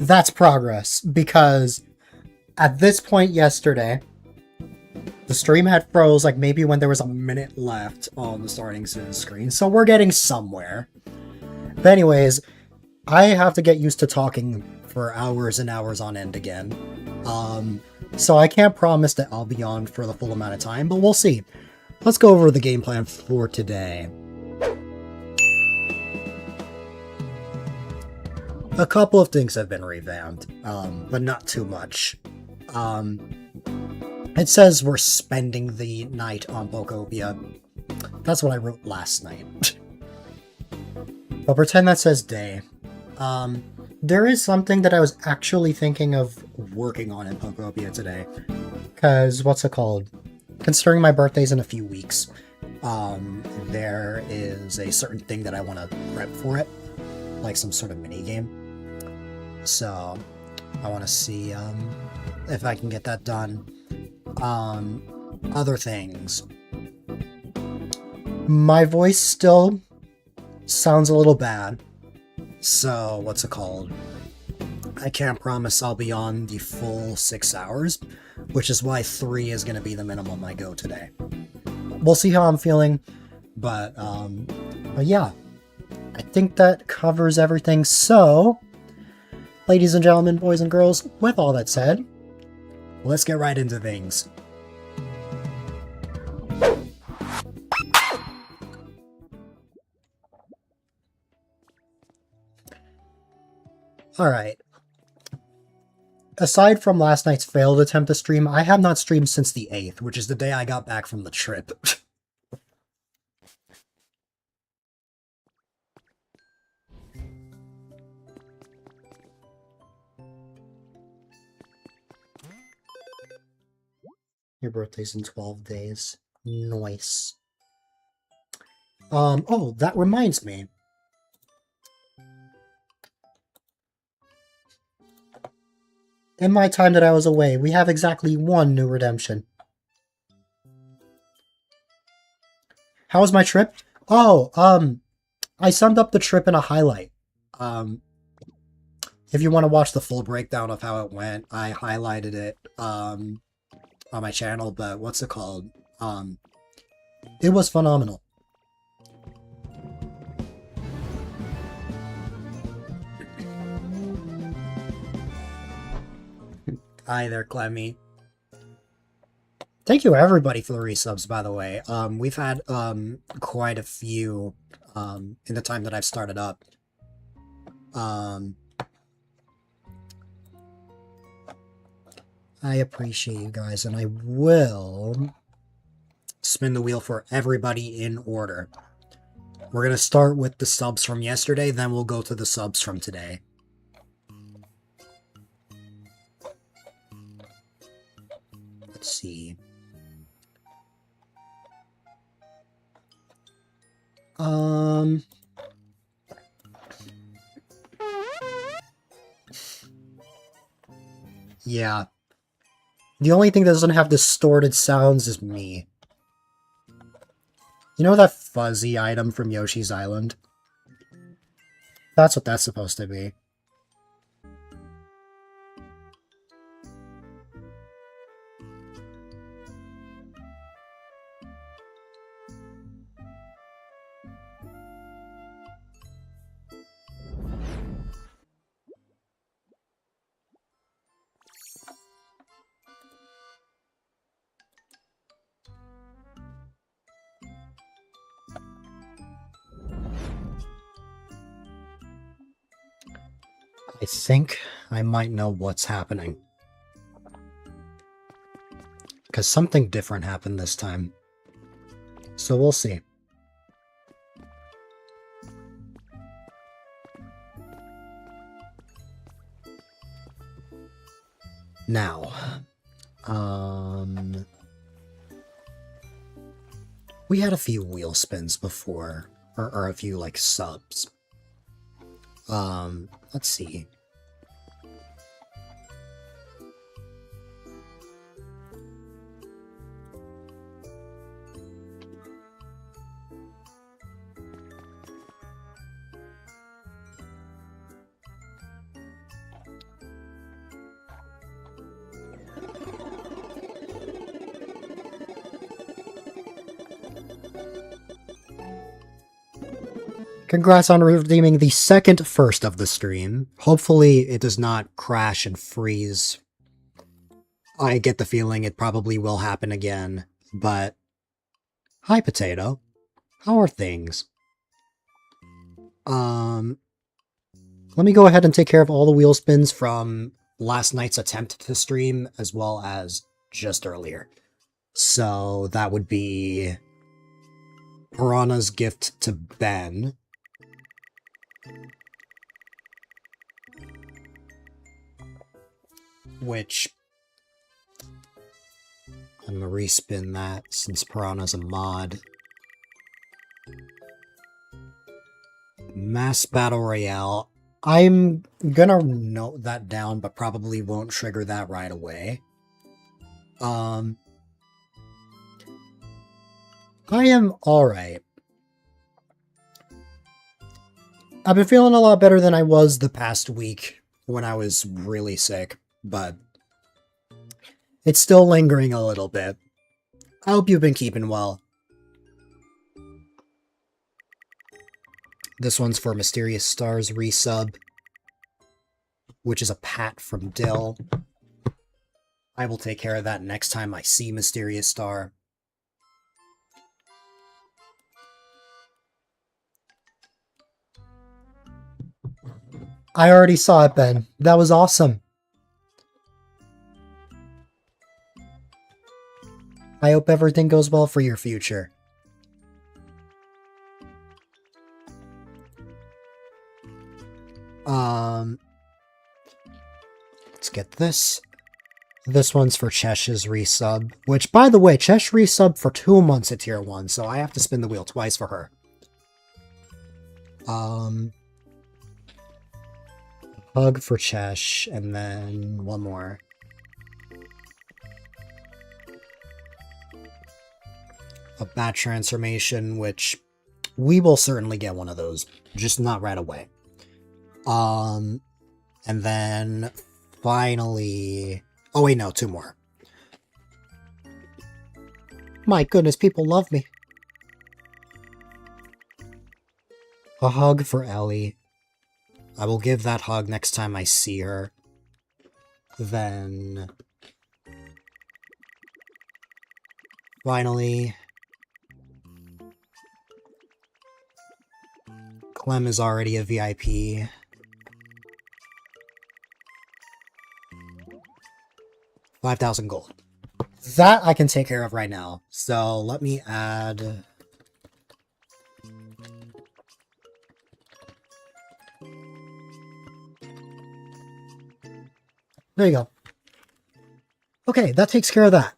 That's progress, because at this point yesterday, the stream had froze like maybe when there was a minute left on the starting screen, so we're getting somewhere. But anyways, I have to get used to talking for hours and hours on end again. So I can't promise that I'll be on for the full amount of time, but we'll see. Let's go over the game plan for today. A couple of things have been revamped, but not too much. It says we're spending the night on Pokopia. That's what I wrote last night. But pretend that says day. There is something that I was actually thinking of working on in Pokopia today. Because, what's it called? Considering my birthday's in a few weeks, there is a certain thing that I want to prep for it. Like some sort of mini-game. So, I want to see if I can get that done. Other things. My voice still sounds a little bad. So, what's it called? I can't promise I'll be on the full 6 hours, which is why 3 is going to be the minimum I go today. We'll see how I'm feeling, but yeah. I think that covers everything. So, ladies and gentlemen, boys and girls, with all that said, let's get right into things. Alright. Aside from last night's failed attempt to stream, I have not streamed since the 8th, which is the day I got back from the trip. Your birthday's in 12 days. Nice. Oh, that reminds me. In my time that I was away, we have exactly 1 new redemption. How was my trip? Oh, I summed up the trip in a highlight. If you want to watch the full breakdown of how it went, I highlighted it, on my channel, but what's it called? It was phenomenal. Hi there, Clemmy. Thank you everybody for the resubs, by the way. We've had quite a few in the time that I've started up. I appreciate you guys, and I will spin the wheel for everybody in order. We're going to start with the subs from yesterday, then we'll go to the subs from today. Let's see. Yeah. The only thing that doesn't have distorted sounds is me. You know that fuzzy item from Yoshi's Island? That's what that's supposed to be. I think I might know what's happening. Because something different happened this time. So we'll see. Now, we had a few wheel spins before, or a few, like, subs. Let's see. Congrats on redeeming the second first of the stream. Hopefully it does not crash and freeze. I get the feeling it probably will happen again, but... Hi, Potato. How are things? Let me go ahead and take care of all the wheel spins from last night's attempt to stream, as well as just earlier. So that would be Piranha's gift to Ben. Which I'm gonna respin that since Piranha's a mod. Mass Battle Royale. I'm gonna note that down, but probably won't trigger that right away. I am alright. I've been feeling a lot better than I was the past week when I was really sick, but it's still lingering a little bit. I hope you've been keeping well. This one's for Mysterious Stars resub, which is a pat from Dill. I will take care of that next time I see Mysterious Star. I already saw it, Ben. That was awesome. I hope everything goes well for your future. Let's get this. This one's for Chesh's resub, which, by the way, Chesh resub for 2 months at tier 1, so I have to spin the wheel twice for her. Hug for Chesh, and then one more. A bat transformation, which we will certainly get one of those, just not right away. And then finally... Oh wait, no, 2 more. My goodness, people love me. A hug for Ellie. I will give that hug next time I see her. Then... Finally... Clem is already a VIP. $5,000 gold. That I can take care of right now. So let me add... There you go. Okay, that takes care of that.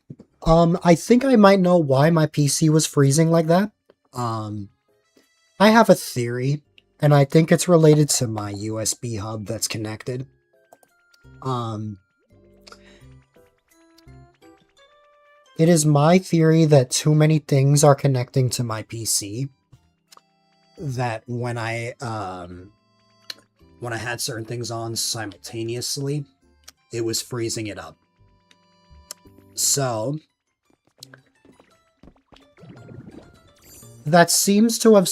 I think I might know why my PC was freezing like that. I have a theory, and I think it's related to my USB hub that's connected. It is my theory that too many things are connecting to my PC. That when I had certain things on simultaneously, it was freezing it up. So that seems to have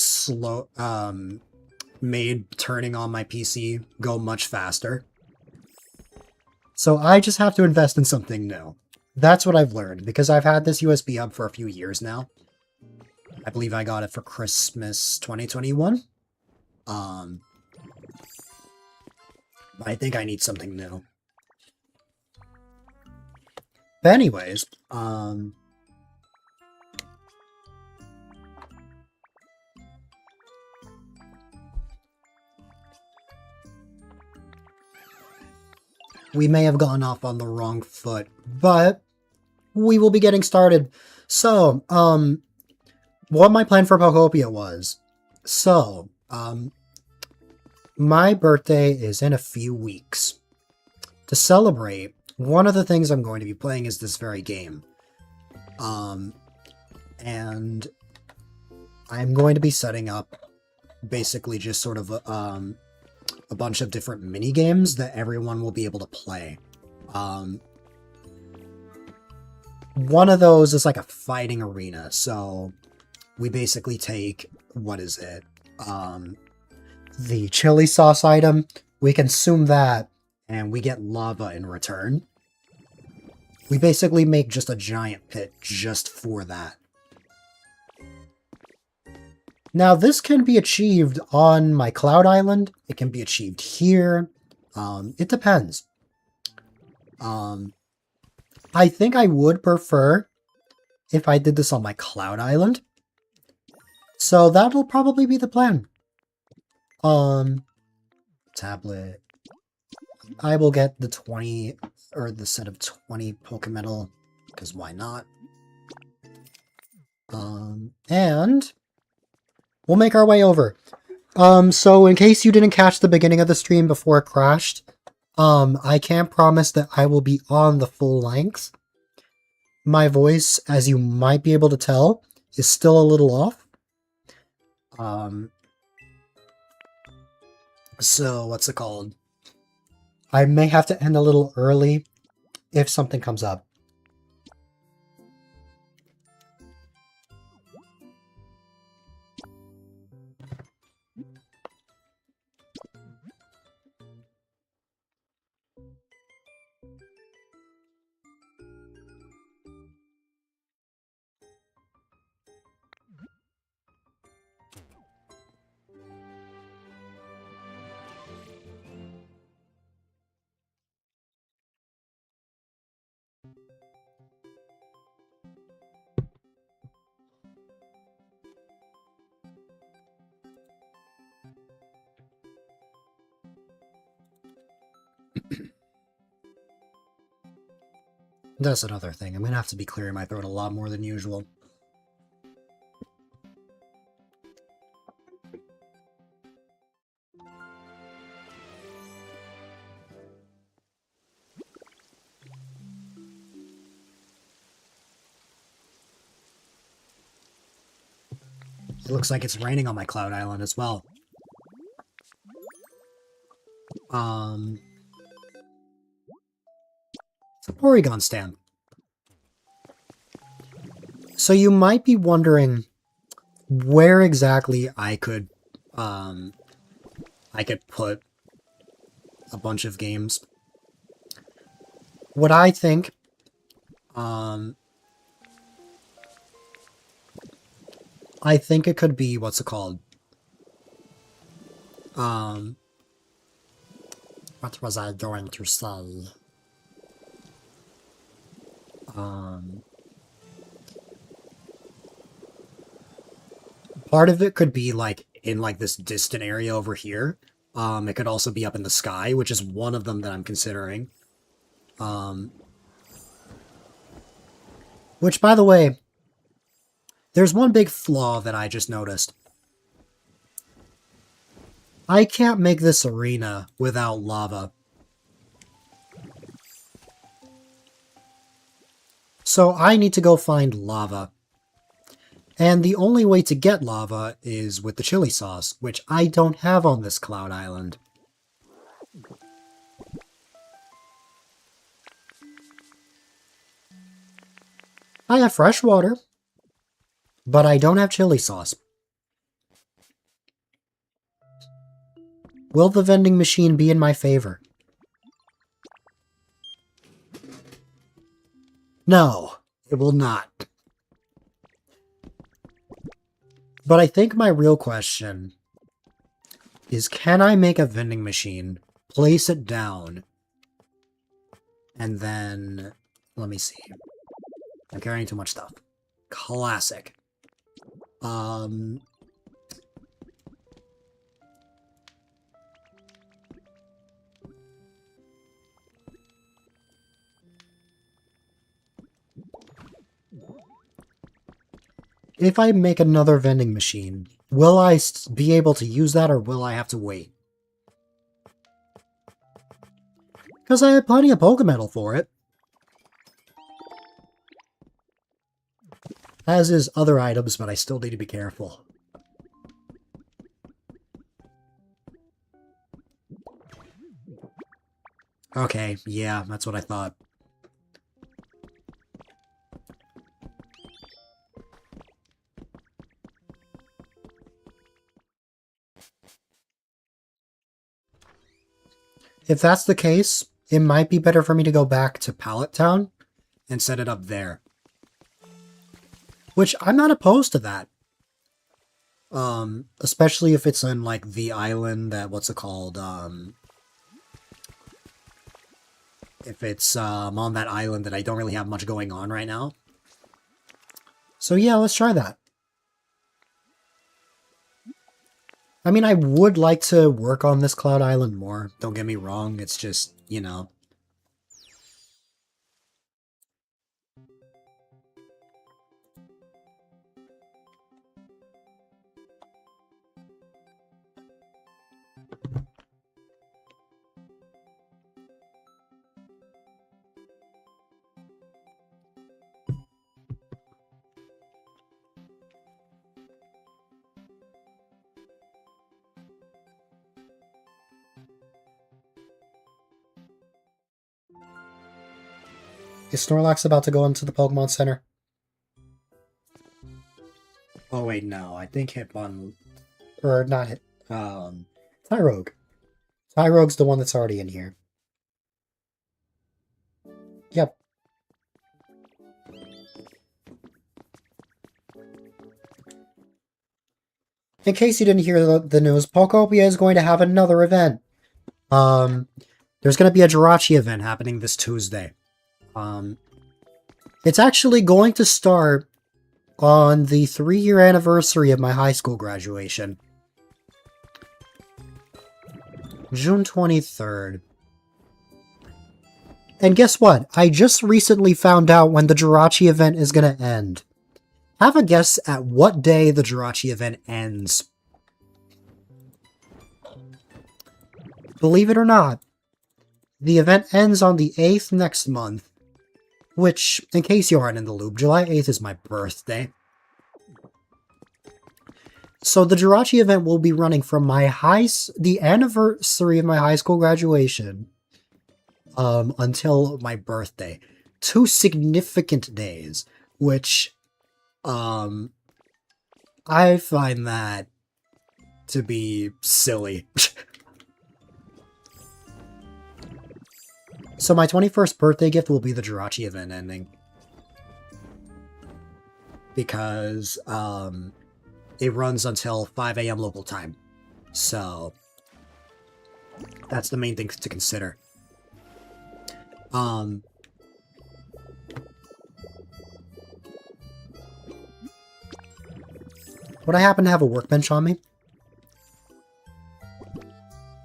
made turning on my PC go much faster. So I just have to invest in something new. That's what I've learned, because I've had this USB hub for a few years now. I believe I got it for Christmas 2021. But I think I need something new. But anyways, we may have gone off on the wrong foot, but we will be getting started. So, what my plan for Pokopia was. So, my birthday is in a few weeks. To celebrate, one of the things I'm going to be playing is this very game. And I'm going to be setting up basically just sort of a bunch of different mini games that everyone will be able to play. One of those is like a fighting arena, so we basically take, what is it? The chili sauce item, we consume that, and we get lava in return. We basically make just a giant pit just for that. Now, this can be achieved on my Cloud Island. It can be achieved here. It depends. I think I would prefer if I did this on my Cloud Island. So that'll probably be the plan. Tablet. I will get the 20, or the set of 20 Pokemetal, because why not? And we'll make our way over. So in case you didn't catch the beginning of the stream before it crashed, I can't promise that I will be on the full length. My voice, as you might be able to tell, is still a little off. So what's it called? I may have to end a little early if something comes up. That's another thing. I'm gonna have to be clearing my throat a lot more than usual. It looks like it's raining on my Cloud Island as well. It's a Porygon stand. So you might be wondering where exactly I could put a bunch of games. What I think, I think it could be, what's it called? What was I going to say? Part of it could be like in like this distant area over here. It could also be up in the sky, which is one of them that I'm considering. Which, by the way, there's one big flaw that I just noticed. I can't make this arena without lava. So I need to go find lava. And the only way to get lava is with the chili sauce, which I don't have on this Cloud Island. I have fresh water, but I don't have chili sauce. Will the vending machine be in my favor? No, it will not. But I think my real question is, can I make a vending machine, place it down, and then... Let me see. I'm carrying too much stuff. Classic. If I make another vending machine, will I be able to use that, or will I have to wait? Because I had plenty of Pokemetal for it. As is other items, but I still need to be careful. Okay, yeah, that's what I thought. If that's the case, it might be better for me to go back to Pallet Town and set it up there. Which, I'm not opposed to that. Especially if it's on, like, the island that, what's it called, if it's, on that island that I don't really have much going on right now. So yeah, let's try that. I mean, I would like to work on this Cloud Island more, don't get me wrong, it's just, you know. Is Snorlax about to go into the Pokemon Center? Oh wait, no, I think Hitmon... Or not Hit... Tyrogue. Tyrogue's the one that's already in here. Yep. In case you didn't hear the news, Pokopia is going to have another event. There's going to be a Jirachi event happening this Tuesday. It's actually going to start on the 3-year anniversary of my high school graduation. June 23rd. And guess what? I just recently found out when the Jirachi event is going to end. Have a guess at what day the Jirachi event ends. Believe it or not, the event ends on the 8th next month. Which, in case you aren't in the loop, July 8th is my birthday. So the Jirachi event will be running from the anniversary of my high school graduation until my birthday. 2 significant days, which I find that to be silly. So my 21st birthday gift will be the Jirachi event ending. Because it runs until 5 AM local time. So that's the main thing to consider. Would I happen to have a workbench on me?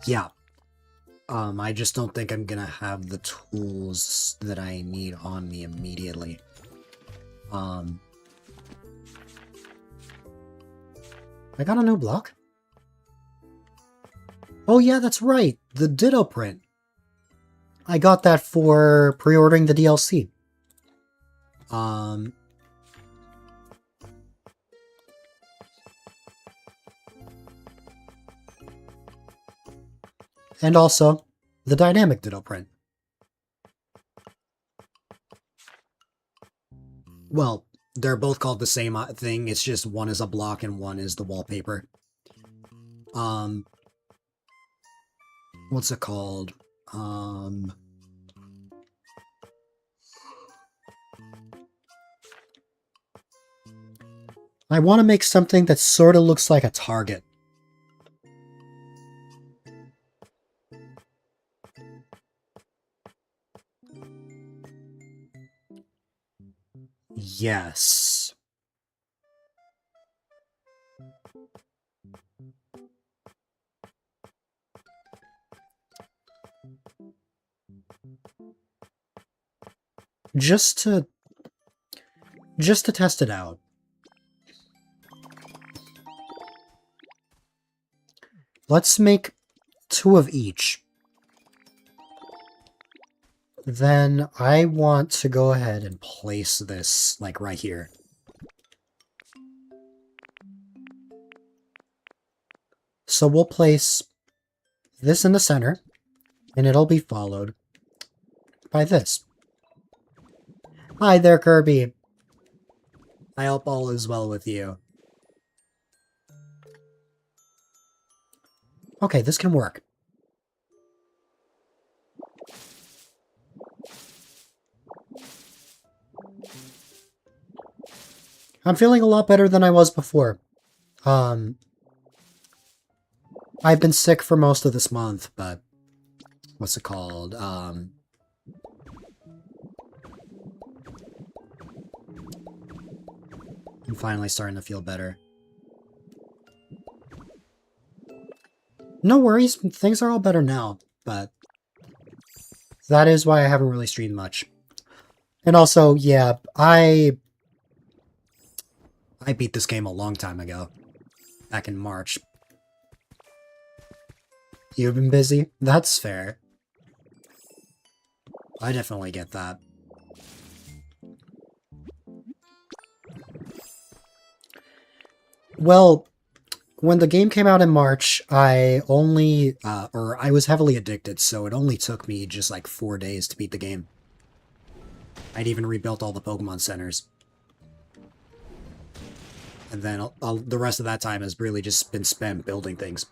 Yeah. I just don't think I'm gonna have the tools that I need on me immediately. I got a new block? Oh yeah, that's right! The Ditto print! I got that for pre-ordering the DLC. And also, the dynamic Ditto print. Well, they're both called the same thing, it's just one is a block and one is the wallpaper. What's it called? I want to make something that sort of looks like a target. Yes. Just to test it out. Let's make 2 of each. Then I want to go ahead and place this, like, right here. So we'll place this in the center, and it'll be followed by this. Hi there, Kirby. I hope all is well with you. Okay, this can work. I'm feeling a lot better than I was before. I've been sick for most of this month, but what's it called? I'm finally starting to feel better. No worries, things are all better now, but that is why I haven't really streamed much. And also, yeah, I beat this game a long time ago, back in March. You've been busy? That's fair. I definitely get that. Well, when the game came out in March, I only, I was heavily addicted, so it only took me just like 4 days to beat the game. I'd even rebuilt all the Pokemon centers. And then the rest of that time has really just been spent building things.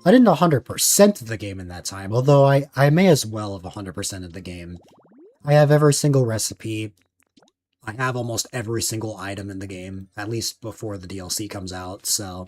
I didn't 100% the game in that time, although I may as well have 100% of the game. I have every single recipe. I have almost every single item in the game, at least before the DLC comes out, so...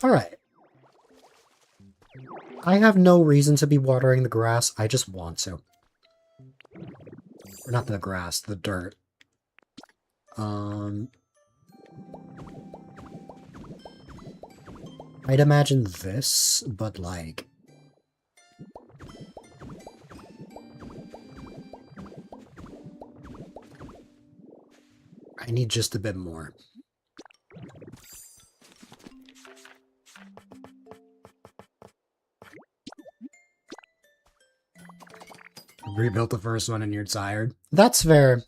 Alright. I have no reason to be watering the grass, I just want to. Or not the grass, the dirt. I'd imagine this, but like... I need just a bit more. Rebuilt the first one and you're tired. That's fair.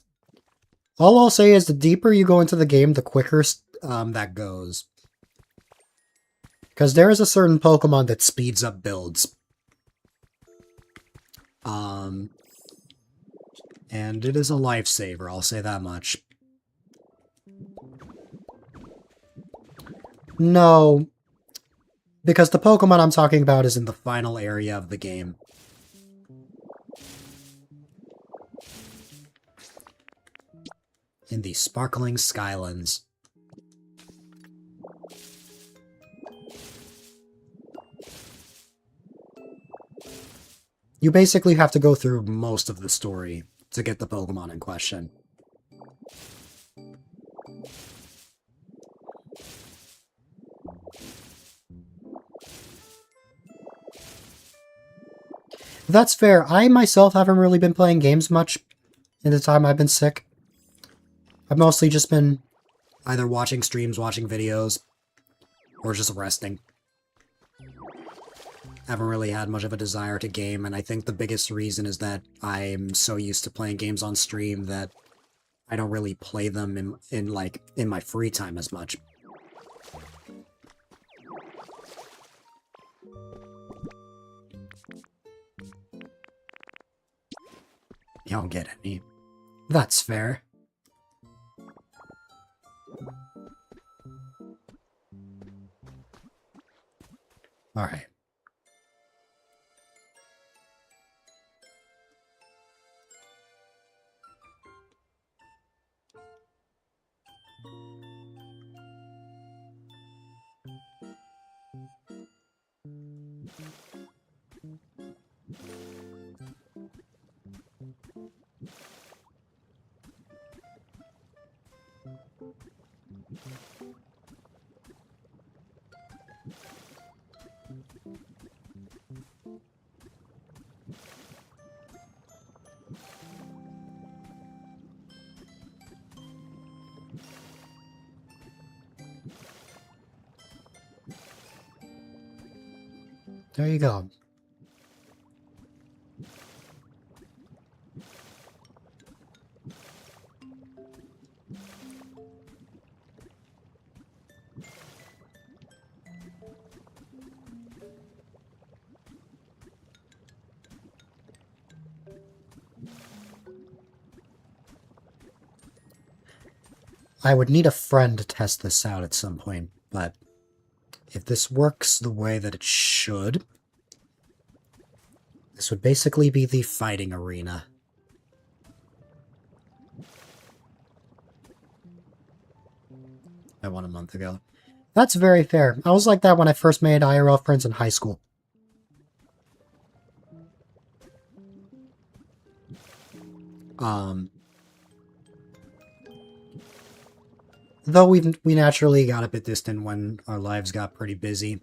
All I'll say is the deeper you go into the game, the quicker that goes. Because there is a certain Pokemon that speeds up builds. And it is a lifesaver, I'll say that much. No. Because the Pokemon I'm talking about is in the final area of the game. In the sparkling Skylands. You basically have to go through most of the story to get the Pokemon in question. That's fair. I myself haven't really been playing games much in the time I've been sick. I've mostly just been either watching streams, watching videos, or just resting. Haven't really had much of a desire to game, and I think the biggest reason is that I'm so used to playing games on stream that I don't really play them in my free time as much. You don't get any. That's fair. Alright. There you go. I would need a friend to test this out at some point, but if this works the way that it should, this would basically be the fighting arena. I won a month ago. That's very fair. I was like that when I first made IRL friends in high school. Though we naturally got a bit distant when our lives got pretty busy.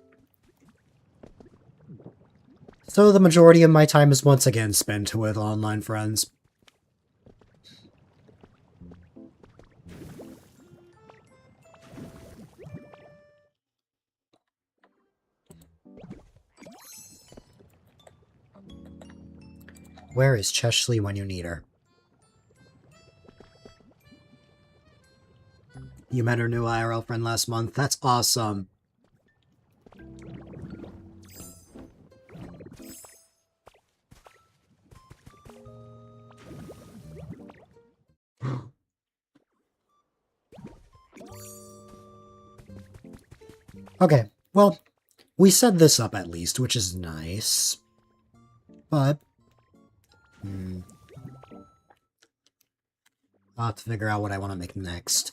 So the majority of my time is once again spent with online friends. Where is Cheshley when you need her? You met her new IRL friend last month. That's awesome. Okay, well, we set this up at least, which is nice. But... I'll have to figure out what I want to make next.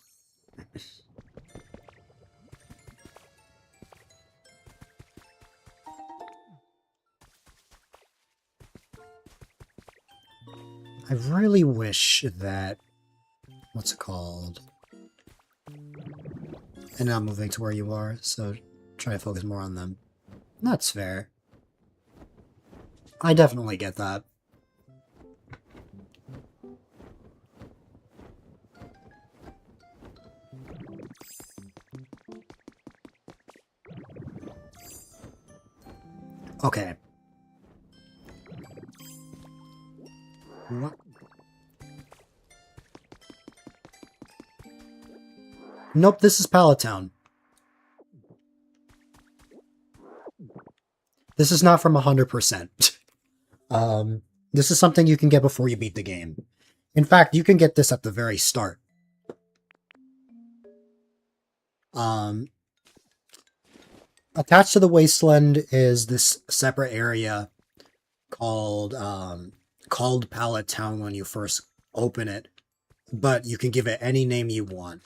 I really wish that... What's it called? And now I'm moving to where you are, so try to focus more on them. That's fair. I definitely get that. Okay. What? Nope, this is Pallet Town. This is not from 100%. This is something you can get before you beat the game. In fact, you can get this at the very start. Attached to the wasteland is this separate area called Pallet Town when you first open it, but you can give it any name you want.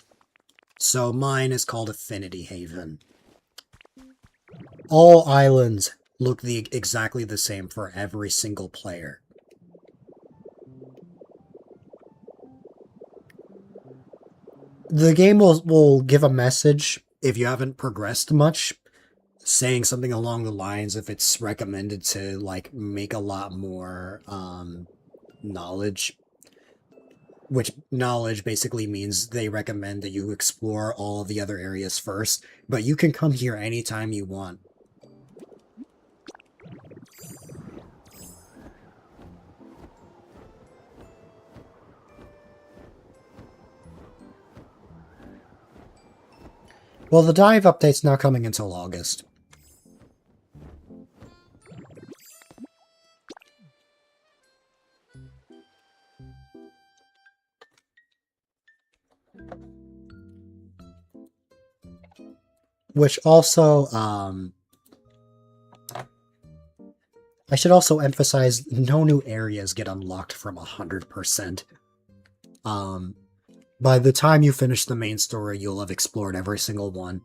So mine is called Affinity Haven. All islands look exactly the same for every single player. The game will give a message if you haven't progressed much, saying something along the lines if it's recommended to, like, make a lot more, knowledge. Which knowledge basically means they recommend that you explore all of the other areas first, but you can come here anytime you want. Well, the dive update's not coming until August. Which also, I should also emphasize, no new areas get unlocked from 100%. By the time you finish the main story, you'll have explored every single one.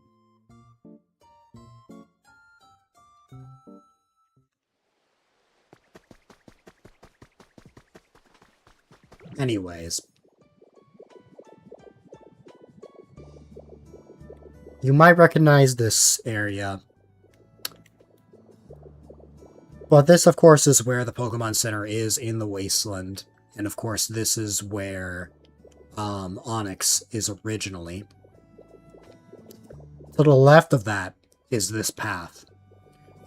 Anyways. You might recognize this area. But this, of course, is where the Pokemon Center is in the Wasteland. And, of course, this is where Onyx is originally. To the left of that is this path.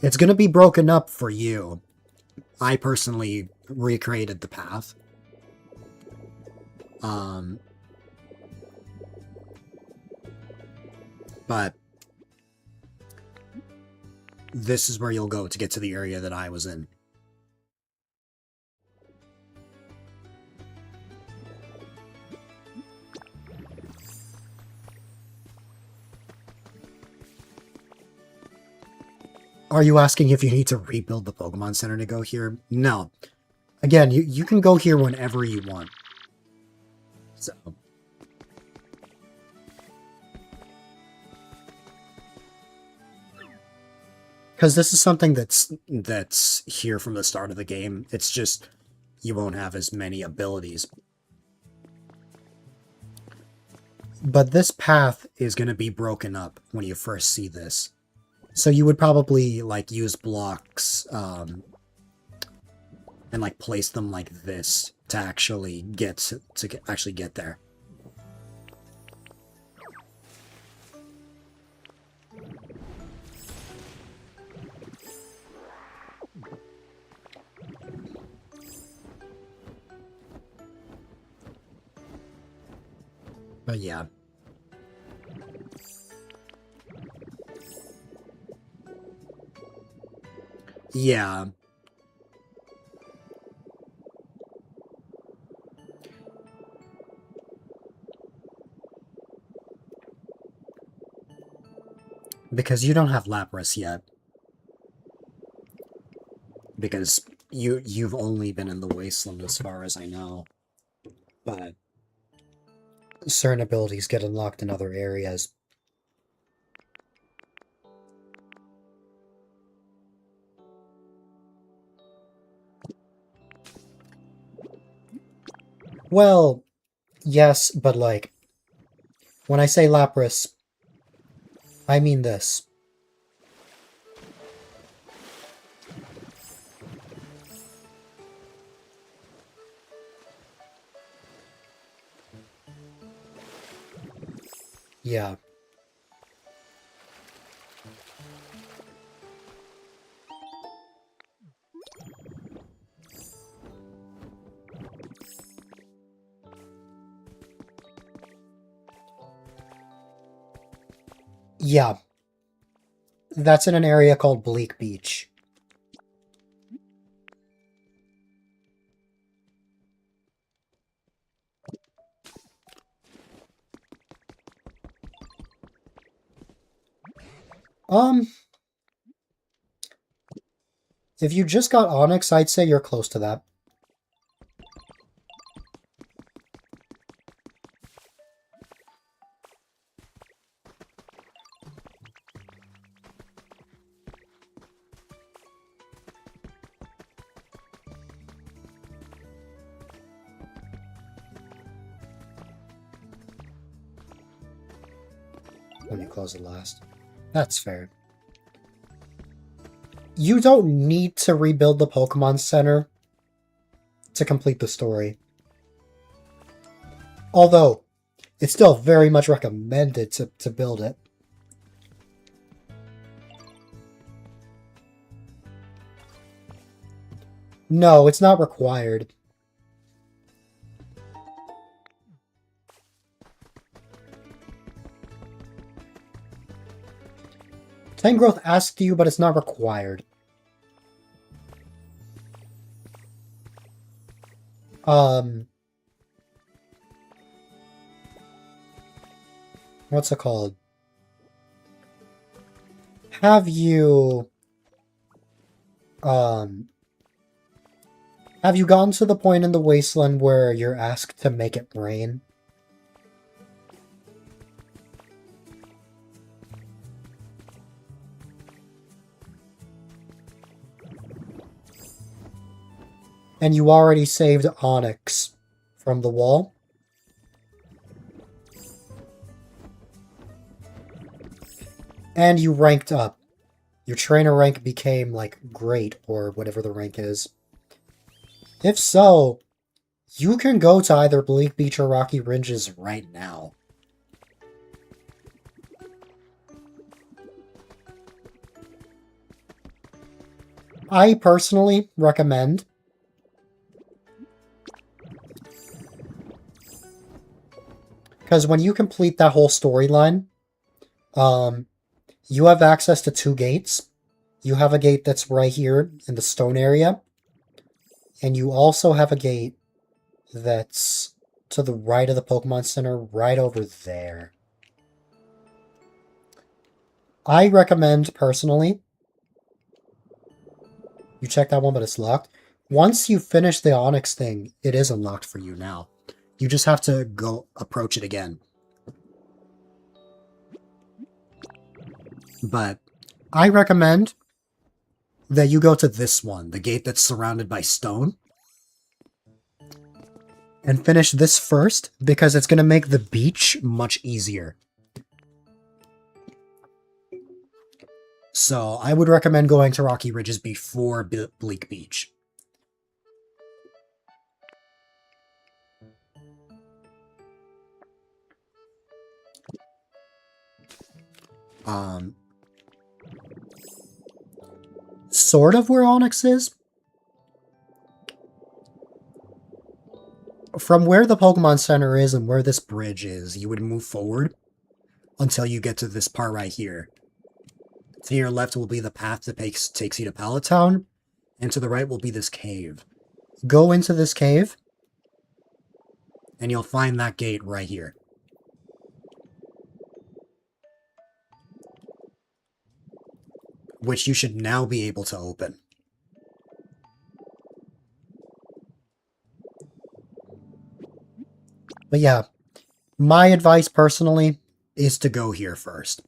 It's going to be broken up for you. I personally recreated the path. But this is where you'll go to get to the area that I was in. Are you asking if you need to rebuild the Pokemon Center to go here? No. Again, you can go here whenever you want. So... Because this is something that's here from the start of the game. It's just you won't have as many abilities. But this path is going to be broken up when you first see this. So you would probably, like, use blocks, and, like, place them like this to actually get there. But yeah. Yeah. Because you don't have Lapras yet. Because you've only been in the Wasteland as far as I know. But certain abilities get unlocked in other areas. Well, yes, but like, when I say Lapras, I mean this. Yeah. Yeah. That's in an area called Bleak Beach. If you just got Onyx, I'd say you're close to that. When you close it last. That's fair. You don't need to rebuild the Pokemon Center to complete the story. Although, it's still very much recommended to build it. No, it's not required. Tangrowth asked you, but it's not required. What's it called? Have you gotten to the point in the Wasteland where you're asked to make it rain? And you already saved Onyx from the wall? And you ranked up. Your trainer rank became, like, great, or whatever the rank is. If so, you can go to either Bleak Beach or Rocky Ridges right now. I personally recommend because when you complete that whole storyline, you have access to 2 gates. You have a gate that's right here in the stone area. And you also have a gate that's to the right of the Pokemon Center, right over there. I recommend, personally, You check that one, but it's locked. Once you finish the Onyx thing, it is unlocked for you now. You just have to go approach it again. But I recommend that you go to this one, the gate that's surrounded by stone, and finish this first, because it's going to make the beach much easier. So I would recommend going to Rocky Ridges before Bleak Beach. Sort of where Onyx is. From where the Pokemon Center is and where this bridge is, you would move forward until you get to this part right here. To your left will be the path that takes you to Pallet Town, and to the right will be this cave. Go into this cave, and you'll find that gate right here. Which you should now be able to open. But yeah, my advice personally is to go here first.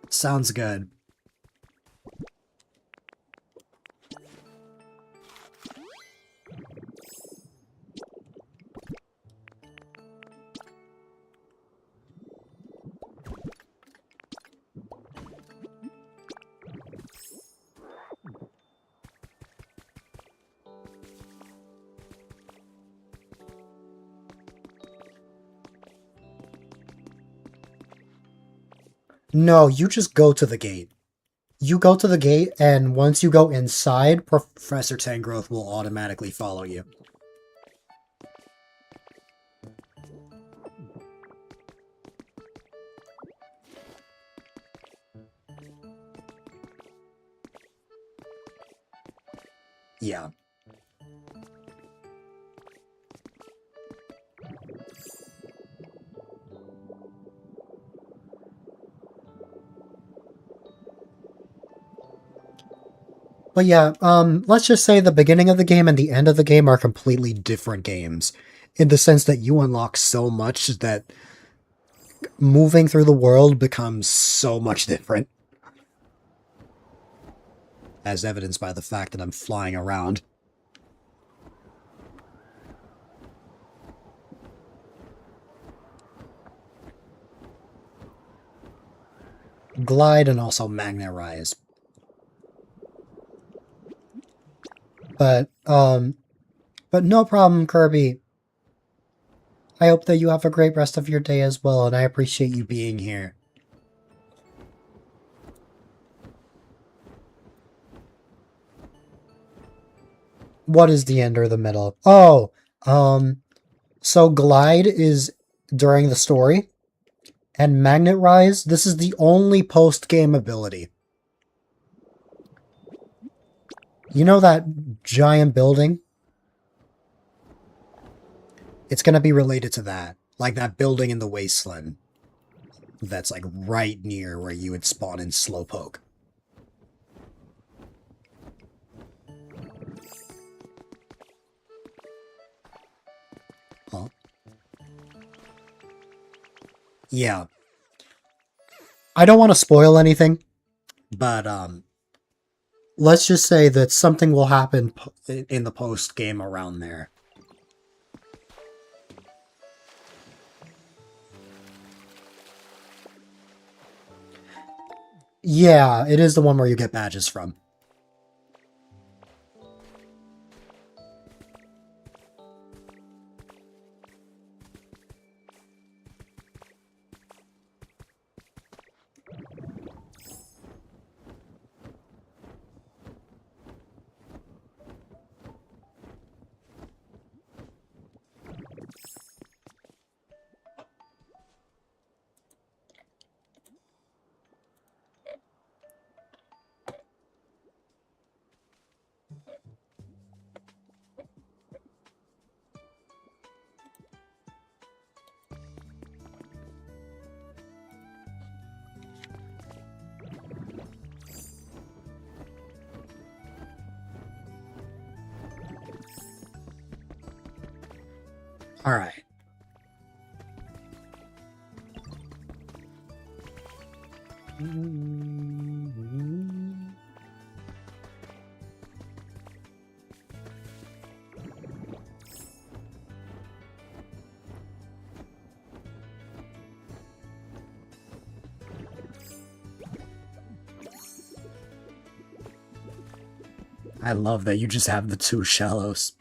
Sounds good. No, you just go to the gate. You go to the gate, and once you go inside, Professor Tangrowth will automatically follow you. Yeah. But yeah, let's just say the beginning of the game and the end of the game are completely different games, in the sense that you unlock so much that moving through the world becomes so much different. As evidenced by the fact that I'm flying around. Glide and also Magnet Rise. But no problem, Kirby. I hope that you have a great rest of your day as well, and I appreciate you being here. What is the end or the middle? Oh, so Glide is during the story, and Magnet Rise, this is the only post-game ability. You know that giant building? It's going to be related to that. Like that building in the Wasteland. That's like right near where you would spawn in Slowpoke. Huh? Yeah. I don't want to spoil anything, but let's just say that something will happen in the post game around there. Yeah, it is the one where you get badges from. Alright. I love that you just have the two shallows.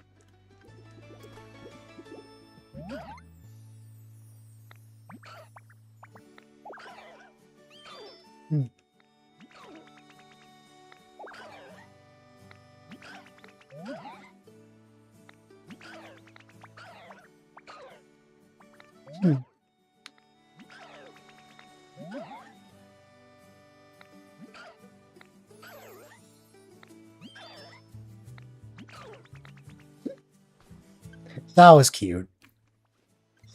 That was cute.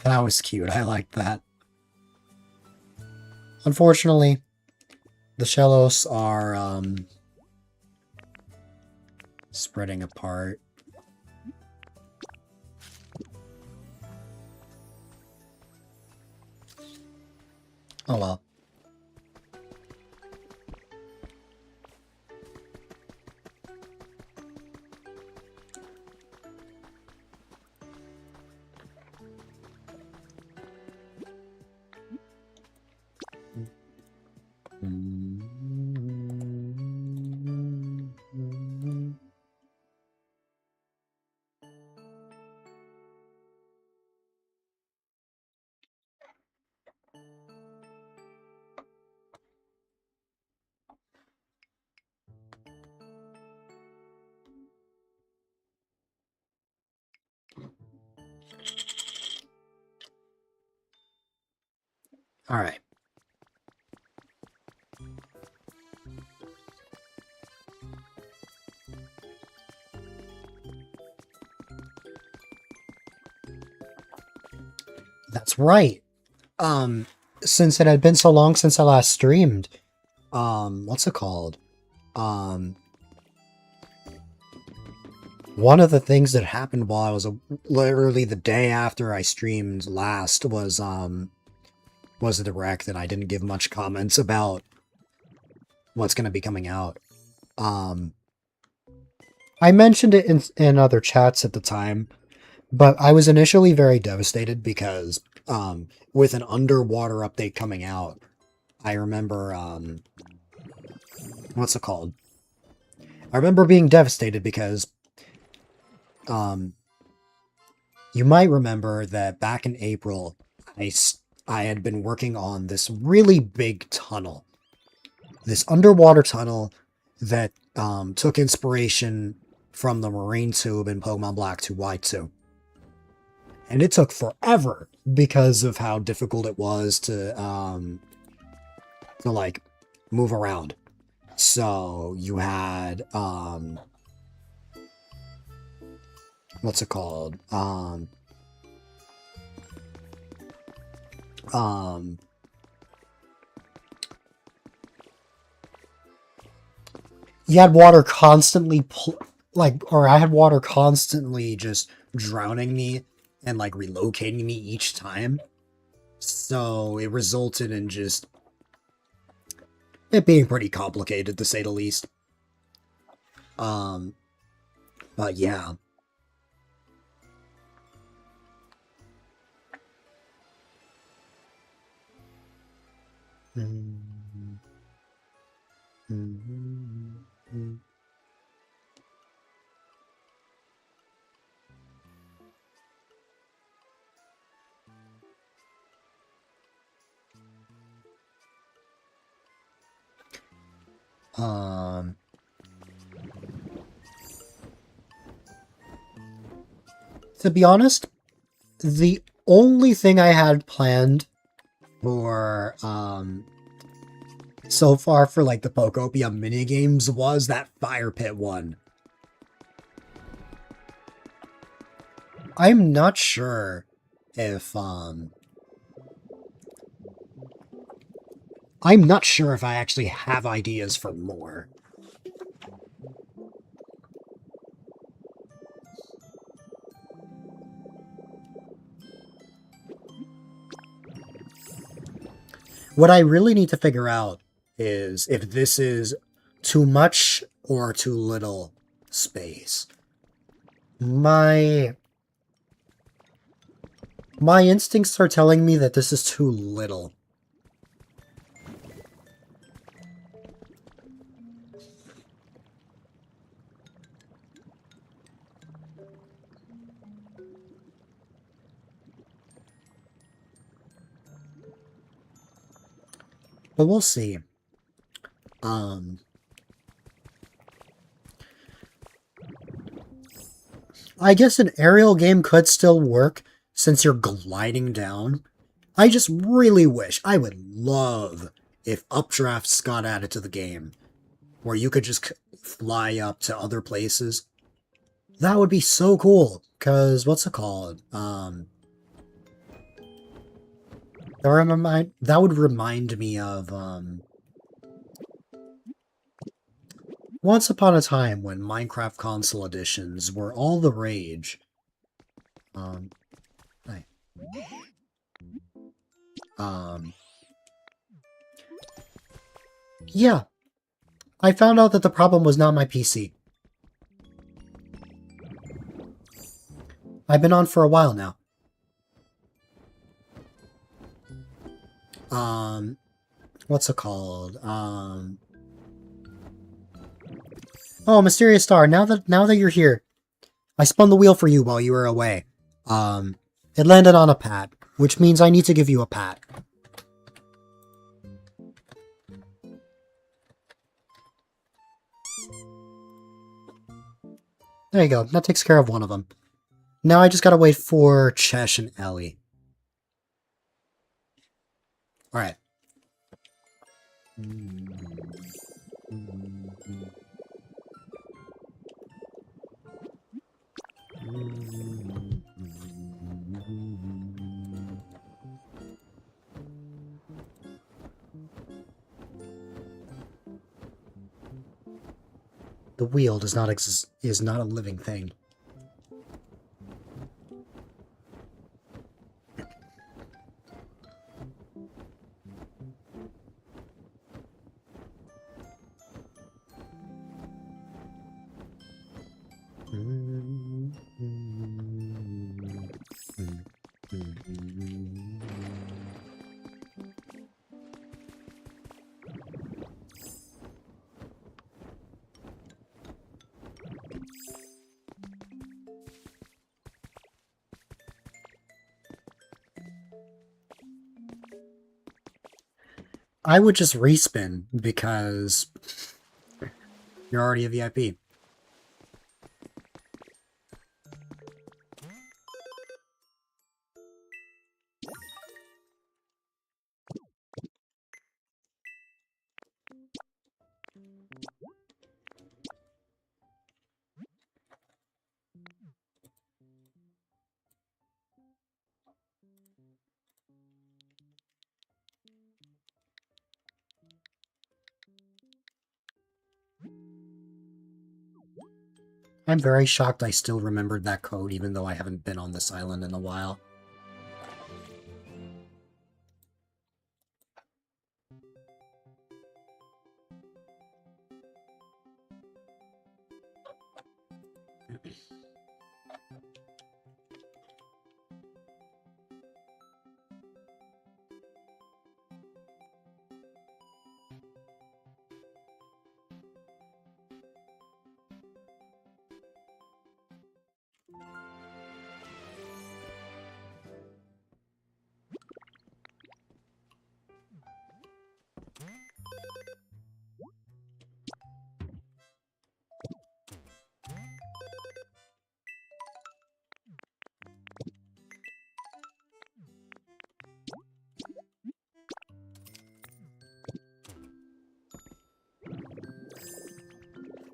That was cute. I like that. Unfortunately, the shellos are spreading apart. Oh well. All right. That's right. Since it had been so long since I last streamed, what's it called? One of the things that happened while I was literally the day after I streamed last was a direct, and I didn't give much comments about what's going to be coming out. I mentioned it in other chats at the time, but I was initially very devastated because with an underwater update coming out, I remember what's it called? I remember being devastated because you might remember that back in April, I had been working on this really big tunnel. This underwater tunnel that took inspiration from the Marine Tube in Pokemon Black 2 White 2. And it took forever because of how difficult it was to like, move around. So, you had, what's it called? You had water constantly, I had water constantly just drowning me and, like, relocating me each time. So, it resulted in just it being pretty complicated, to say the least. But yeah. To be honest, the only thing I had planned for, so far for, like, the Pokopia minigames was that fire pit one. I'm not sure if, I'm not sure if I actually have ideas for more. What I really need to figure out is if this is too much or too little space. My instincts are telling me that this is too little. But we'll see. I guess an aerial game could still work since you're gliding down. I just really wish, I would love if updrafts got added to the game, where you could just fly up to other places. That would be so cool, because what's it called? That would remind me of, once upon a time when Minecraft console editions were all the rage. Right. Yeah. I found out that the problem was not my PC. I've been on for a while now. What's it called? Oh, Mysterious Star, now that you're here, I spun the wheel for you while you were away. It landed on a pat, which means I need to give you a pat. There you go, that takes care of one of them. Now I just gotta wait for Chesh and Ellie. Alright. The wheel is not a living thing. I would just respin because you're already a VIP. I'm very shocked I still remembered that code even though I haven't been on this island in a while.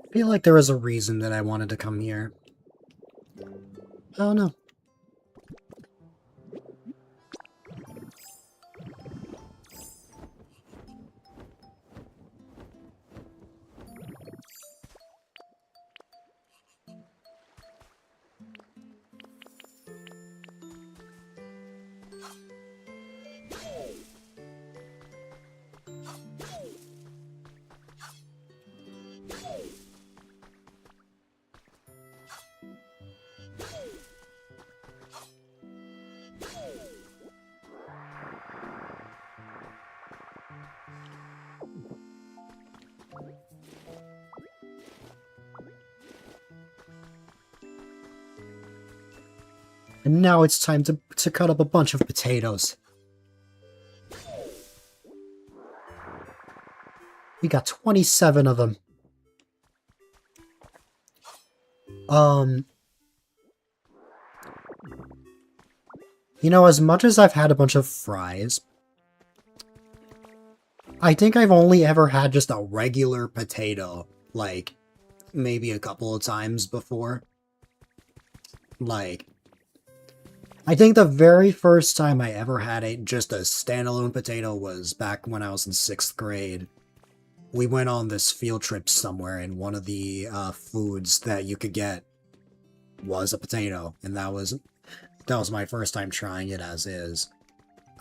I feel like there was a reason that I wanted to come here. Oh no. And now it's time to cut up a bunch of potatoes. We got 27 of them. You know, as much as I've had a bunch of fries, I think I've only ever had just a regular potato, like, maybe a couple of times before. Like, I think the very first time I ever had just a standalone potato was back when I was in 6th grade. We went on this field trip somewhere, and one of the foods that you could get was a potato, and that was my first time trying it as is.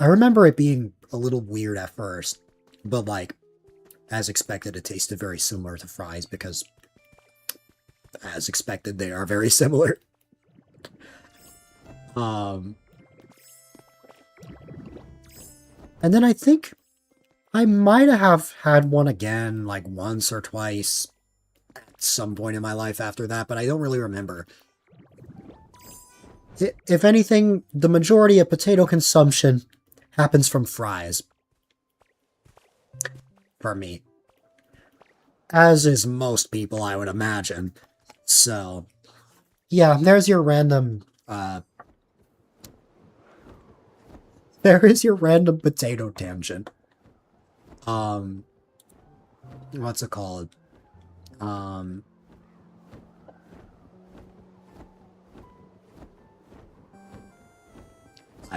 I remember it being a little weird at first, but like, as expected, it tasted very similar to fries because, as expected, they are very similar. And then I think I might have had one again, like once or twice at some point in my life after that, but I don't really remember. If anything, the majority of potato consumption happens from fries. For me. As is most people, I would imagine. So, yeah, there's your random, there is your random potato tangent. What's it called? I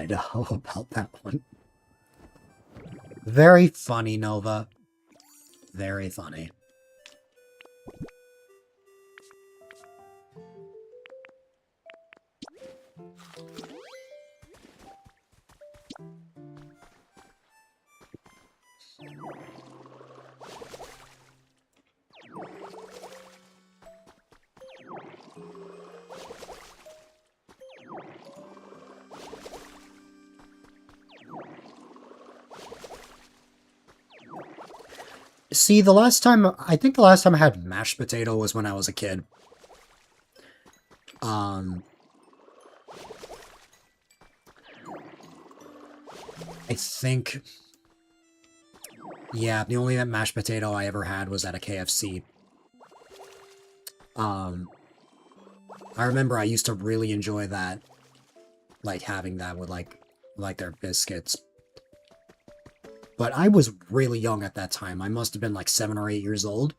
know about that one. Very funny, Nova. Very funny. See, I think the last time I had mashed potato was when I was a kid. I think, yeah, the only mashed potato I ever had was at a KFC. I remember I used to really enjoy that, like, having that with, like their biscuits. But I was really young at that time. I must have been like 7 or 8 years old.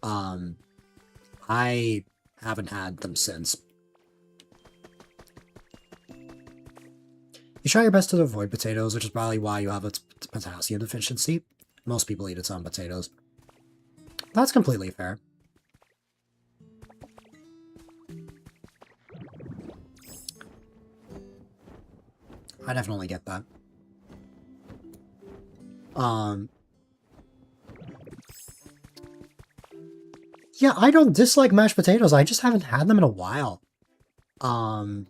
I haven't had them since. You try your best to avoid potatoes, which is probably why you have a potassium deficiency. Most people eat a ton of potatoes. That's completely fair. I definitely get that. Yeah, I don't dislike mashed potatoes. I just haven't had them in a while. I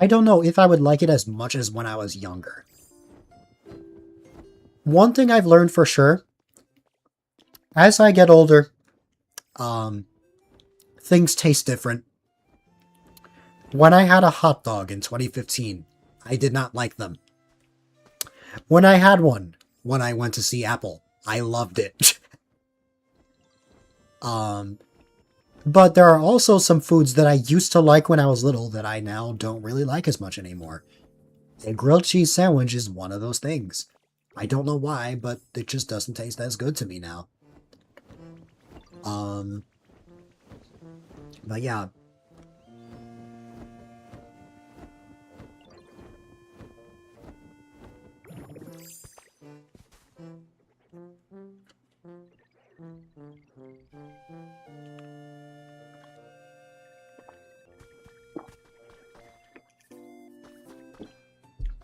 don't know if I would like it as much as when I was younger. One thing I've learned for sure, as I get older, things taste different. When I had a hot dog in 2015, I did not like them. When I had one, when I went to see Apple, I loved it. But there are also some foods that I used to like when I was little that I now don't really like as much anymore. A grilled cheese sandwich is one of those things. I don't know why, but it just doesn't taste as good to me now. But yeah.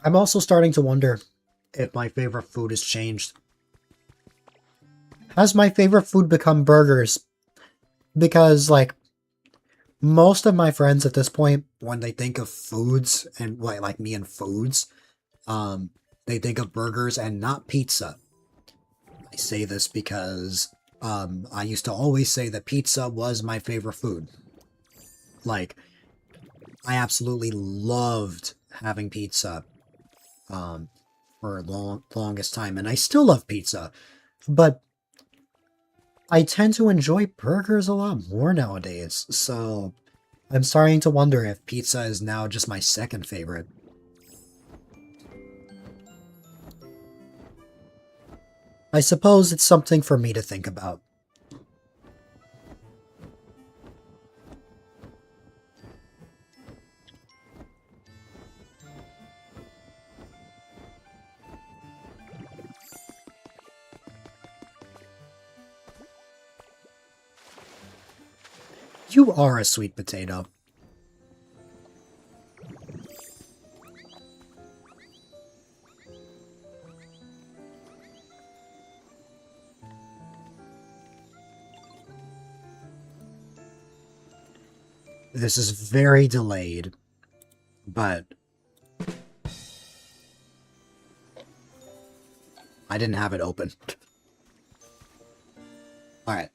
I'm also starting to wonder if my favorite food has changed. Has my favorite food become burgers? Because, like, most of my friends at this point, when they think of foods, and like me and foods, they think of burgers and not pizza. I say this because I used to always say that pizza was my favorite food. Like, I absolutely loved having pizza for the longest time, and I still love pizza, but I tend to enjoy burgers a lot more nowadays, so I'm starting to wonder if pizza is now just my second favorite. I suppose it's something for me to think about. You are a sweet potato. This is very delayed, but I didn't have it open. Alright.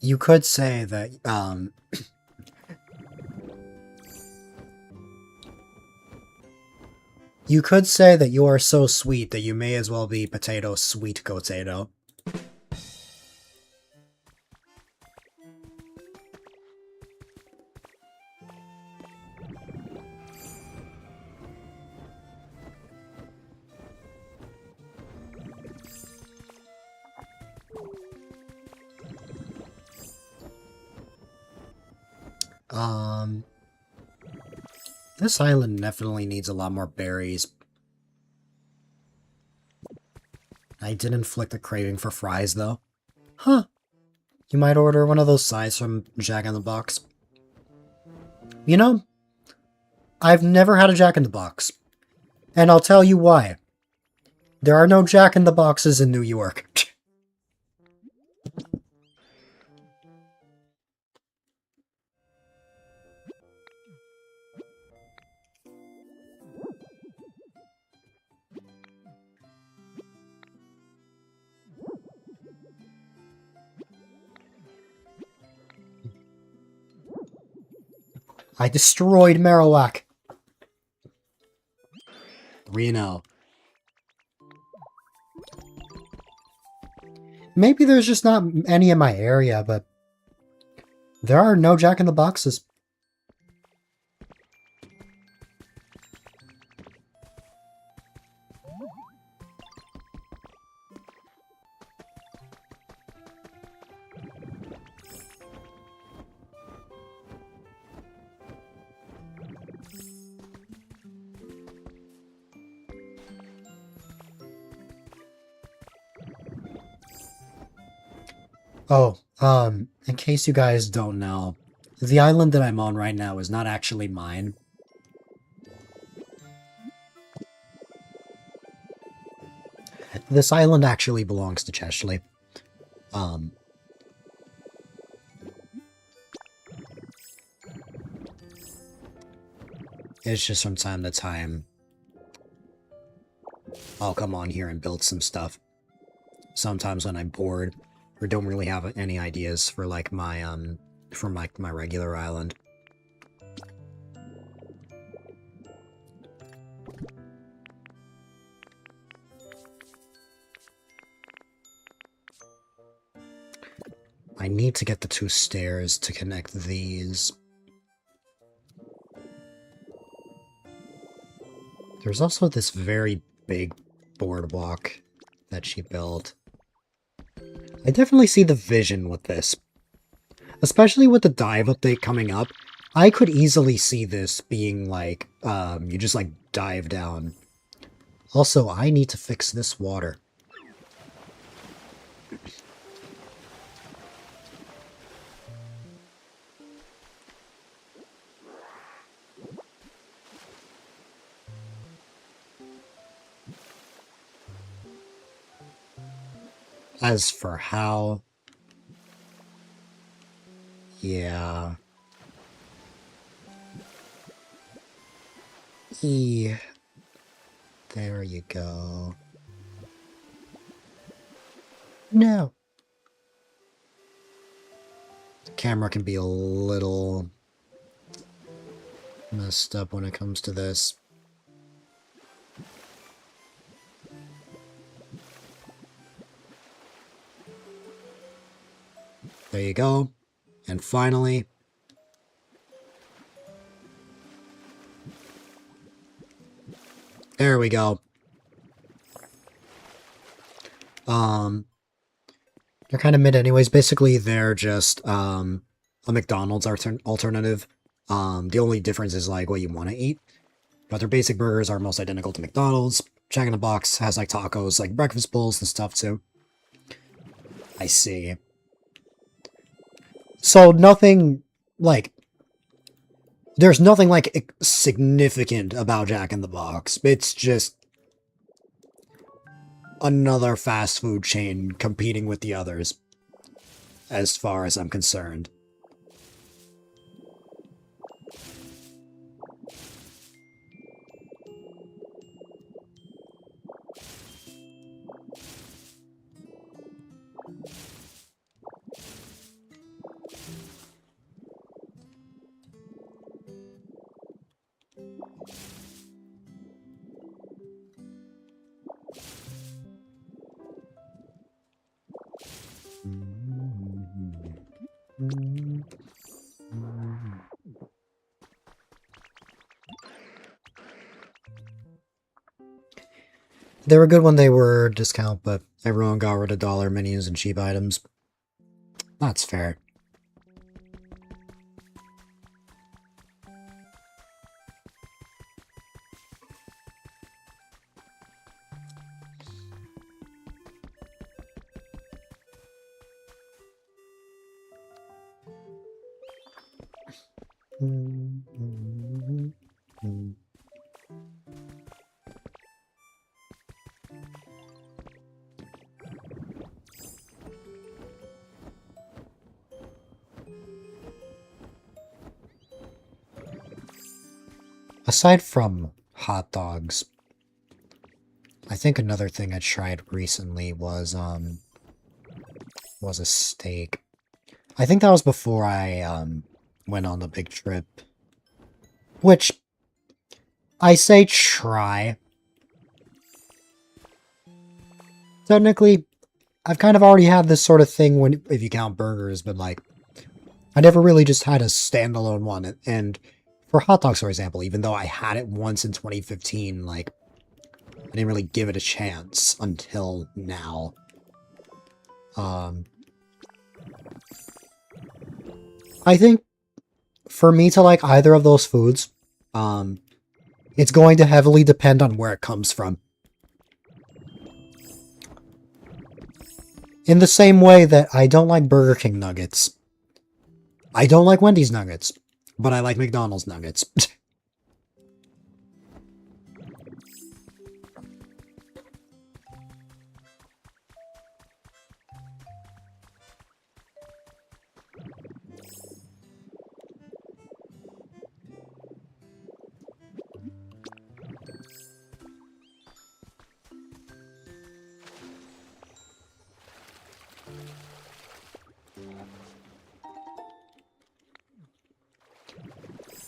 You could say that, you could say that you are so sweet that you may as well be potato sweet potato. This island definitely needs a lot more berries. I did inflict a craving for fries, though. Huh. You might order one of those sides from Jack in the Box. You know, I've never had a Jack in the Box. And I'll tell you why. There are no Jack in the Boxes in New York. I destroyed Marowak. Reno. Maybe there's just not any in my area, but there are no Jack in the Boxes. Oh, in case you guys don't know, the island that I'm on right now is not actually mine. This island actually belongs to Cheshley. It's just from time to time, I'll come on here and build some stuff. Sometimes when I'm bored, or don't really have any ideas for like my for my regular island. I need to get the 2 stairs to connect these. There's also this very big boardwalk that she built. I definitely see the vision with this. Especially with the dive update coming up, I could easily see this being like, you just like dive down. Also, I need to fix this water. As for how... Yeah... E. There you go. No. The camera can be a little messed up when it comes to this. There you go. And finally, there we go. They're kind of mid anyways. Basically, they're just a McDonald's alternative. The only difference is like what you want to eat. But their basic burgers are most identical to McDonald's. Jack in the Box has like tacos, like breakfast bowls and stuff too. I see. So nothing like... There's nothing like significant about Jack in the Box. It's just another fast food chain competing with the others, as far as I'm concerned. They were good when they were discount, but everyone got rid of dollar menus and cheap items. That's fair. Aside from hot dogs, I think another thing I tried recently was a steak. I think that was before I went on the big trip. Which I say try. Technically, I've kind of already had this sort of thing when, if you count burgers, but like I never really just had a standalone one. And for hot dogs, for example, even though I had it once in 2015, like I didn't really give it a chance until now. I think for me to like either of those foods, it's going to heavily depend on where it comes from. In the same way that I don't like Burger King nuggets. I don't like Wendy's nuggets, but I like McDonald's nuggets.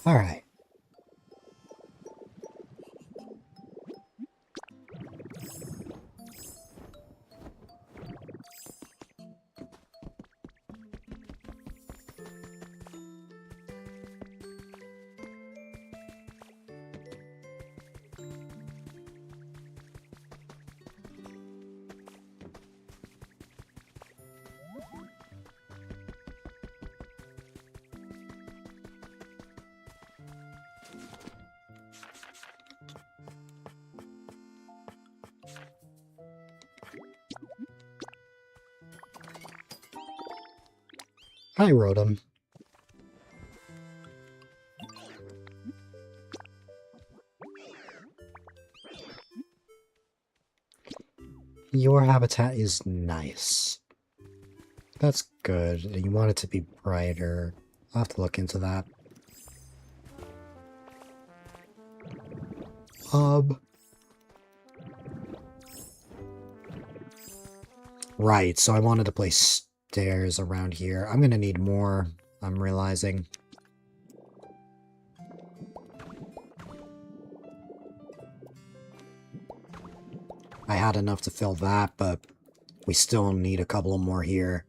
Alright. Hi, Rotom. Your habitat is nice. That's good. You want it to be brighter. I'll have to look into that. Right, so I wanted to place stairs around here. I'm gonna need more, I'm realizing. I had enough to fill that, but we still need a couple more here.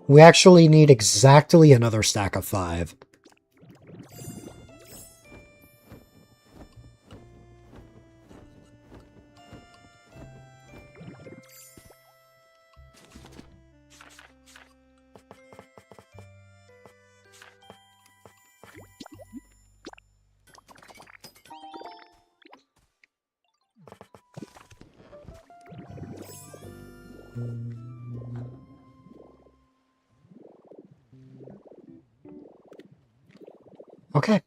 We actually need exactly another stack of 5. Okay.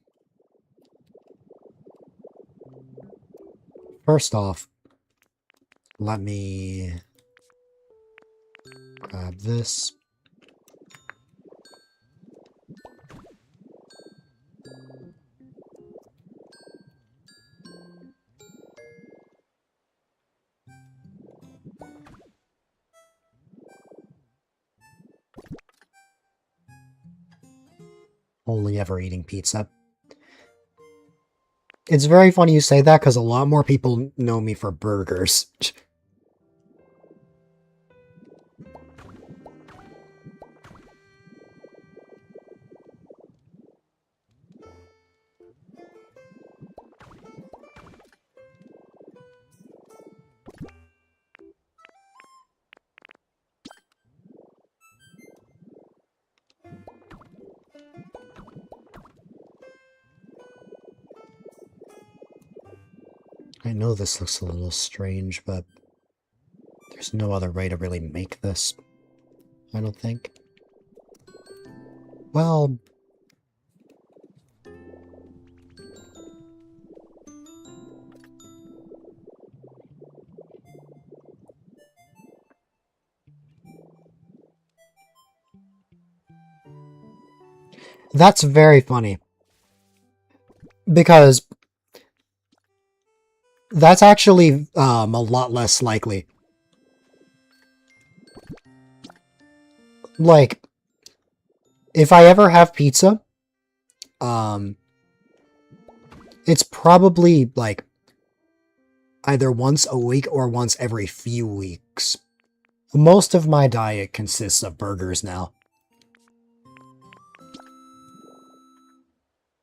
First off, let me grab this. Only ever eating pizza. It's very funny you say that because a lot more people know me for burgers. I know this looks a little strange, but there's no other way to really make this, I don't think. Well... That's very funny. Because that's actually a lot less likely. Like, if I ever have pizza, it's probably, like, either once a week or once every few weeks. Most of my diet consists of burgers now.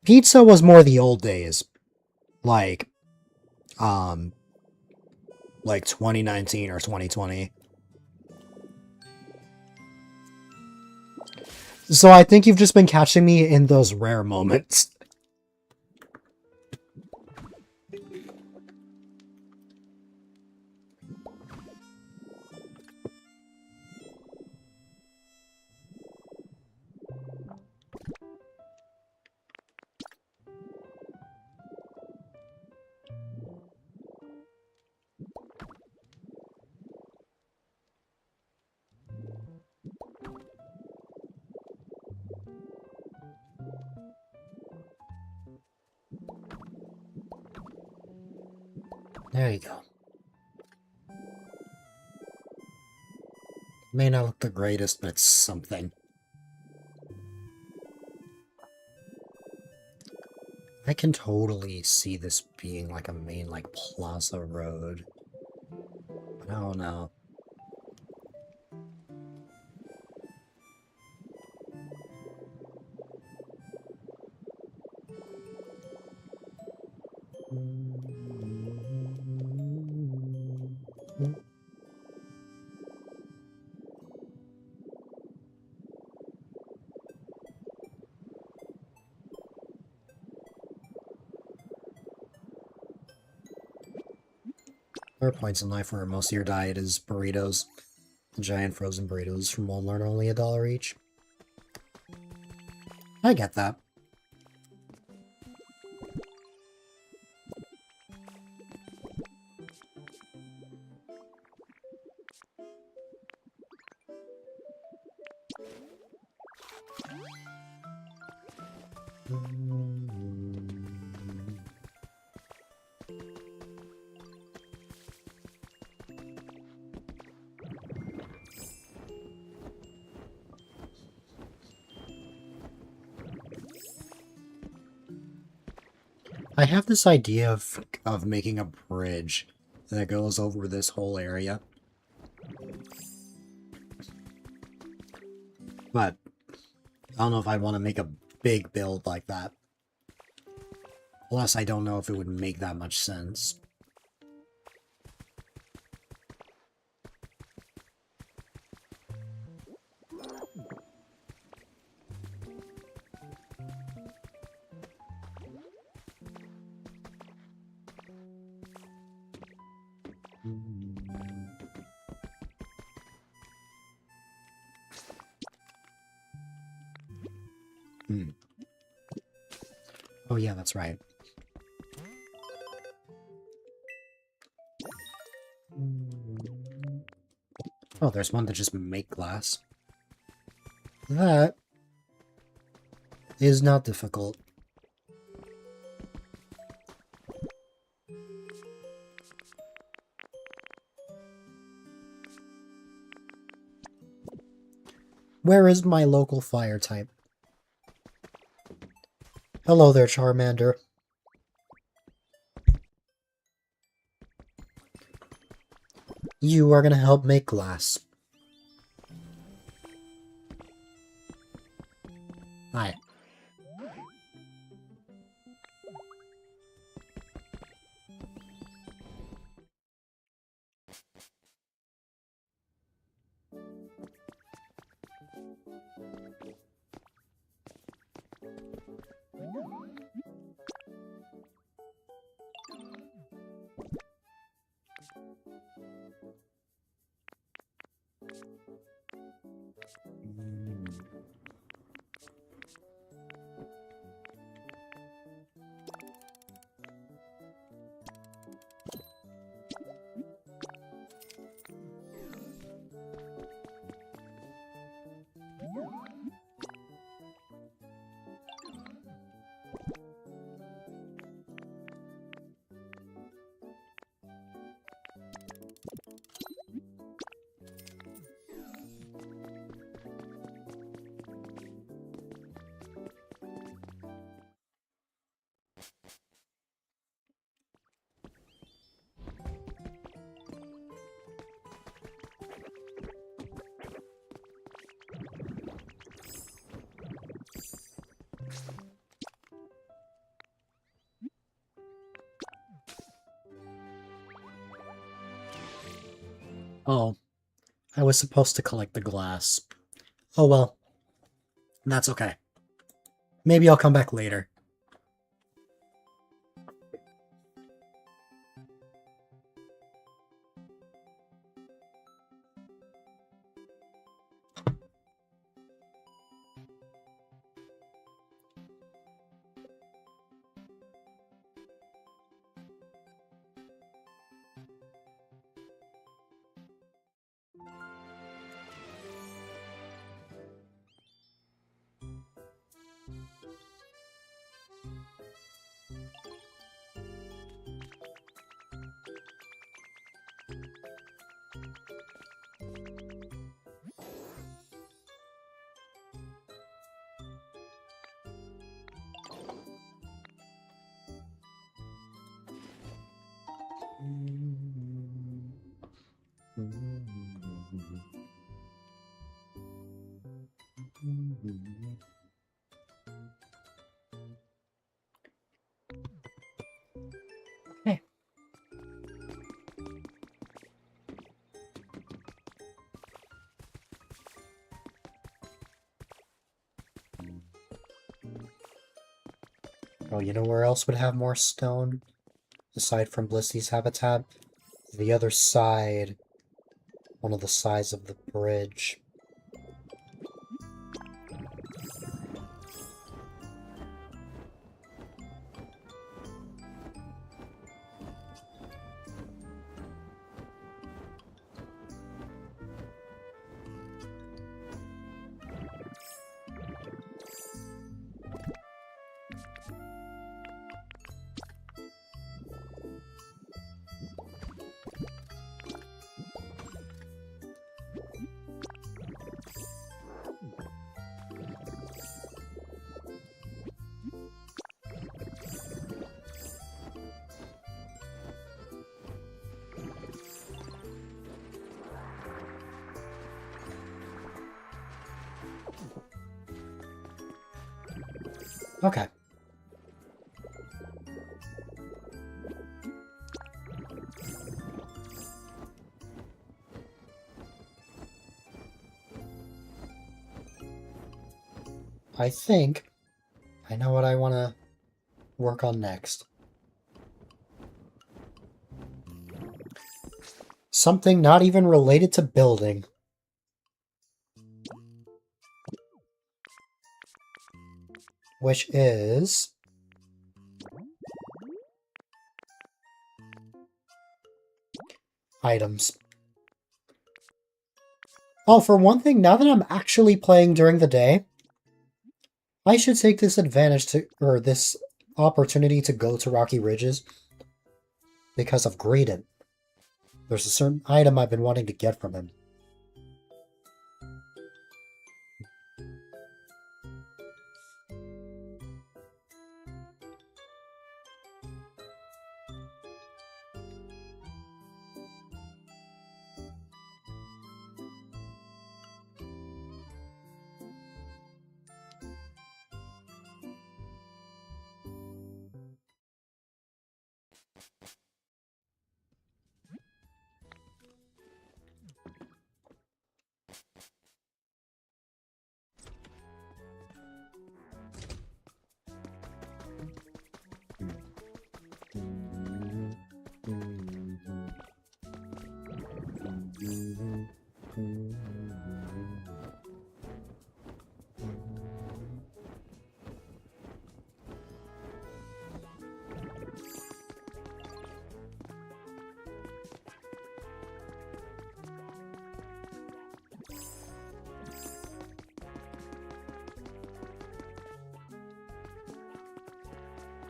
Pizza was more the old days. Like 2019 or 2020. So I think you've just been catching me in those rare moments. There you go. May not look the greatest, but it's something. I can totally see this being like a main, like, plaza road. But I don't know. There are points in life where most of your diet is burritos. Giant frozen burritos from Walmart are only $1 each. I get that. I have this idea of making a bridge that goes over this whole area. But I don't know if I want to make a big build like that. Plus, I don't know if it would make that much sense. Oh yeah, that's right. Oh, there's one to just make glass. That is not difficult. Where is my local fire type? Hello there, Charmander. You are gonna help make glass. Hi. Oh, I was supposed to collect the glass. Oh well, that's okay. Maybe I'll come back later. Hey. Oh, you know where else would have more stone? Aside from Blissy's habitat? The other side. One of the sides of the bridge. Okay. I think I know what I want to work on next. Something not even related to building. Which is... items. Oh, for one thing, now that I'm actually playing during the day, I should take this advantage to, or this opportunity to go to Rocky Ridges because of Graydon. There's a certain item I've been wanting to get from him.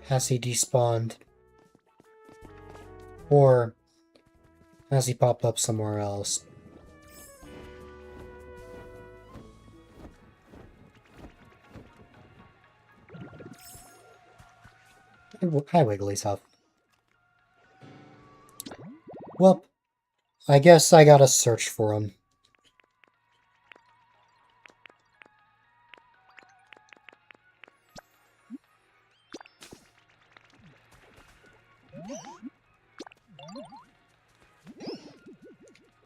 Has he despawned? Or has he popped up somewhere else? Hi, Wiggly's Huff. Well, I guess I gotta search for him.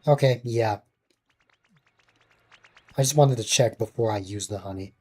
Okay, yeah. I just wanted to check before I use the honey.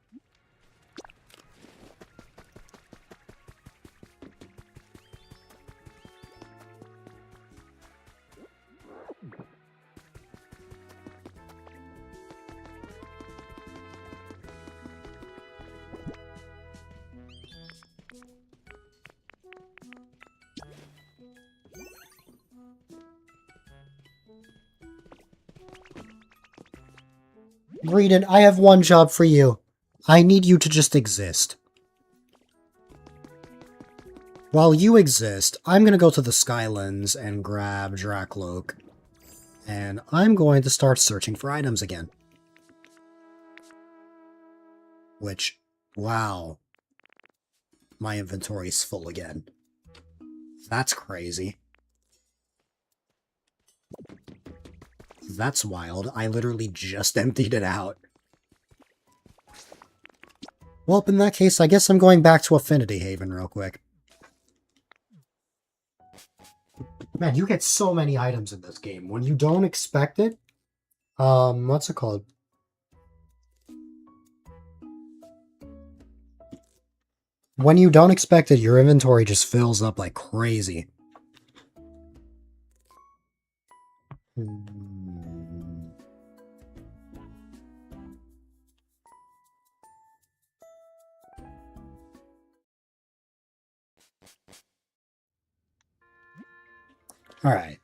Greedon, I have one job for you. I need you to just exist. While you exist, I'm gonna go to the Skylands and grab Drakloak. And I'm going to start searching for items again. Which, wow. My inventory's full again. That's crazy. That's wild. I literally just emptied it out. Well, in that case, I guess I'm going back to Affinity Haven real quick. Man, you get so many items in this game. When you don't expect it, what's it called? When you don't expect it, your inventory just fills up like crazy. Alright.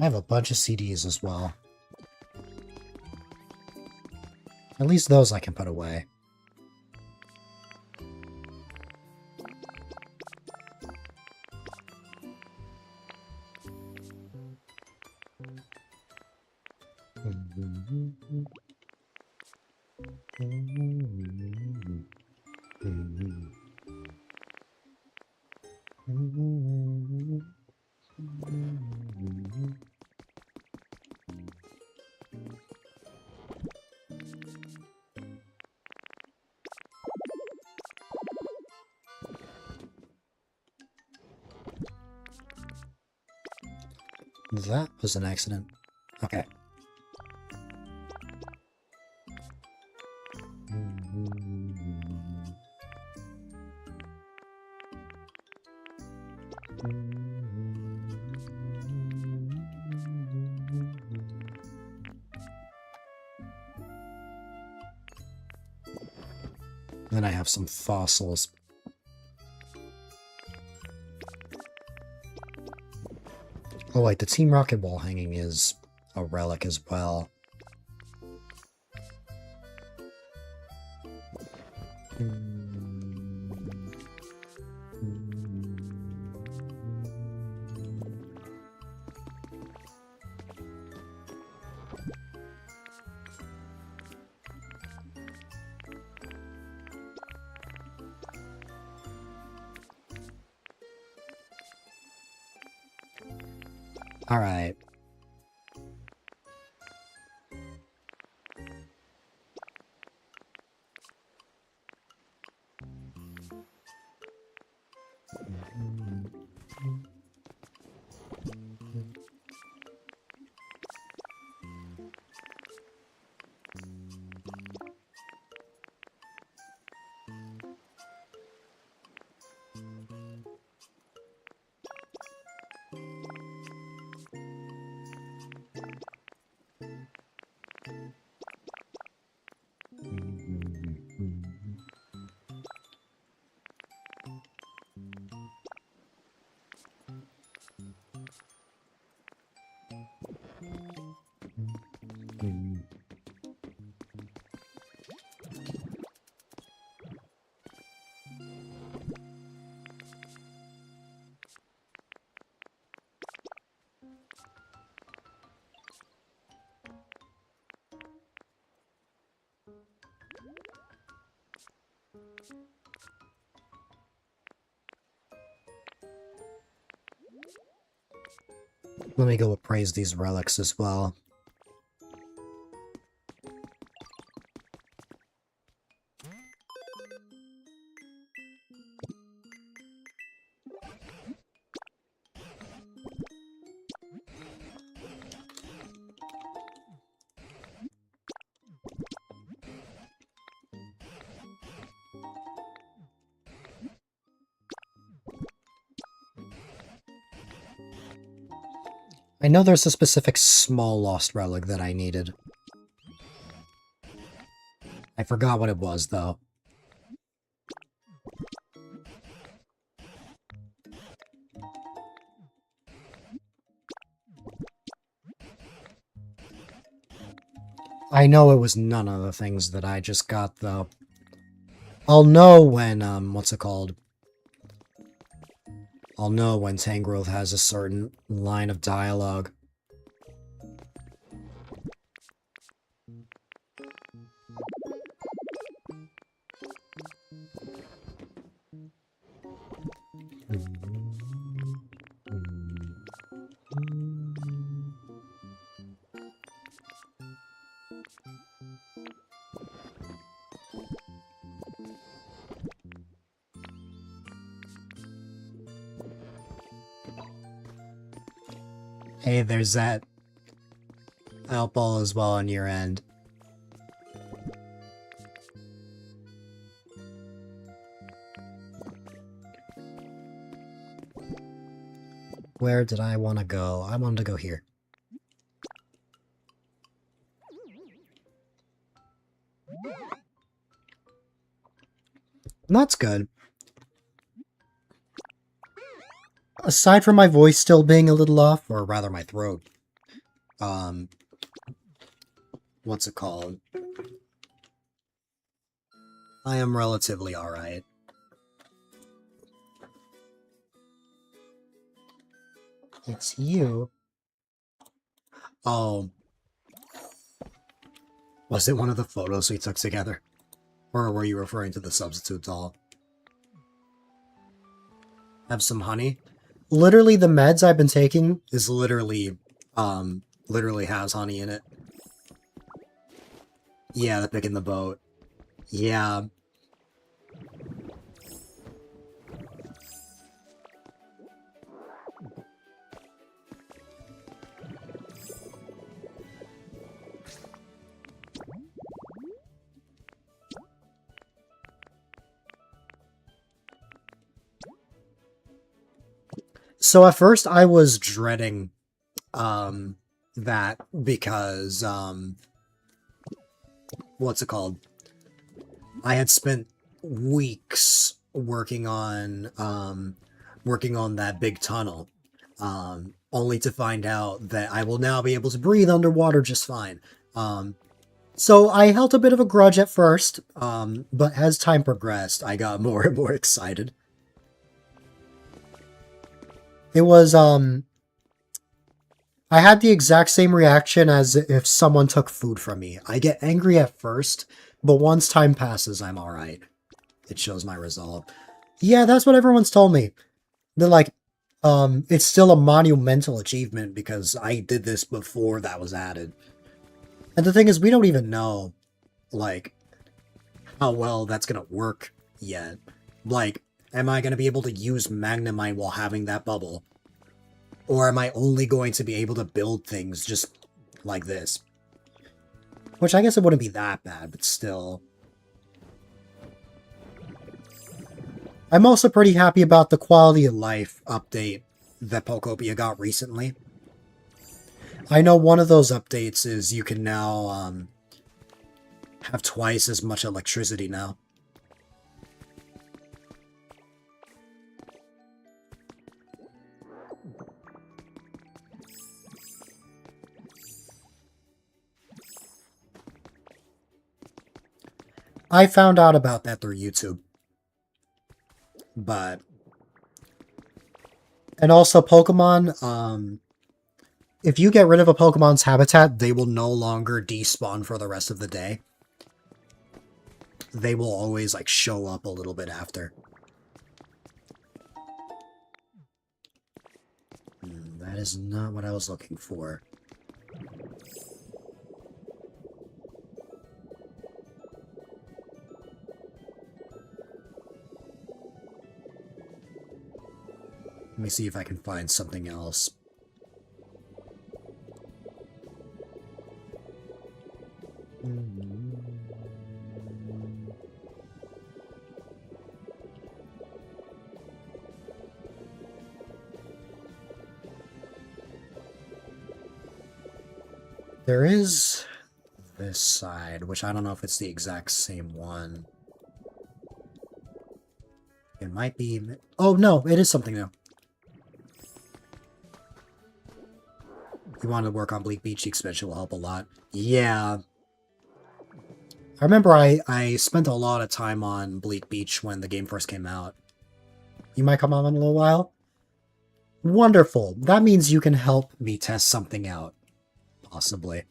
I have a bunch of CDs as well. At least those I can put away. That was an accident. Okay. Then I have some fossils. Oh wait, the Team Rocket wall hanging is a relic as well. Alright. Let me go appraise these relics as well. I know there's a specific small lost relic that I needed. I forgot what it was, though. I know it was none of the things that I just got, though. I'll know when, what's it called? I'll know when Tangrowth has a certain line of dialogue. Hey, there's that outball as well on your end. Where did I want to go? I wanted to go here. That's good. Aside from my voice still being a little off, or rather my throat, what's it called? I am relatively alright. It's you. Oh. Was it one of the photos we took together? Or were you referring to the substitute doll? Have some honey? Literally, the meds I've been taking is literally has honey in it. Yeah, the pick in the boat. Yeah. So at first I was dreading that because what's it called? I had spent weeks working on that big tunnel, only to find out that I will now be able to breathe underwater just fine. So I held a bit of a grudge at first, but as time progressed, I got more and more excited. It was, I had the exact same reaction as if someone took food from me. I get angry at first, but once time passes, I'm alright. It shows my resolve. Yeah, that's what everyone's told me. They're like, it's still a monumental achievement because I did this before that was added. And the thing is, we don't even know, like, how well that's gonna work yet. Like, am I gonna be able to use Magnemite while having that bubble? Or am I only going to be able to build things just like this? Which I guess it wouldn't be that bad, but still. I'm also pretty happy about the quality of life update that Pokopia got recently. I know one of those updates is you can now have twice as much electricity now. I found out about that through YouTube. But... And also Pokemon, if you get rid of a Pokemon's habitat, they will no longer despawn for the rest of the day. They will always, like, show up a little bit after. That is not what I was looking for. Let me see if I can find something else. There is this side, which I don't know if it's the exact same one. It might be... Oh, no, it is something new. If you want to work on Bleak Beach, the expansion will help a lot. Yeah. I remember I spent a lot of time on Bleak Beach when the game first came out. You might come on in a little while? Wonderful. That means you can help me test something out. Possibly.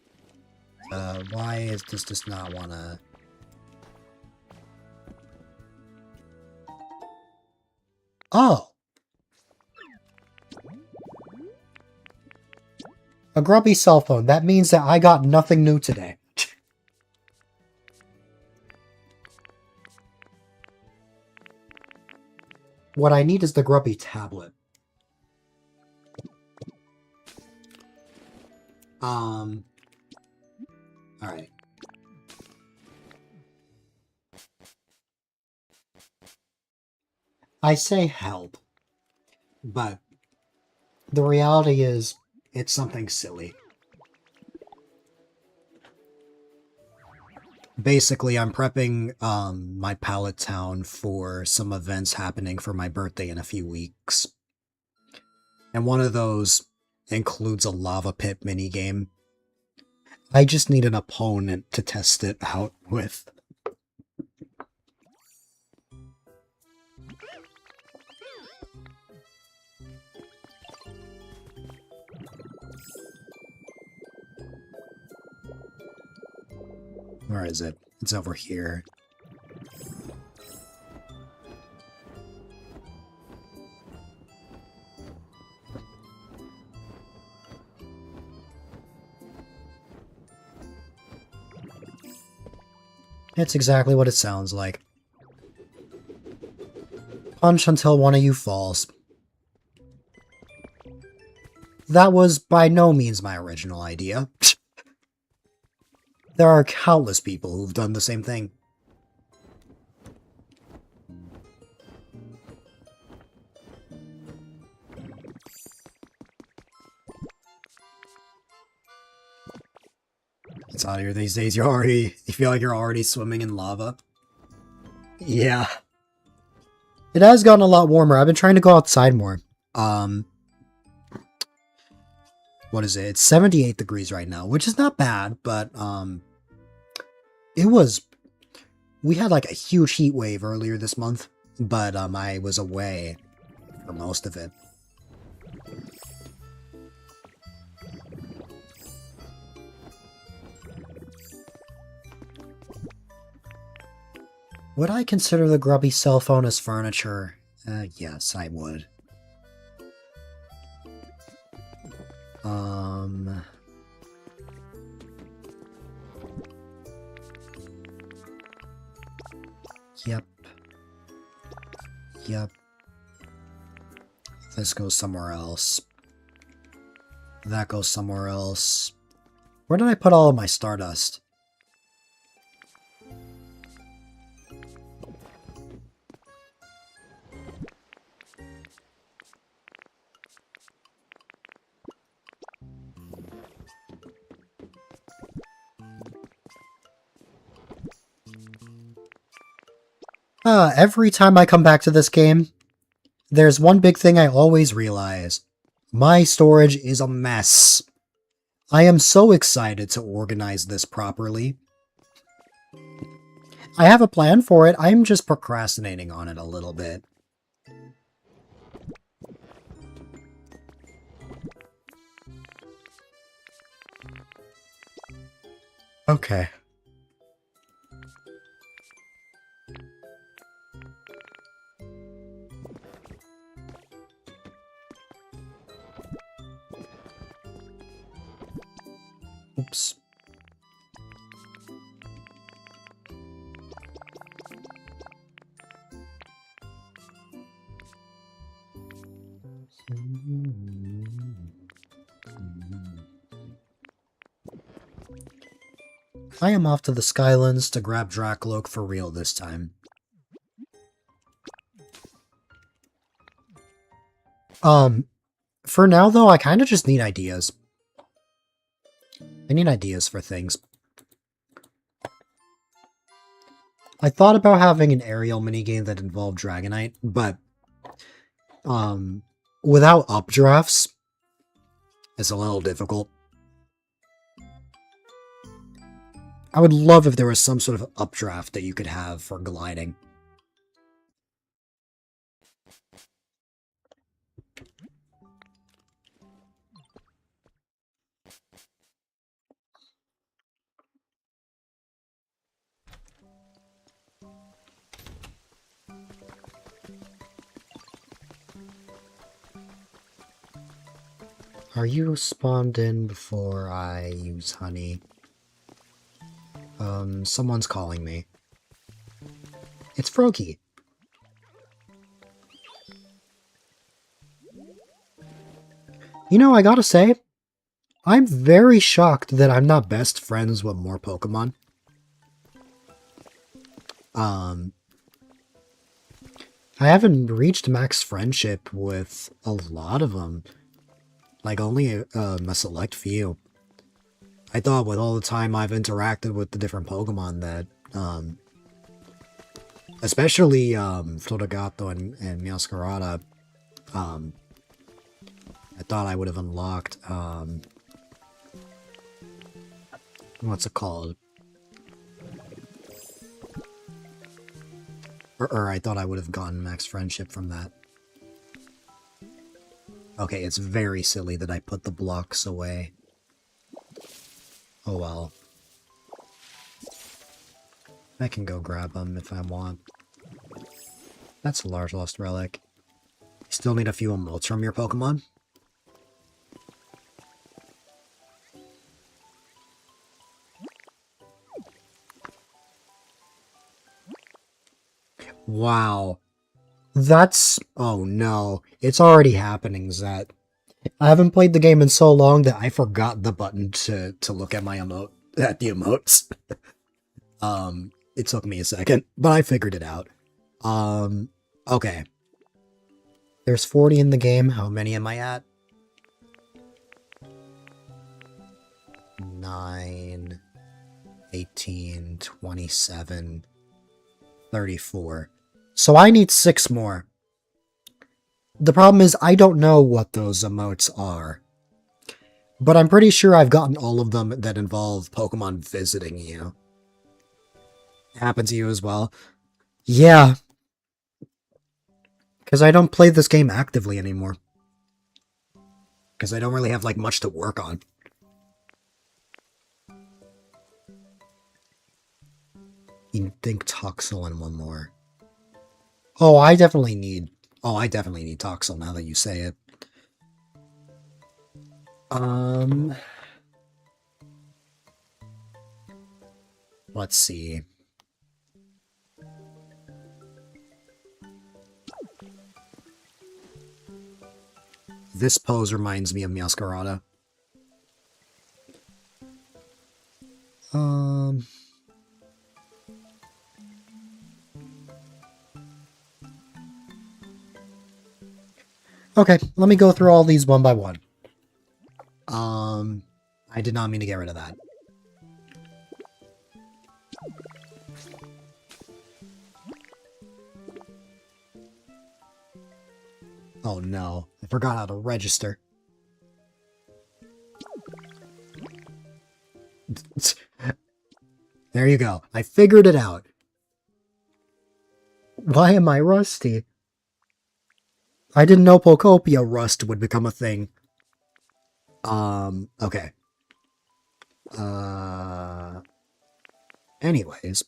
Why is this just not wanna... Oh! A grumpy cell phone. That means that I got nothing new today. What I need is the grumpy tablet. Alright. I say help, but the reality is it's something silly. Basically, I'm prepping my pallet town for some events happening for my birthday in a few weeks. And one of those includes a lava pit minigame. I just need an opponent to test it out with. Where is it? It's over here. It's exactly what it sounds like. Punch until one of you falls. That was by no means my original idea. There are countless people who've done the same thing. It's out here these days. You feel like you're already swimming in lava. Yeah. It has gotten a lot warmer. I've been trying to go outside more. What is it? It's 78 degrees right now, which is not bad, but we had like a huge heat wave earlier this month, but I was away for most of it. Would I consider the grubby cell phone as furniture? Yes, I would. Yep. Yep. This goes somewhere else. That goes somewhere else. Where did I put all of my stardust? Every time I come back to this game, there's one big thing I always realize. My storage is a mess. I am so excited to organize this properly. I have a plan for it, I'm just procrastinating on it a little bit. Okay. Oops. I am off to the Skylands to grab Dracloak for real this time. For now though, I kind of just need ideas. I need ideas for things. I thought about having an aerial minigame that involved Dragonite, but without updrafts, it's a little difficult. I would love if there was some sort of updraft that you could have for gliding. Are you spawned in before I use honey? Someone's calling me. It's Froakie. You know, I gotta say, I'm very shocked that I'm not best friends with more Pokemon. I haven't reached max friendship with a lot of them. Like, only a select few. I thought with all the time I've interacted with the different Pokemon that, especially, Floragato and Meowscarada, I thought I would have unlocked, what's it called? Or I thought I would have gotten max friendship from that. Okay, it's very silly that I put the blocks away. Oh well. I can go grab them if I want. That's a large lost relic. Still need a few emotes from your Pokemon? Wow. That's... oh no. It's already happening, Zet. I haven't played the game in so long that I forgot the button to look at my at the emotes. It took me a second, but I figured it out. Okay. There's 40 in the game. How many am I at? 9, 18, 27, 34. So I need 6 more. The problem is I don't know what those emotes are. But I'm pretty sure I've gotten all of them that involve Pokemon visiting you. Happen to you as well? Yeah. Because I don't play this game actively anymore. Because I don't really have, like, much to work on. You think Toxel and one more. Oh, I definitely need Toxel now that you say it. Let's see. This pose reminds me of Meowscarada. Okay, let me go through all these one by one. I did not mean to get rid of that. Oh no, I forgot how to register. There you go. I figured it out. Why am I rusty? I didn't know Pokopia Rust would become a thing. Okay. Anyways.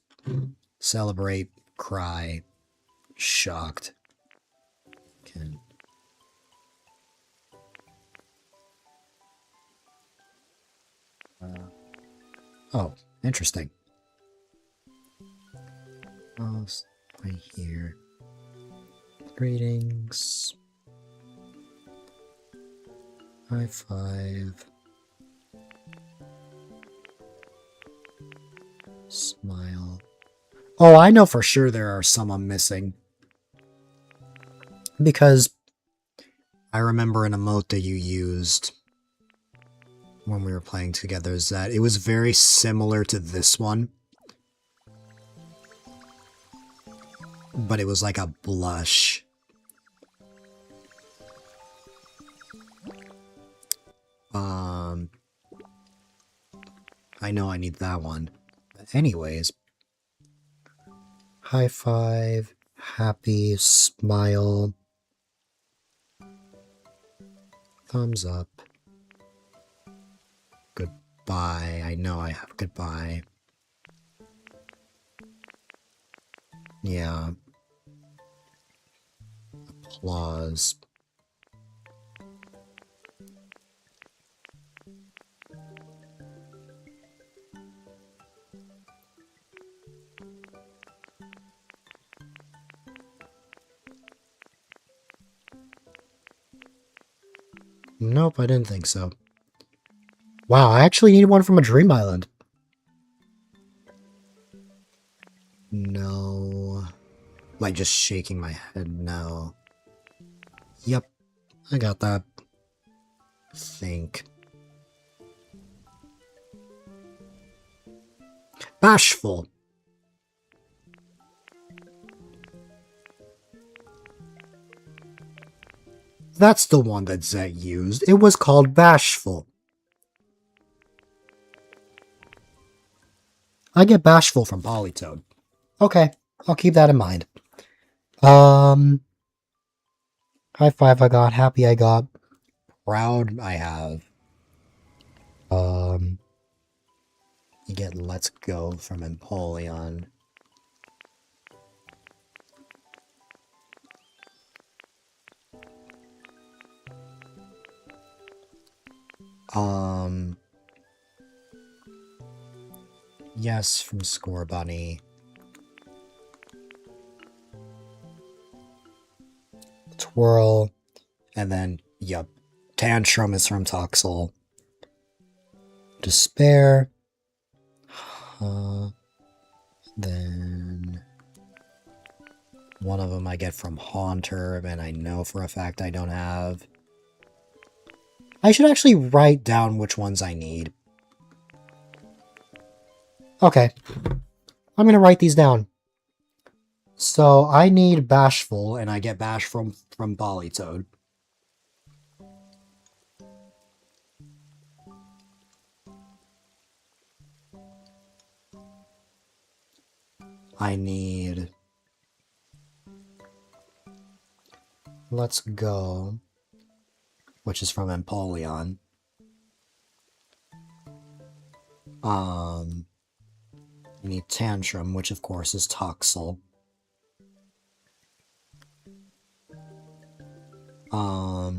Celebrate, cry, shocked. Can... oh, interesting. Right here. Greetings. High five. Smile. Oh, I know for sure there are some I'm missing. Because I remember an emote that you used when we were playing together is that it was very similar to this one. But it was like a blush. I know I need that one. But anyways. High five, happy, smile. Thumbs up. Goodbye. I know I have goodbye. Yeah. Applause. Nope, I didn't think so. Wow, I actually need one from a Dream Island. No. Like, just shaking my head, no. Yep, I got that. Think. Bashful. That's the one that Zet used. It was called Bashful. I get Bashful from Polytoad. Okay, I'll keep that in mind. High five I got, happy I got, proud I have. You get Let's Go from Empoleon. Yes, from Score Bunny. Twirl. And then, yep. Tantrum is from Toxel. Despair. Then one of them I get from Haunter, and I know for a fact I don't have. I should actually write down which ones I need. Okay. I'm going to write these down. So I need Bashful, and I get Bash from Polytoad. I need... Let's Go, which is from Empoleon. I need Tantrum, which of course is Toxel. I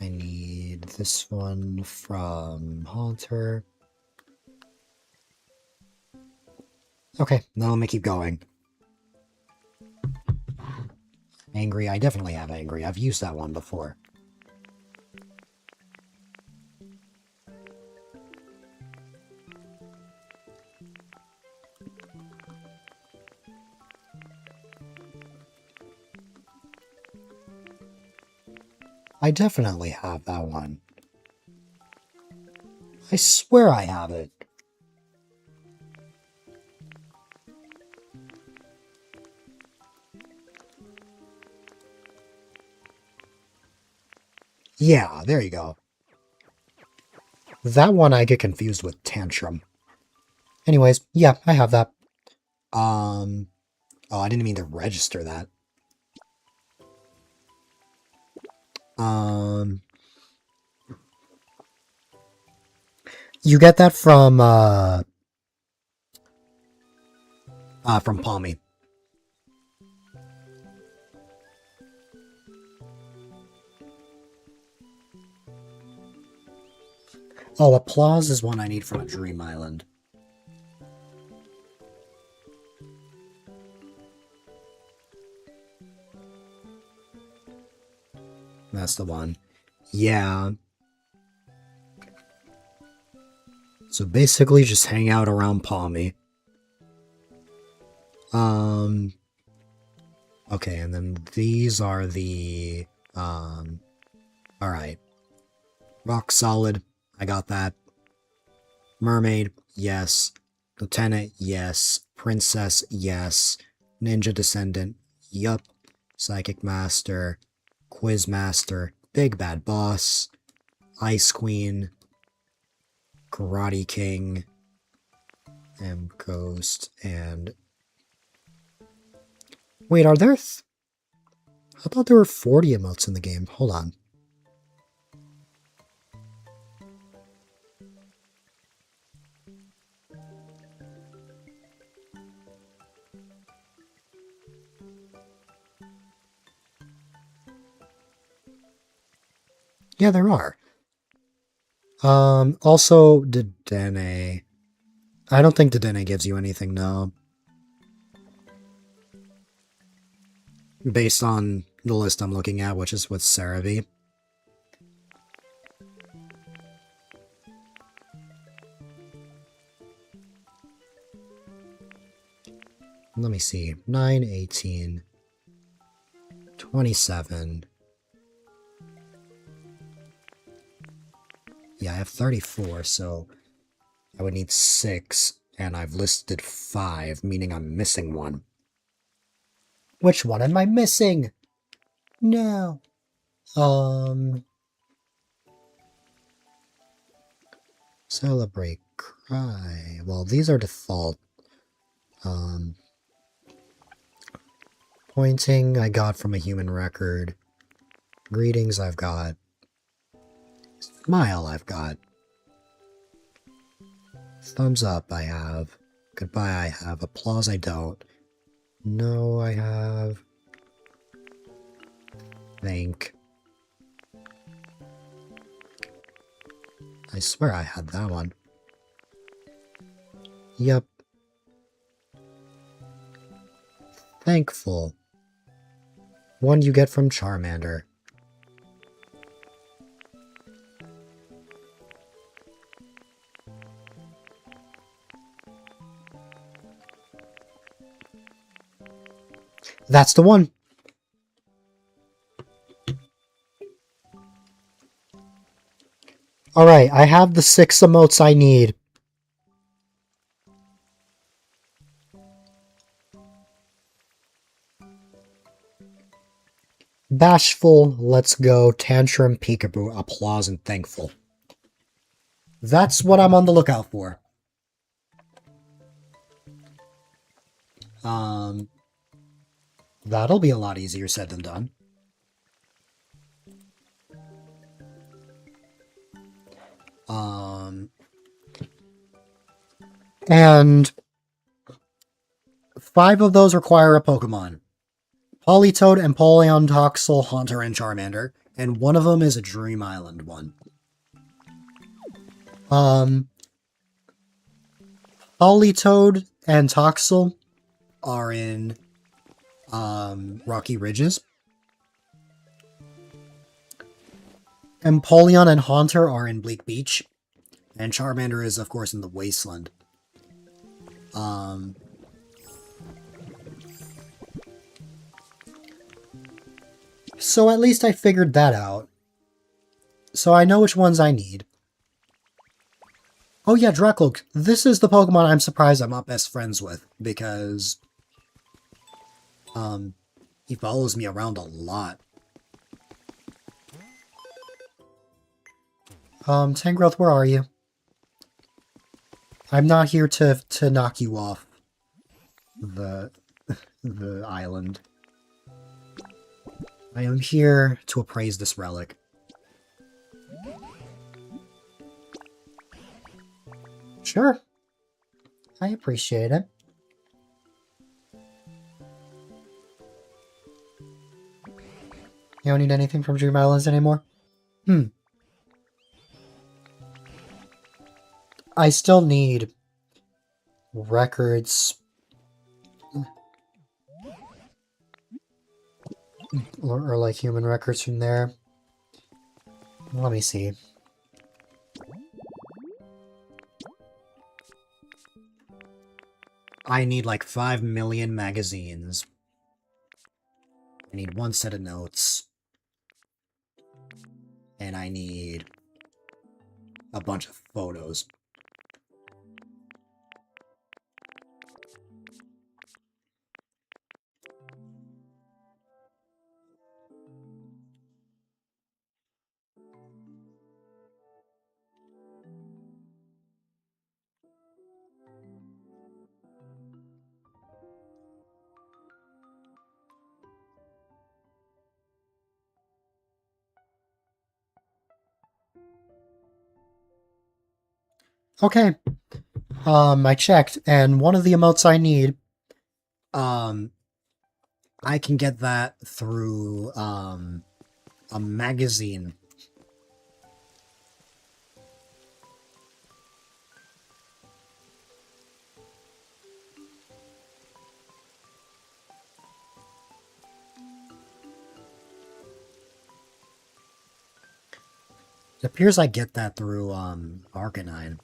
need this one from Haunter. Okay, now let me keep going. Angry, I definitely have Angry. I've used that one before. I definitely have that one. I swear I have it. Yeah, there you go. That one I get confused with Tantrum. Anyways, yeah, I have that. Oh, I didn't mean to register that. You get that from Palmy. Oh, Applause is one I need from a Dream Island. That's the one. Yeah. So basically just hang out around Palmy. Okay, and then these are the, alright. Rock Solid, I got that. Mermaid, yes. Lieutenant, yes. Princess, yes. Ninja Descendant, yup. Psychic Master, Quiz Master, Big Bad Boss, Ice Queen, Karate King, M Ghost, and... Wait, are there... I thought there were 40 emotes in the game. Hold on. Yeah, there are. Also, Dedenne. I don't think Dedenne gives you anything, no. Based on the list I'm looking at, which is with Cerebi. Let me see. 9, 18, 27. Yeah, I have 34, so I would need 6, and I've listed 5, meaning I'm missing one. Which one am I missing? No. Celebrate, cry. Well, these are default. Pointing I got from a human record. Greetings I've got. Smile I've got. Thumbs up I have. Goodbye I have. Applause I don't. No I have. Thank. I swear I had that one. Yep. Thankful. One you get from Charmander. That's the one! Alright, I have the 6 emotes I need. Bashful, let's go, tantrum, peekaboo, applause, and thankful. That's what I'm on the lookout for. That'll be a lot easier said than done. And 5 of those require a Pokemon. Politoed, Empoleon, Toxel, Haunter, and Charmander. And one of them is a Dream Island one. Politoed and Toxel are in Rocky Ridges. Empoleon and Haunter are in Bleak Beach. And Charmander is, of course, in the Wasteland. So at least I figured that out. So I know which ones I need. Oh yeah, Dracloak. This is the Pokemon I'm surprised I'm not best friends with, because he follows me around a lot. Tangrowth, where are you? I'm not here to knock you off the island. I am here to appraise this relic. Sure. I appreciate it. You don't need anything from Dream Islands anymore? I still need records. Or like human records from there. Let me see. I need like 5 million magazines. I need 1 set of notes. And I need a bunch of photos. Okay. I checked, and one of the emotes I need, I can get that through, a magazine. It appears I get that through, Arcanine.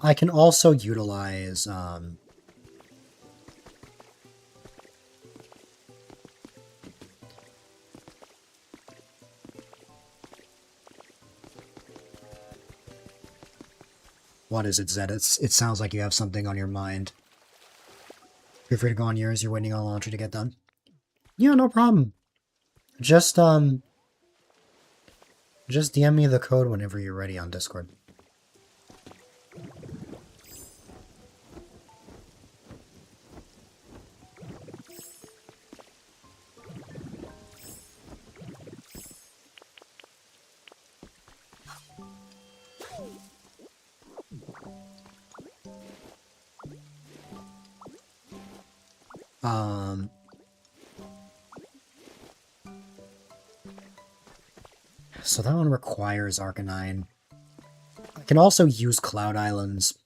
I can also utilize, what is it, Zed? It sounds like you have something on your mind. Feel free to go on yours. You're waiting on launcher to get done. Yeah, no problem. Just DM me the code whenever you're ready on Discord. Um... So that one requires Arcanine. I can also use Cloud Islands.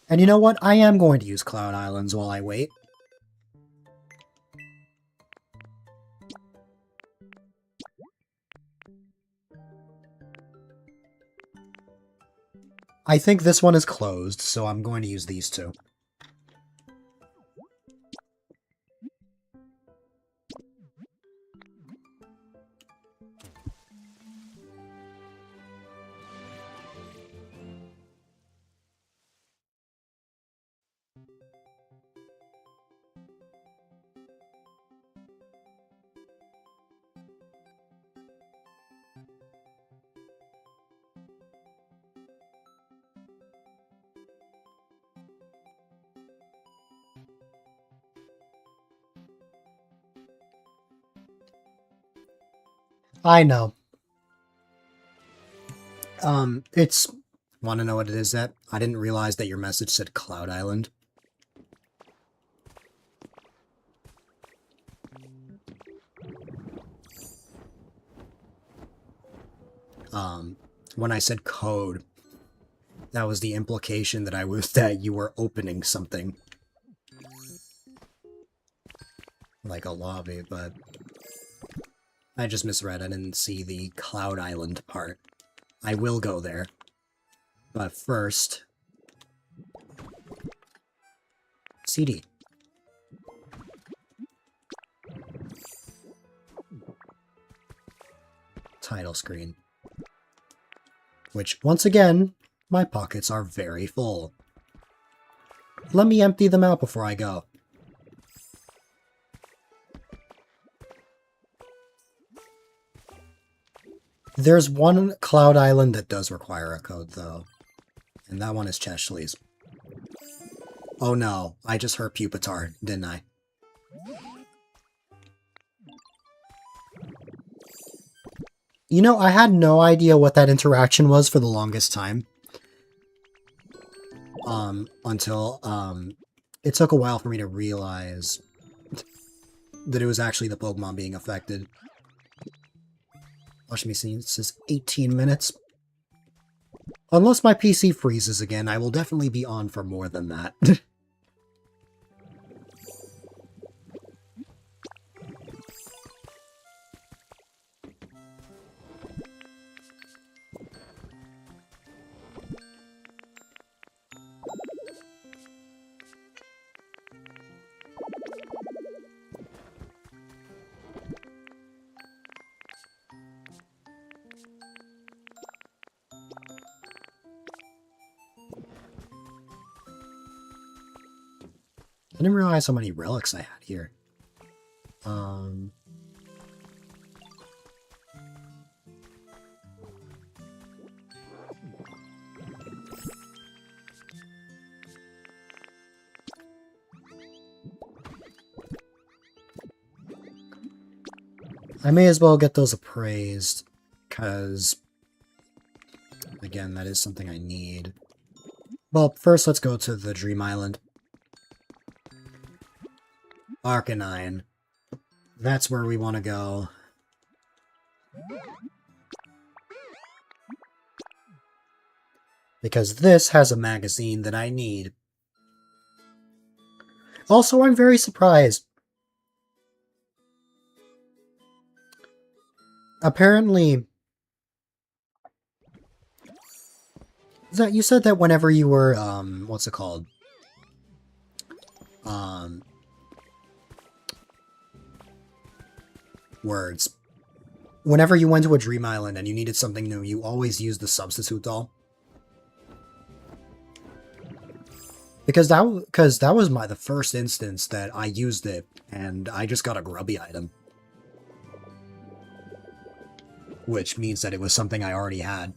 And you know what? I am going to use Cloud Islands while I wait. I think this one is closed, so I'm going to use these two. I know. It's... Want to know what it is, that? I didn't realize that your message said Cloud Island. When I said code, that was the implication that that you were opening something. Like a lobby, but... I just misread. I didn't see the Cloud Island part. I will go there. But first... CD. Title screen. Which, once again, my pockets are very full. Let me empty them out before I go. There's one Cloud Island that does require a code, though. And that one is Cheshley's. Oh no, I just heard Pupitar, didn't I? You know, I had no idea what that interaction was for the longest time. Until, it took a while for me to realize that it was actually the Pokemon being affected. Watch me see, it says 18 minutes. Unless my PC freezes again, I will definitely be on for more than that. I didn't realize how many relics I had here. I may as well get those appraised, because, again, that is something I need. Well, first let's go to the Dream Island. Arcanine. That's where we want to go. Because this has a magazine that I need. Also, I'm very surprised. Apparently... You said that whenever you were, what's it called? Words. Whenever you went to a Dream Island and you needed something new, you always used the substitute doll. Because that was the first instance that I used it, and I just got a grubby item. Which means that it was something I already had.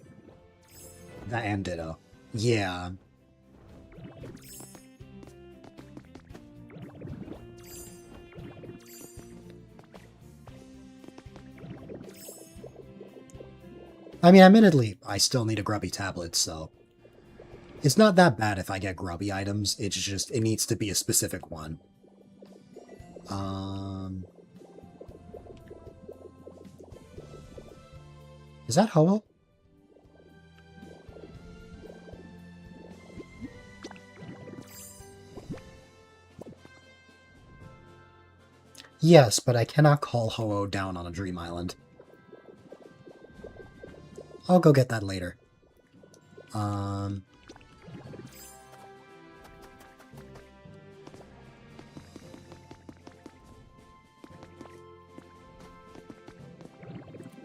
That and Ditto. Yeah. I mean, admittedly, I still need a grubby tablet, so... It's not that bad if I get grubby items, it's just, it needs to be a specific one. Is that Ho-Oh? Yes, but I cannot call Ho-Oh down on a Dream Island. I'll go get that later.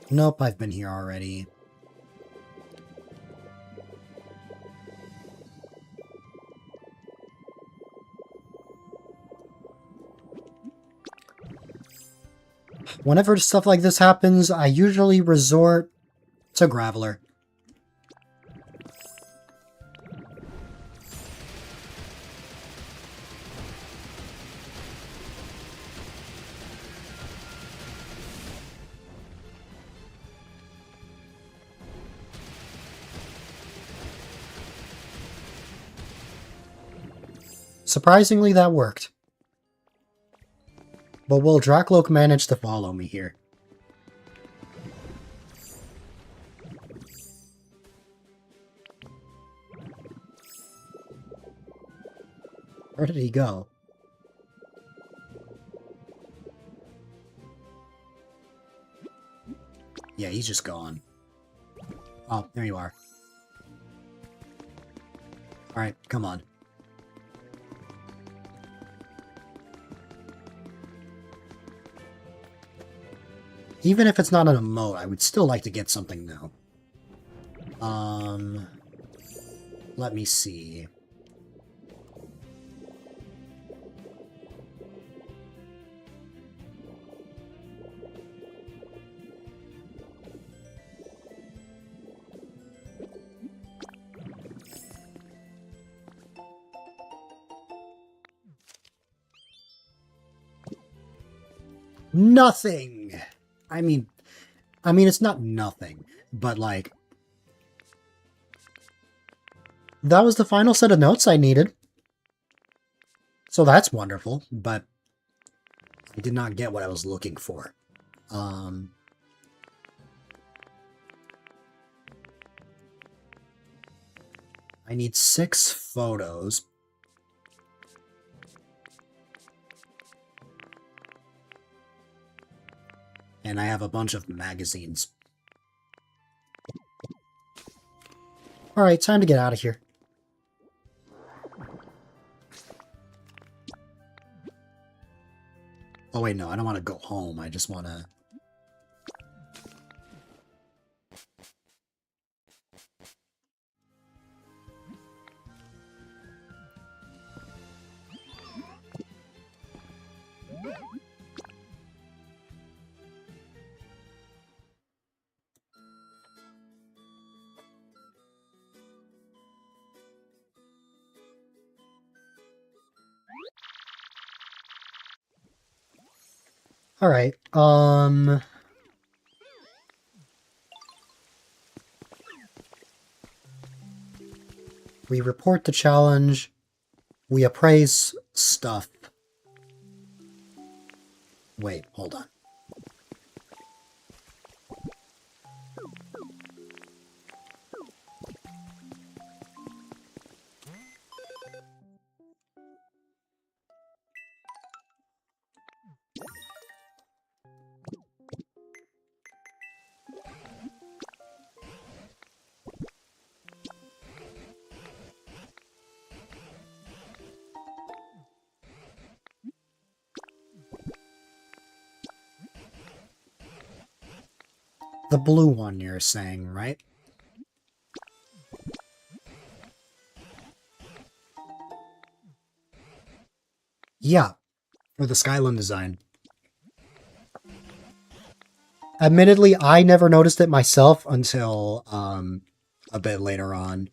Nope, I've been here already. Whenever stuff like this happens, I usually resort to Graveler. Surprisingly, that worked. But will Drakloak manage to follow me here? Where did he go? Yeah, he's just gone. Oh, there you are. Alright, come on. Even if it's not an emote, I would still like to get something new. Let me see. Nothing! I mean, it's not nothing, but like, that was the final set of notes I needed. So that's wonderful, but I did not get what I was looking for. I need 6 photos. And I have a bunch of magazines. Alright, time to get out of here. Oh wait, no, I don't want to go home. I just want to... Alright, we report the challenge. We appraise stuff. Wait, hold on. The blue one you're saying, right? Yeah, or the Skyline design. Admittedly, I never noticed it myself until a bit later on.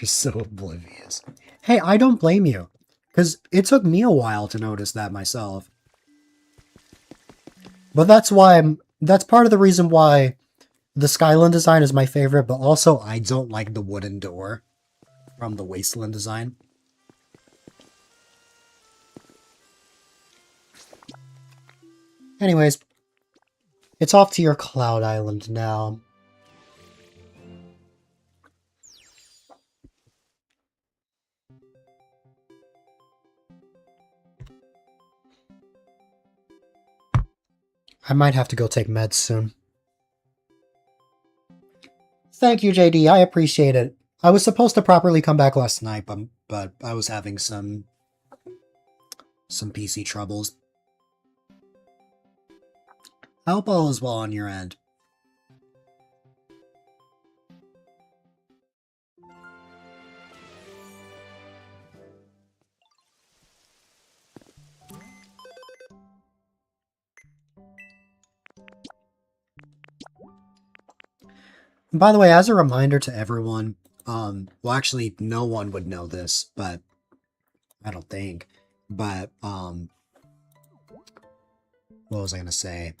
You're so oblivious. Hey, I don't blame you. Because it took me a while to notice that myself. But that's why that's part of the reason why the Skyland design is my favorite, but also I don't like the wooden door from the Wasteland design. Anyways, it's off to your Cloud Island now. I might have to go take meds soon. Thank you, JD. I appreciate it. I was supposed to properly come back last night, but I was having some PC troubles. I hope all is well on your end. By the way, as a reminder to everyone, well, actually, no one would know this, but I don't think. But what was I gonna say?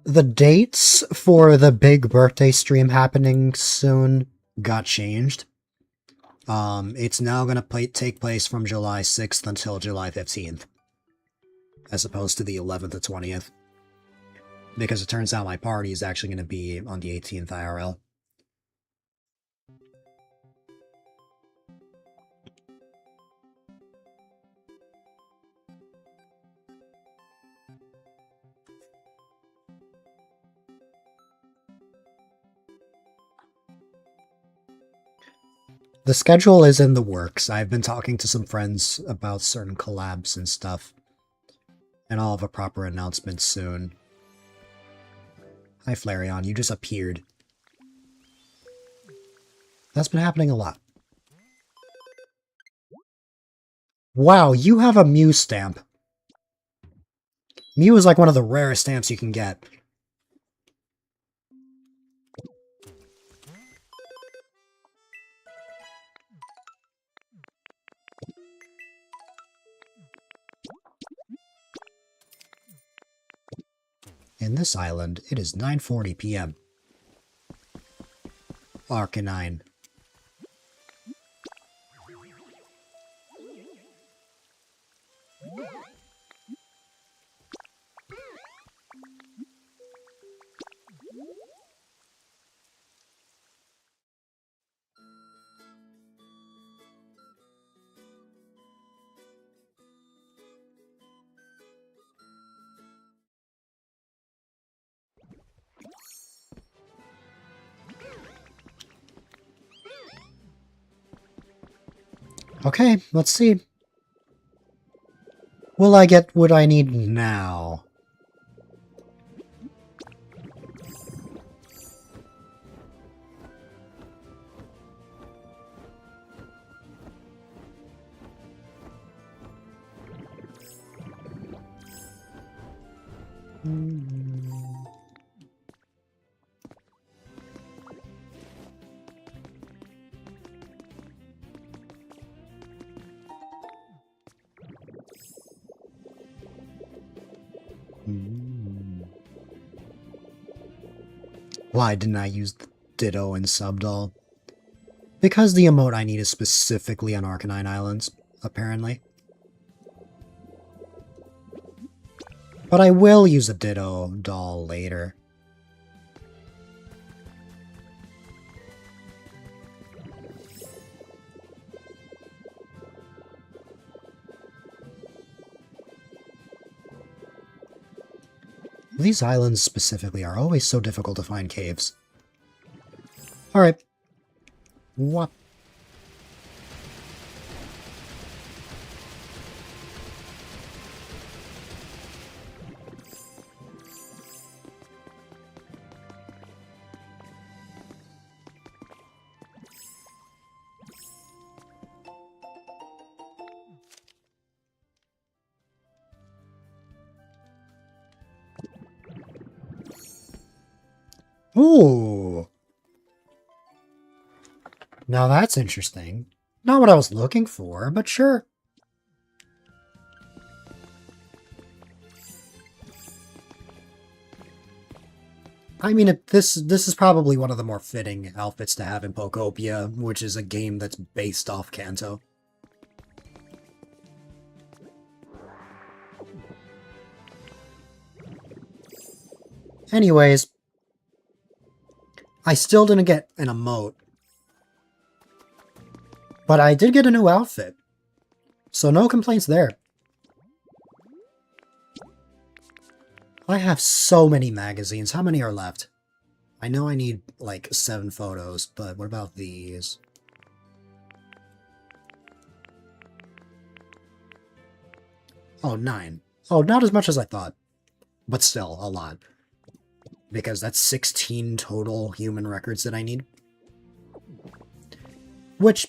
The dates for the big birthday stream happening soon got changed. It's now gonna take place from July 6th until July 15th, as opposed to the 11th to 20th. Because it turns out my party is actually going to be on the 18th IRL. The schedule is in the works. I've been talking to some friends about certain collabs and stuff. And I'll have a proper announcement soon. Hi, Flareon. You just appeared. That's been happening a lot. Wow, you have a Mew stamp. Mew is like one of the rarest stamps you can get. In this island, it is 9:40 p.m. Arcanine. Okay, let's see. Will I get what I need now? Why didn't I use Ditto and Subdoll? Because the emote I need is specifically on Arcanine Islands, apparently. But I will use a Ditto doll later. These islands specifically are always so difficult to find caves. Alright. What? Ooh. Now that's interesting. Not what I was looking for, but sure. I mean, this is probably one of the more fitting outfits to have in Pokopia, which is a game that's based off Kanto. Anyways, I still didn't get an emote, but I did get a new outfit, so no complaints there. I have so many magazines. How many are left? I know I need, like, 7 photos, but what about these? Oh, 9. Oh, not as much as I thought, but still, a lot. Because that's 16 total human records that I need. Which,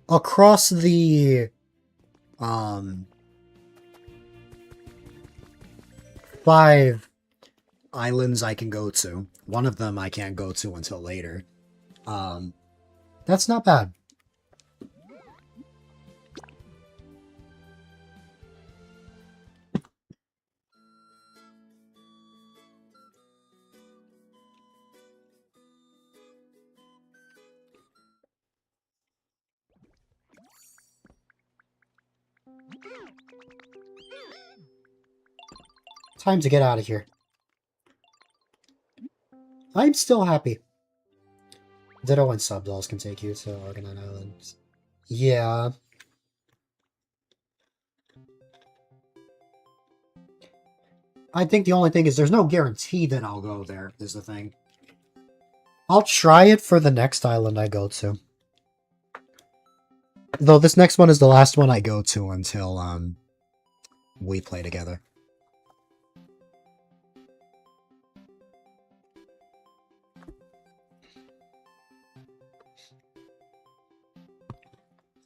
across the, 5 islands I can go to. One of them I can't go to until later. That's not bad. Time to get out of here. I'm still happy. Ditto and Subdolls can take you to Argonaut Islands. Yeah. I think the only thing is there's no guarantee that I'll go there, is the thing. I'll try it for the next island I go to. Though this next one is the last one I go to until, we play together.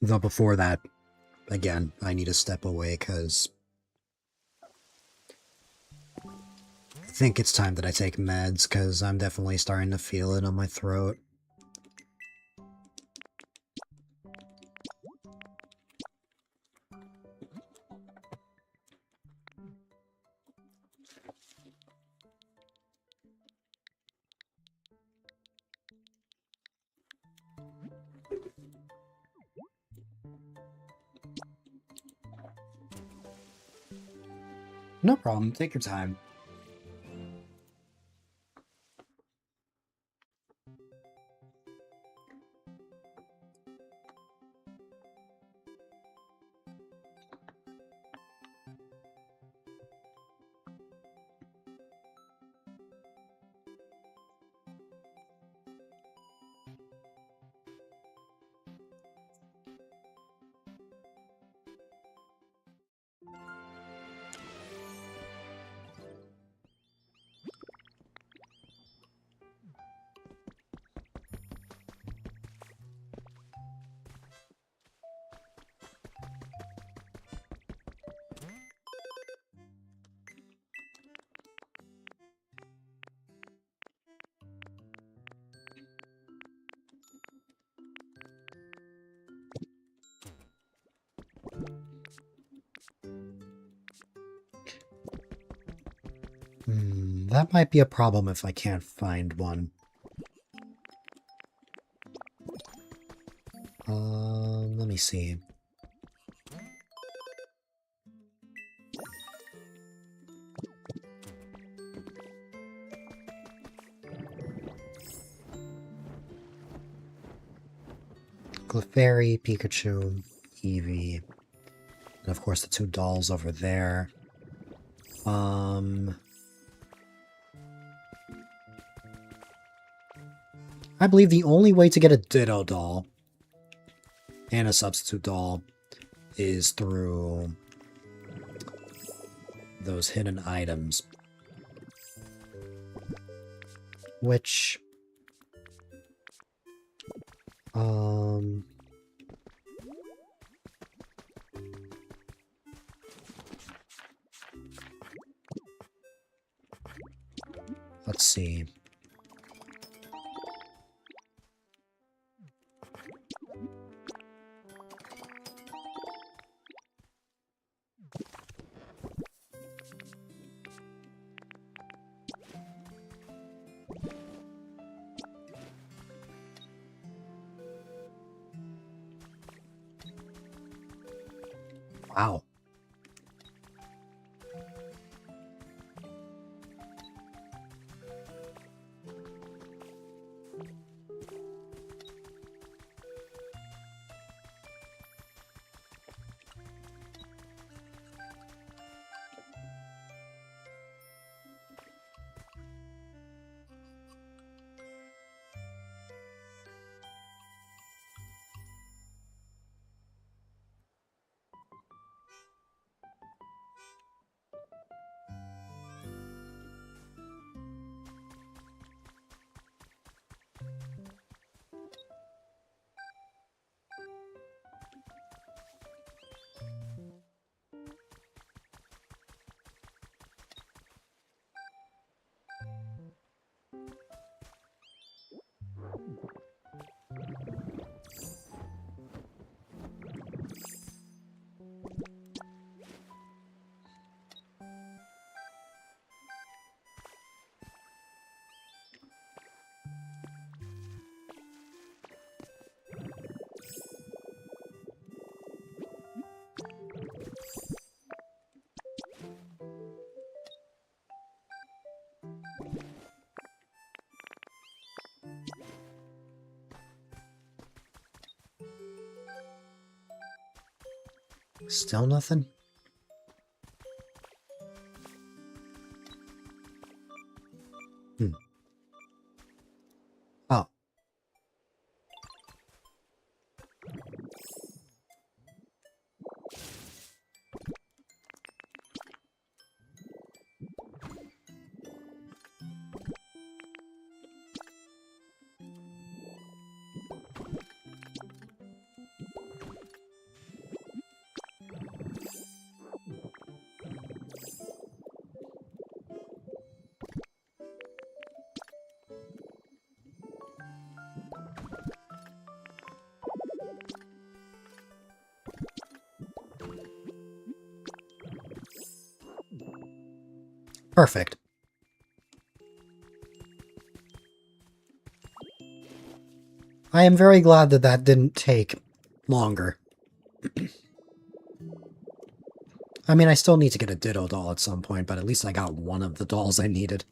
Though before that, again, I need to step away because I think it's time that I take meds because I'm definitely starting to feel it on my throat. No problem, take your time. That might be a problem if I can't find one. Let me see. Clefairy, Pikachu, Eevee, and of course the 2 dolls over there. I believe the only way to get a Ditto doll and a substitute doll is through those hidden items. Which... let's see. Wow. Still nothing? Oh. Perfect. I am very glad that that didn't take longer. I mean, I still need to get a Ditto doll at some point, but at least I got one of the dolls I needed.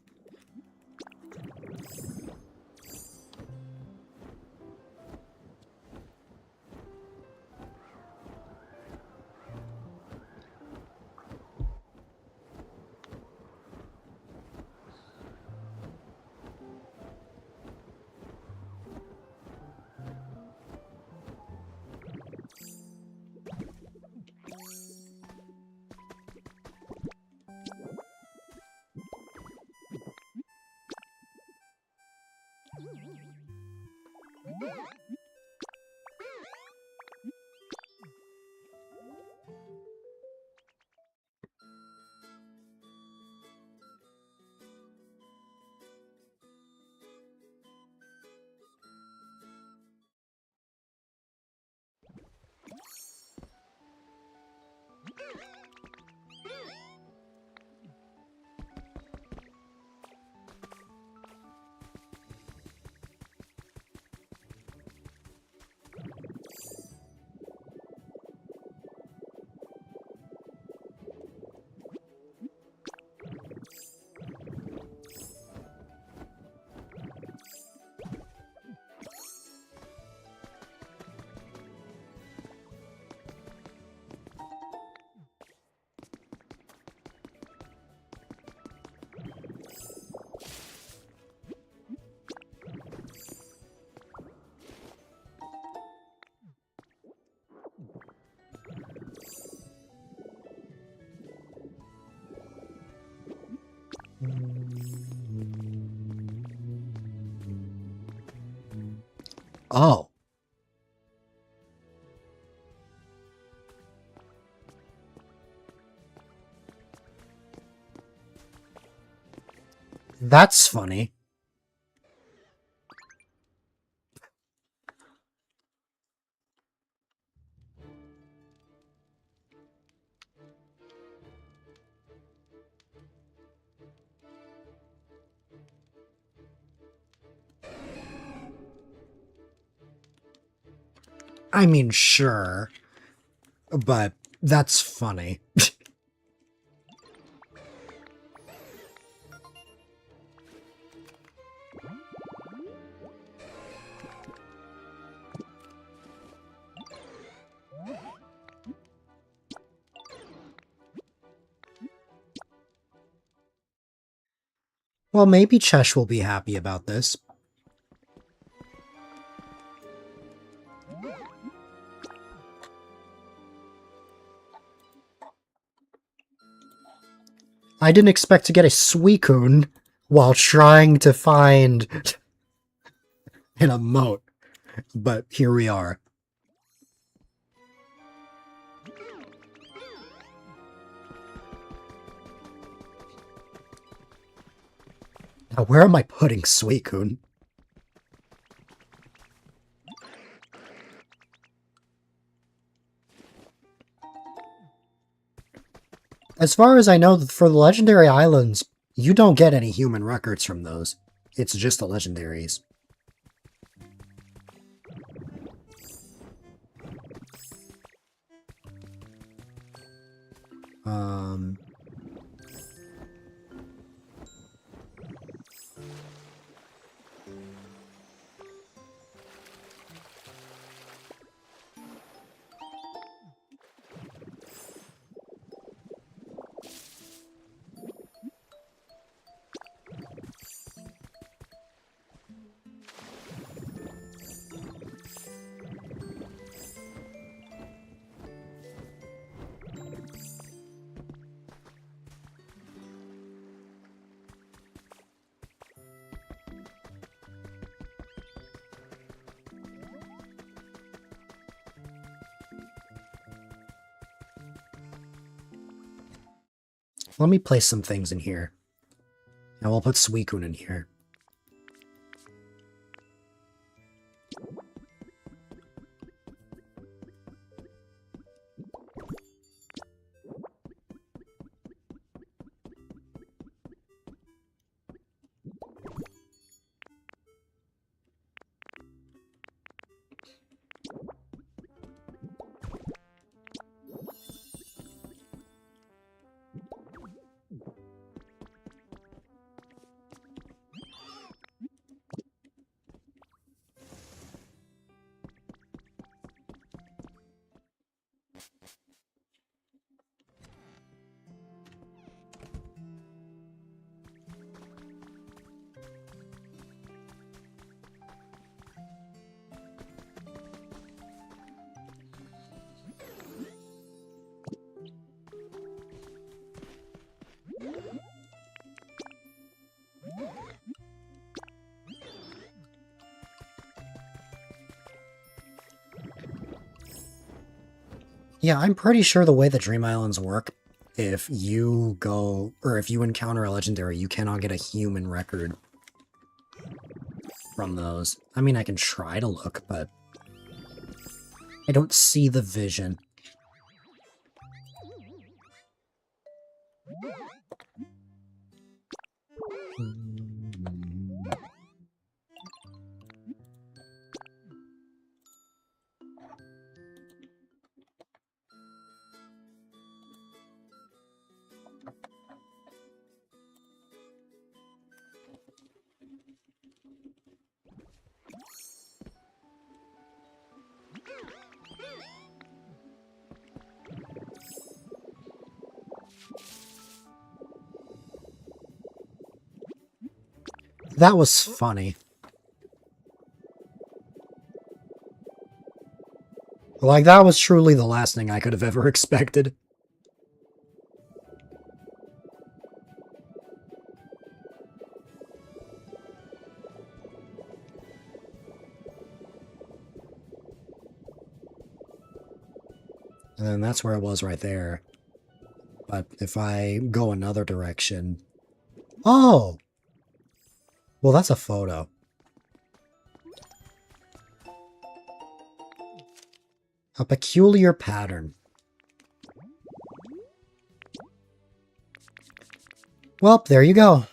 Oh. That's funny. I mean, sure. But That's funny. Well, maybe Chesh will be happy about this. I didn't expect to get a Suicune while trying to find an emote, but here we are. Now, where am I putting Suicune? As far as I know, for the Legendary Islands, you don't get any human records from those. It's just the Legendaries. Let me place some things in here. Now we'll put Suicune in here. Yeah, I'm pretty sure the way the Dream Islands work, if you go, or if you encounter a legendary, you cannot get a human record from those. I mean, I can try to look, but I don't see the vision. That was funny. Like, that was truly the last thing I could have ever expected. And then that's where it was right there. But if I go another direction... Oh! Well, that's a photo. A peculiar pattern. Well, there you go.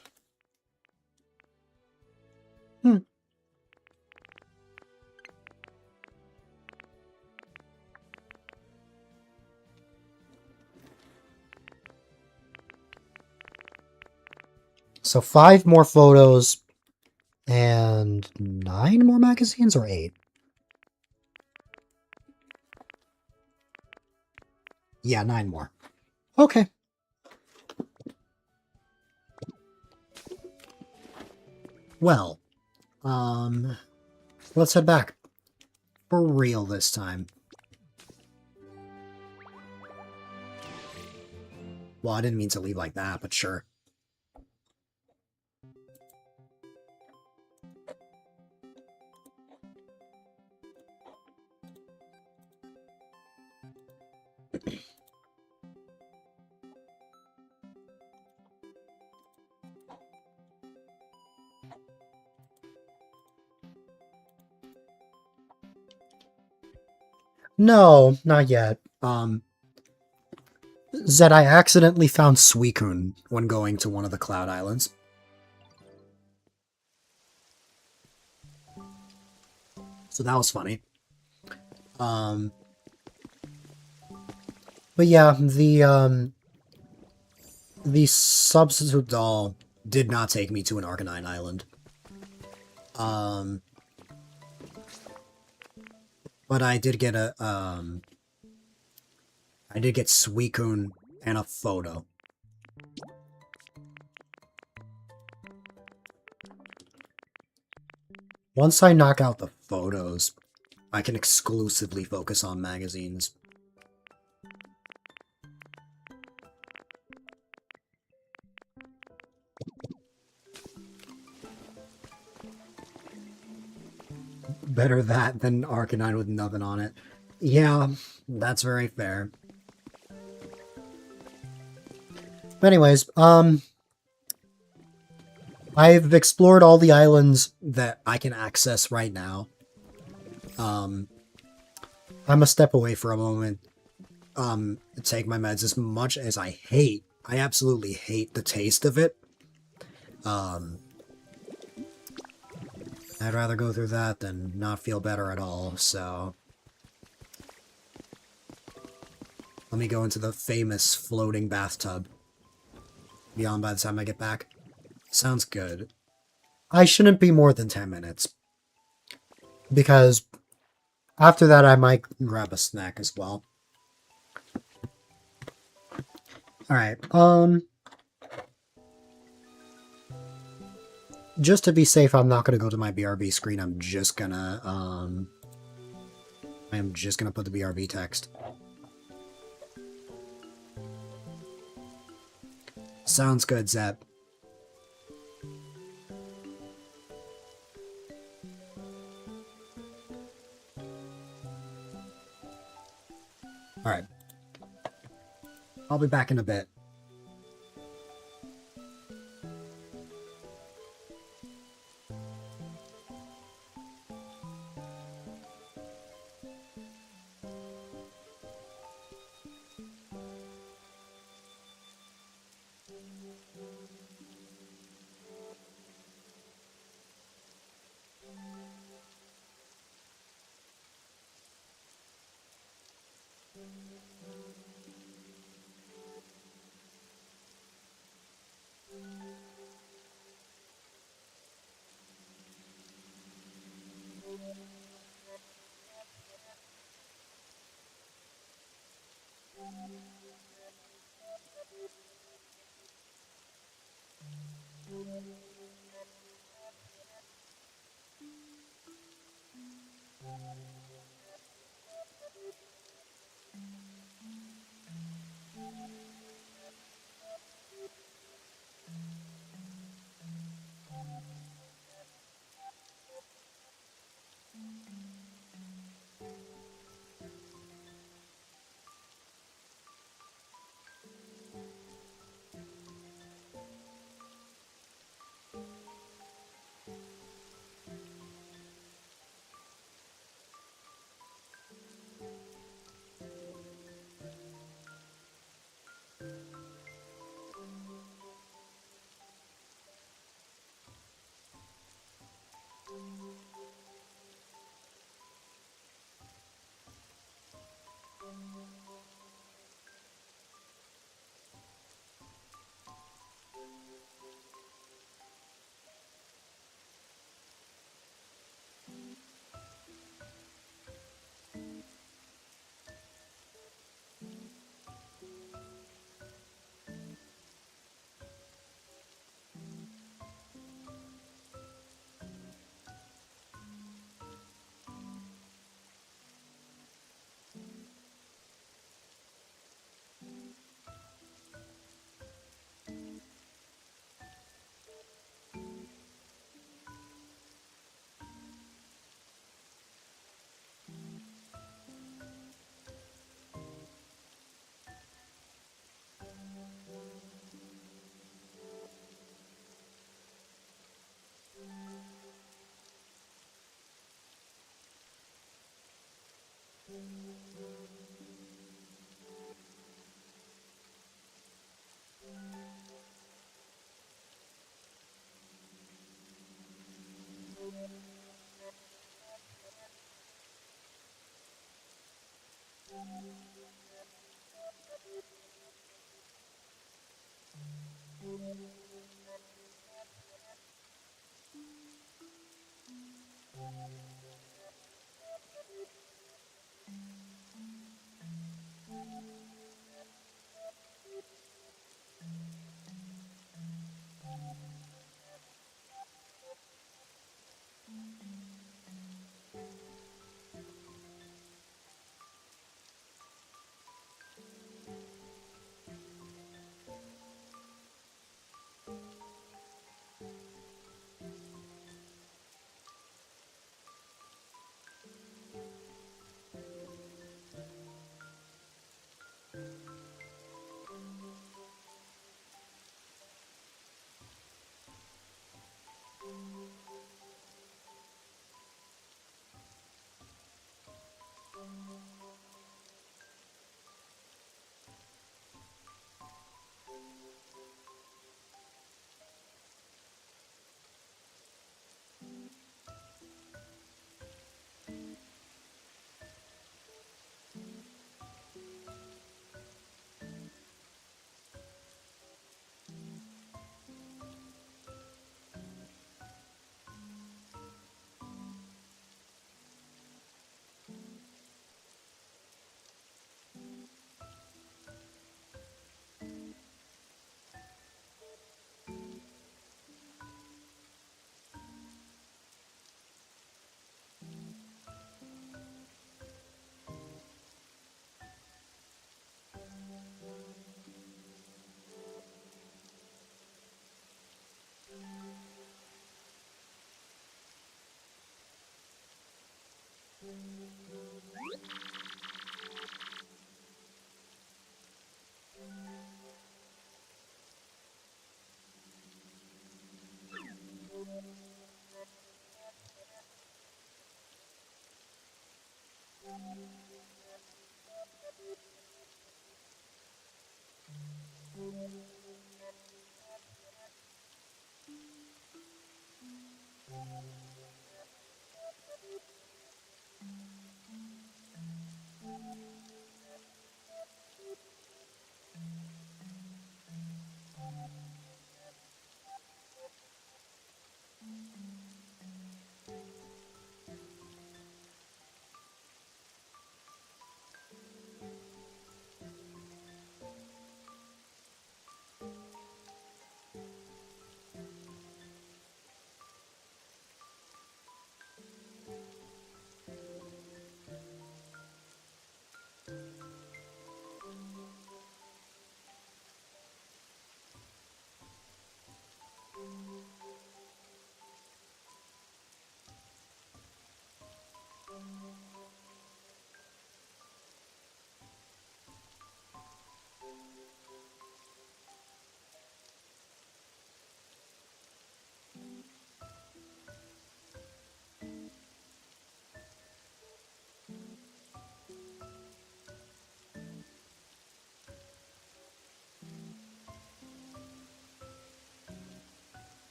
So 5 more photos and 9 more magazines, or 8? Yeah, 9 more. Okay. Well, let's head back. For real this time. Well, I didn't mean to leave like that, but sure. No, not yet. Zed, I accidentally found Suicune when going to one of the Cloud Islands. So that was funny. But yeah, the substitute doll did not take me to an Arcanine Island. But I did get I did get Suicune and a photo. Once I knock out the photos, I can exclusively focus on magazines. Better that than Arcanine with nothing on it. Yeah, that's very fair. But anyways, I've explored all the islands that I can access right now. I'm a step away for a moment. Take my meds as much as I absolutely hate the taste of it. I'd rather go through that than not feel better at all, so... Let me go into the famous floating bathtub. Be on by the time I get back. Sounds good. I shouldn't be more than 10 minutes. Because after that I might grab a snack as well. Alright, just to be safe, I'm not gonna go to my BRB screen. I'm just gonna put the BRB text. Sounds good, Zep. Alright. I'll be back in a bit.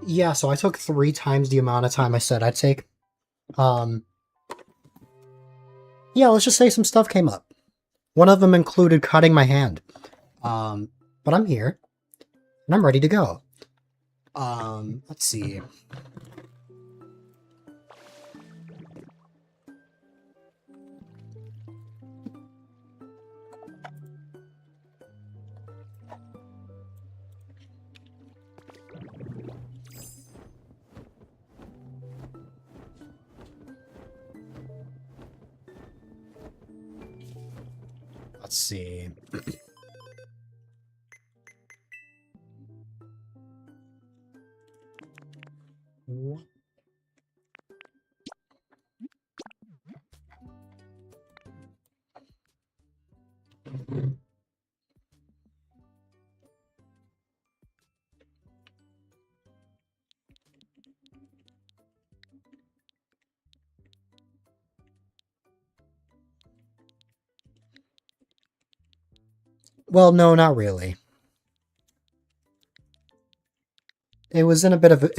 Yeah, so I took 3 times the amount of time I said I'd take. Um, yeah, let's just say some stuff came up. One of them included cutting my hand. But I'm here, and I'm ready to go. Let's see. Let's see. Well, no, not really. It was in a bit of a...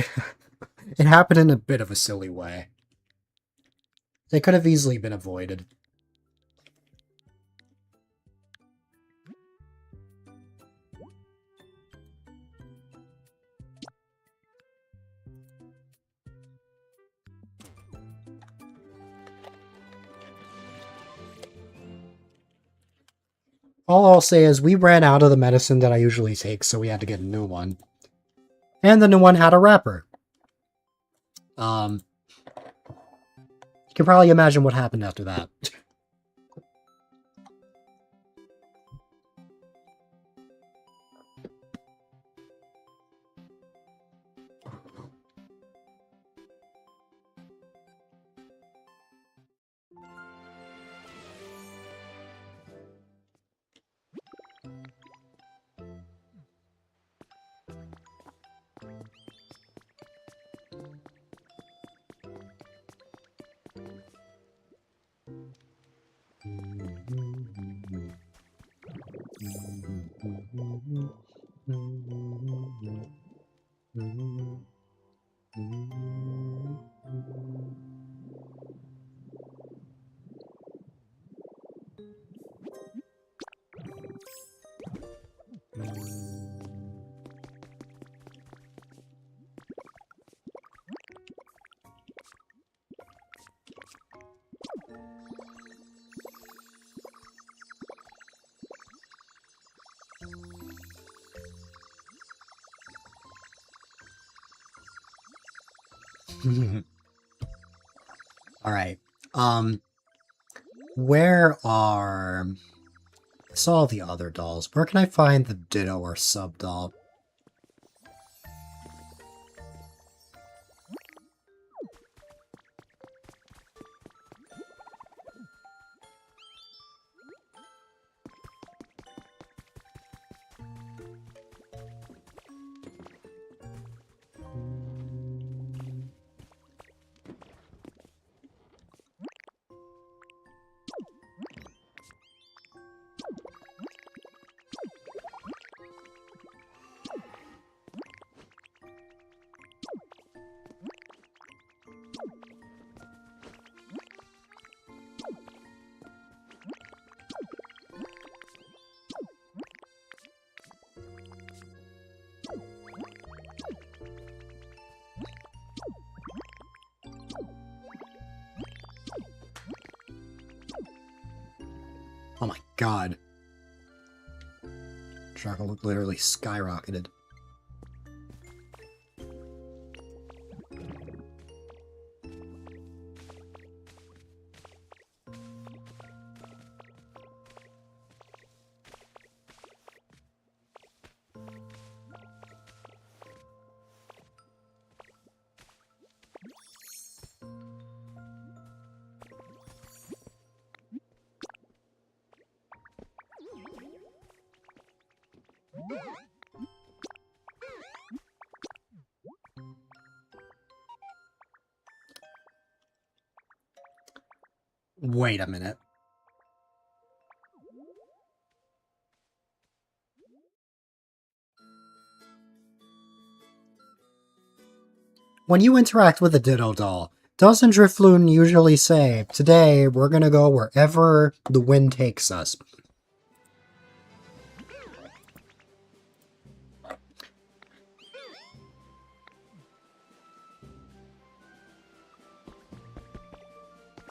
it happened in a bit of a silly way. They could have easily been avoided. All I'll say is we ran out of the medicine that I usually take, so we had to get a new one. And the new one had a wrapper. You can probably imagine what happened after that. Alright. Where are... I saw the other dolls. Where can I find the Ditto or Sub doll? Oh my god. Chocolate literally skyrocketed. Wait a minute. When you interact with a Ditto doll, doesn't Drifloon usually say, "Today, we're gonna go wherever the wind takes us"?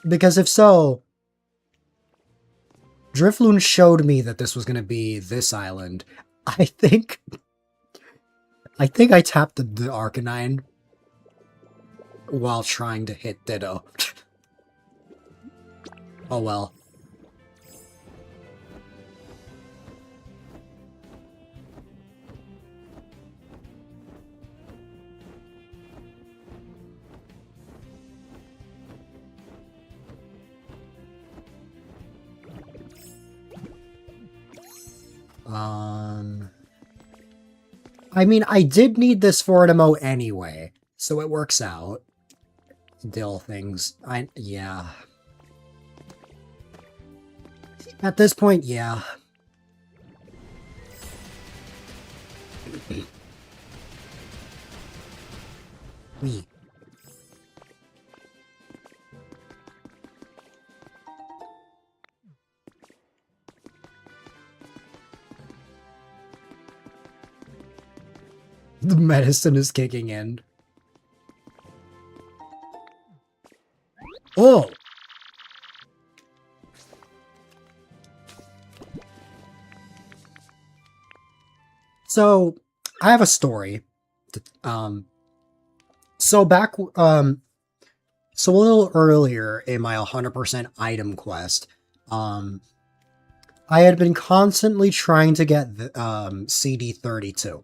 Because if so, Drifloon showed me that this was gonna be this island. I think I tapped the Arcanine while trying to hit Ditto. Oh well. I mean, I did need this for an emote anyway, so it works out. Dill things. Yeah. At this point, yeah. Wee. The medicine is kicking in. Oh! So, I have a story. So so a little earlier in my 100% item quest, I had been constantly trying to get the, CD32.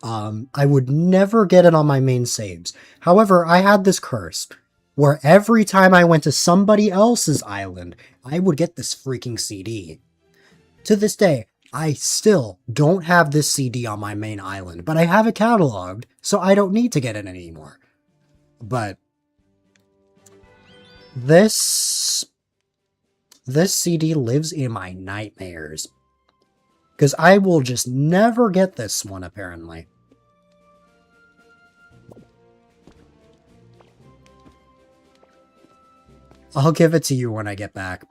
I would never get it on my main saves. However, I had this curse where every time I went to somebody else's island, I would get this freaking CD. To this day, I still don't have this CD on my main island, but I have it cataloged, so I don't need to get it anymore. But this CD lives in my nightmares. Because I will just never get this one, apparently. I'll give it to you when I get back.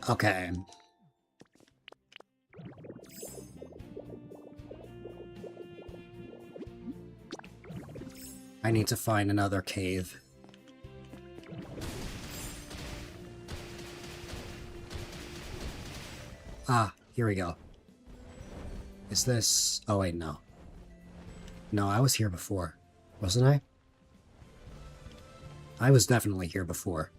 Okay. I need to find another cave. Ah, here we go. Is this... Oh wait, no. No, I was here before. Wasn't I? I was definitely here before.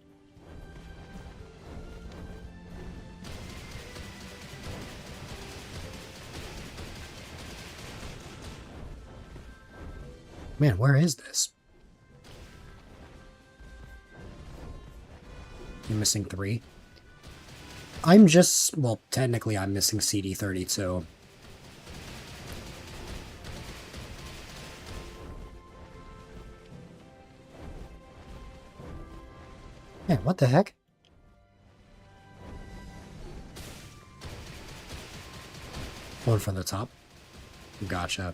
Man, where is this? You're missing 3? I'm just... Well, technically I'm missing CD32. Man, what the heck? One from the top. Gotcha.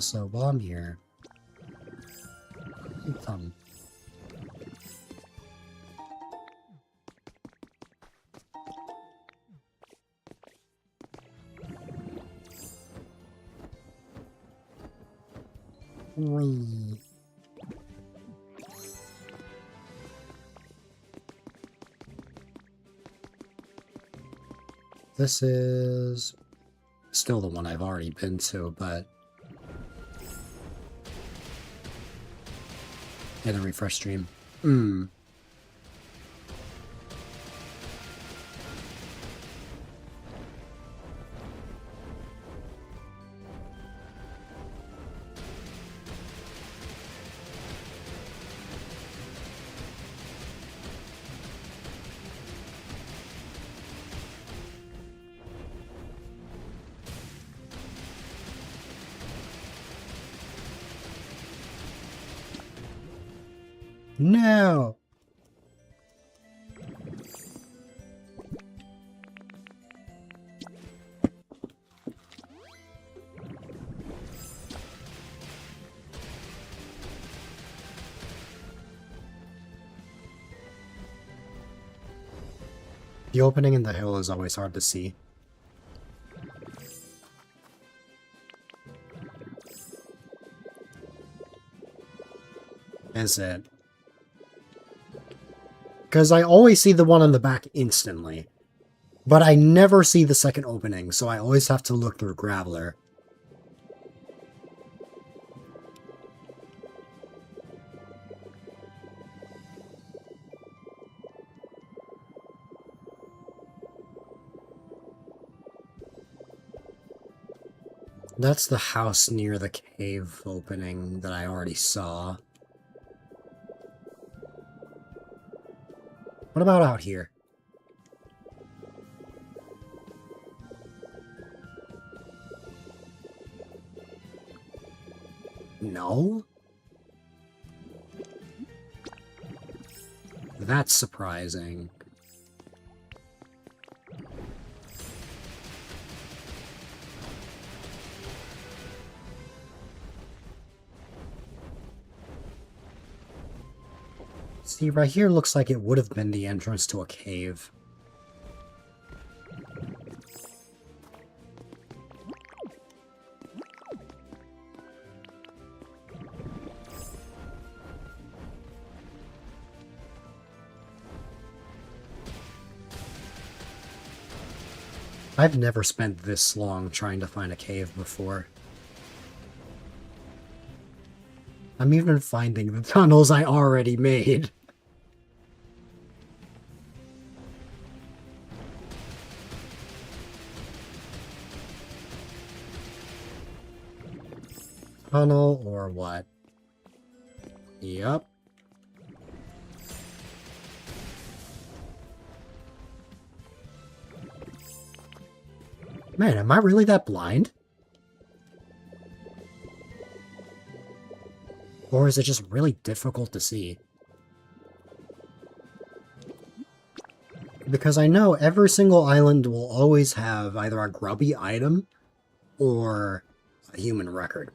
Also, while I'm here... Whee. This is still the one I've already been to, but yeah, the refresh stream. No! The opening in the hill is always hard to see. Is it? Because I always see the one on the back instantly. But I never see the second opening, so I always have to look through Graveler. That's the house near the cave opening that I already saw. What about out here? No? That's surprising. See, right here looks like it would have been the entrance to a cave. I've never spent this long trying to find a cave before. I'm even finding the tunnels I already made. Tunnel or what? Yup. Man, am I really that blind? Or is it just really difficult to see? Because I know every single island will always have either a grubby item or a human record.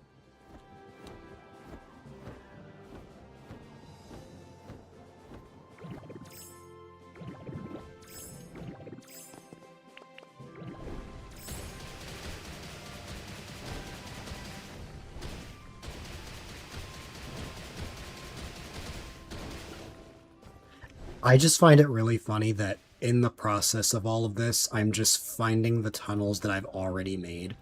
I just find it really funny that in the process of all of this, I'm just finding the tunnels that I've already made.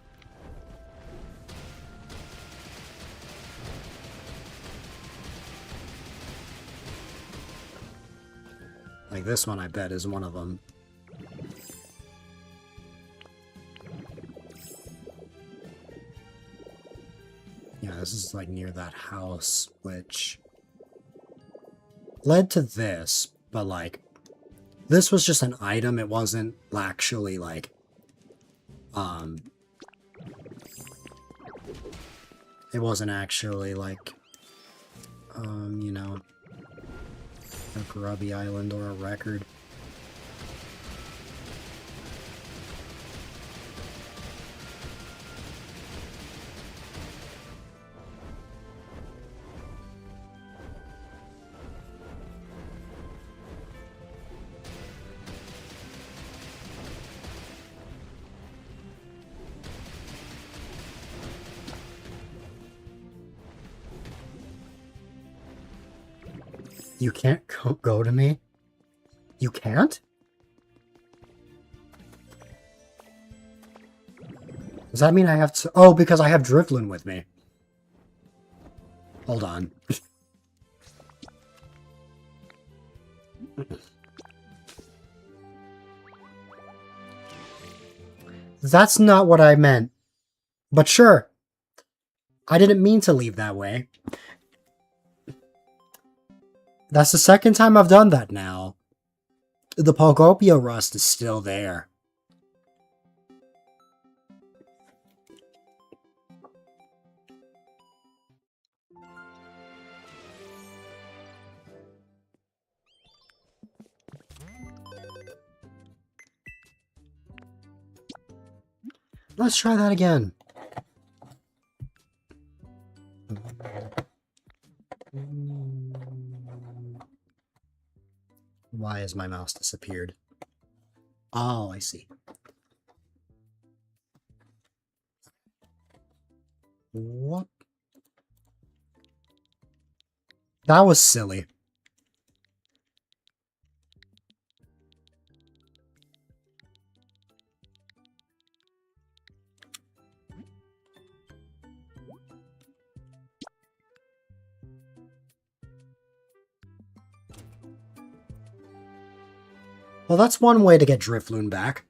Like this one, I bet, is one of them. Yeah, this is like near that house, which led to this, but like, this was just an item, it wasn't actually like, it wasn't actually like, you know, a grubby island or a record. You can't go to me? You can't? Does that mean I have to... Oh, because I have Drifloon with me. Hold on. That's not what I meant. But sure. I didn't mean to leave that way. That's the second time I've done that now. The Pokopia rust is still there. Let's try that again. Why has my mouse disappeared? Oh, I see. What? That was silly. Well, that's one way to get Drifloon back.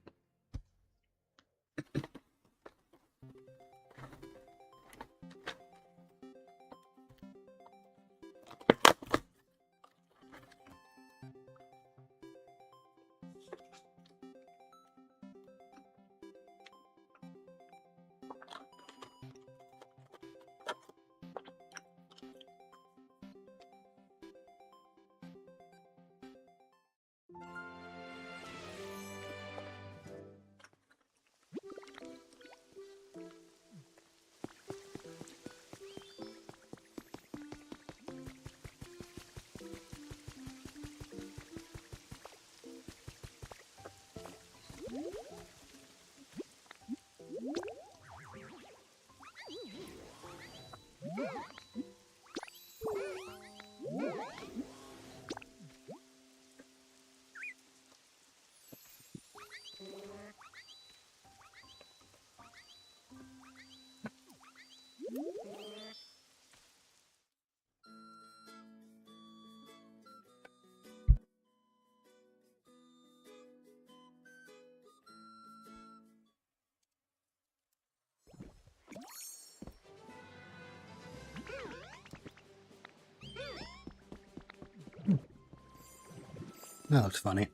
That looks funny.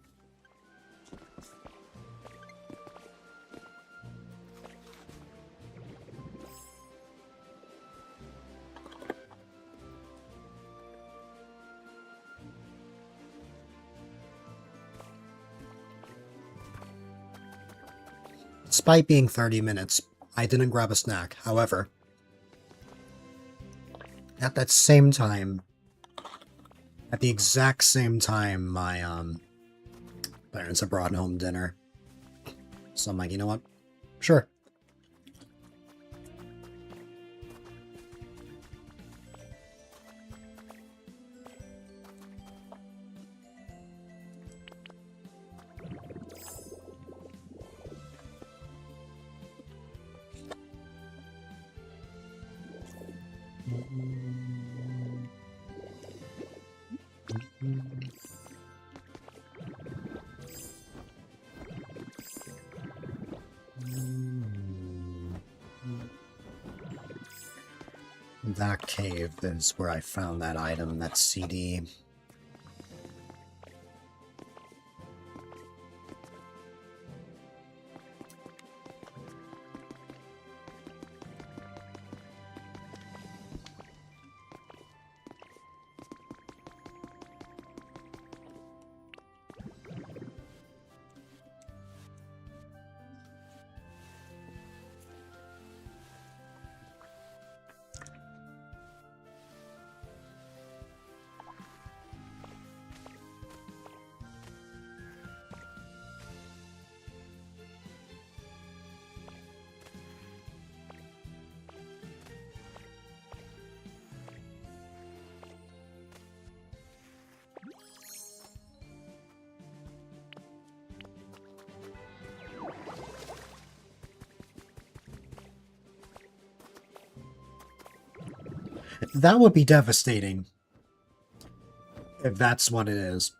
Despite being 30 minutes, I didn't grab a snack. However, at that same time, at the exact same time, my parents had brought home dinner. So I'm like, you know what? Sure. That cave is where I found that item, that CD. That would be devastating. If that's what it is.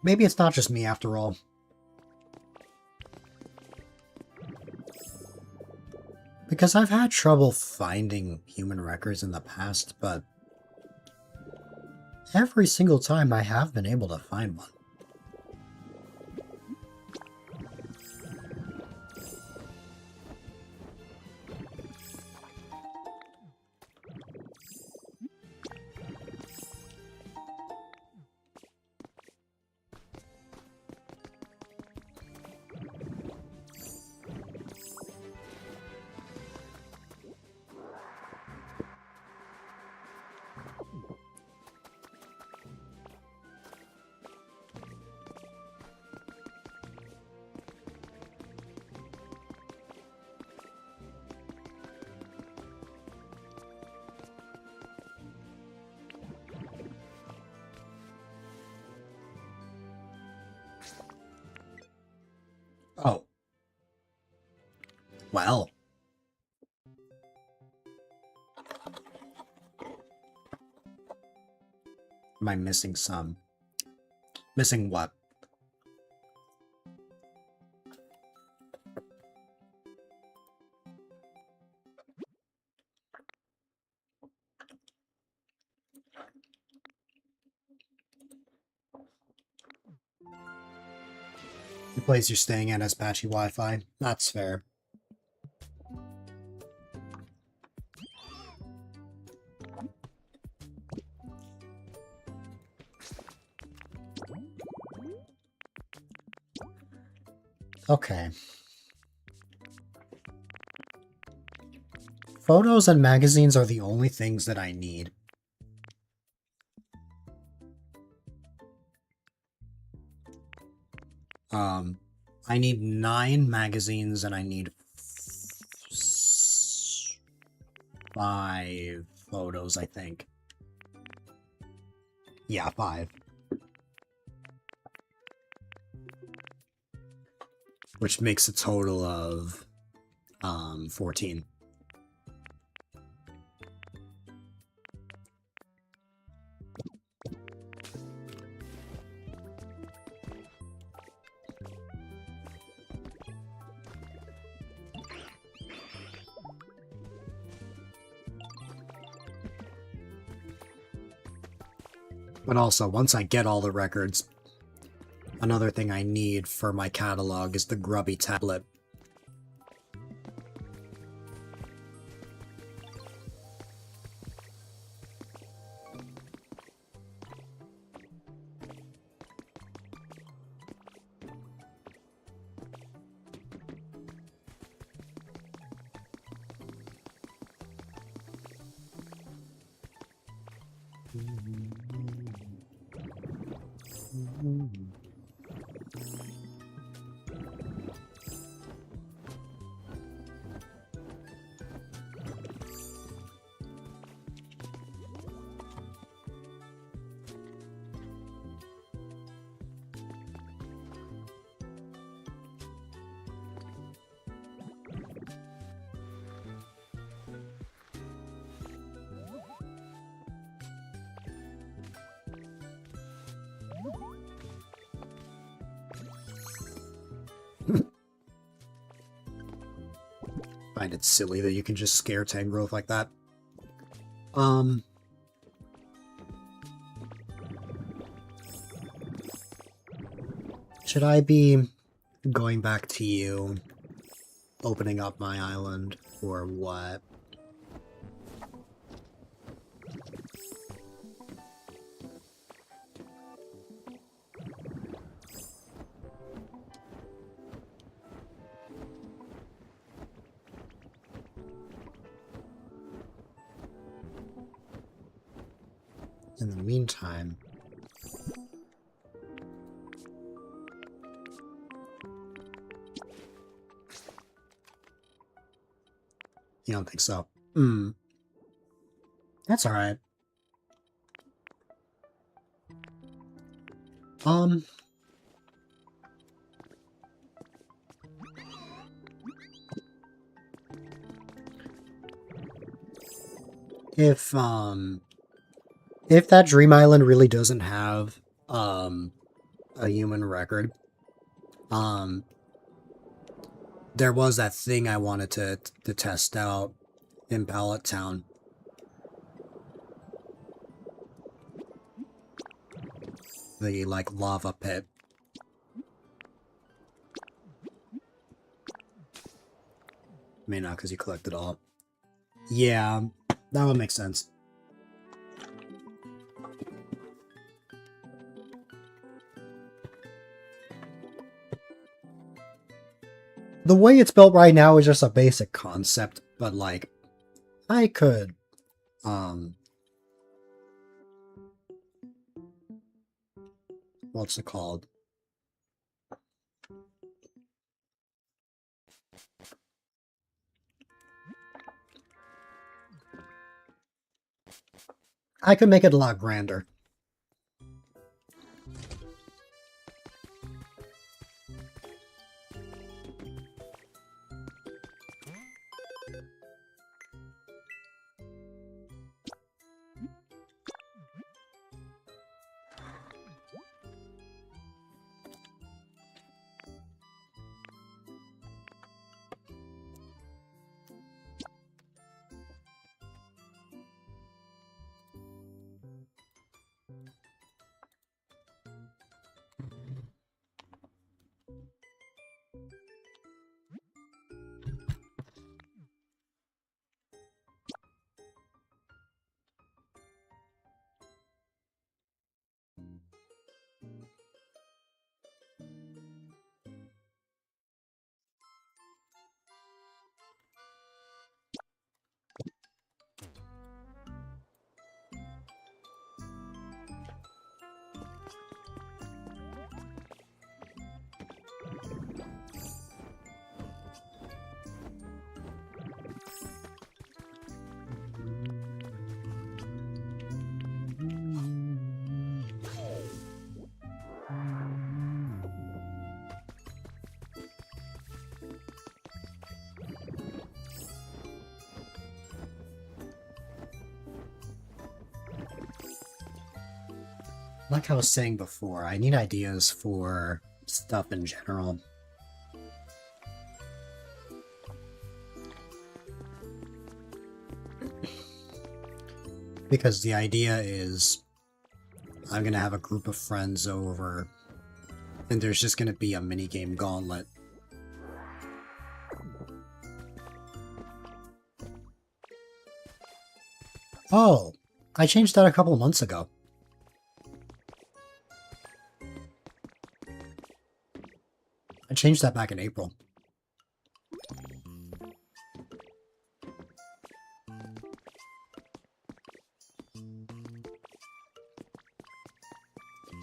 Maybe it's not just me after all. Because I've had trouble finding human records in the past, but every single time I have been able to find one. Oh. Well. Am I missing some? Missing what? The place you're staying at has patchy Wi-Fi. That's fair. Okay. Photos and magazines are the only things that I need. I need 9 magazines and I need 5 photos, I think. Yeah, 5. Which makes a total of 14. But also, once I get all the records, another thing I need for my catalog is the grubby tablet. Find it silly that you can just scare Tangrowth like that. Should I be going back to you, opening up my island, or what? In the meantime, you don't think so? That's alright. If that Dream Island really doesn't have, a human record, there was that thing I wanted to test out in Pallet Town. The, like, lava pit. May not, because you collect it all. Yeah, that would make sense. The way it's built right now is just a basic concept, but, like, I could, what's it called? I could make it a lot grander. Like I was saying before, I need ideas for stuff in general. Because the idea is, I'm gonna have a group of friends over, and there's just gonna be a minigame gauntlet. Oh, I changed that a couple of months ago. I changed that back in April.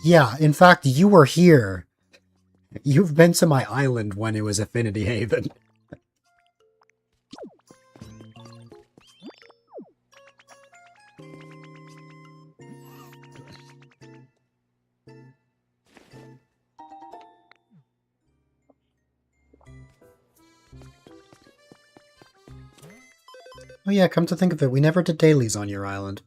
Yeah, in fact, you were here. You've been to my island when it was Affinity Haven. Oh yeah, come to think of it, we never did dailies on your island.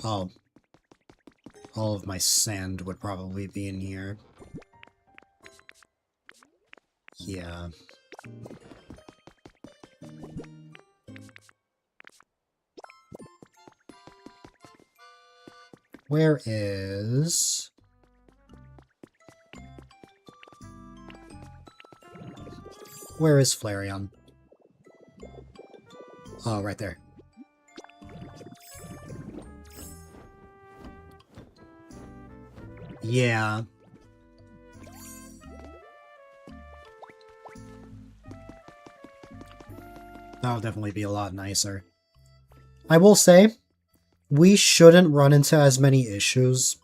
Oh. All of my sand would probably be in here. Yeah. Where is... Where is Flareon? Oh, right there. Yeah. That'll definitely be a lot nicer. I will say, we shouldn't run into as many issues.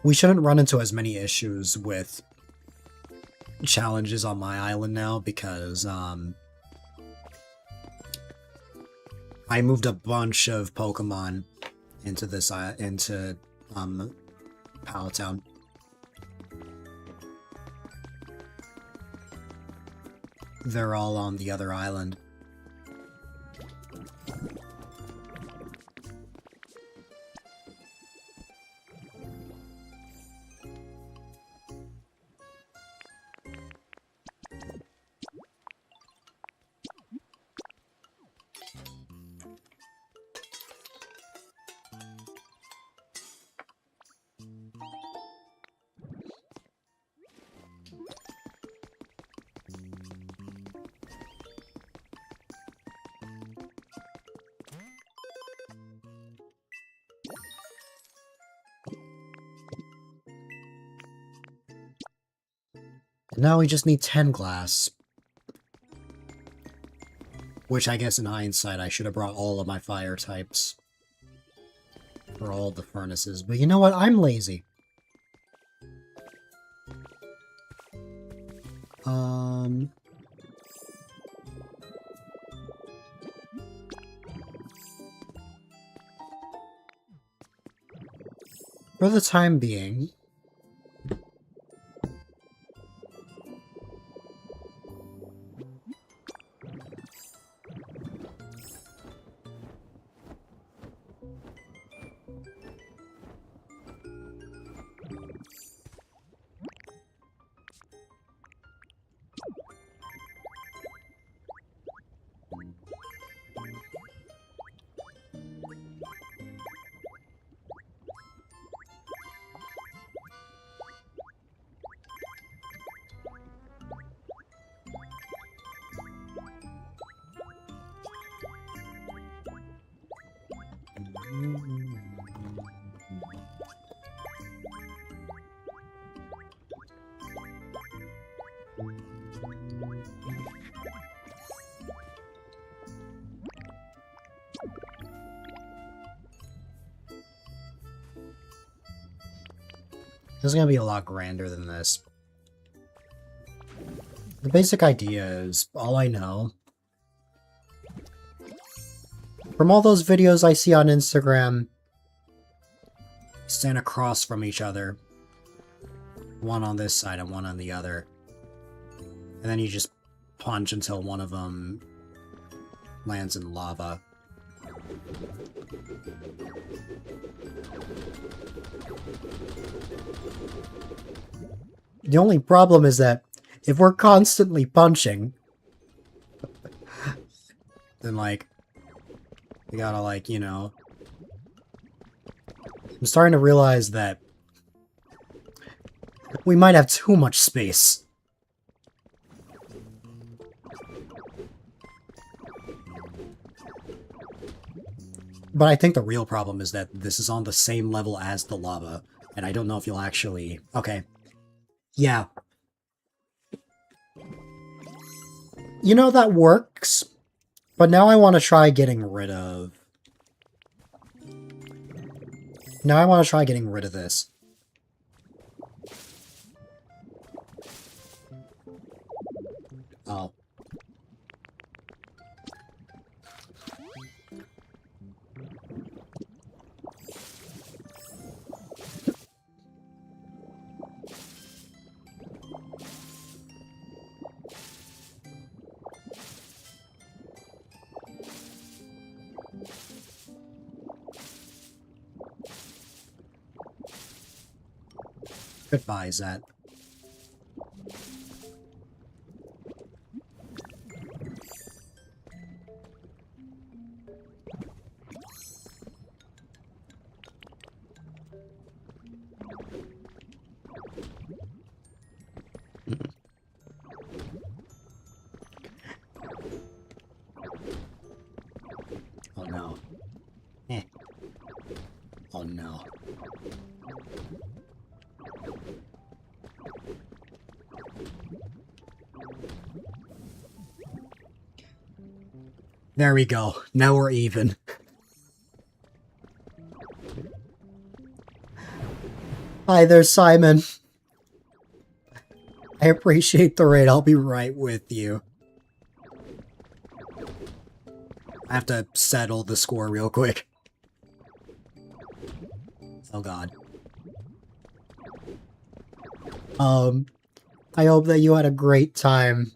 We shouldn't run into as many issues with challenges on my island now because, I moved a bunch of Pokemon into this, Palatown. They're all on the other island. Now we just need 10 glass. Which I guess in hindsight I should have brought all of my fire types. For all the furnaces. But you know what? I'm lazy. For the time being... This is going to be a lot grander than this. The basic idea is, all I know, from all those videos I see on Instagram, stand across from each other, one on this side and one on the other, and then you just punch until one of them lands in lava. The only problem is that if we're constantly punching, then, like, we gotta, like, you know... I'm starting to realize that we might have too much space. But I think the real problem is that this is on the same level as the lava, and I don't know if you'll actually... Okay. Yeah. You know, that works, but now I want to try getting rid of... Now I want to try getting rid of this. Oh. Goodbye, Zet. Oh no. Eh. Oh no. There we go. Now we're even. Hi there, Simon. I appreciate the raid. I'll be right with you. I have to settle the score real quick. Oh god. I hope that you had a great time.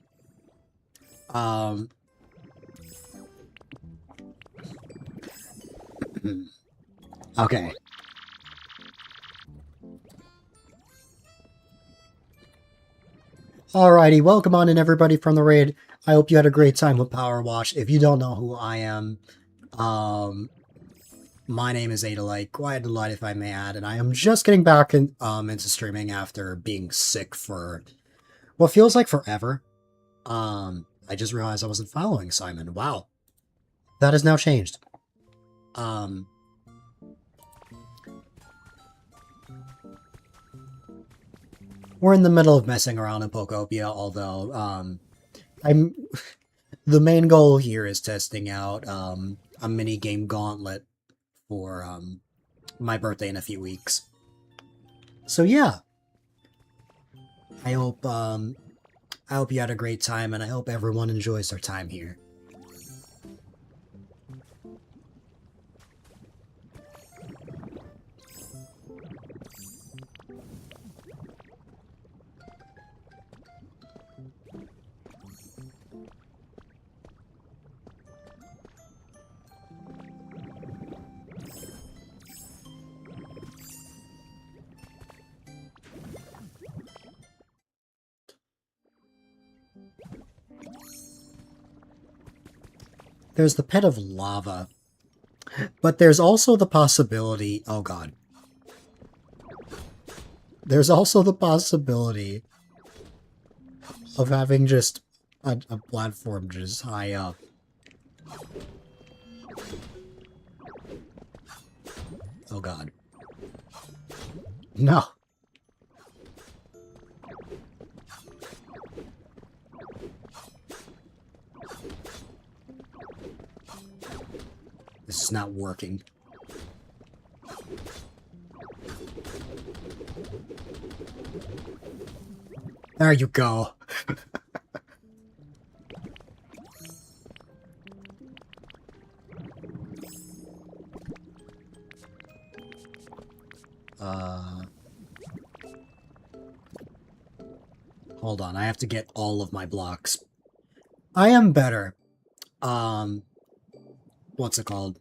Okay. Alrighty, welcome on in everybody from the raid. I hope you had a great time with Power Wash. If you don't know who I am, my name is A-Dylite, Quiet Delight if I may add, and I am just getting back into streaming after being sick for what feels like forever. I just realized I wasn't following Simon. Wow. That has now changed. We're in the middle of messing around in Pokopia, although, the main goal here is testing out, a mini-game gauntlet for, my birthday in a few weeks. So yeah. I hope you had a great time, and I hope everyone enjoys their time here. There's the pit of lava, but there's also the possibility... Oh god. There's also the possibility of having just a platform just high up. Oh god. No. This is not working. There you go. Hold on, I have to get all of my blocks. I am better. What's it called?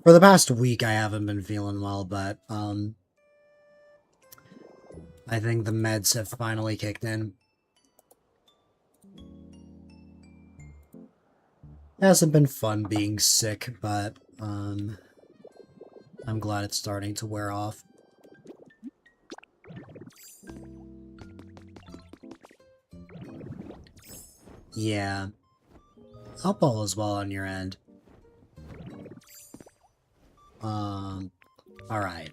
For the past week, I haven't been feeling well, but, I think the meds have finally kicked in. It hasn't been fun being sick, but, I'm glad it's starting to wear off. Yeah. Hope all is well on your end. Alright.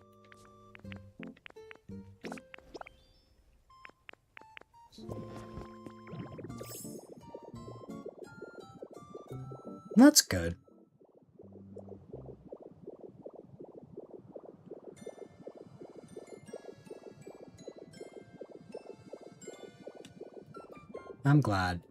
That's good. I'm glad.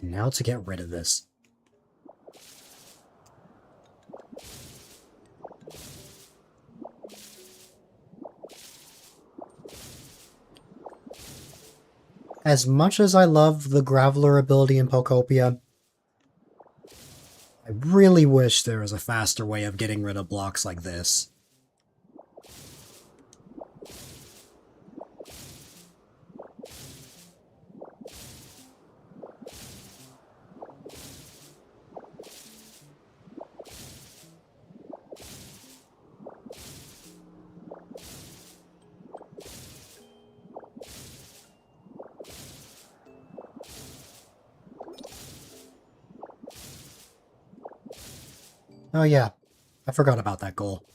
And now to get rid of this. As much as I love the Graveler ability in Pokopia, I really wish there was a faster way of getting rid of blocks like this. Oh yeah, I forgot about that goal.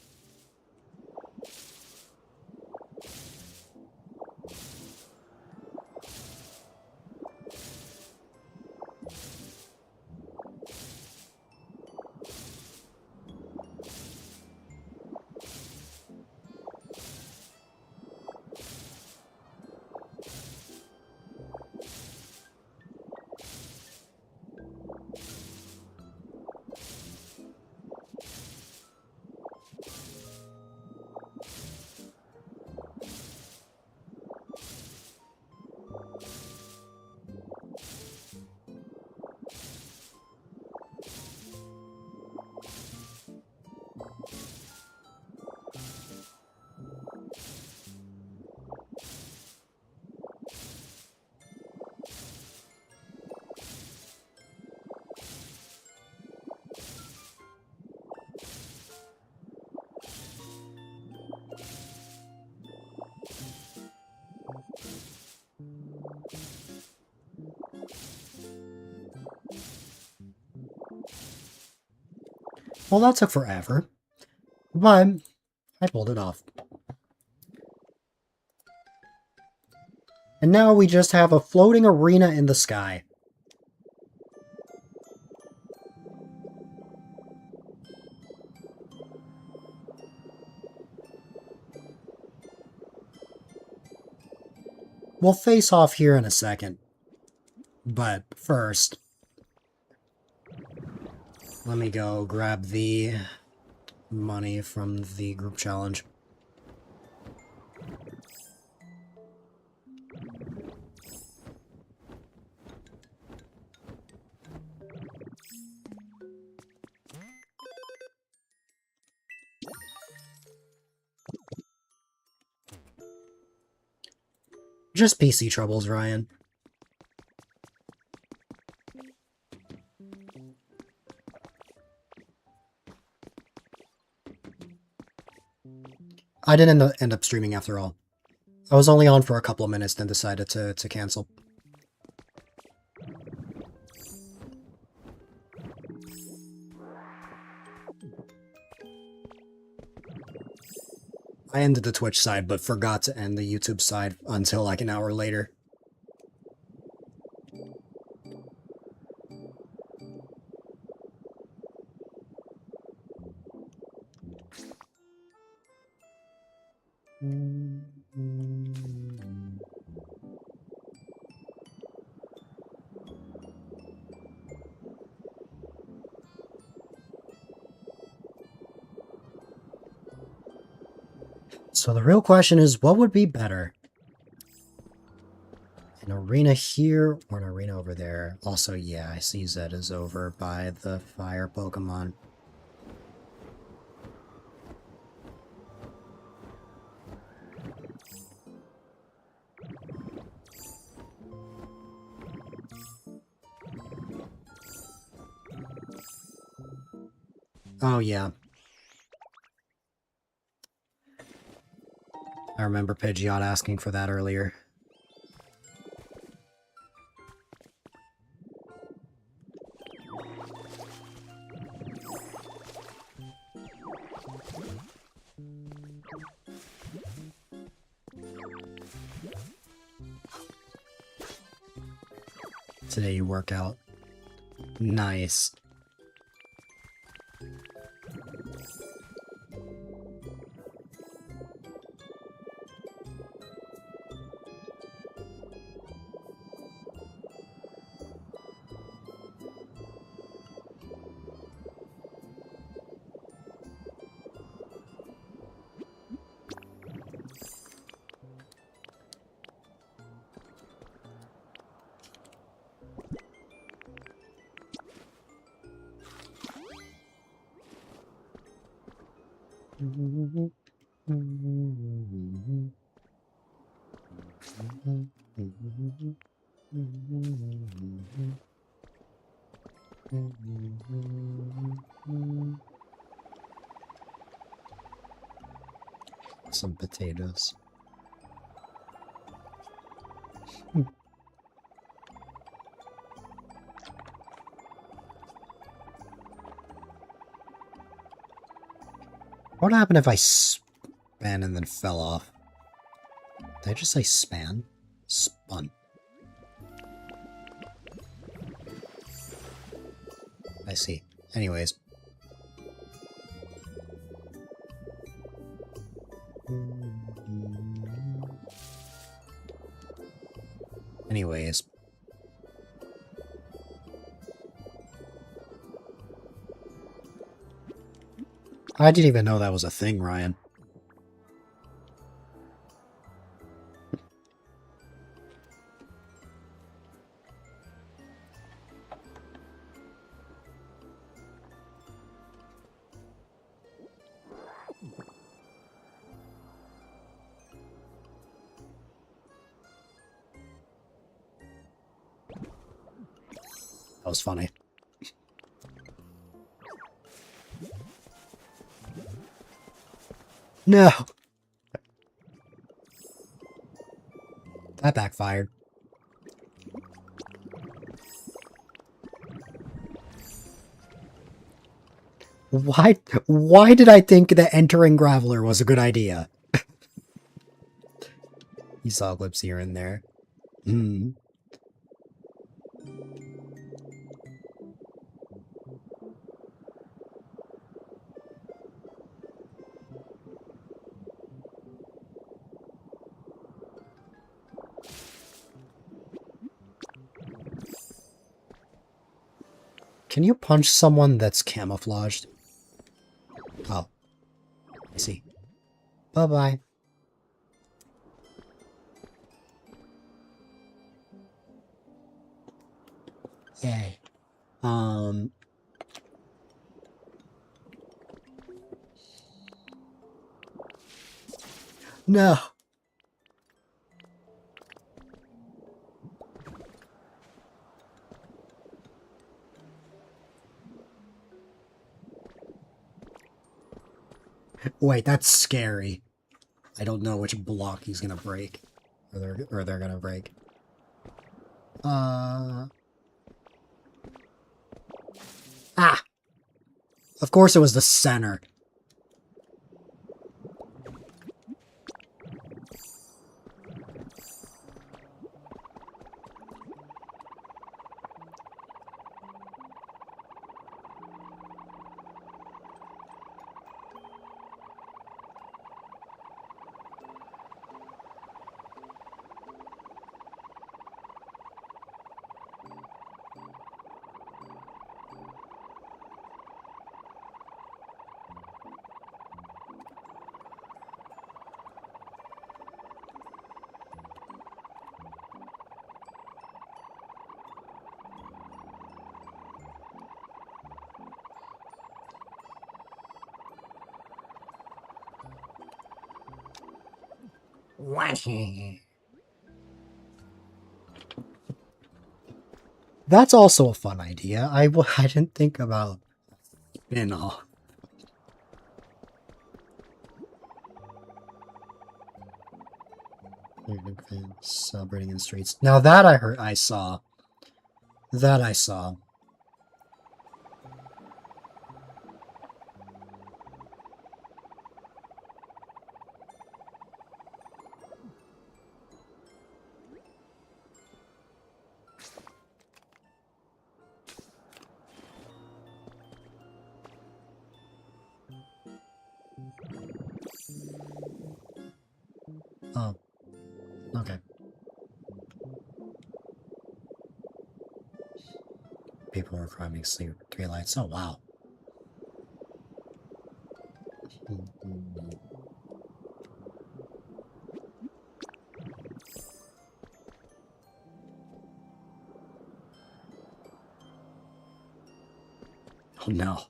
Well, that took forever, but I pulled it off. And now we just have a floating arena in the sky. We'll face off here in a second. But first, let me go grab the money from the group challenge. Just PC troubles, Ryan. I didn't end up streaming after all. I was only on for a couple of minutes, then decided to cancel. I ended the Twitch side, but forgot to end the YouTube side until like an hour later. So the real question is, what would be better? An arena here or an arena over there? Also, yeah, I see Zed is over by the fire Pokemon. Oh, yeah. I remember Pidgeot asking for that earlier. Today you work out. Nice. Some potatoes. What happened if I span and then fell off? Did I just say span? Spun. I see. Anyways. Anyways. I didn't even know that was a thing, Ryan. That was funny. No! That backfired. Why did I think that entering Graveler was a good idea? You saw clips here and there. Hmm. Can you punch someone that's camouflaged? Oh. I see. Bye-bye. Yay. No. Wait, that's scary. I don't know which block he's gonna break. Or they're gonna break. Ah! Of course it was the center. That's also a fun idea. I didn't think about spin-off. Celebrating in the streets. Now that I saw. That I saw. Oh. Okay. People are climbing 3 lights. Oh, wow. Oh, no.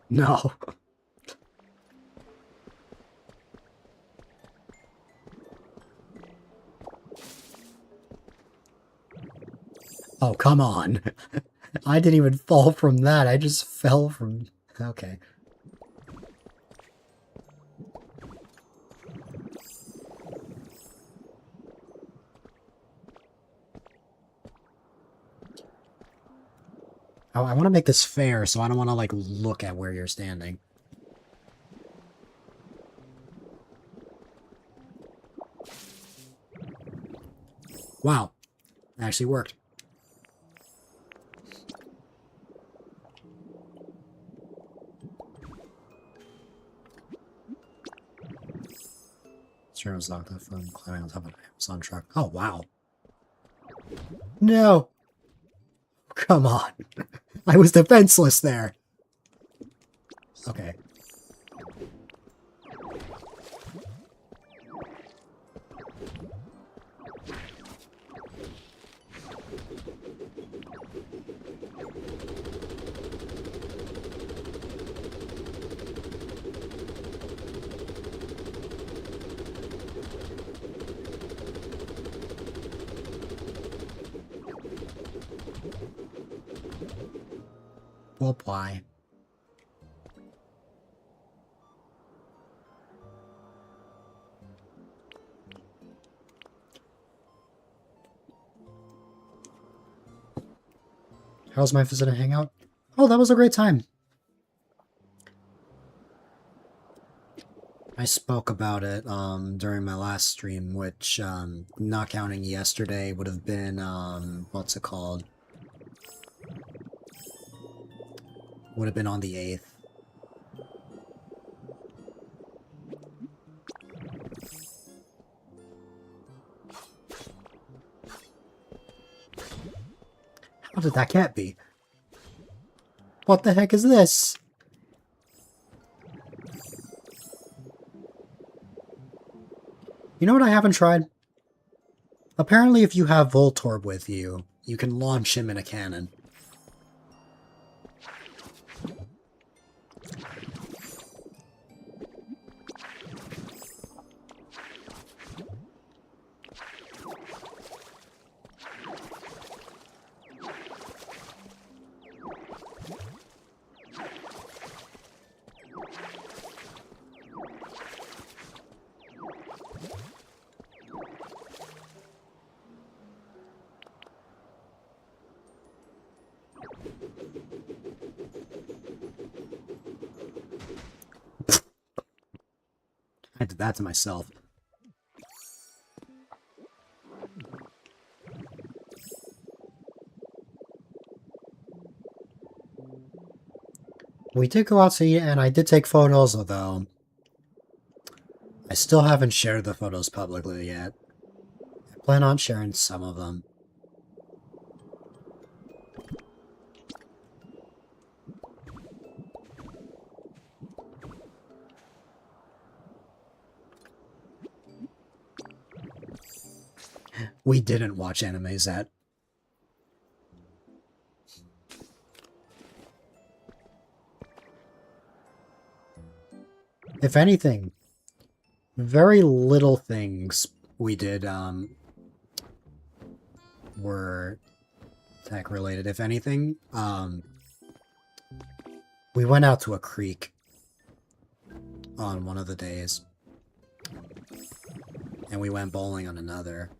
No. Oh, come on. I didn't even fall from that. I just fell from... Okay. Oh, I want to make this fair, so I don't want to, like, look at where you're standing. Wow. It actually worked. Sure was knocked off from climbing on top of an Amazon truck. Oh, wow. No! Come on. I was defenseless there. Okay. Well, why? How was my visit and hangout? Oh, that was a great time. I spoke about it during my last stream, which, not counting yesterday, would have been, what's it called? Would have been on the 8th. How did that cat be? What the heck is this? You know what I haven't tried? Apparently if you have Voltorb with you, you can launch him in a cannon. I did that to myself. We did go out to eat, and I did take photos, although I still haven't shared the photos publicly yet. I plan on sharing some of them. We didn't watch anime, Zet. If anything, very little things we did were tech related. If anything, we went out to a creek on one of the days, and we went bowling on another.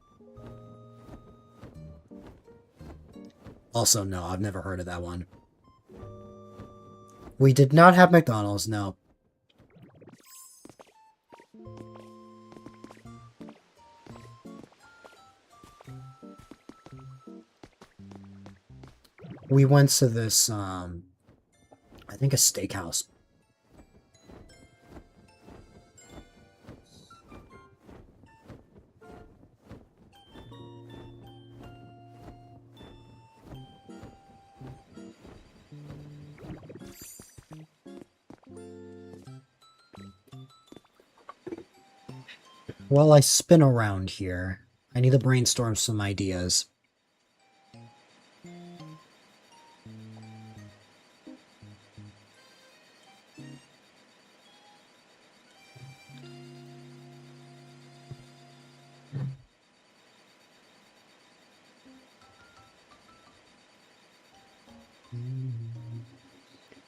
Also, no, I've never heard of that one. We did not have McDonald's, no. We went to this, I think a steakhouse. While I spin around here, I need to brainstorm some ideas.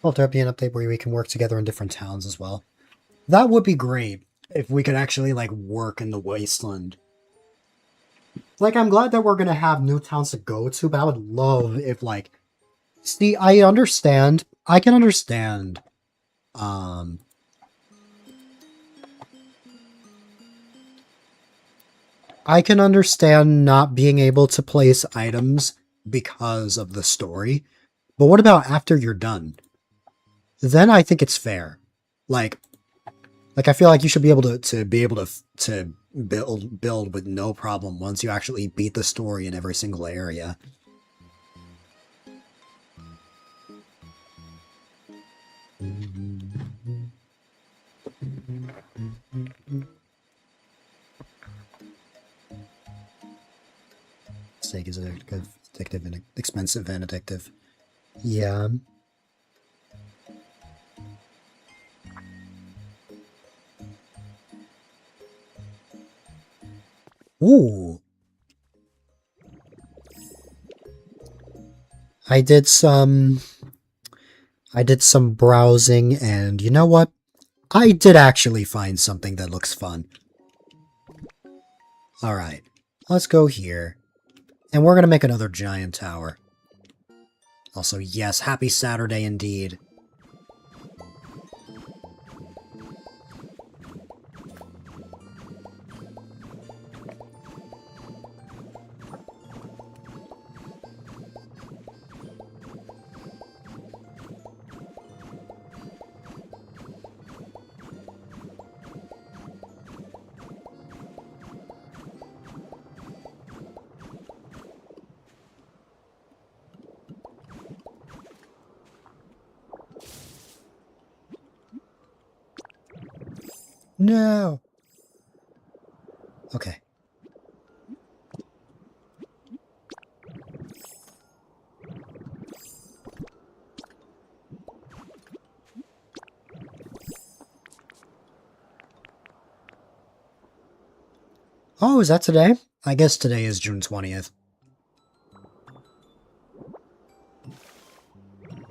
Well, there'll be an update where we can work together in different towns as well. That would be great if we could actually, like, work in the wasteland. Like, I'm glad that we're gonna have new towns to go to, but I would love if, like... See, I understand. I can understand. I can understand not being able to place items because of the story. But what about after you're done? Then I think it's fair. Like I feel like you should be able to build with no problem once you actually beat the story in every single area. Steak is addictive and expensive and addictive. Yeah. Ooh. I did some browsing, and you know what? I did actually find something that looks fun. Alright, let's go here. And we're gonna make another giant tower. Also, yes, happy Saturday indeed. No! Okay. Oh, is that today? I guess today is June 20th.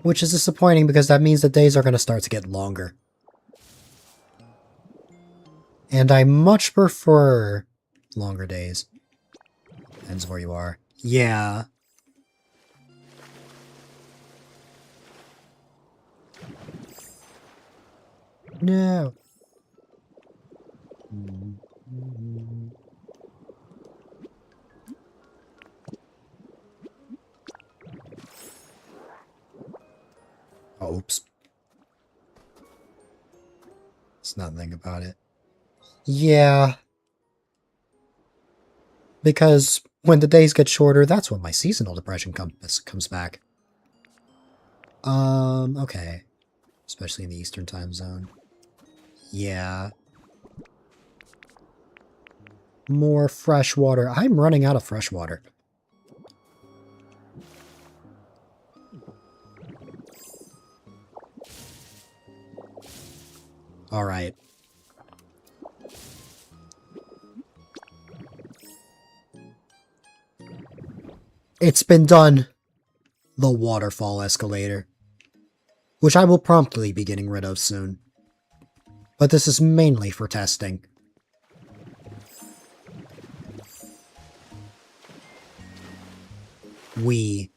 Which is disappointing because that means the days are going to start to get longer. And I much prefer longer days. Depends where you are. Yeah. No. Oh, oops. It's nothing about it. Yeah. Because when the days get shorter, that's when my seasonal depression comes back. Okay. Especially in the Eastern time zone. Yeah. More fresh water. I'm running out of fresh water. Alright. It's been done. The waterfall escalator. Which I will promptly be getting rid of soon. But this is mainly for testing. We.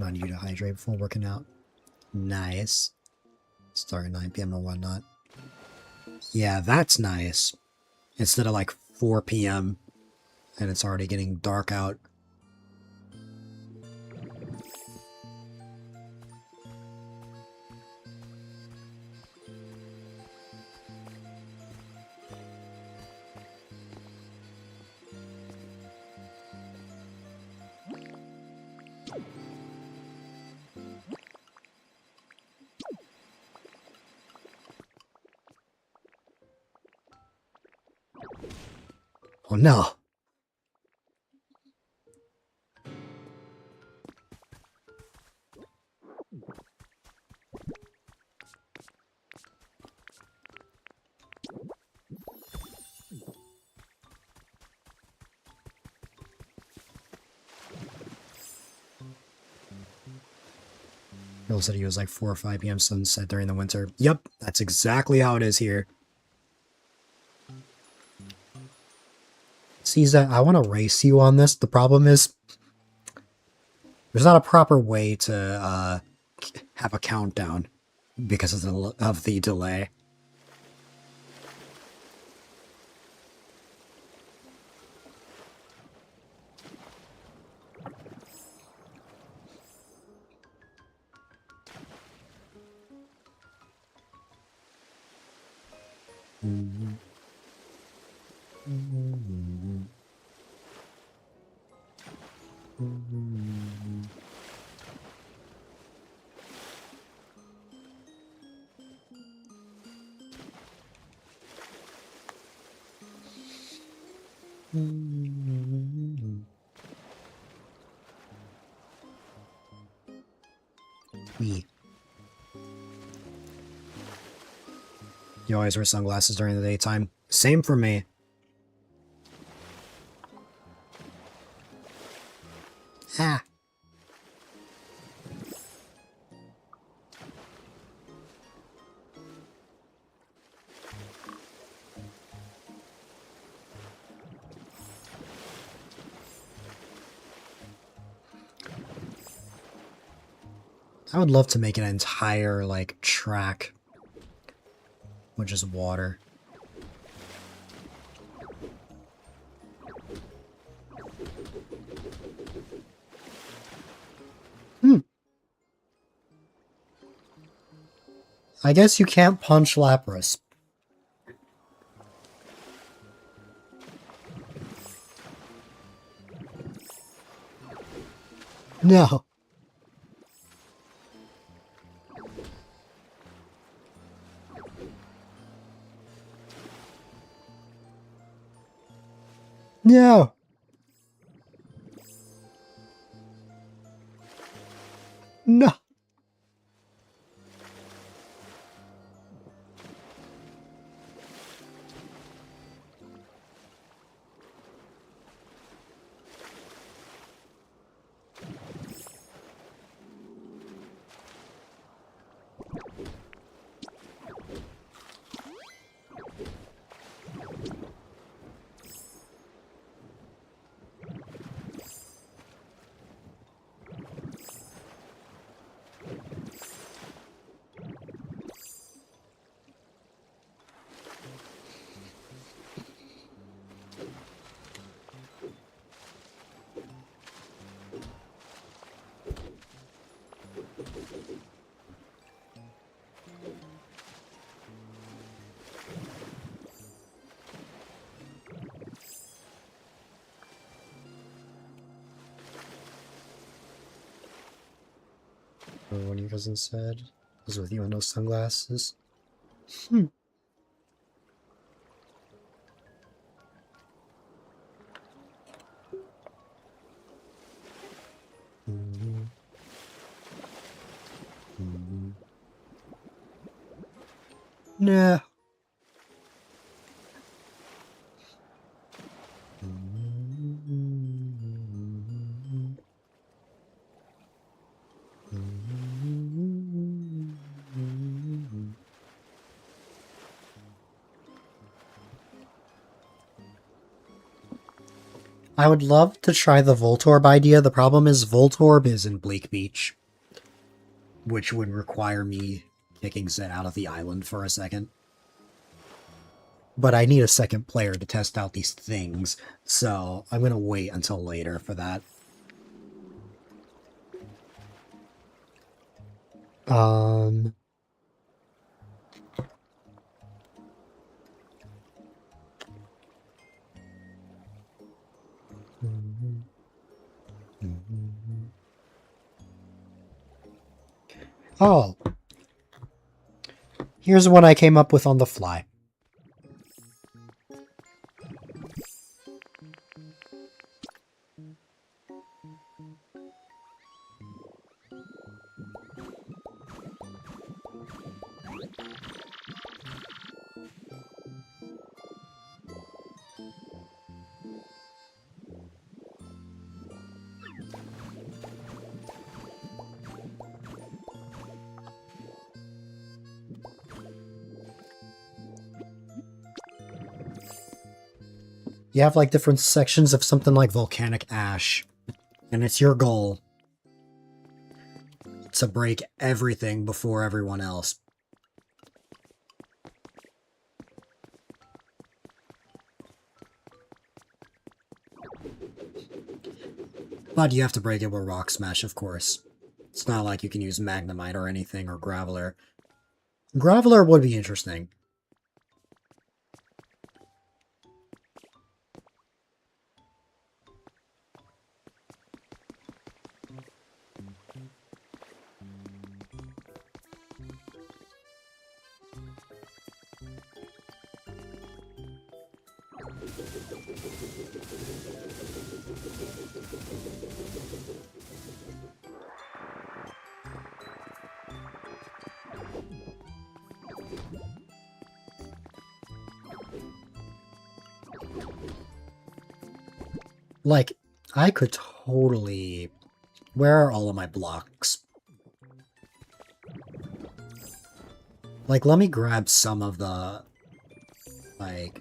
I need you to hydrate before working out. Nice. Start at 9 p.m. or whatnot. Yeah, that's nice. Instead of like 4 p.m. and it's already getting dark out. Oh no. Bill said he was like 4 or 5 p.m. sunset during the winter. Yep, that's exactly how it is here. Caesar, I want to race you on this. The problem is, there's not a proper way to have a countdown because of the delay. You always wear sunglasses during the daytime. Same for me. Ah. I would love to make an entire, like, track with just water. I guess you can't punch Lapras. No. No. No. One of your cousins said was with you with no sunglasses. Nah. I would love to try the Voltorb idea. The problem is Voltorb is in Bleak Beach, which would require me kicking Zed out of the island for a second. But I need a second player to test out these things, so I'm gonna wait until later for that. Oh. Here's one I came up with on the fly. You have like different sections of something like volcanic ash, and it's your goal to break everything before everyone else. But you have to break it with Rock Smash, of course. It's not like you can use Magnemite or anything, or Graveler. Graveler would be interesting. Like, I could totally... Where are all of my blocks? Like, let me grab some of the... Like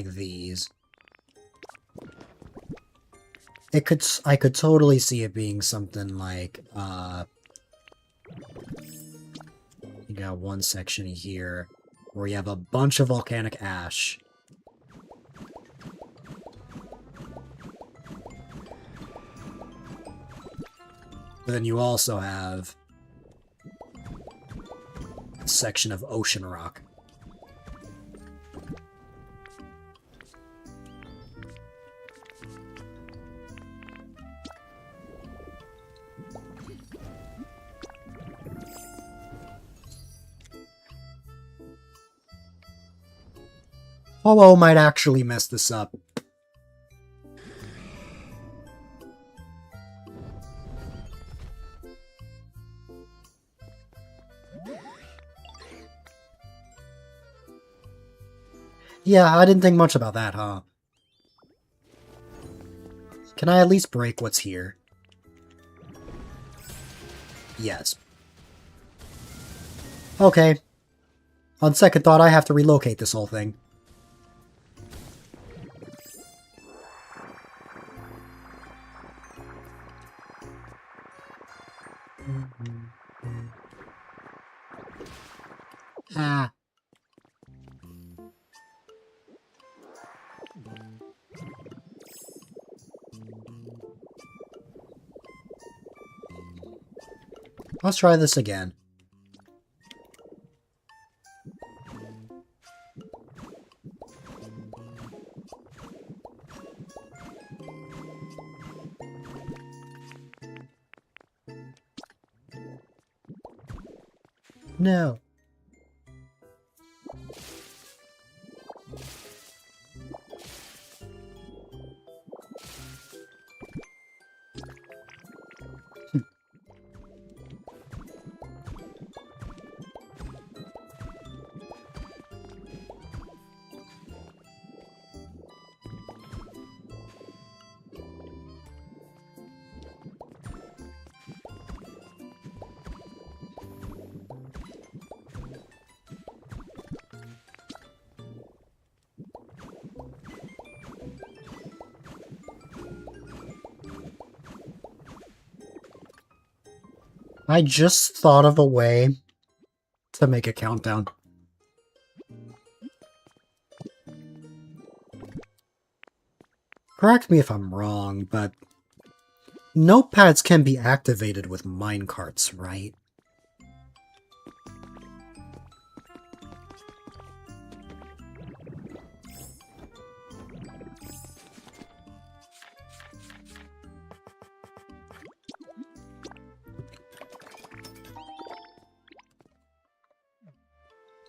these. I could totally see it being something like, you got one section here where you have a bunch of volcanic ash. But then you also have a section of ocean rock. Ho-Oh might actually mess this up. Yeah, I didn't think much about that, huh? Can I at least break what's here? Yes. Okay. On second thought, I have to relocate this whole thing. Ah. Let's try this again. No. I just thought of a way to make a countdown. Correct me if I'm wrong, but notepads can be activated with minecarts, right?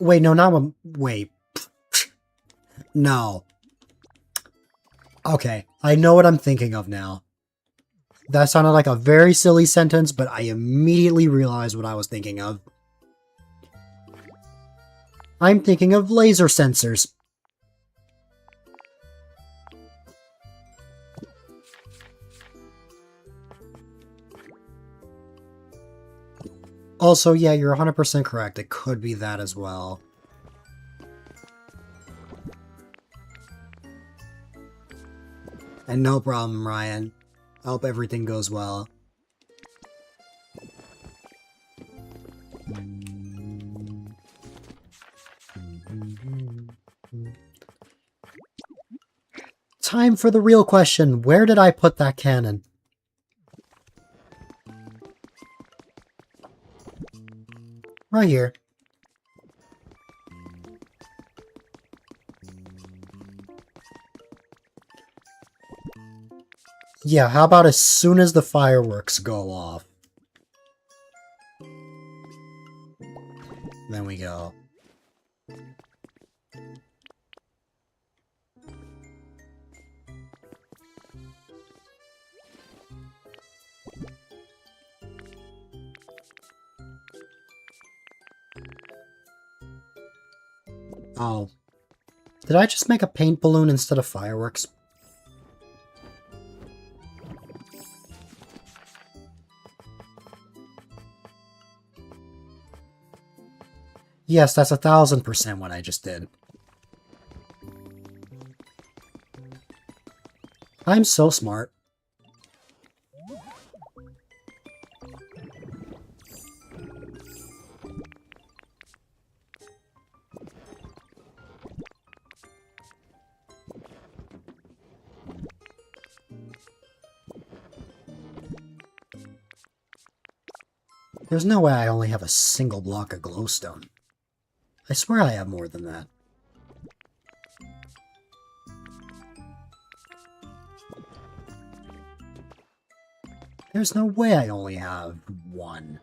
Wait, no, not one. Wait. No. Okay, I know what I'm thinking of now. That sounded like a very silly sentence, but I immediately realized what I was thinking of. I'm thinking of laser sensors. Also, yeah, you're 100% correct. It could be that as well. And no problem, Ryan. I hope everything goes well. Time for the real question. Where did I put that cannon? Right here. Yeah, how about as soon as the fireworks go off? Then we go. Oh. Did I just make a paint balloon instead of fireworks? Yes, that's 1000% what I just did. I'm so smart. There's no way I only have a single block of glowstone. I swear I have more than that. There's no way I only have one.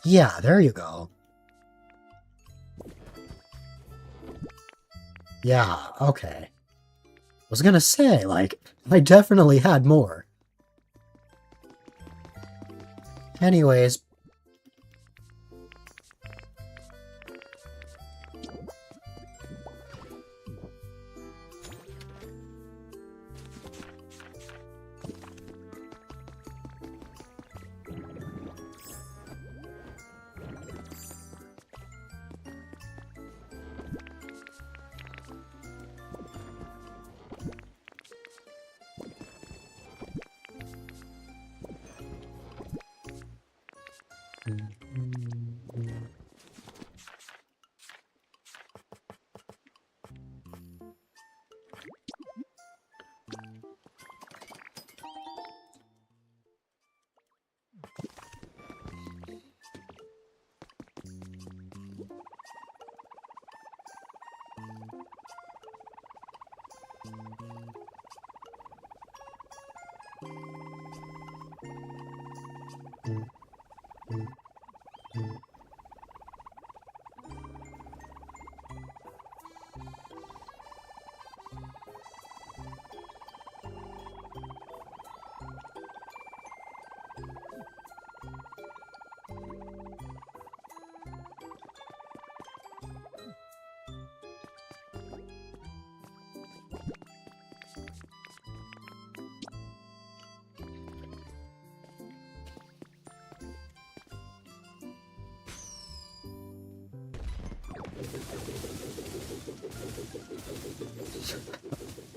Yeah, there you go. Yeah, okay. I was gonna say, like, I definitely had more. Anyways.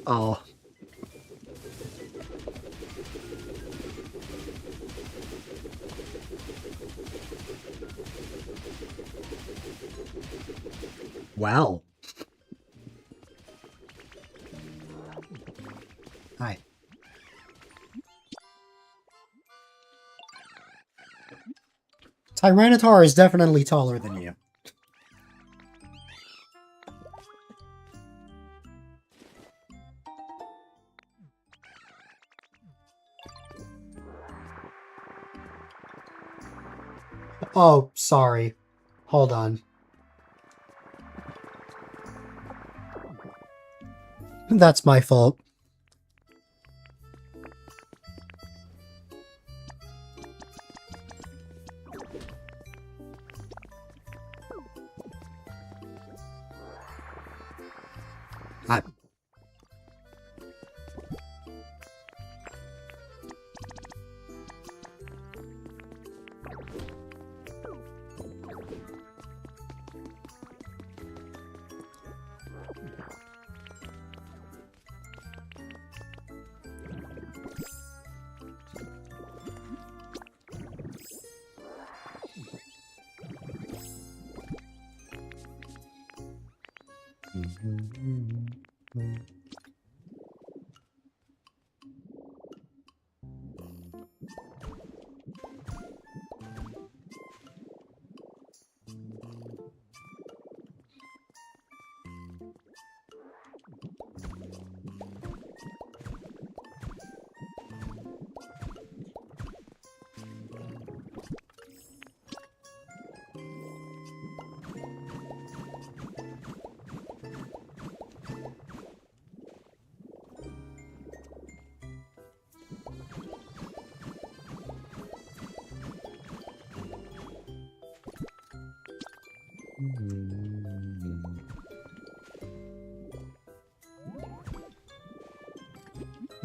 Oh. Wow. Hi. Tyranitar is definitely taller than you. Oh, sorry. Hold on. That's my fault. I...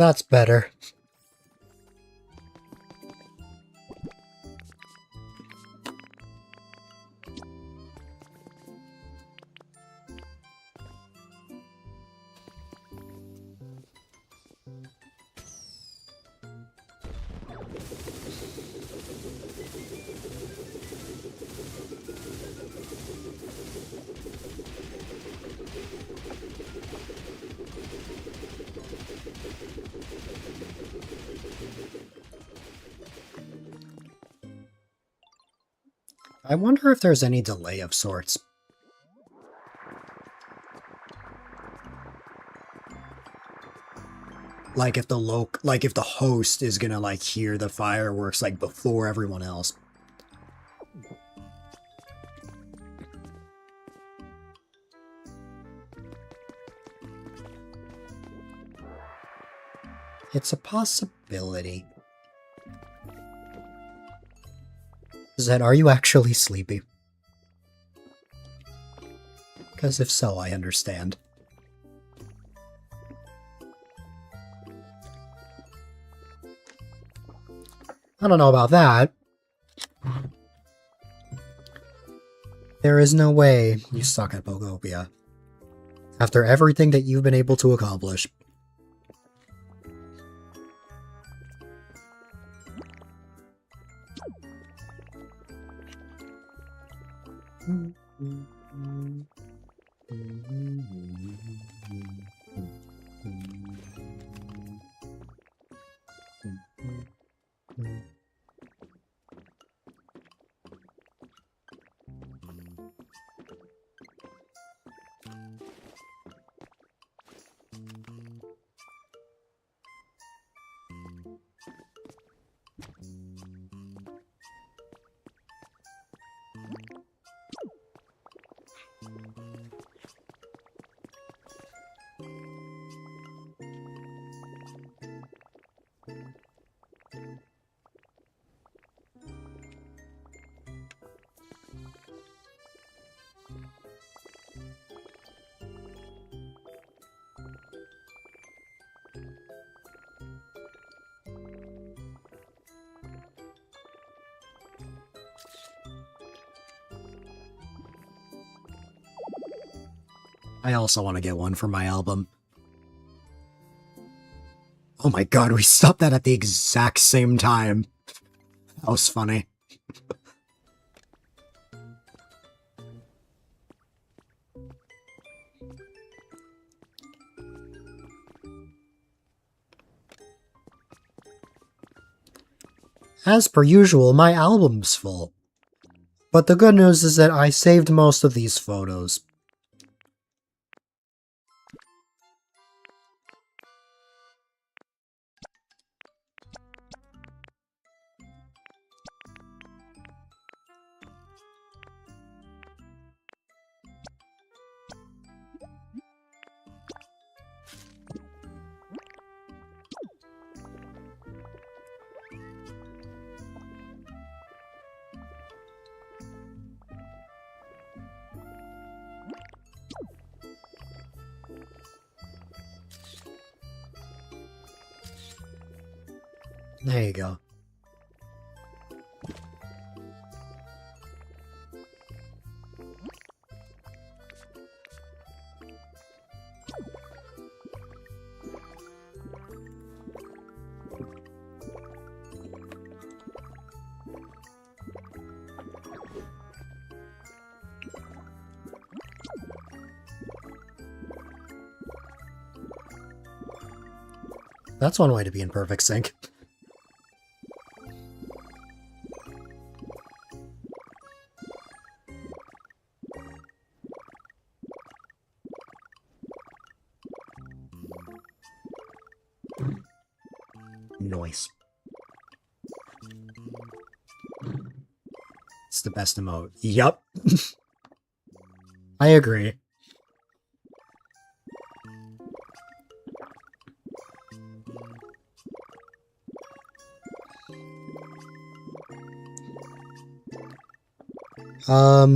That's better. I wonder if there's any delay of sorts. Like if the host is gonna like hear the fireworks like before everyone else. It's a possibility. Zed, are you actually sleepy? Because if so, I understand. I don't know about that. There is no way you suck at Pokopia. After everything that you've been able to accomplish. I also want to get one for my album. Oh my god, we stopped that at the exact same time. That was funny. As per usual, my album's full. But the good news is that I saved most of these photos. There you go. That's one way to be in perfect sync. Noise. It's the best emote. Yup. I agree.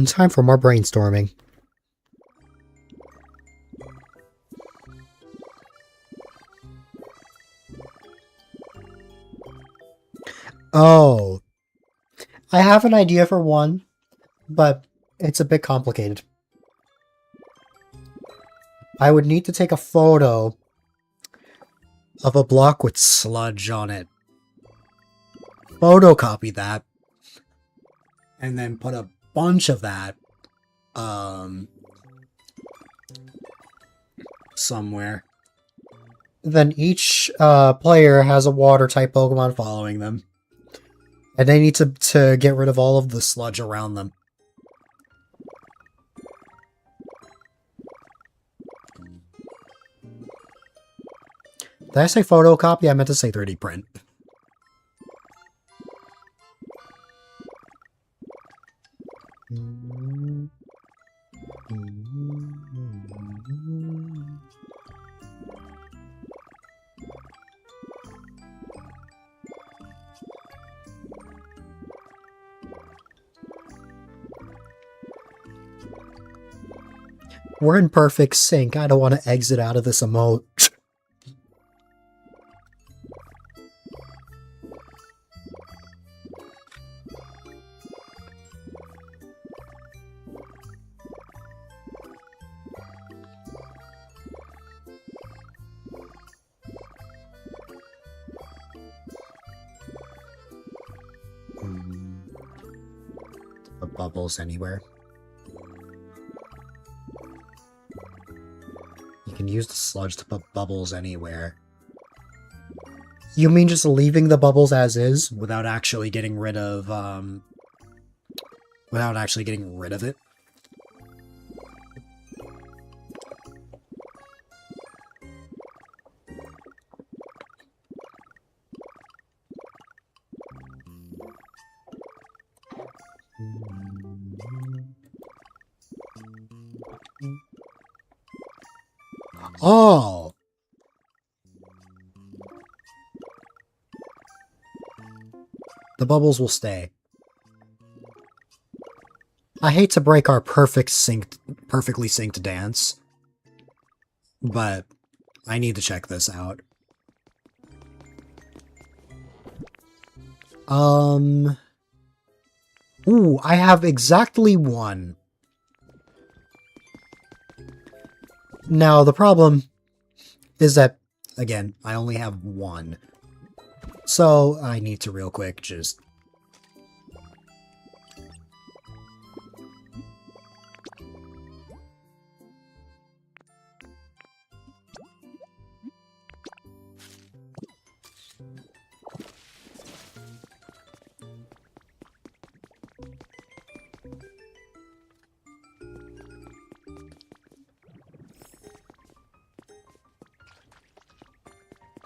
Time for more brainstorming. Oh, I have an idea for one, but it's a bit complicated. I would need to take a photo of a block with sludge on it, photocopy that, and then put a bunch of that somewhere. Then each player has a water type Pokemon following them. And they need to get rid of all of the sludge around them. Did I say photocopy? I meant to say 3D print. We're in perfect sync. I don't want to exit out of this emote. Put bubbles anywhere. You can use the sludge to put bubbles anywhere. You mean just leaving the bubbles as is without actually getting rid of it? Oh! The bubbles will stay. I hate to break our perfectly synced dance, but I need to check this out. Ooh, I have exactly one. Now, the problem is that, again, I only have one. So, I need to real quick just...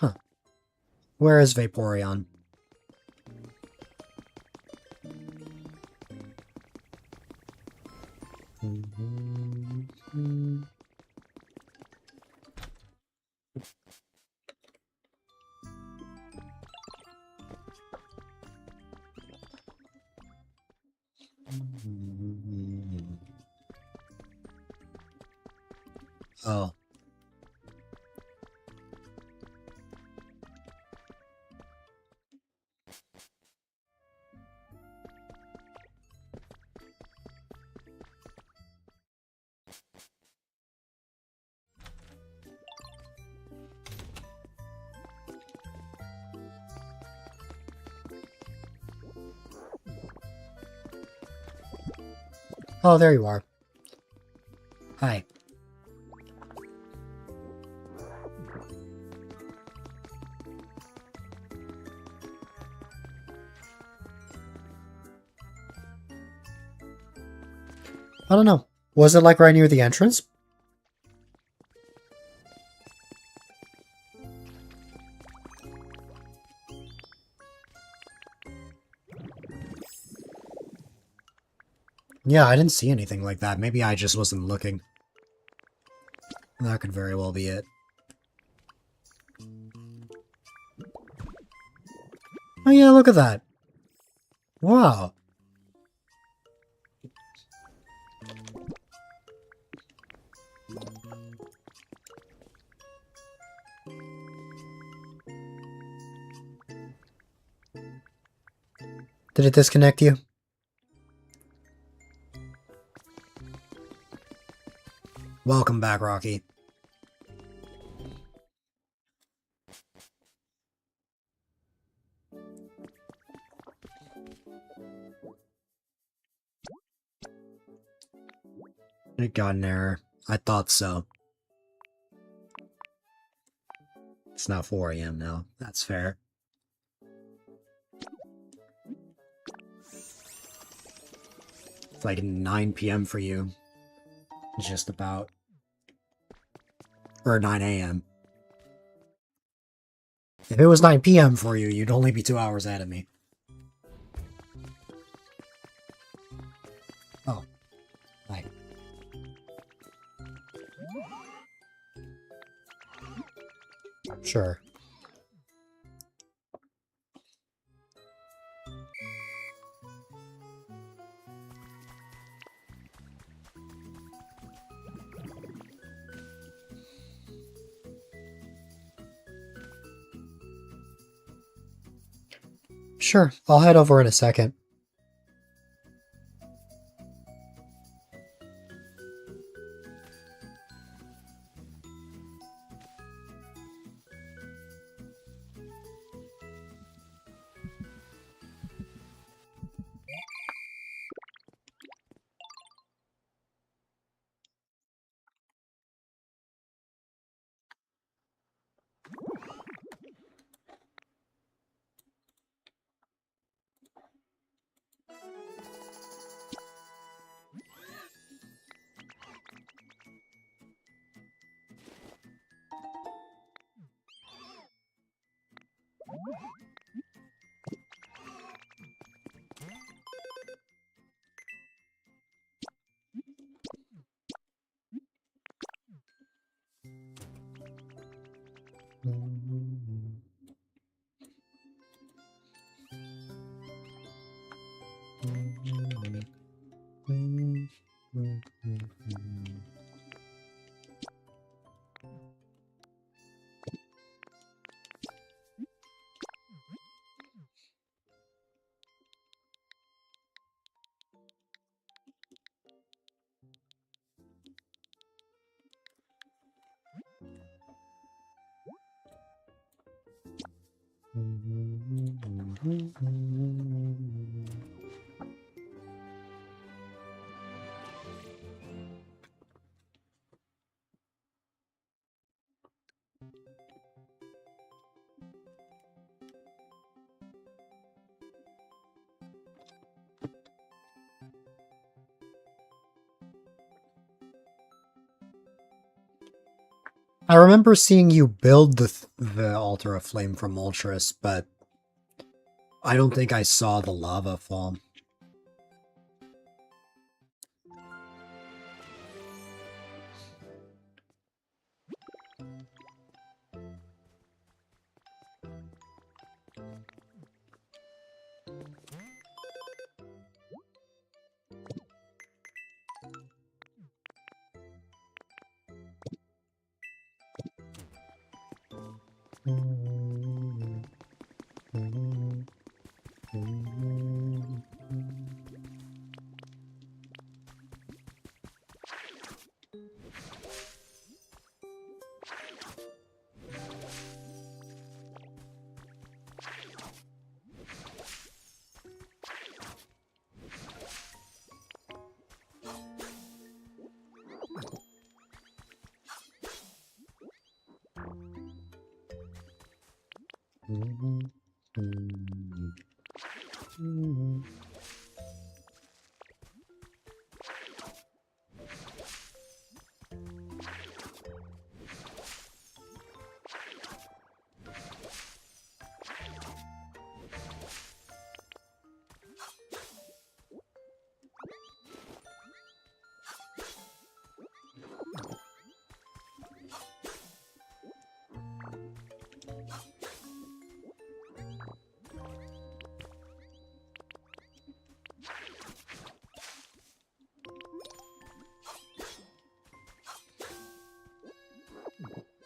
Huh. Where is Vaporeon? Oh. Oh, there you are. Hi. I don't know. Was it like right near the entrance? Yeah, I didn't see anything like that. Maybe I just wasn't looking. That could very well be it. Oh yeah, look at that. Wow. Did it disconnect you? Welcome back, Rocky. It got an error. I thought so. It's now 4 AM now. That's fair. It's like 9 PM for you. Just about. Or 9 AM. If it was 9 PM for you, you'd only be 2 hours ahead of me. Oh. Hi. Sure. Sure, I'll head over in a second. I remember seeing you build the altar of flame from Moltres, but I don't think I saw the lava fall.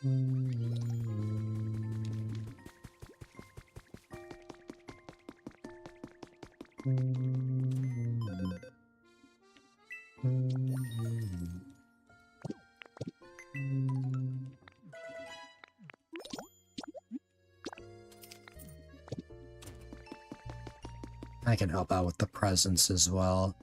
I can help out with the presents as well.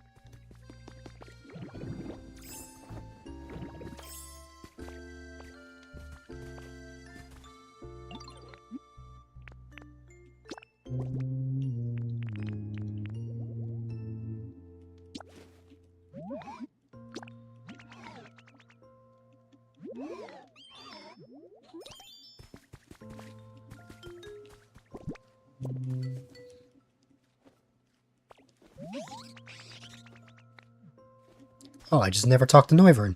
Oh, I just never talked to Noivern.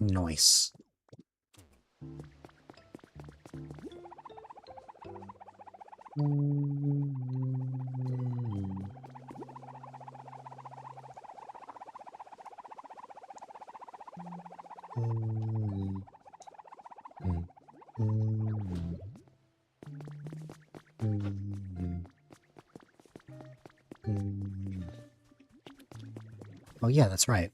Nice. Oh yeah, that's right.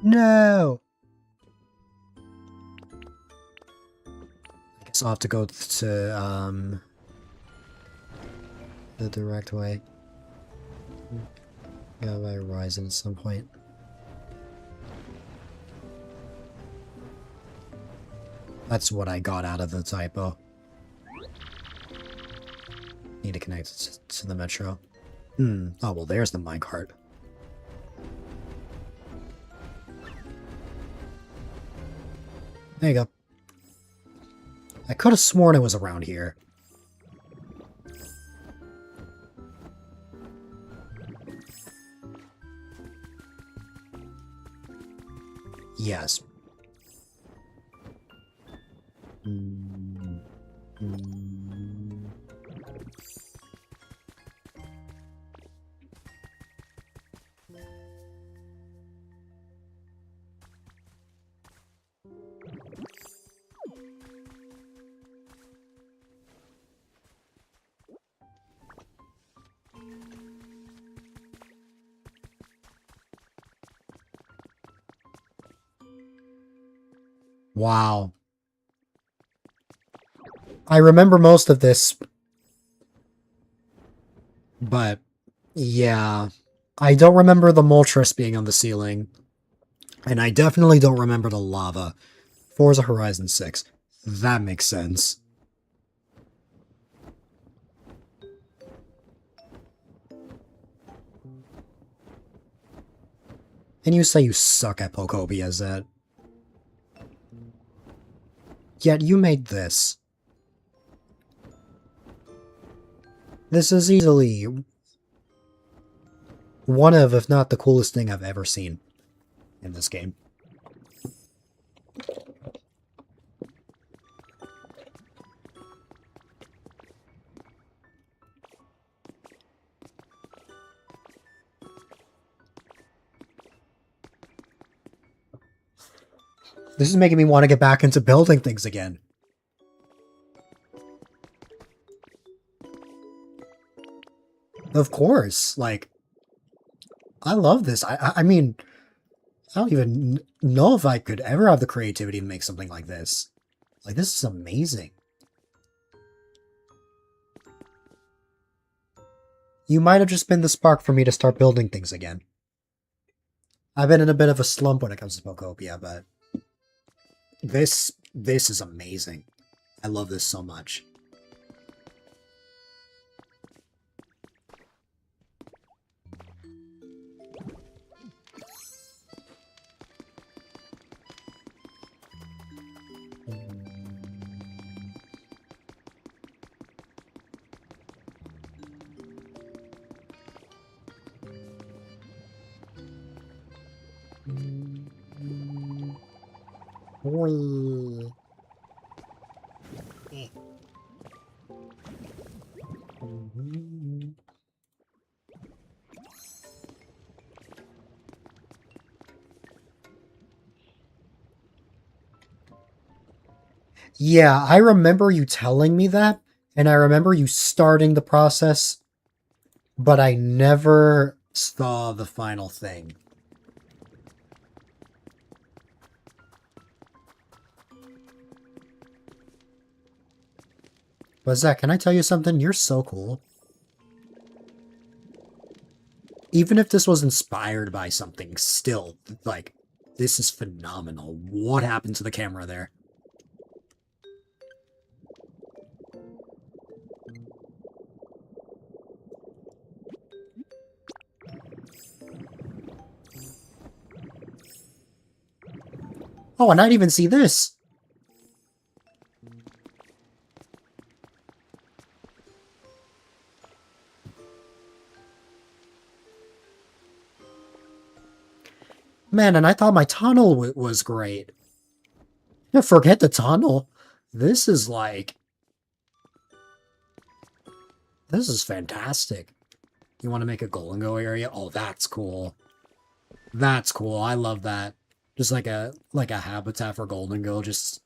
No! I guess I'll have to go to, the direct way. Go by Horizon at some point. That's what I got out of the typo. Need to connect it to the metro. Oh, well, there's the minecart. There you go. I could have sworn it was around here. Yes. Wow. I remember most of this, but yeah. I don't remember the Moltres being on the ceiling, and I definitely don't remember the lava. Forza Horizon 6. That makes sense. And you say you suck at Pokopia, Zed. Yet you made this. This is easily one of, if not the coolest thing I've ever seen in this game. This is making me want to get back into building things again. Of course, like, I love this. I mean, I don't even know if I could ever have the creativity to make something like this. Like, this is amazing. You might have just been the spark for me to start building things again. I've been in a bit of a slump when it comes to Pokopia, but this is amazing. I love this so much. Whee. Yeah, I remember you telling me that, and I remember you starting the process, but I never saw the final thing. But Zach, can I tell you something? You're so cool. Even if this was inspired by something, still, like, this is phenomenal. What happened to the camera there? Oh, and I didn't even see this! Man, and I thought my tunnel was great. Yeah, forget the tunnel. This is like... This is fantastic. You want to make a Golden Go area? Oh, that's cool. That's cool. I love that. Just like a habitat for Golden Go, just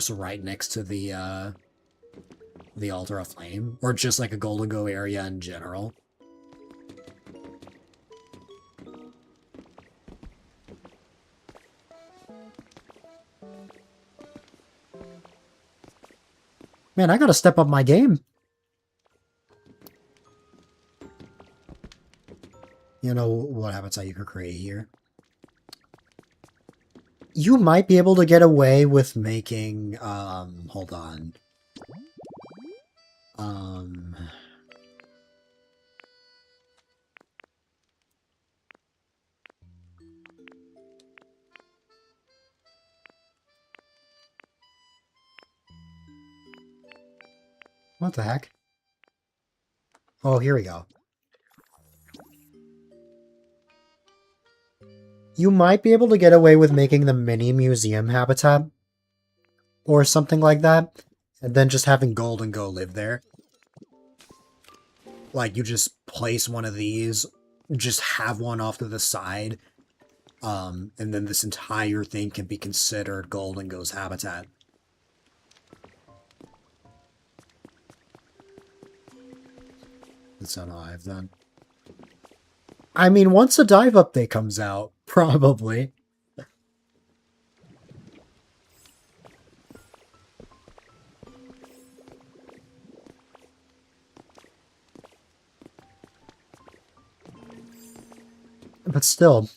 right next to the Altar of Flame, or just like a Golden Go area in general. Man, I gotta step up my game. You know what habitat you could create here? You might be able to get away with making, hold on. What the heck? Oh, here we go. You might be able to get away with making the mini museum habitat or something like that, and then just having Golden Go live there. Like, you just place one of these, just have one off to the side, and then this entire thing can be considered Golden Go's habitat. That's not all I've done. I mean, once a dive update comes out, probably. But still,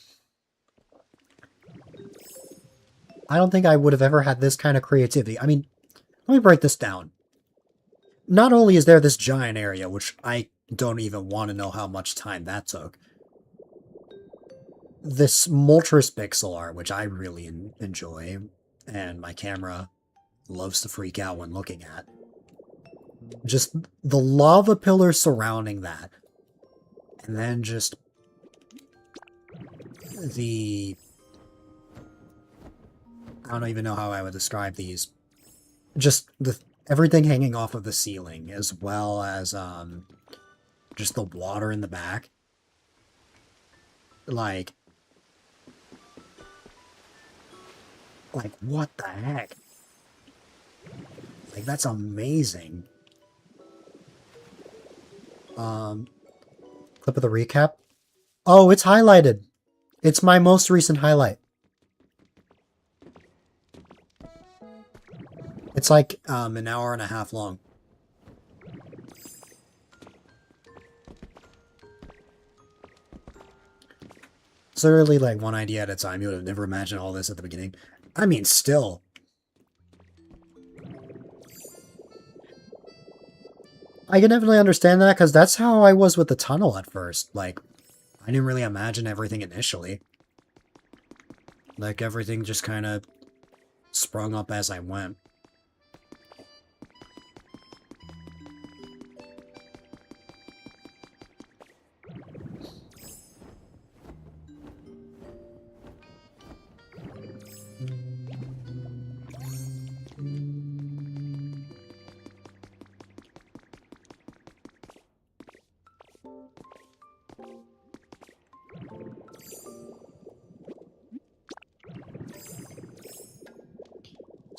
I don't think I would have ever had this kind of creativity. I mean, let me break this down. Not only is there this giant area, which I don't even want to know how much time that took, this Moltres pixel art, which I really enjoy, and my camera loves to freak out when looking at. Just the lava pillars surrounding that. And then just the... I don't even know how I would describe these. Just everything hanging off of the ceiling, as well as just the water in the back. Like what the heck? Like, that's amazing. Clip of the recap. Oh, it's highlighted. It's my most recent highlight. It's like an hour and a half long. It's literally like one idea at a time. You would have never imagined all this at the beginning. I mean, still. I can definitely understand that, because that's how I was with the tunnel at first. Like, I didn't really imagine everything initially. Like, everything just kind of sprung up as I went.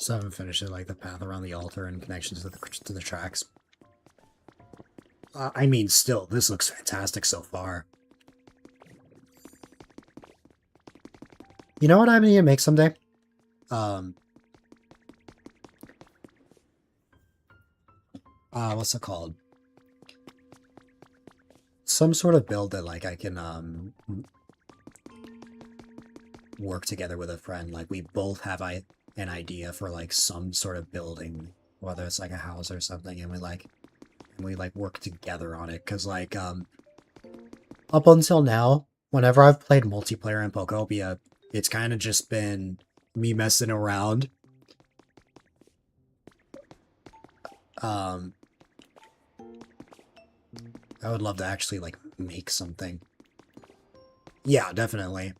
So I haven't finished it, like the path around the altar and connections to the tracks. I mean, still, this looks fantastic so far. You know what I need to make someday? What's it called? Some sort of build that, like, I can, work together with a friend. Like, we both have an idea for, like, some sort of building, whether it's, like, a house or something, and we work together on it. Because, like, up until now, whenever I've played multiplayer in Pokopia, it's kind of just been me messing around. I would love to actually, like, make something. Yeah, definitely.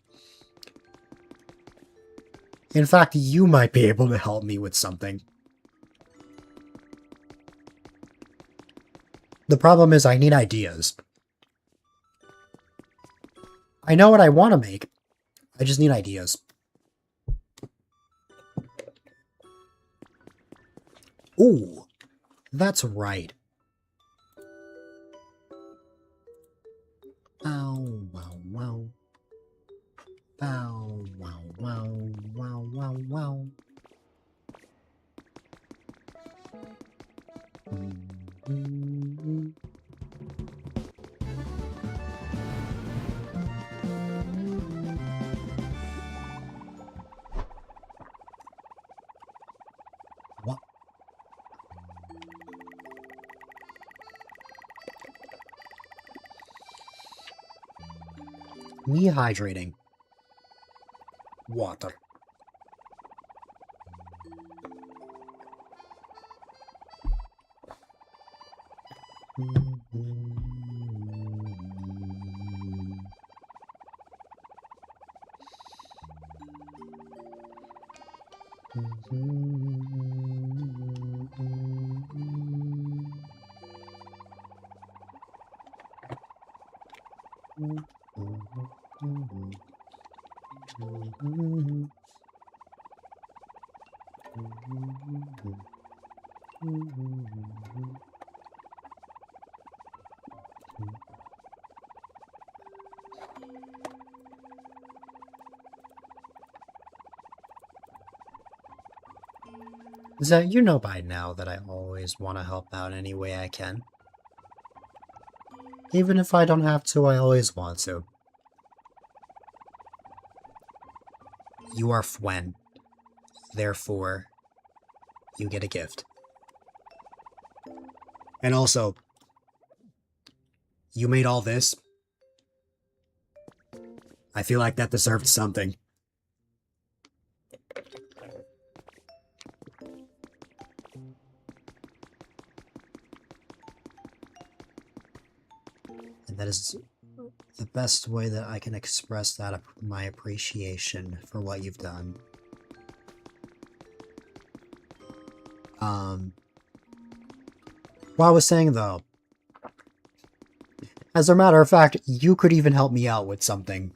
In fact, you might be able to help me with something. The problem is I need ideas. I know what I want to make. I just need ideas. Ooh, that's right. Ow, wow, wow. Ow, wow, wow, wow, wow, wow. What? Me hydrating. Water. So you know by now that I always want to help out any way I can. Even if I don't have to, I always want to. You are Fwen. Therefore, you get a gift. And also, you made all this. I feel like that deserved something. that is the best way that I can express that my appreciation for what you've done. What I was saying though, as a matter of fact, you could even help me out with something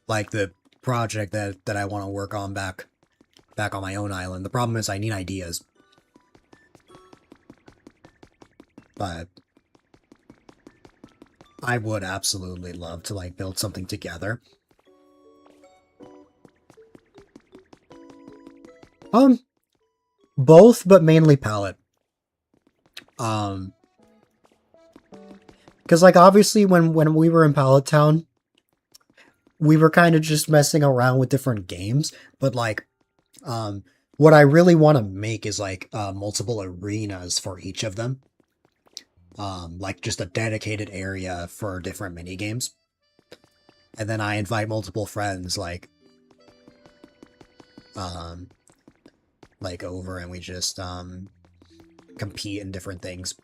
like the project that I want to work on back on my own island. The problem is I need ideas. But I would absolutely love to like build something together. Both, but mainly palette. Because like obviously when we were in Pallet Town, we were kind of just messing around with different games, but like what I really want to make is like multiple arenas for each of them. Like just a dedicated area for different mini games. And then I invite multiple friends like over and we just compete in different things.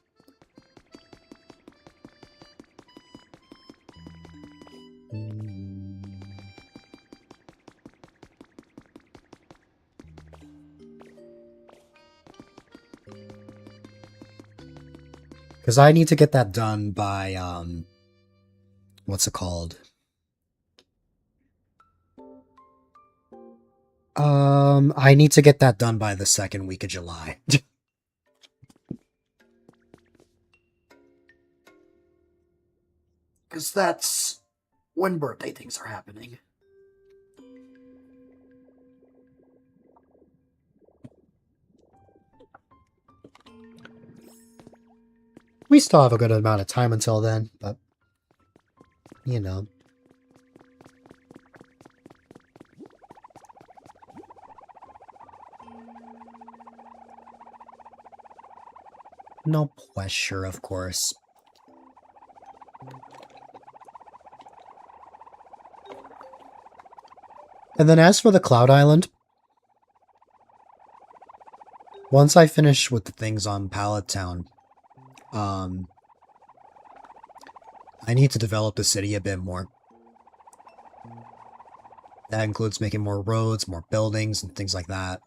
Because I need to get that done by, what's it called? I need to get that done by the second week of July. Because that's when birthday things are happening. We still have a good amount of time until then, but, you know. No pressure, of course. And then as for the Cloud Island, once I finish with the things on Pallet Town, I need to develop the city a bit more. That includes making more roads, more buildings, and things like that.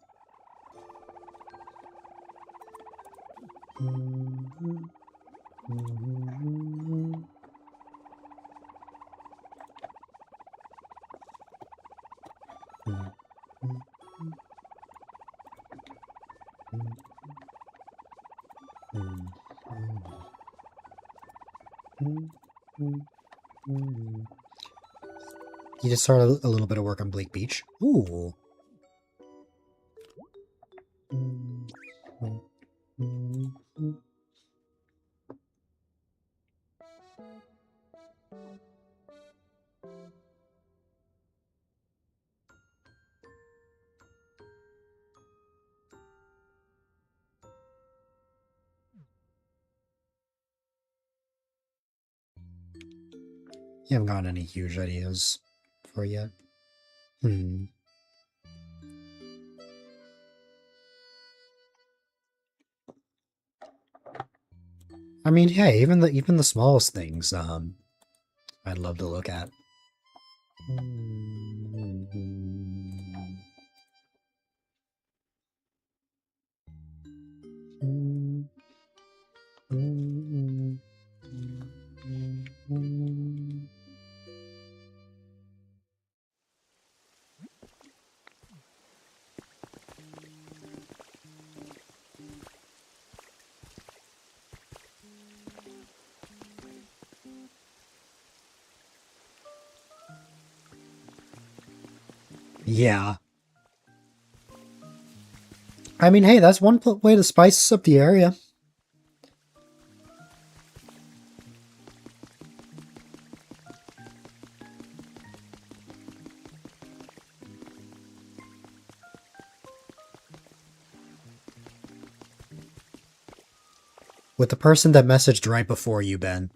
You just started a little bit of work on Bleak Beach. Ooh. You haven't got any huge ideas for yet. I mean, hey, even the smallest things, I'd love to look at. Yeah. I mean, hey, that's one way to spice up the area. With the person that messaged right before you, Ben.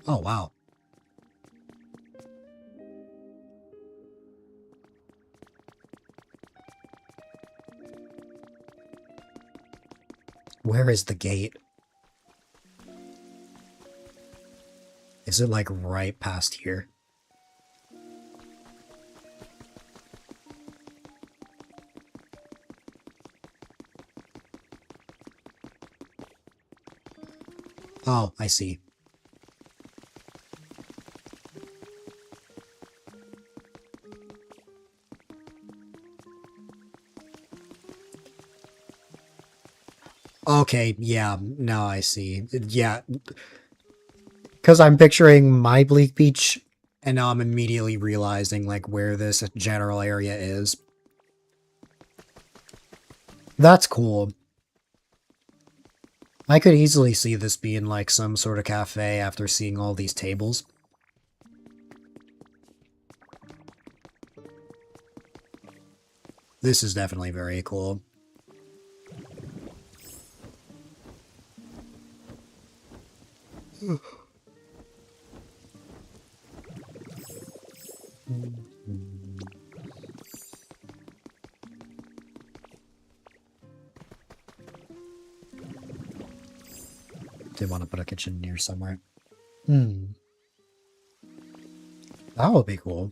Oh, wow. Where is the gate? Is it like right past here? Oh, I see. Okay, yeah, now I see. Yeah, because I'm picturing my Bleak Beach, and now I'm immediately realizing, like, where this general area is. That's cool. I could easily see this being, like, some sort of cafe after seeing all these tables. This is definitely very cool. They want to put a kitchen near somewhere. Hmm. That would be cool.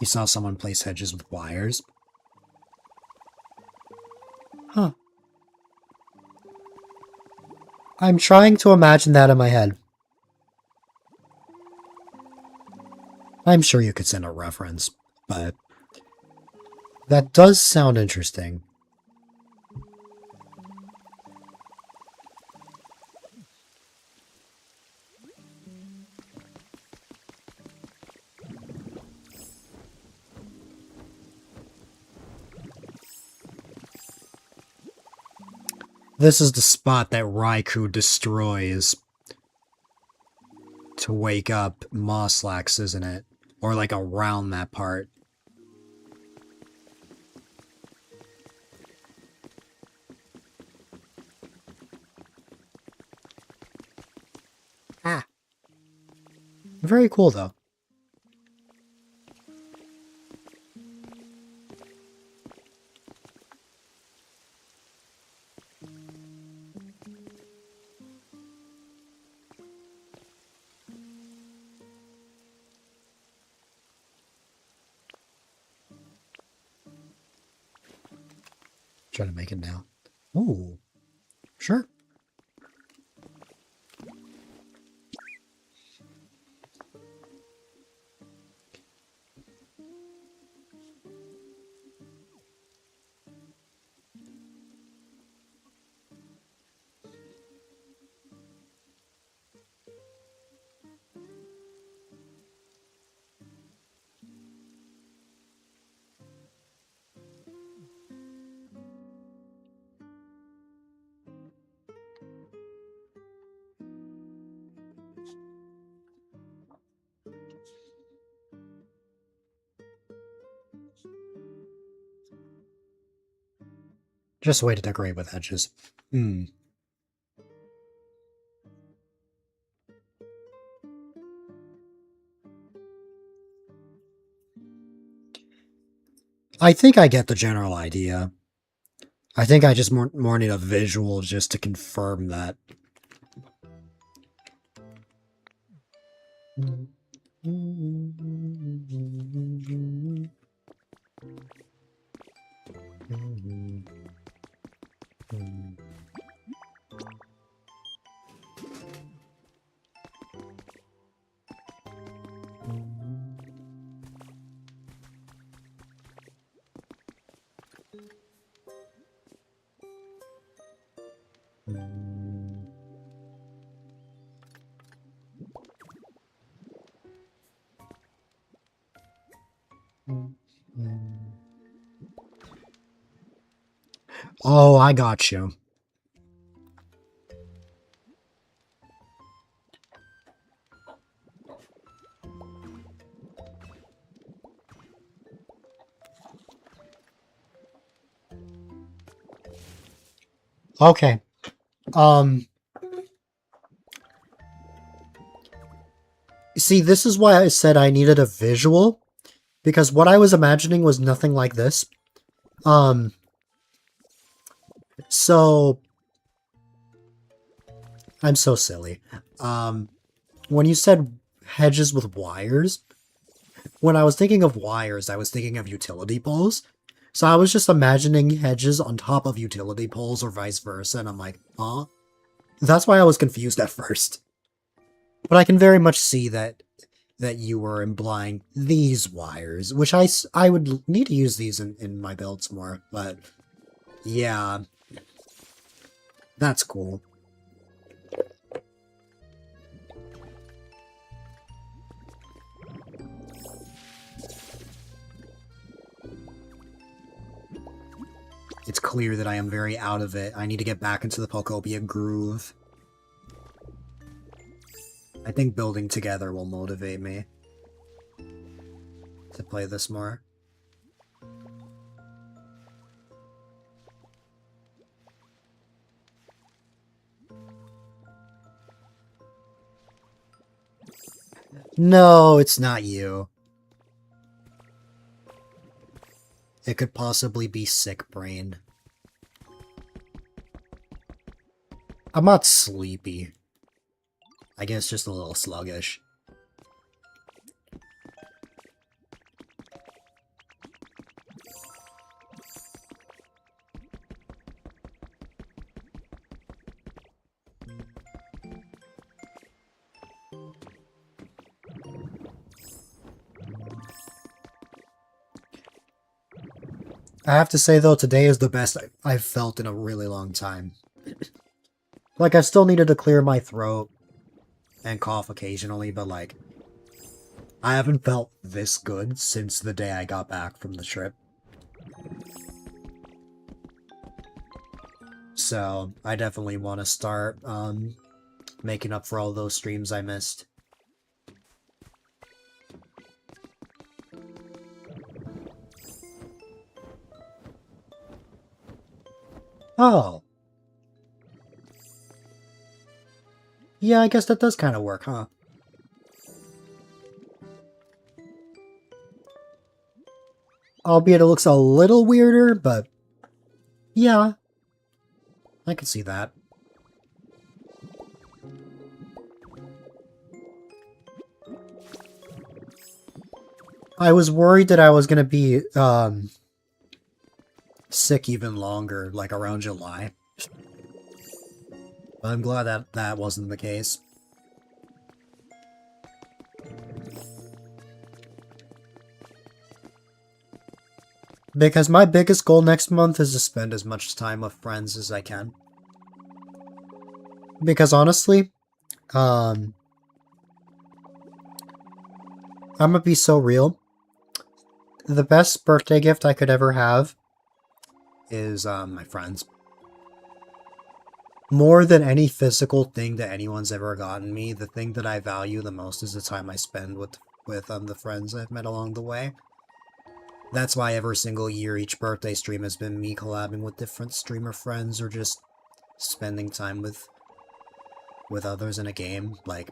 You saw someone place hedges with wires? Huh. I'm trying to imagine that in my head. I'm sure you could send a reference, but that does sound interesting. This is the spot that Raikou destroys to wake up Moslax, isn't it? Or like around that part. Ah. Very cool, though. Try to make it now. Ooh. Sure. Just a way to decorate with edges. Hmm. I think I get the general idea. I think I just more need a visual just to confirm that. Oh, I got you. Okay. Um, see, this is why I said I needed a visual, because what I was imagining was nothing like this. Um, so I'm so silly. Um, when you said hedges with wires, when I was thinking of wires, I was thinking of utility poles. So I was just imagining hedges on top of utility poles or vice versa, and I'm like, huh? That's why I was confused at first. But I can very much see that you were implying these wires, which I would need to use these in my builds more, but yeah, that's cool. It's clear that I am very out of it. I need to get back into the Pokopia groove. I think building together will motivate me to play this more. No, it's not you. It could possibly be sick brain. I'm not sleepy. I guess just a little sluggish. I have to say, though, today is the best I've felt in a really long time. Like, I still needed to clear my throat and cough occasionally, but, like, I haven't felt this good since the day I got back from the trip. So, I definitely want to start, making up for all those streams I missed. Oh. Yeah, I guess that does kind of work, huh? Albeit it looks a little weirder, but yeah, I can see that. I was worried that I was gonna be, sick even longer, like around July. But I'm glad that that wasn't the case. Because my biggest goal next month is to spend as much time with friends as I can. Because honestly, I'm gonna be so real. The best birthday gift I could ever have is, my friends. More than any physical thing that anyone's ever gotten me, the thing that I value the most is the time I spend with the friends I've met along the way. That's why every single year each birthday stream has been me collabing with different streamer friends or just spending time with others in a game. Like,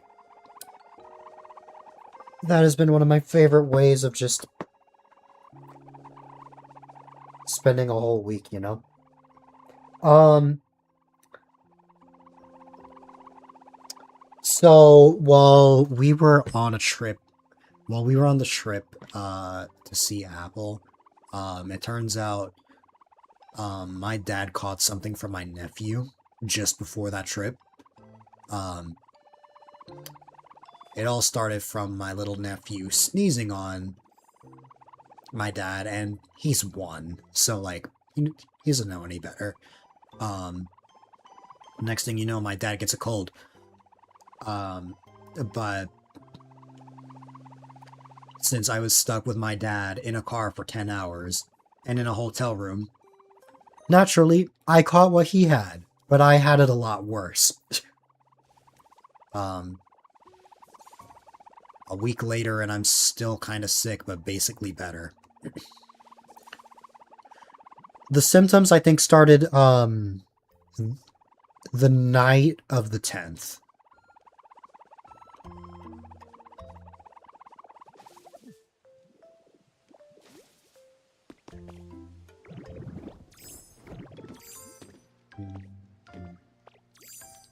that has been one of my favorite ways of just spending a whole week, you know? So, while we were on the trip, to see Apple, it turns out, my dad caught something from my nephew just before that trip. It all started from my little nephew sneezing on my dad, and he's one, so, like, he doesn't know any better. Next thing you know, my dad gets a cold. But since I was stuck with my dad in a car for 10 hours and in a hotel room, naturally, I caught what he had, but I had it a lot worse. A week later and I'm still kind of sick, but basically better. The symptoms, I think, started, the night of the 10th.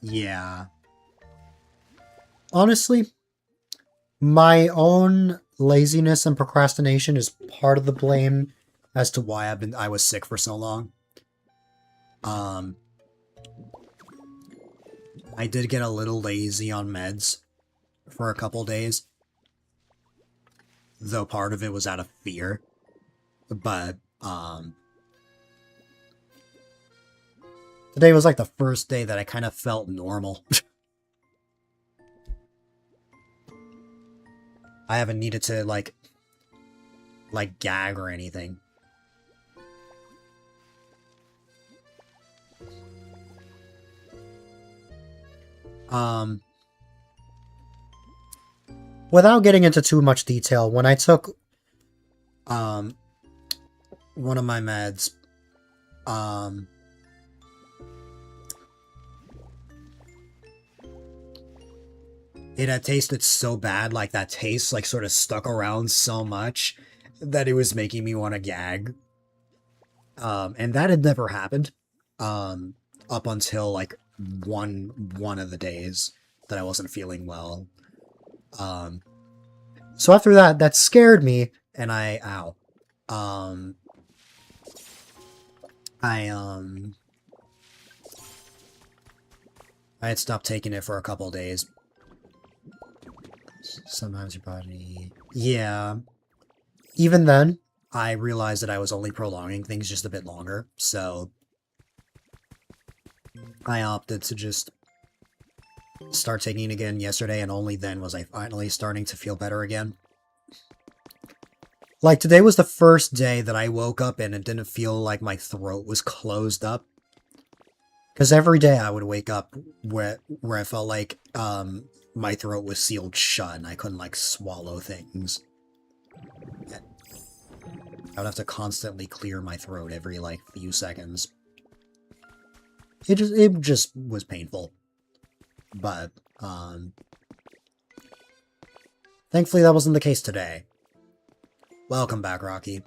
Yeah. Honestly, my own laziness and procrastination is part of the blame as to why I was sick for so long. I did get a little lazy on meds for a couple days, though part of it was out of fear. But today was like the first day that I kind of felt normal. I haven't needed to like gag or anything. Without getting into too much detail, when I took one of my meds, it had tasted so bad, like that taste like sort of stuck around so much that it was making me want to gag. And that had never happened up until like one of the days that I wasn't feeling well. So after that, that scared me, and I had stopped taking it for a couple days. Sometimes your body... Yeah. Even then, I realized that I was only prolonging things just a bit longer, so I opted to just start taking it again yesterday, and only then was I finally starting to feel better again. Like, today was the first day that I woke up and it didn't feel like my throat was closed up. Because every day I would wake up where I felt like my throat was sealed shut and I couldn't, like, swallow things. I would have to constantly clear my throat every, like, few seconds. It just was painful. But, thankfully that wasn't the case today. Welcome back, Rocky.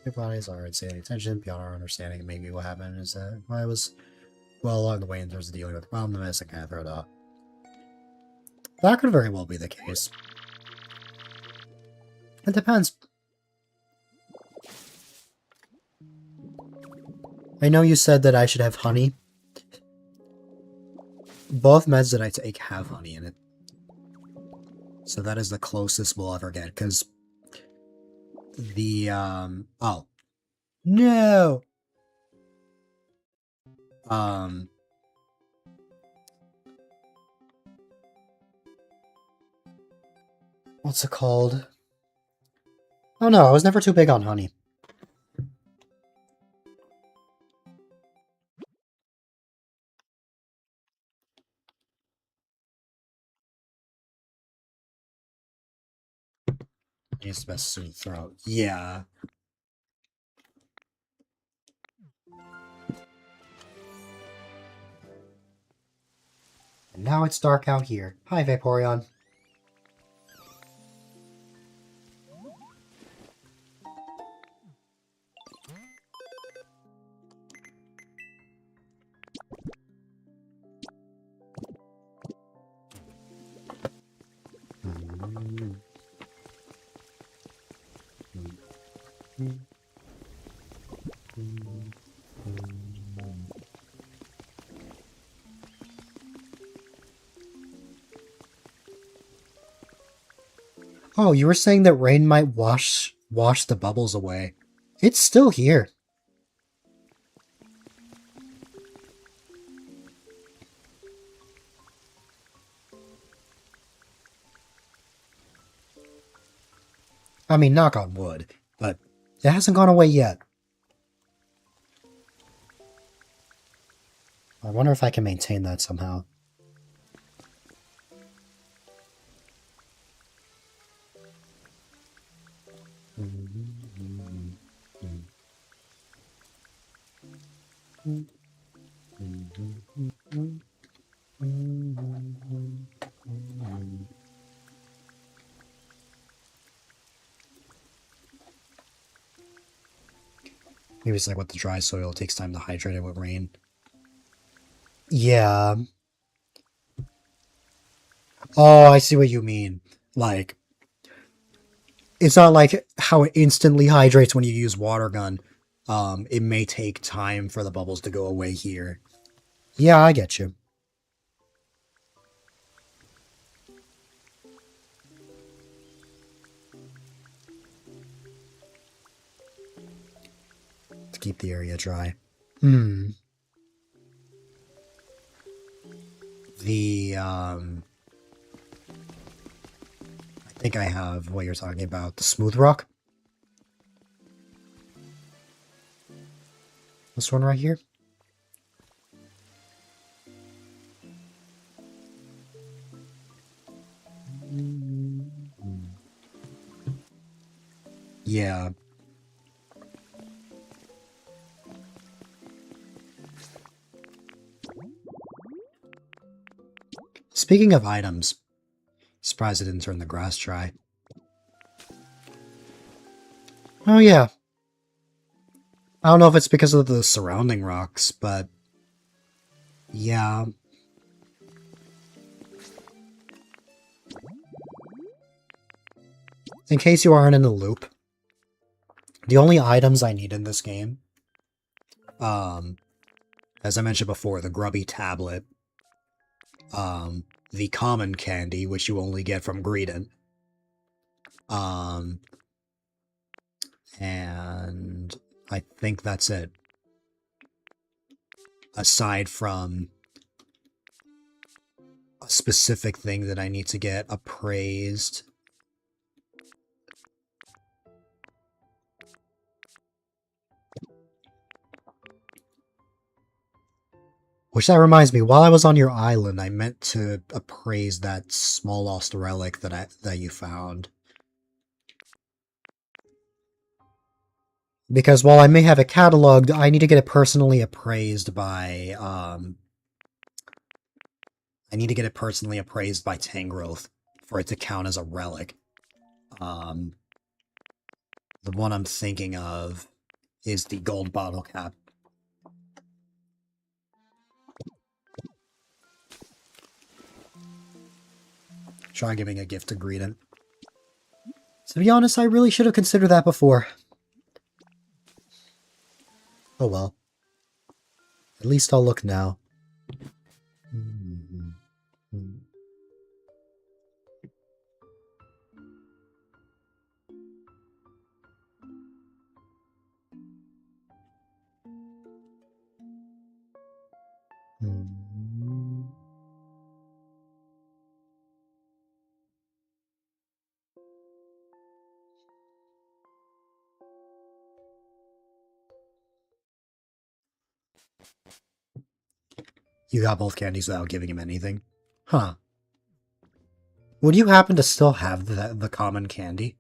Your bodies are insanely attention beyond our understanding, and maybe what happened is that I was well along the way in terms of dealing with the problem, the medicine kind of throw it off. That could very well be the case. It depends. I know you said that I should have honey. Both meds that I take have honey in it. So that is the closest we'll ever get, because the, oh. No! What's it called? Oh no, I was never too big on honey. It's the best suit throat. Yeah. And now it's dark out here. Hi, Vaporeon. Oh, you were saying that rain might wash the bubbles away. It's still here. I mean, knock on wood, but it hasn't gone away yet. I wonder if I can maintain that somehow. Maybe it's like with the dry soil, it takes time to hydrate it with rain. Yeah. Oh, I see what you mean. Like, it's not like how it instantly hydrates when you use water gun. It may take time for the bubbles to go away here. Yeah, I get you. To keep the area dry. I think I have what you're talking about. The smooth rock? This one right here? Yeah. Speaking of items, surprised I didn't turn the grass dry. Oh yeah. I don't know if it's because of the surrounding rocks, but yeah. In case you aren't in the loop, the only items I need in this game, as I mentioned before, the grubby tablet, the common candy, which you only get from Greedent, and I think that's it. Aside from a specific thing that I need to get appraised. Which that reminds me, while I was on your island, I meant to appraise that small lost relic that you found. Because while I may have it cataloged, I need to get it personally appraised by, I need to get it personally appraised by Tangrowth for it to count as a relic. The one I'm thinking of is the gold bottle cap. Try giving a gift to Greedent. To be honest, I really should have considered that before. Oh well. At least I'll look now. You got both candies without giving him anything? Huh. Would you happen to still have the common candy?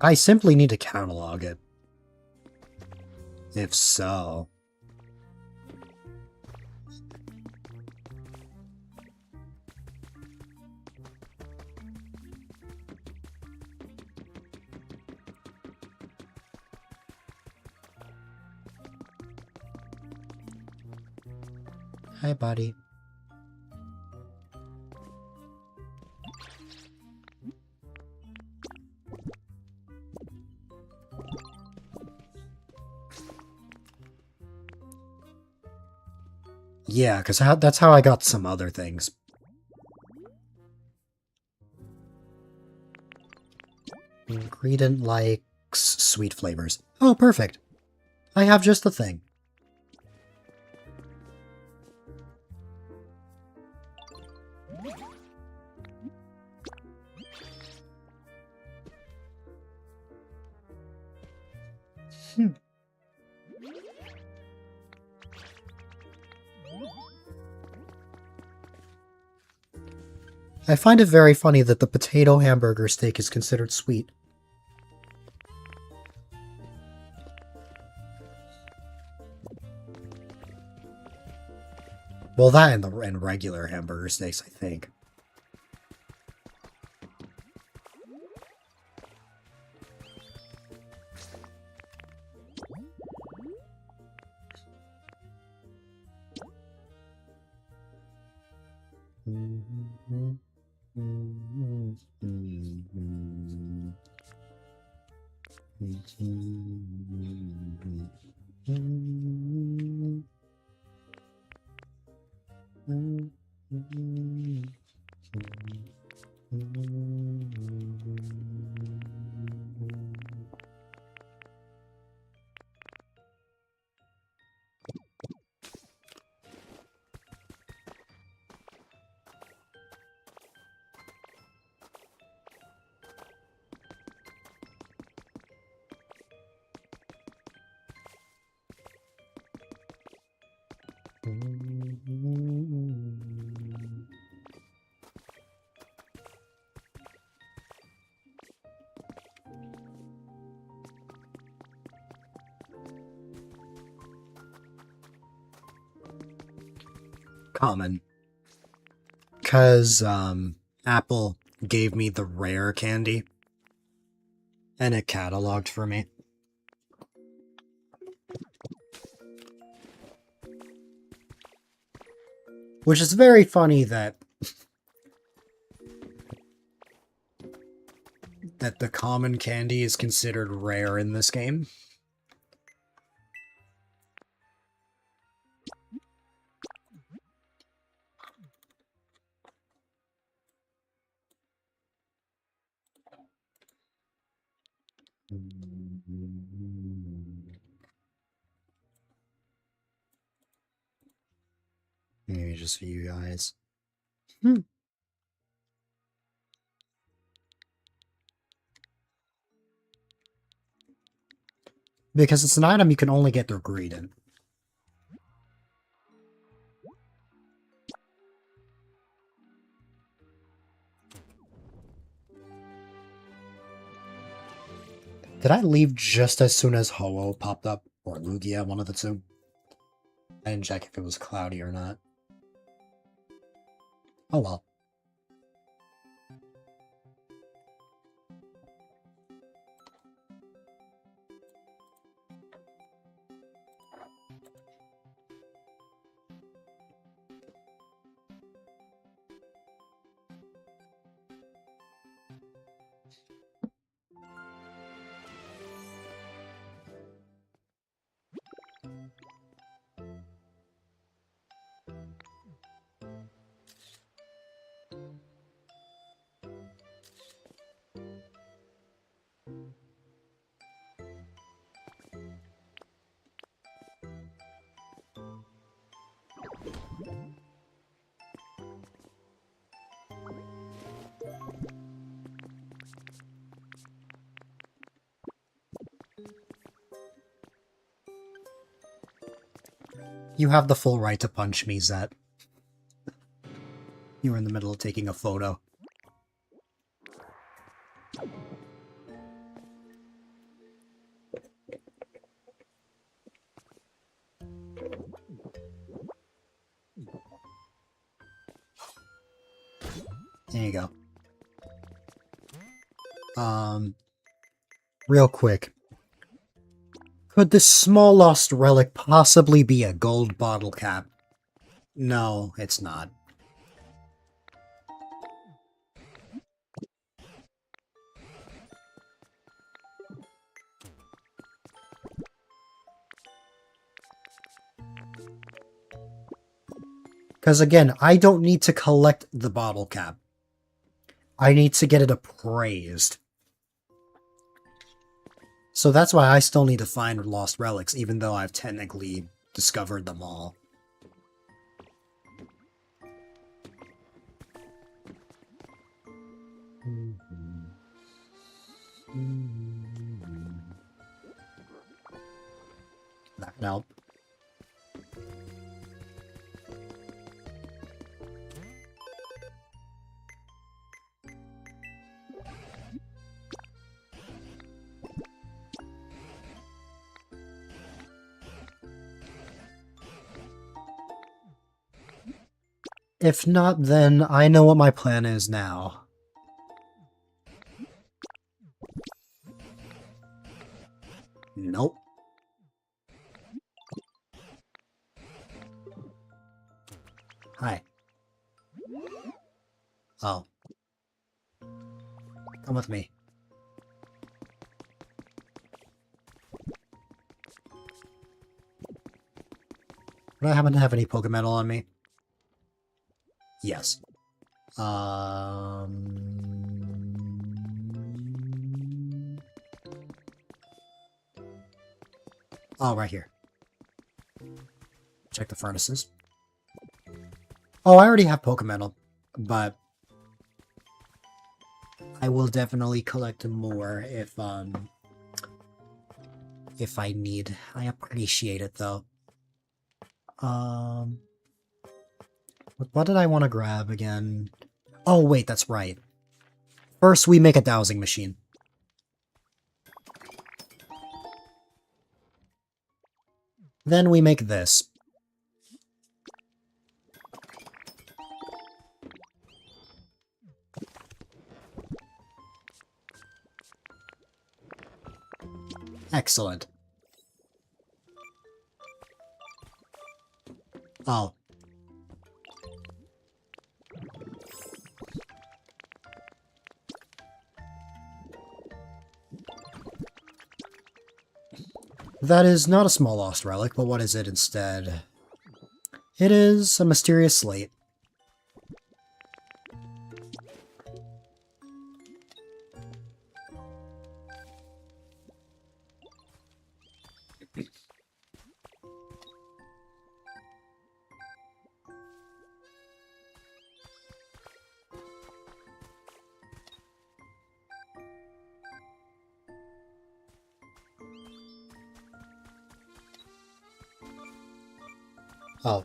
I simply need to catalog it. If so... Hi, buddy. Yeah, because that's how I got some other things. Greedent likes sweet flavors. Oh, perfect. I have just the thing. I find it very funny that the potato hamburger steak is considered sweet. Well, that and regular hamburger steaks, I think. Common. Because, Apple gave me the rare candy. And it cataloged for me. Which is very funny that the common candy is considered rare in this game. Maybe just for you guys. Because it's an item you can only get through greed. Did I leave just as soon as Ho-Oh popped up? Or Lugia, one of the two? I didn't check if it was cloudy or not. Oh well. You have the full right to punch me, Zet. You were in the middle of taking a photo. There you go. Real quick. Could this small lost relic possibly be a gold bottle cap? No, it's not. Because again, I don't need to collect the bottle cap. I need to get it appraised. So that's why I still need to find lost relics, even though I've technically discovered them all. That can help. If not, then I know what my plan is now. Nope. Hi. Oh. Come with me. Do I happen to have any Pokemetal on me? Yes. Oh, right here. Check the furnaces. Oh, I already have Pokemetal, but I will definitely collect more if I need. I appreciate it though. What did I want to grab again? Oh wait, that's right. First we make a dowsing machine. Then we make this. Excellent. Oh. That is not a small lost relic, but what is it instead? It is a mysterious slate. Oh.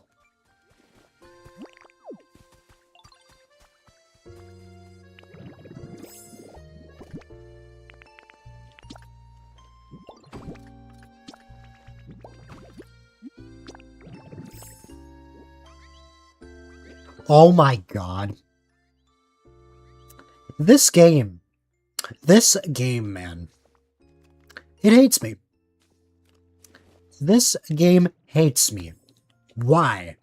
Oh my god. This game, man. It hates me. This game hates me. Why?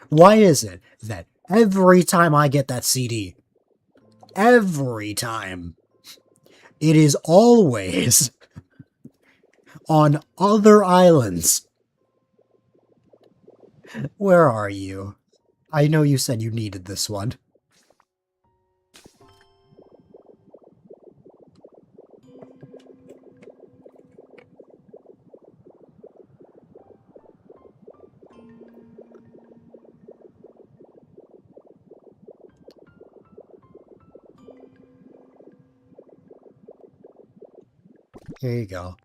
Why is it that every time I get that CD, every time, it is always on other islands? Where are you? I know you said you needed this one. Here you go.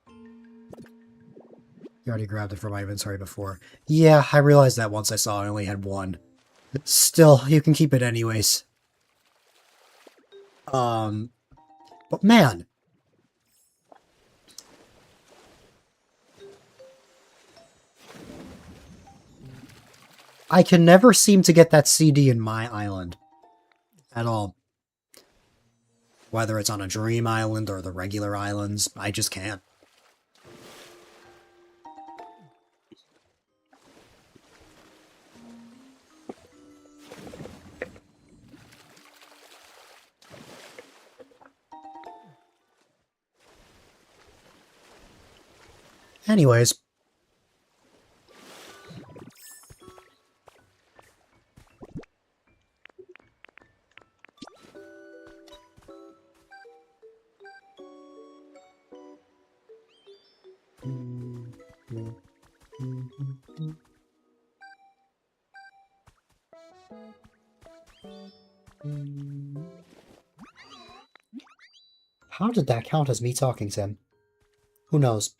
You already grabbed it from my inventory before. Yeah, I realized that once I saw I only had one. Still, you can keep it anyways. But man! I can never seem to get that CD in my island. At all. Whether it's on a dream island or the regular islands, I just can't. Anyways. How did that count as me talking to him? Who knows?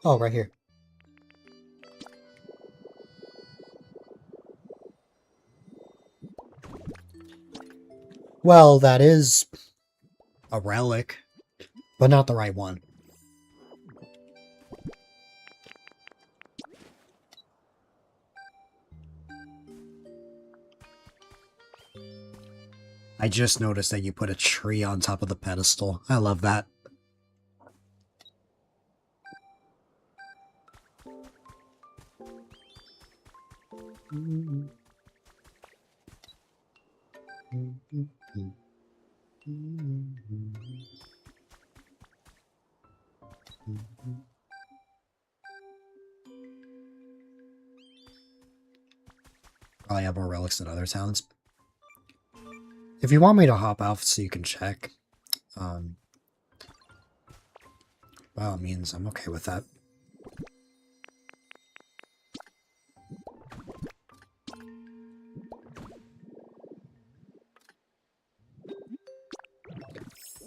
Oh, right here. Well, that is a relic, but not the right one. I just noticed that you put a tree on top of the pedestal. I love that. Probably have more relics than other towns. If you want me to hop off so you can check, by all means, I'm okay with that.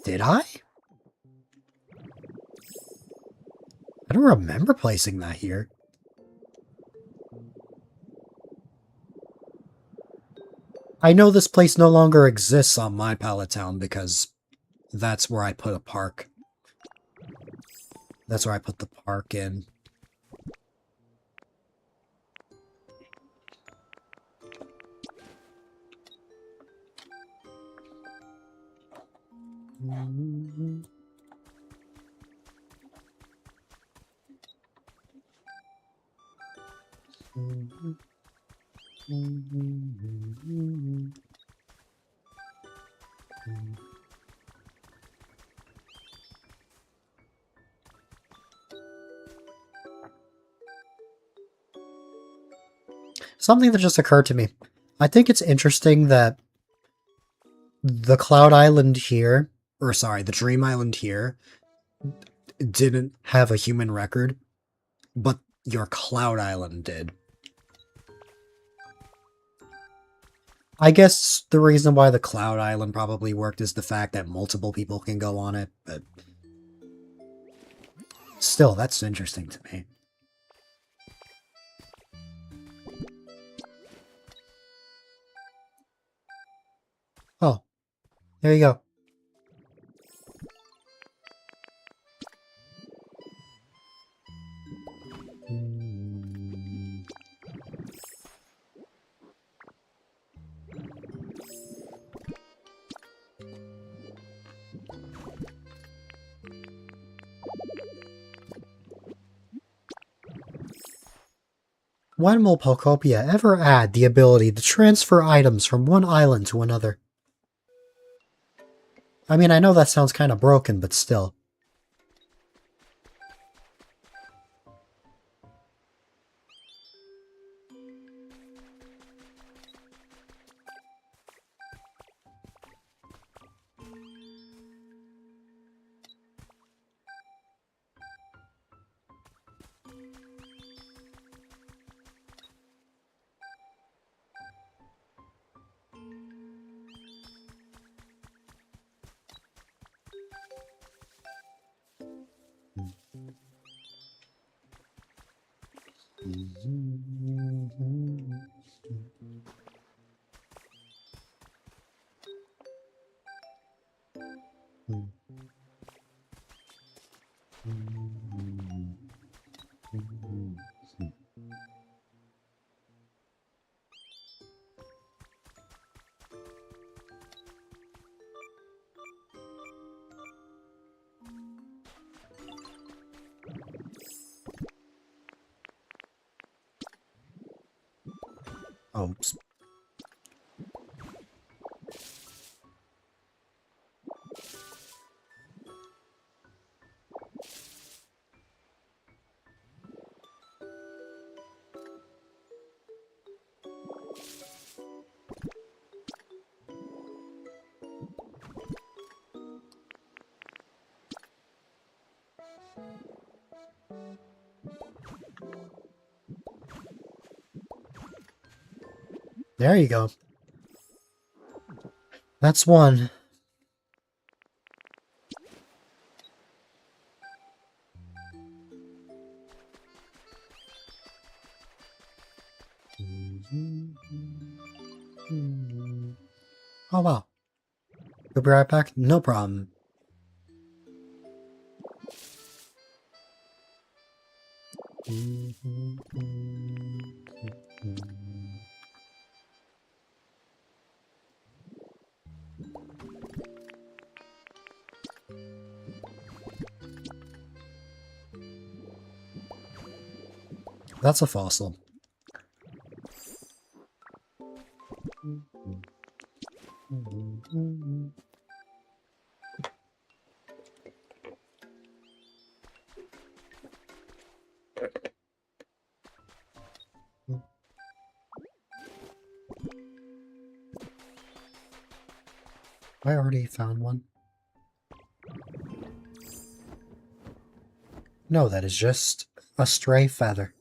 Did I? I don't remember placing that here. I know this place no longer exists on my pallet town because that's where I put a park. That's where I put the park in. Something that just occurred to me. I think it's interesting that the Cloud Island here, or sorry, the Dream Island here, didn't have a human record, but your Cloud Island did. I guess the reason why the Cloud Island probably worked is the fact that multiple people can go on it, but still, that's interesting to me. Oh, there you go. When will Pokopia ever add the ability to transfer items from one island to another? I mean, I know that sounds kind of broken, but still. Oops. There you go. That's one. Oh wow. You'll be right back? No problem. That's a fossil. I already found one. No, that is just a stray feather.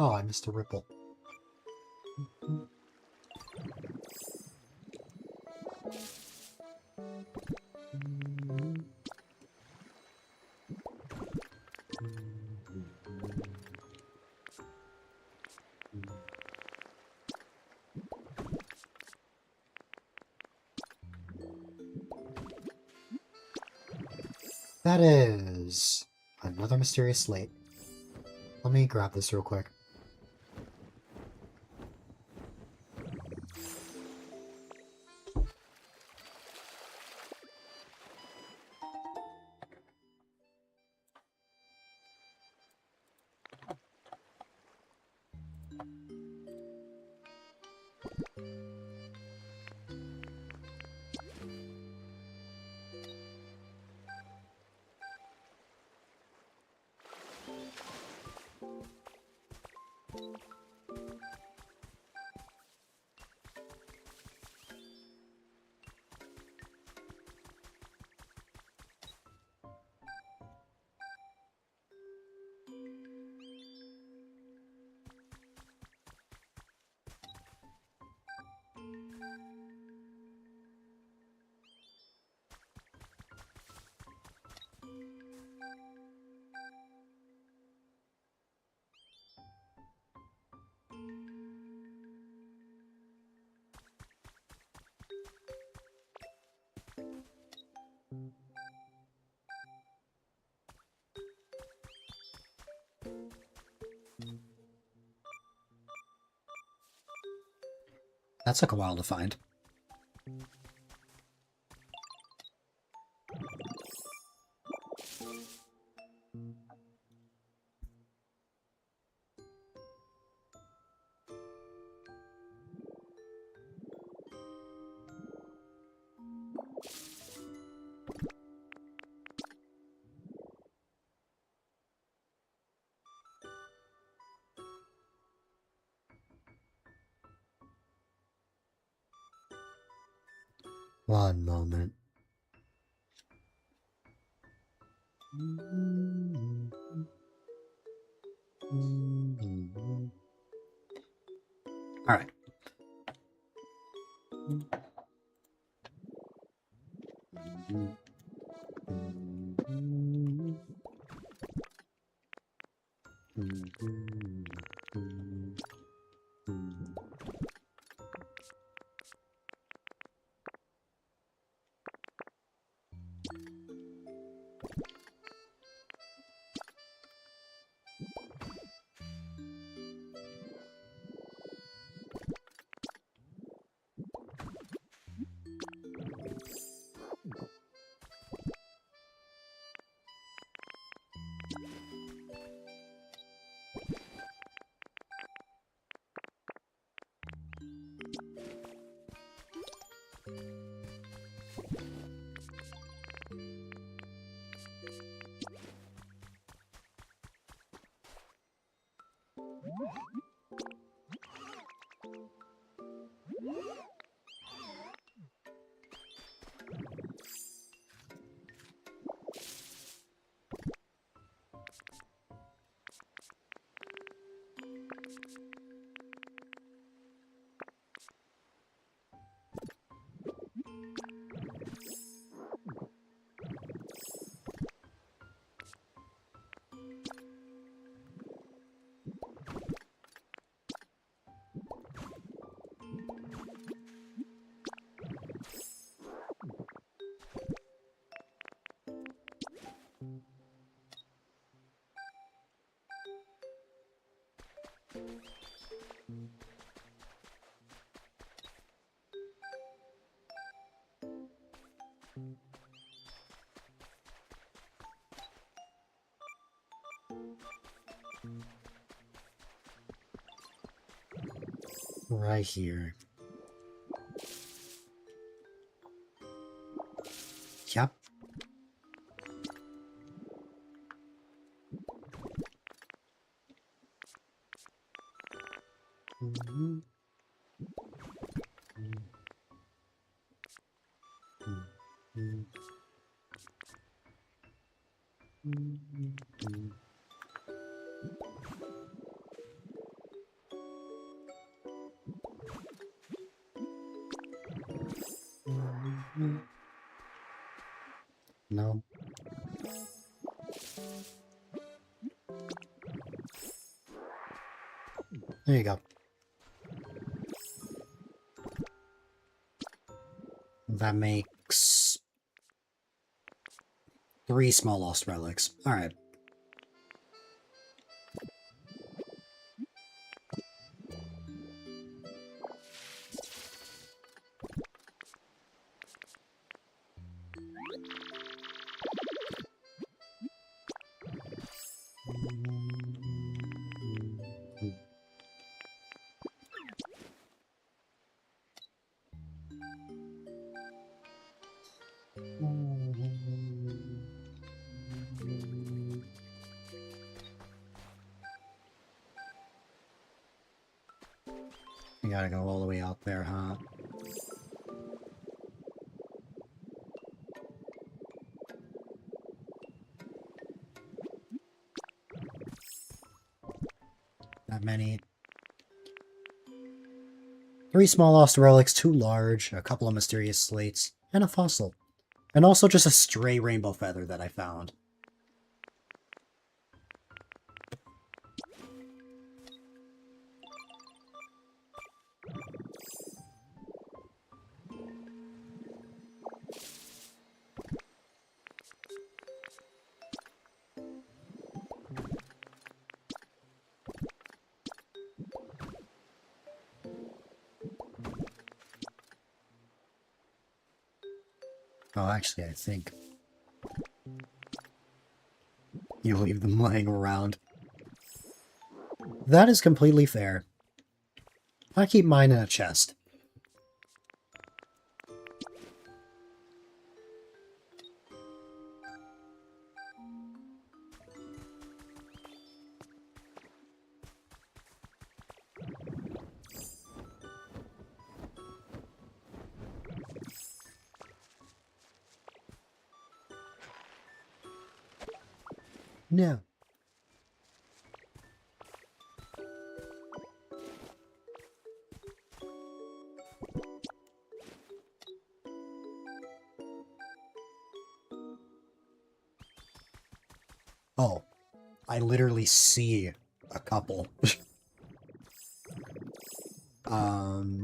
Oh, I missed a ripple. That is another mysterious slate. Let me grab this real quick. That took a while to find. One moment. All right. Right here. Yep. No. There you go. That makes 3 small lost relics. Alright. You gotta go all the way out there, huh? Not many. 3 small lost relics, 2 large, a couple of mysterious slates, and a fossil. And also just a stray rainbow feather that I found. Oh, actually, I think you leave them lying around. That is completely fair. I keep mine in a chest. No. Oh, I literally see a couple. um...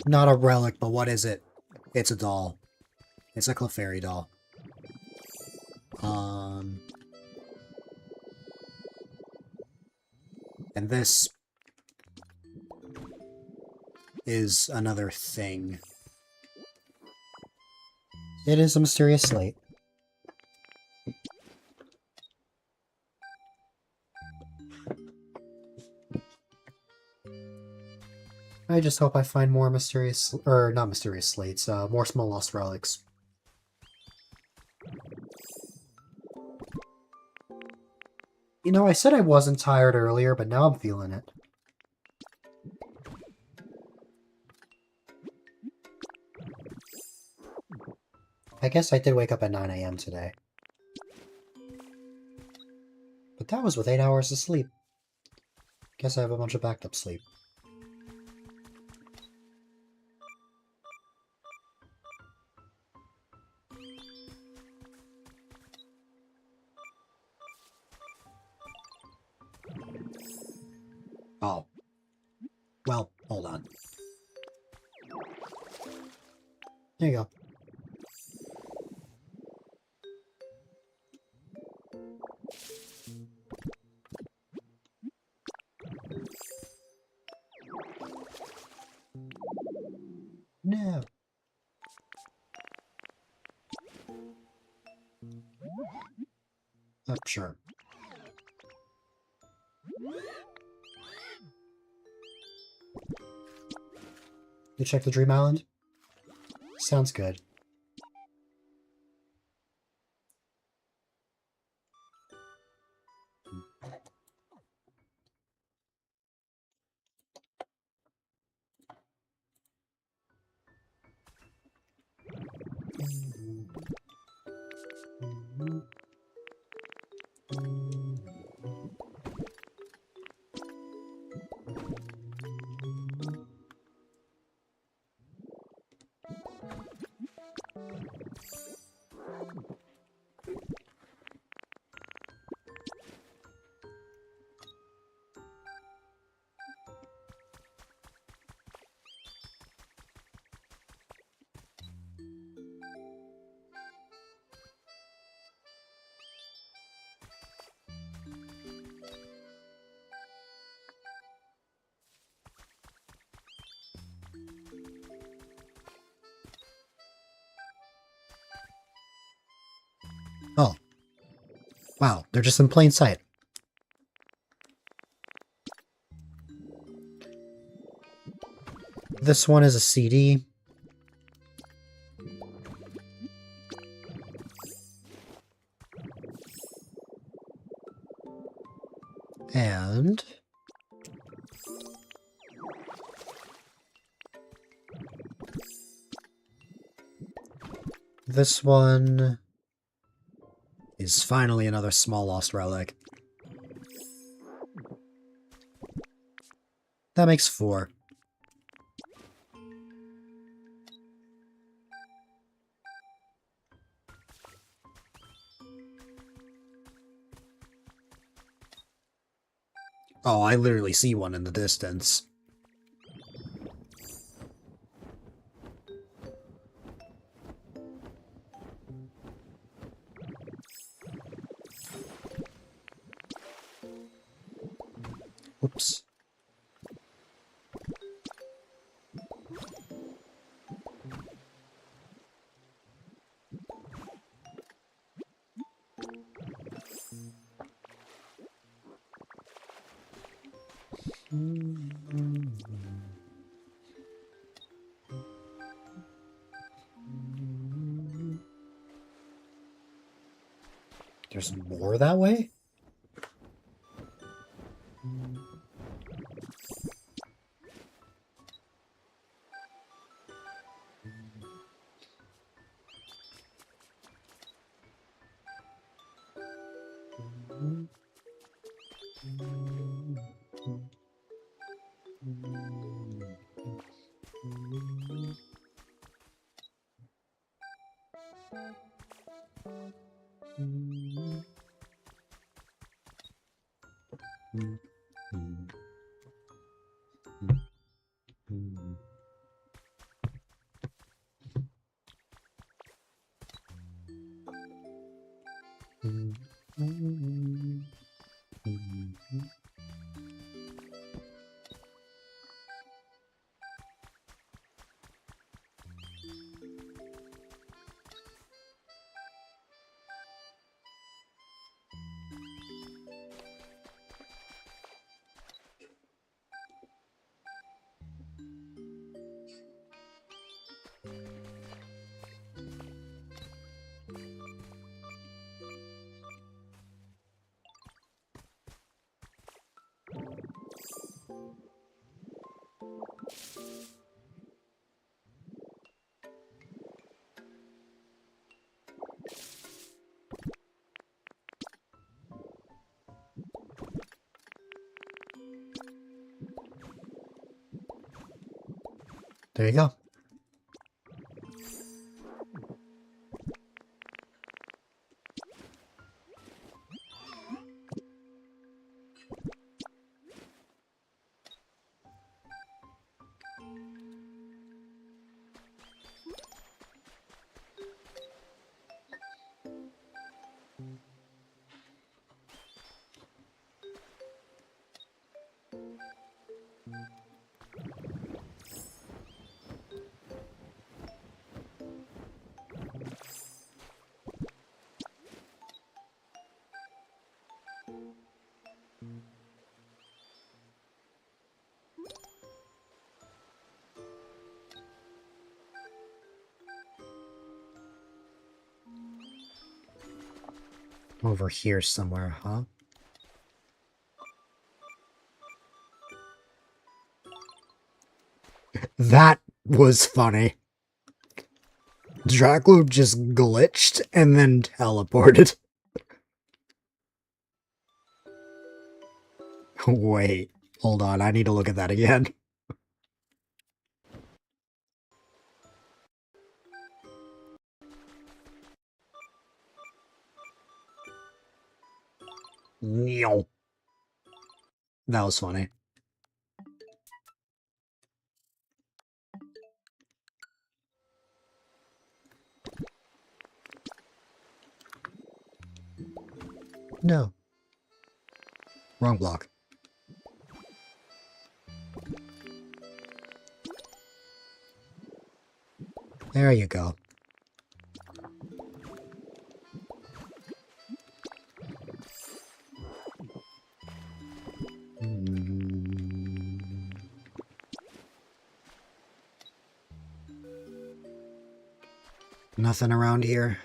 Not a relic, but what is it? It's a doll. It's a Clefairy doll. And this is another thing. It is a mysterious slate. I just hope I find more mysterious, or not mysterious slates, more small lost relics. You know, I said I wasn't tired earlier, but now I'm feeling it. I guess I did wake up at 9 AM today. But that was with 8 hours of sleep. Guess I have a bunch of backed up sleep. Oh. Well, hold on. There you go. No. Sure. You check the Dream Island? Sounds good. Oh. Wow, they're just in plain sight. This one is a CD. And... this one is finally another small lost relic. That makes 4. Oh, I literally see one in the distance. Oops. There's more that way? There you go. Over here somewhere, huh? That was funny. Draco just glitched and then teleported. Wait, hold on, I need to look at that again. No. That was funny. No. Wrong block. There you go. Nothing around here.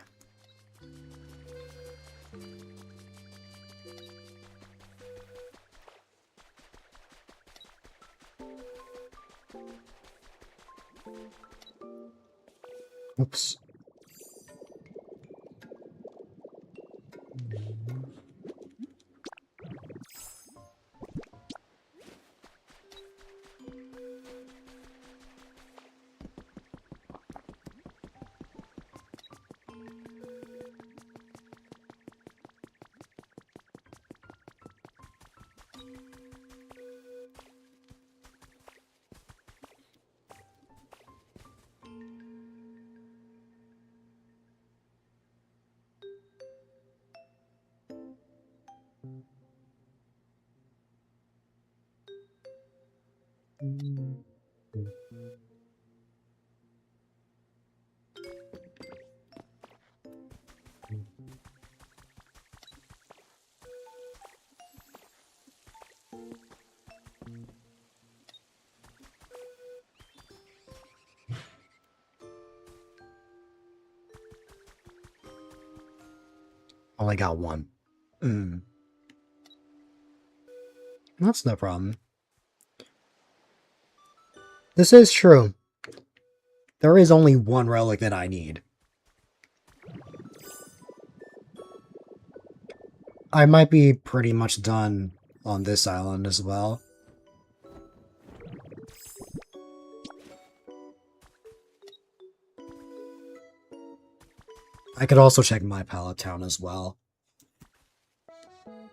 Oops. Only got one. That's no problem. This is true. There is only one relic that I need. I might be pretty much done on this island as well. I could also check my pallet town as well.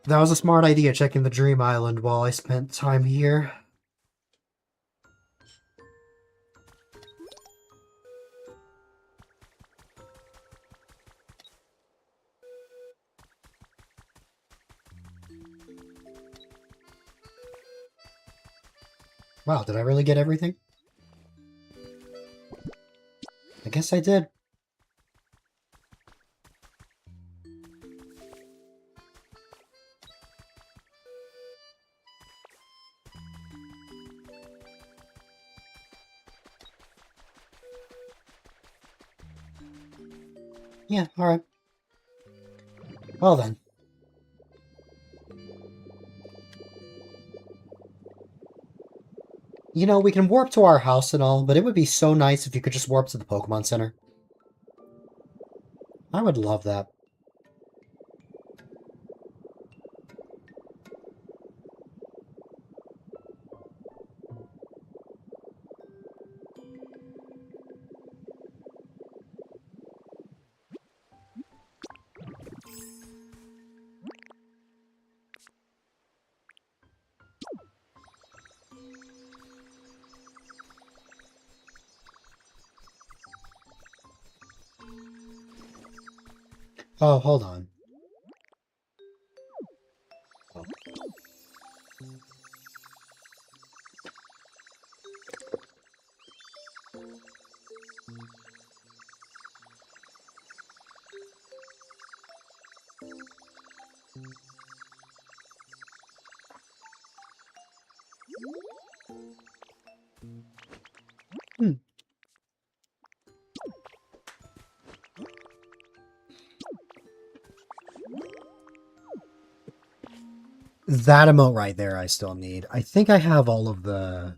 That was a smart idea, checking the Dream Island while I spent time here. Wow, did I really get everything? I guess I did. Yeah, alright. Well then. You know, we can warp to our house and all, but it would be so nice if you could just warp to the Pokemon Center. I would love that. Oh, hold on. Oh. Hmm. That emote right there I still need. I think I have all of the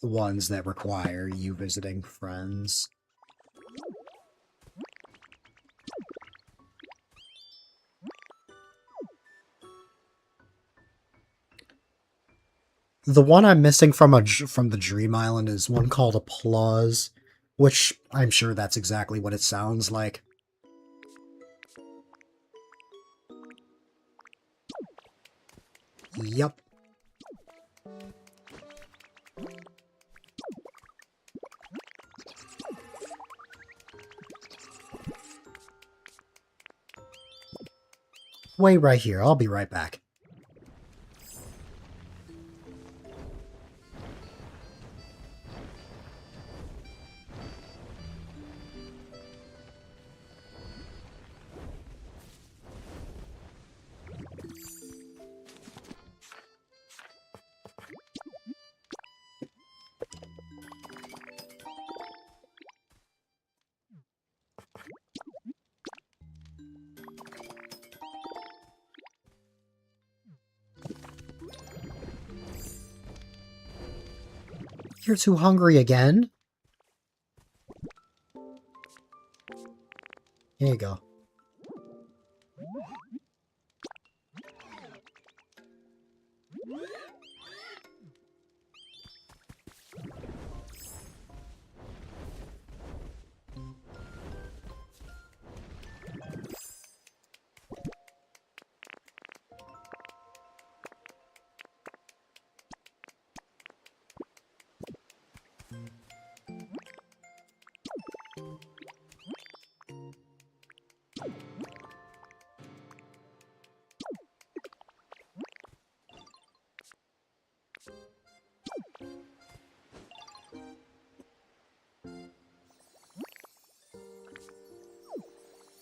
ones that require you visiting friends. The one I'm missing from the Dream Island is one called Applause, which I'm sure that's exactly what it sounds like. Yep. Wait right here, I'll be right back. You're too hungry again? Here you go.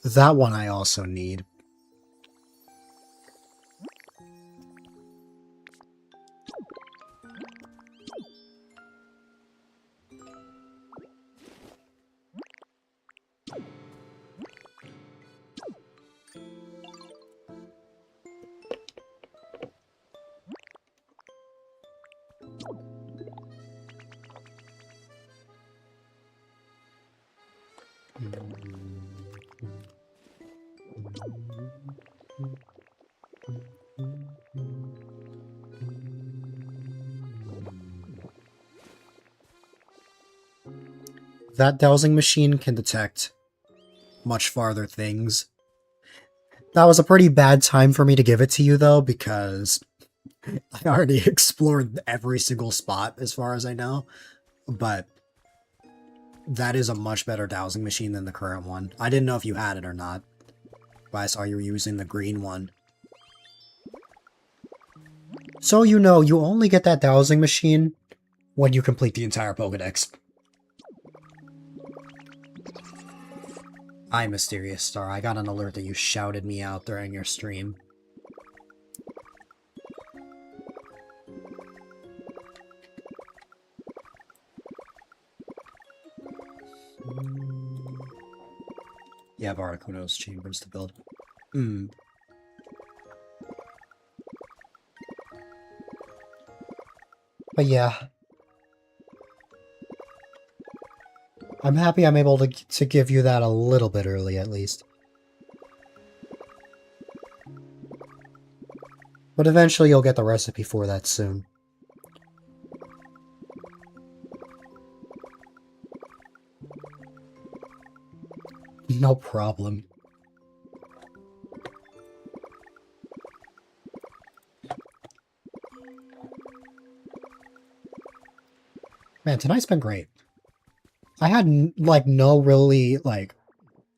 That one I also need. That dowsing machine can detect much farther things. That was a pretty bad time for me to give it to you, though, because I already explored every single spot, as far as I know. But that is a much better dowsing machine than the current one. I didn't know if you had it or not, but I saw you were using the green one. So you know, you only get that dowsing machine when you complete the entire Pokedex. Hi, Mysterious Star. I got an alert that you shouted me out during your stream. You have Articuno's chambers to build. But yeah. I'm happy I'm able to give you that a little bit early, at least. But eventually you'll get the recipe for that soon. No problem. Man, tonight's been great. I had, like, no really, like...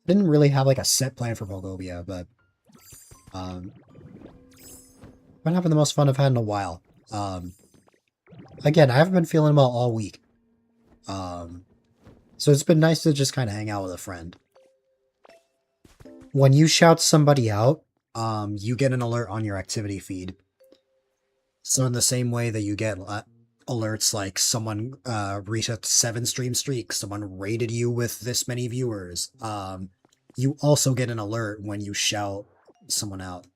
Didn't really have, like, a set plan for Pokopia, but... been having the most fun I've had in a while. Again, I haven't been feeling well all week. So it's been nice to just kind of hang out with a friend. When you shout somebody out, you get an alert on your activity feed. So in the same way that you get alerts like someone reached a 7-stream streak, someone rated you with this many viewers, you also get an alert when you shout someone out.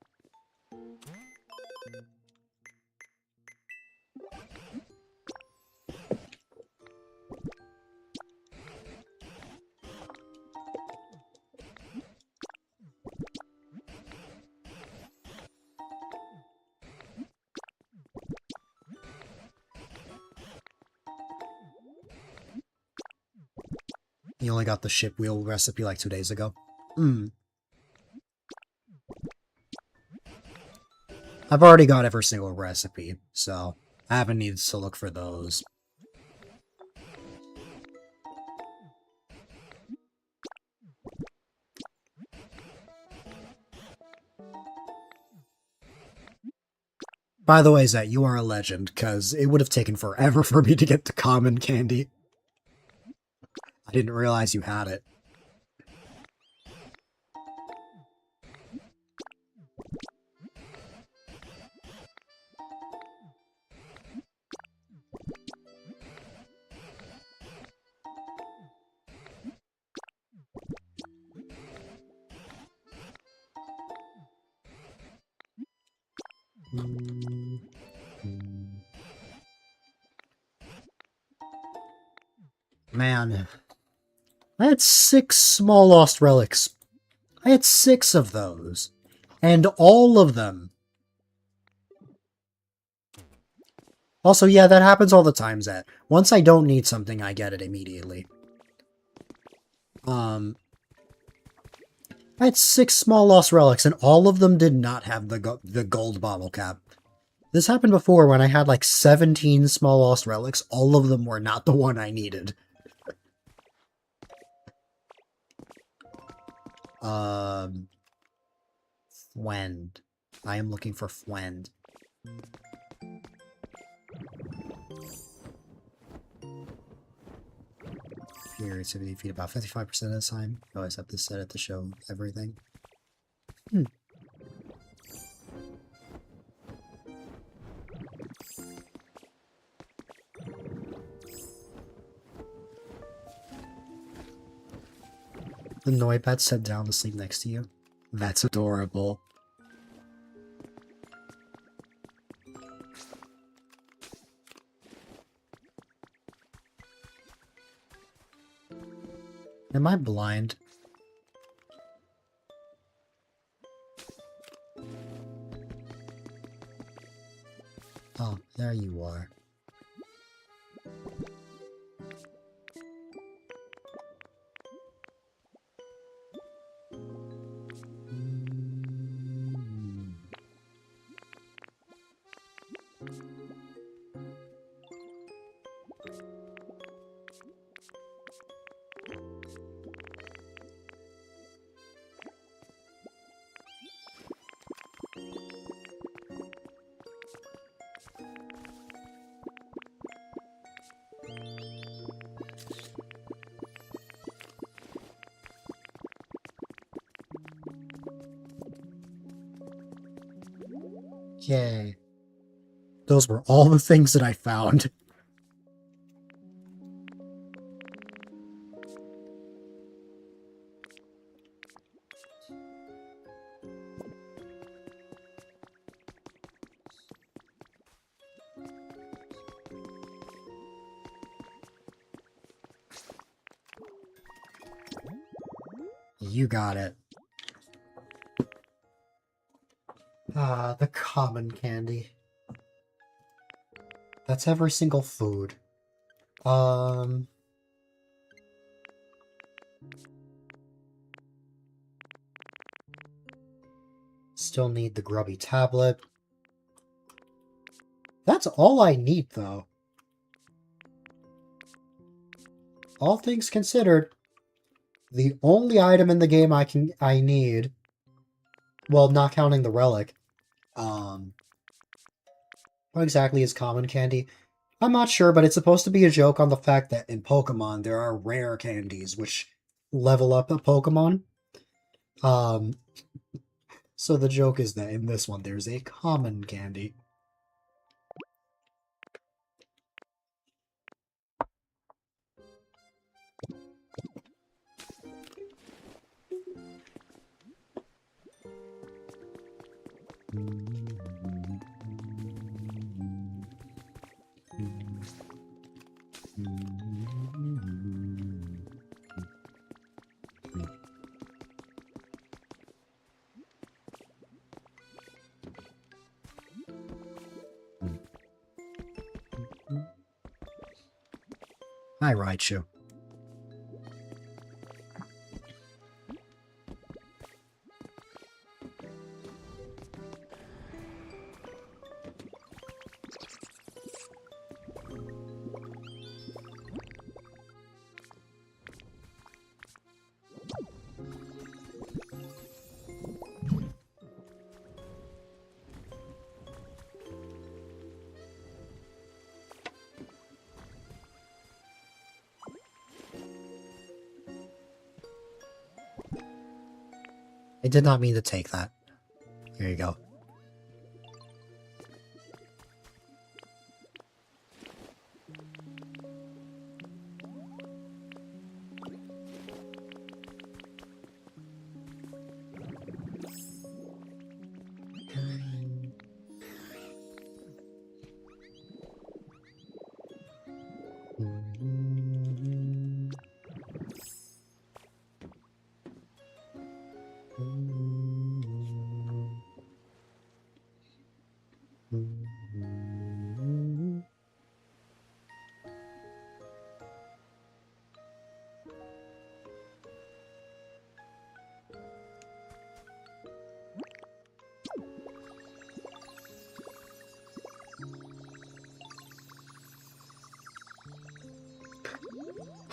You only got the ship wheel recipe like 2 days ago. I've already got every single recipe, so I haven't needed to look for those. By the way, Zet, you are a legend, because it would have taken forever for me to get the common candy. I didn't realize you had it. Man. I had 6 small lost relics. I had 6 of those. And all of them. Also, yeah, that happens all the time, Zet. Once I don't need something, I get it immediately. I had 6 small lost relics, and all of them did not have the gold bottle cap. This happened before when I had like 17 small lost relics. All of them were not the one I needed. Fwend. I am looking for Fwend. Creativity feed about 55% of the time. I always have to set it to show everything. The Noibat sat down to sleep next to you. That's adorable. Am I blind? Oh, there you are. Yay. Those were all the things that I found. You got it. Ah, the common candy. That's every single food. Still need the grubby tablet. That's all I need, though. All things considered, the only item in the game I need, well, not counting the relic, what exactly is common candy? I'm not sure, but it's supposed to be a joke on the fact that in Pokemon there are rare candies which level up a Pokemon. So the joke is that in this one there's a common candy. Hi, Raichu. I did not mean to take that. Here you go.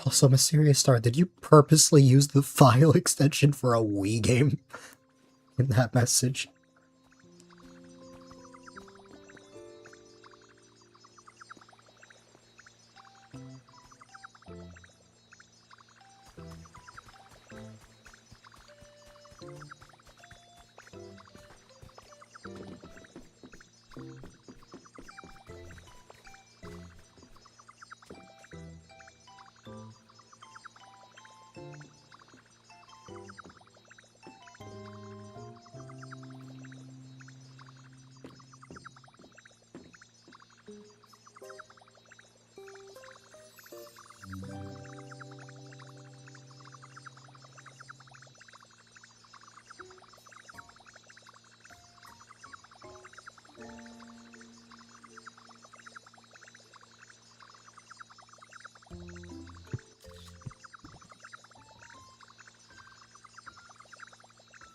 Also, Mysterious Star, did you purposely use the file extension for a Wii game in that message?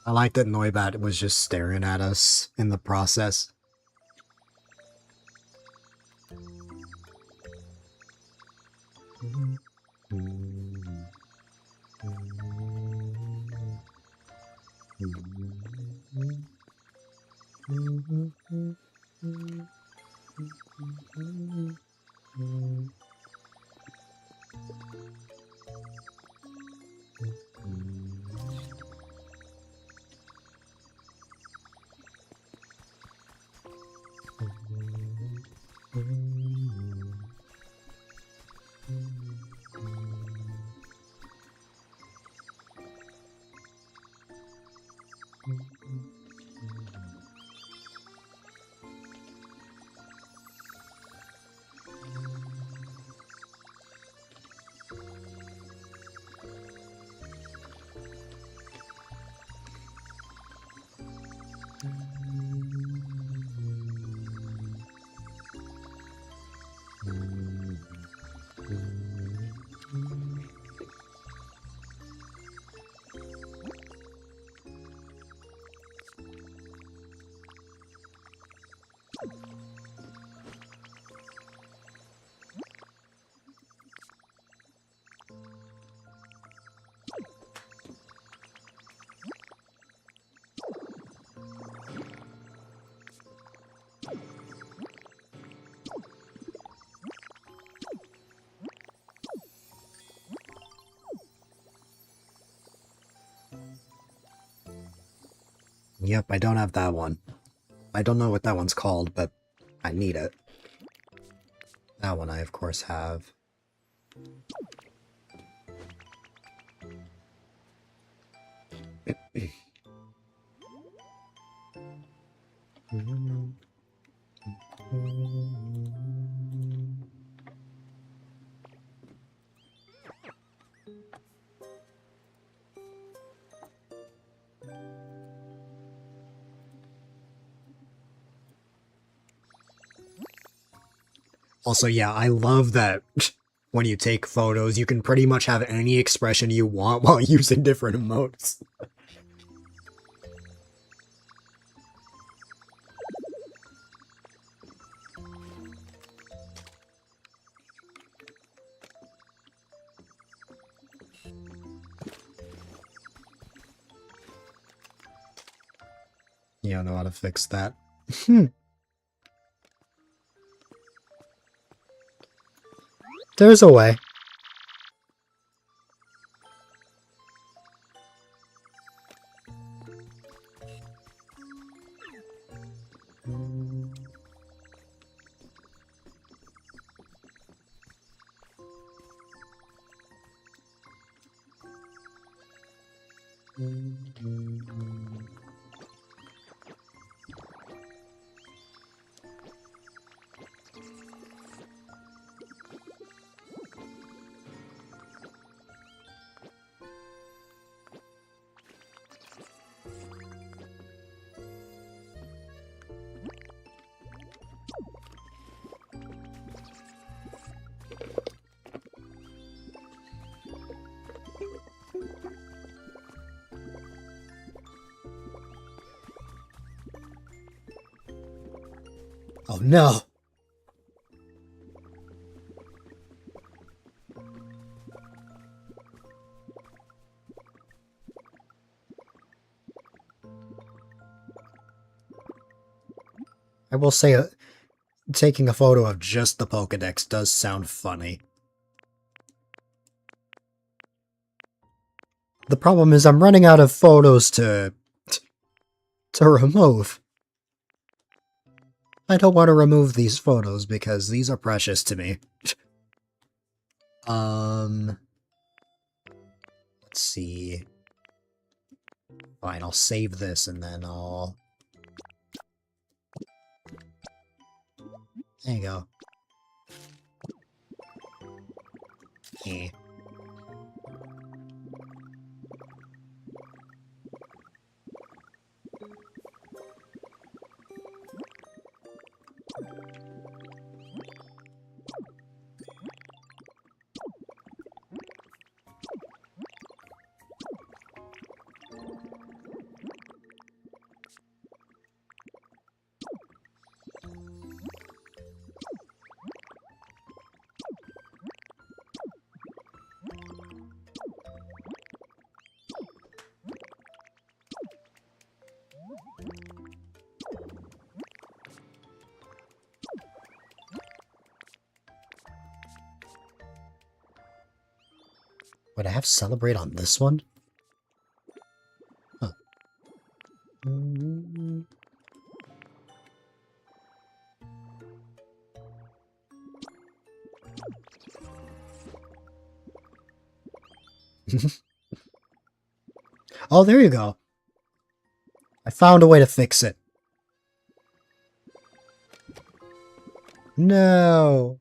I like that Noibat was just staring at us in the process. Yep, I don't have that one. I don't know what that one's called, but I need it. That one I, of course, have. Also, yeah, I love that when you take photos, you can pretty much have any expression you want while using different emotes. Yeah, I know how to fix that. There's a way. Oh no! I will say, taking a photo of just the Pokedex does sound funny. The problem is I'm running out of photos to remove. I don't want to remove these photos because these are precious to me. Let's see. Fine, I'll save this and then I'll... There you go. Eh. Would I have Celebrate on this one? Huh. Oh, there you go. I found a way to fix it. No.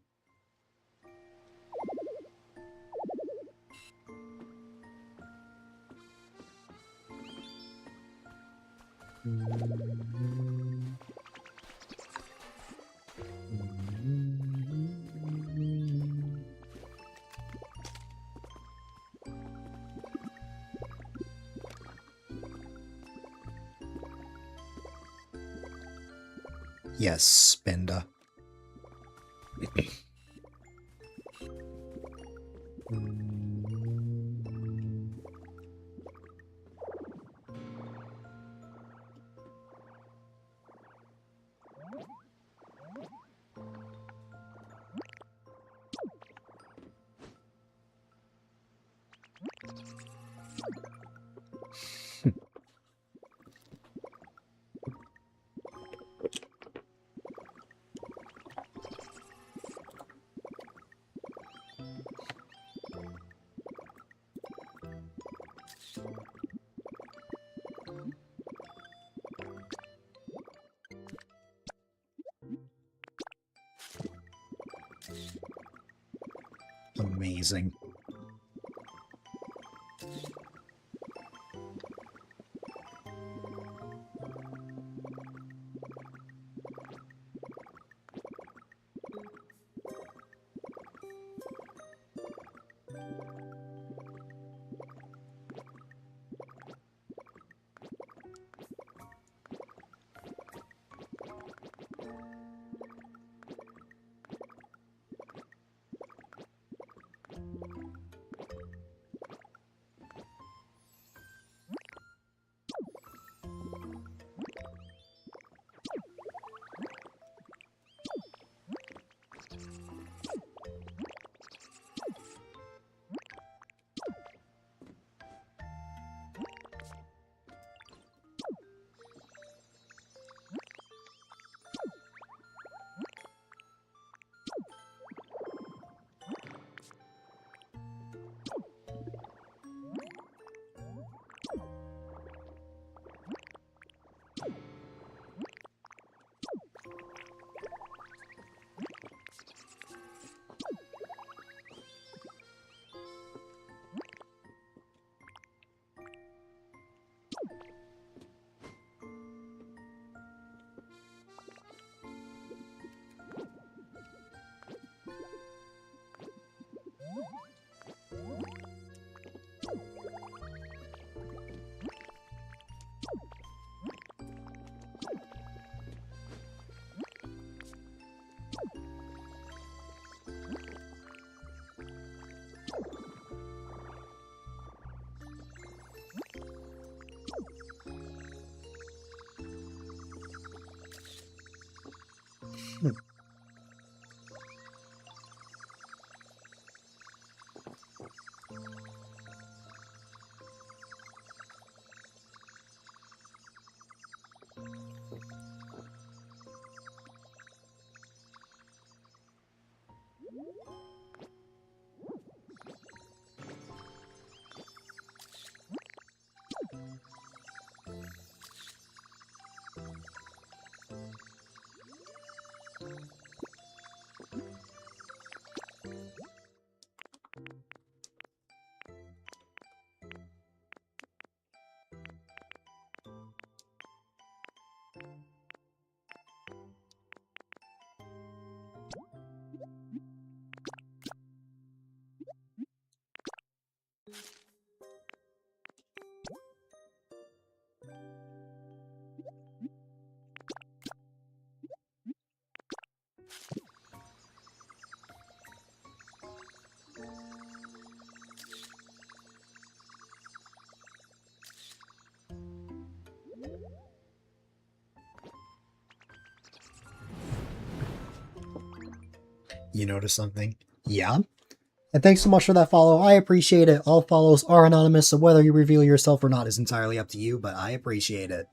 Yes, Spinda. Amazing. You notice something? Yeah? And thanks so much for that follow. I appreciate it. All follows are anonymous, so whether you reveal yourself or not is entirely up to you, but I appreciate it.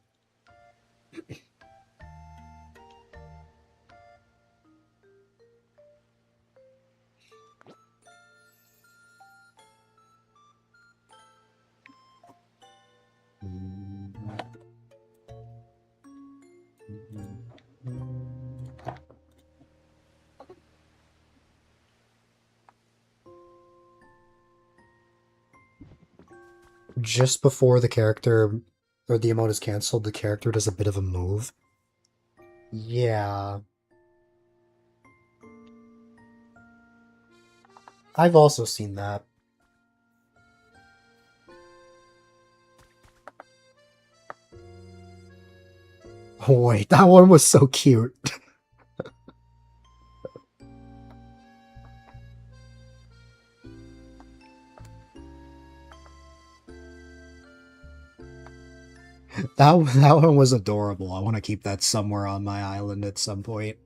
just before the character or the emote is cancelled, the character does a bit of a move. Yeah. I've also seen that. Oh, wait, that one was so cute. That one was adorable. I want to keep that somewhere on my island at some point.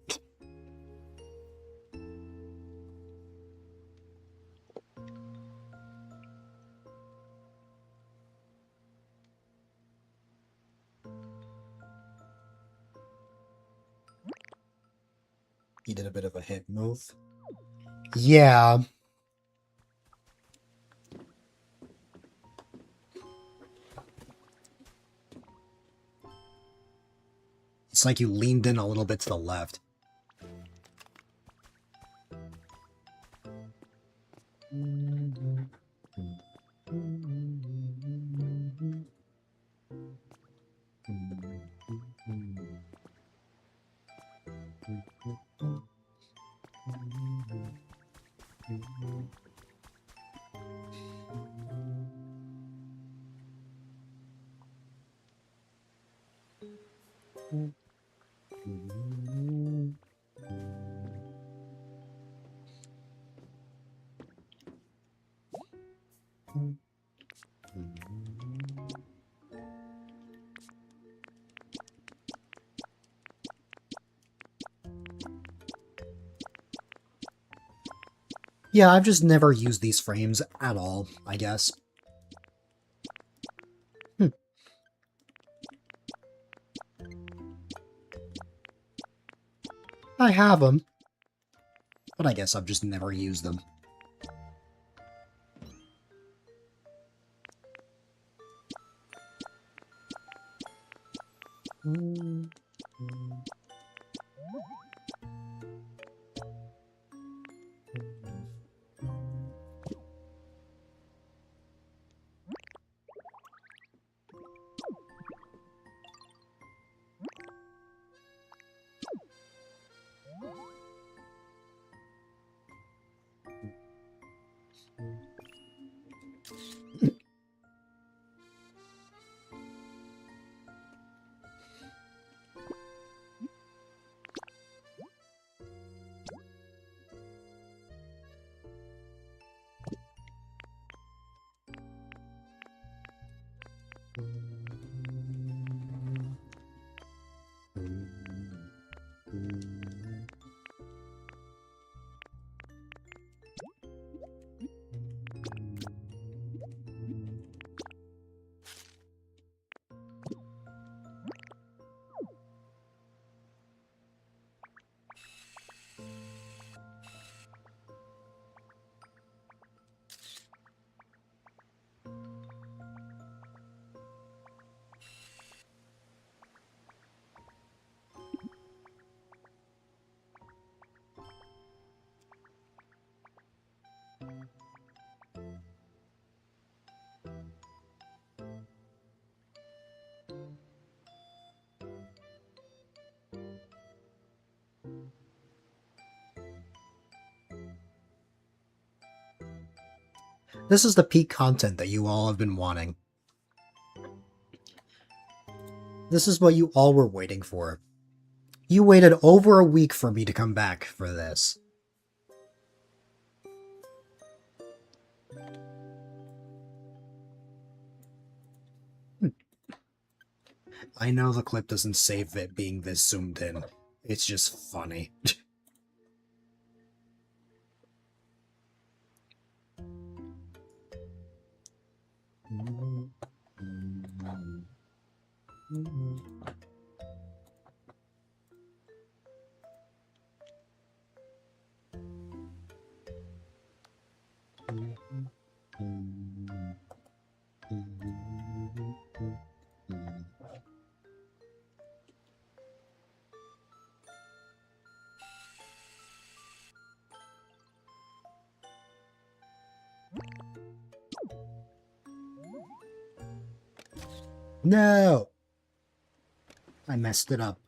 He did a bit of a hit move. Yeah. It's like you leaned in a little bit to the left. Yeah, I've just never used these frames at all, I guess. I have them, but I guess I've just never used them. This is the peak content that you all have been wanting. This is what you all were waiting for. You waited over a week for me to come back for this. I know the clip doesn't save it being this zoomed in. It's just funny. No! I messed it up.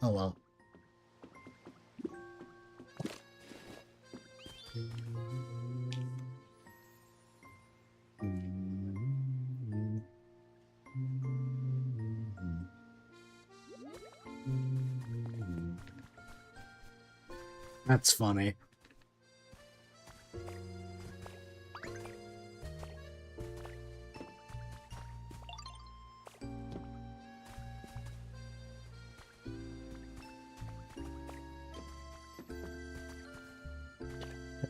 Oh well. That's funny.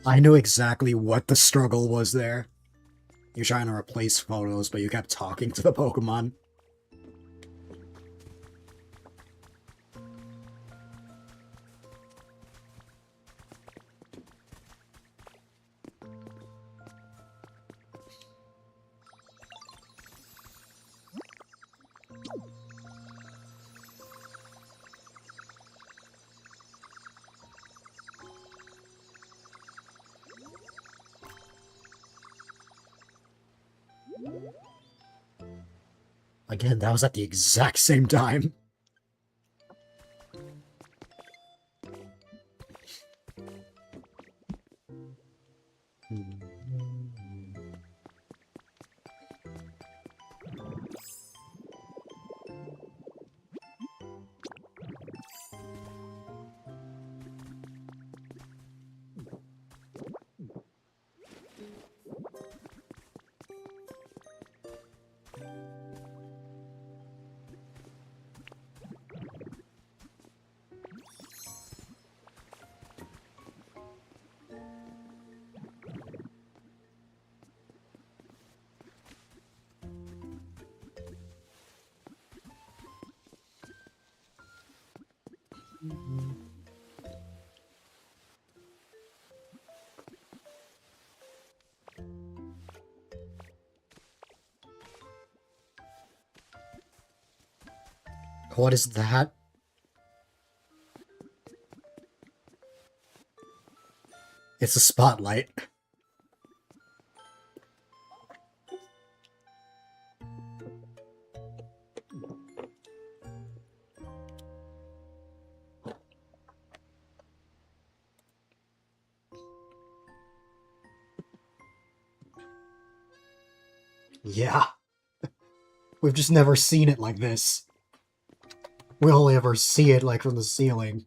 I knew exactly what the struggle was there. You're trying to replace photos, but you kept talking to the Pokemon. Again, that was at the exact same time. What is that? It's a spotlight. Yeah. We've just never seen it like this. We only ever see it like from the ceiling.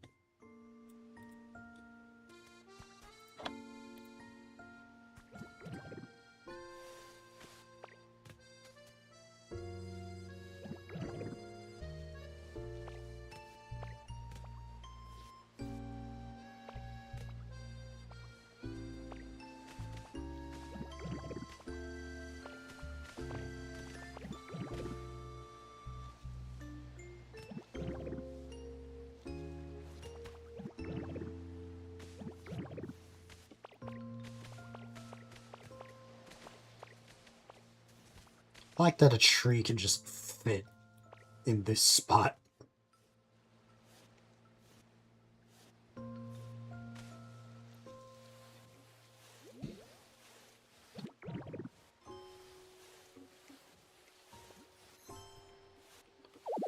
I like that a tree can just fit in this spot.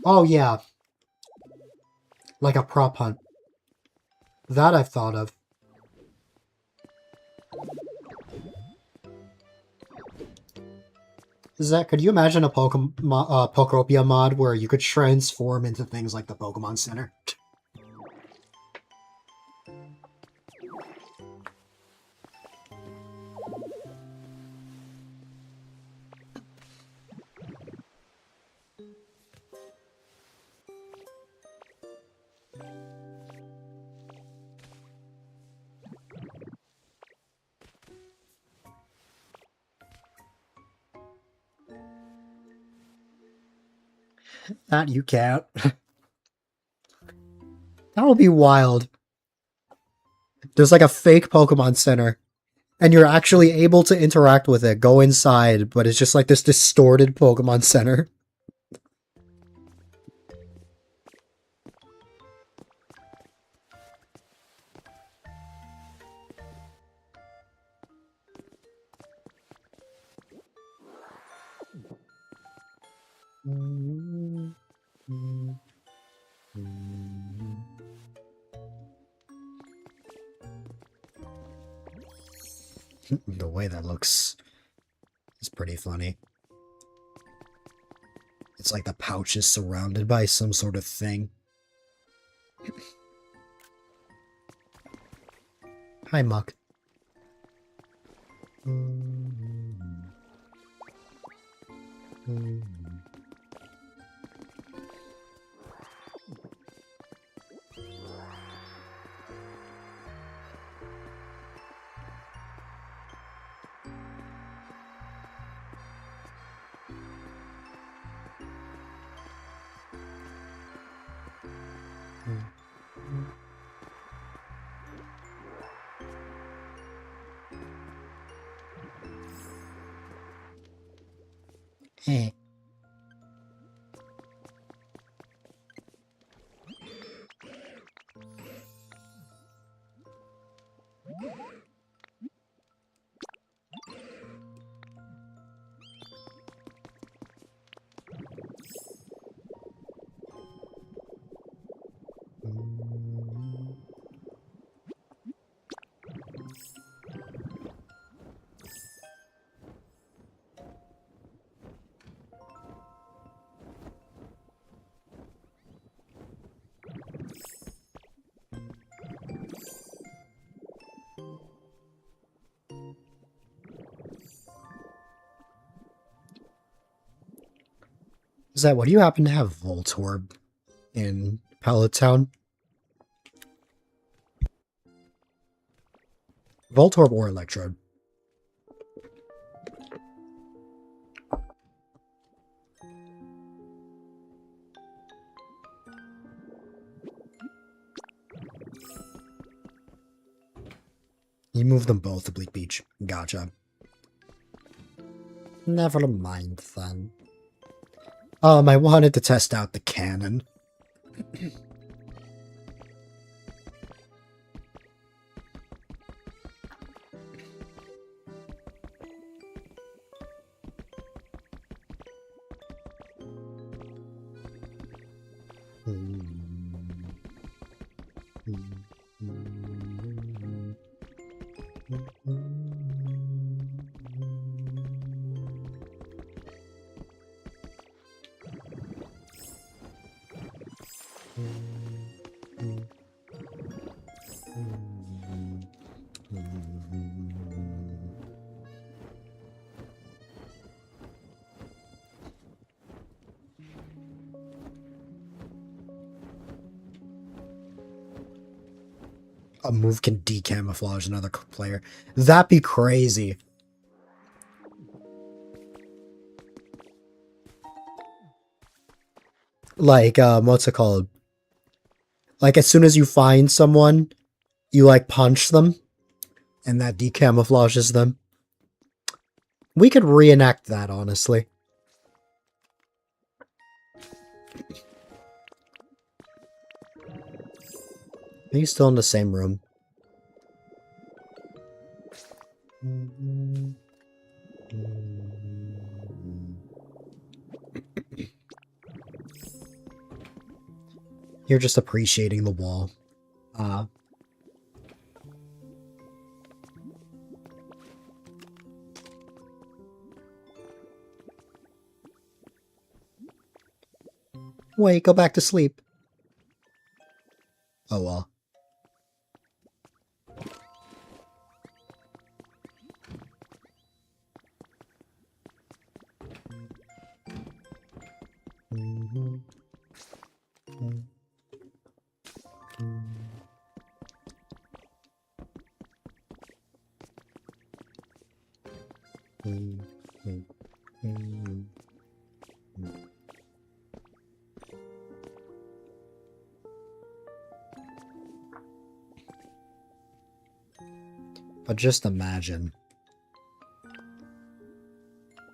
Oh yeah, like a prop hunt. That I've thought of. Zach, could you imagine a Pokopia mod where you could transform into things like the Pokemon Center? That you can't. That would be wild. There's like a fake Pokemon Center, and you're actually able to interact with it, go inside, but it's just like this distorted Pokemon Center. The way that looks is pretty funny. It's like the pouch is surrounded by some sort of thing. Hi, Muck. Hey. Is that what do you happen to have Voltorb in Pallet Town? Voltorb or Electrode? You move them both to Bleak Beach. Gotcha. Never mind then. I wanted to test out the cannon. A move can decamouflage another player. That'd be crazy. Like, what's it called? Like, as soon as you find someone, you, like, punch them, and that decamouflages them. We could reenact that, honestly. Are you still in the same room? You're just appreciating the wall. Wait, go back to sleep. Oh well. But just imagine.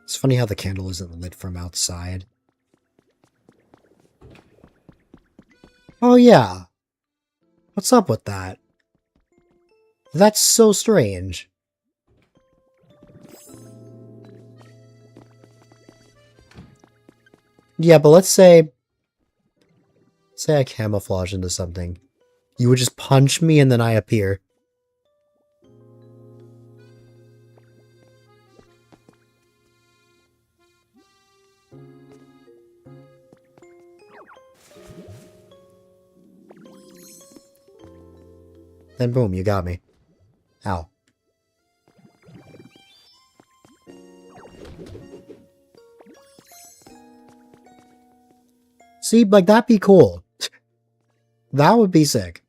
It's funny how the candle isn't lit from outside. Oh yeah. What's up with that? That's so strange. Yeah, but let's say I camouflage into something. You would just punch me and then I appear. Then boom, you got me. Ow. See, like, that'd be cool. That would be sick.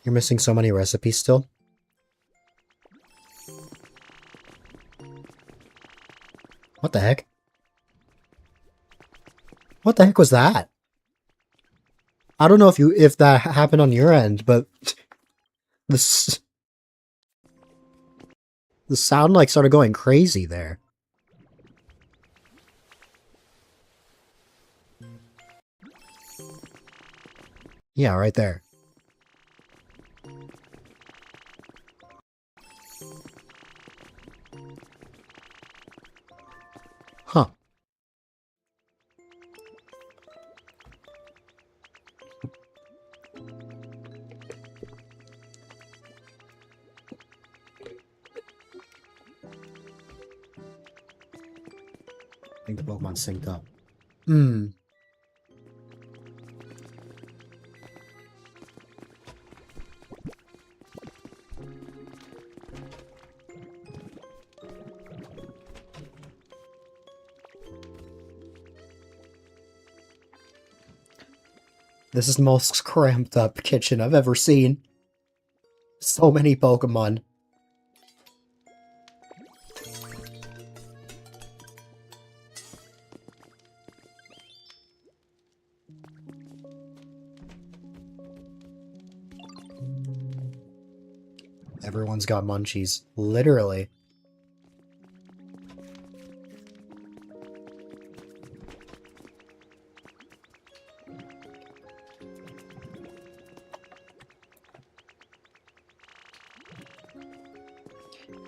You're missing so many recipes still? What the heck? What the heck was that? I don't know if that happened on your end, but the sound like started going crazy there. Yeah, right there. Huh. I think the Pokemon synced up. Hmm. This is the most cramped up kitchen I've ever seen. So many Pokemon. Everyone's got munchies. Literally.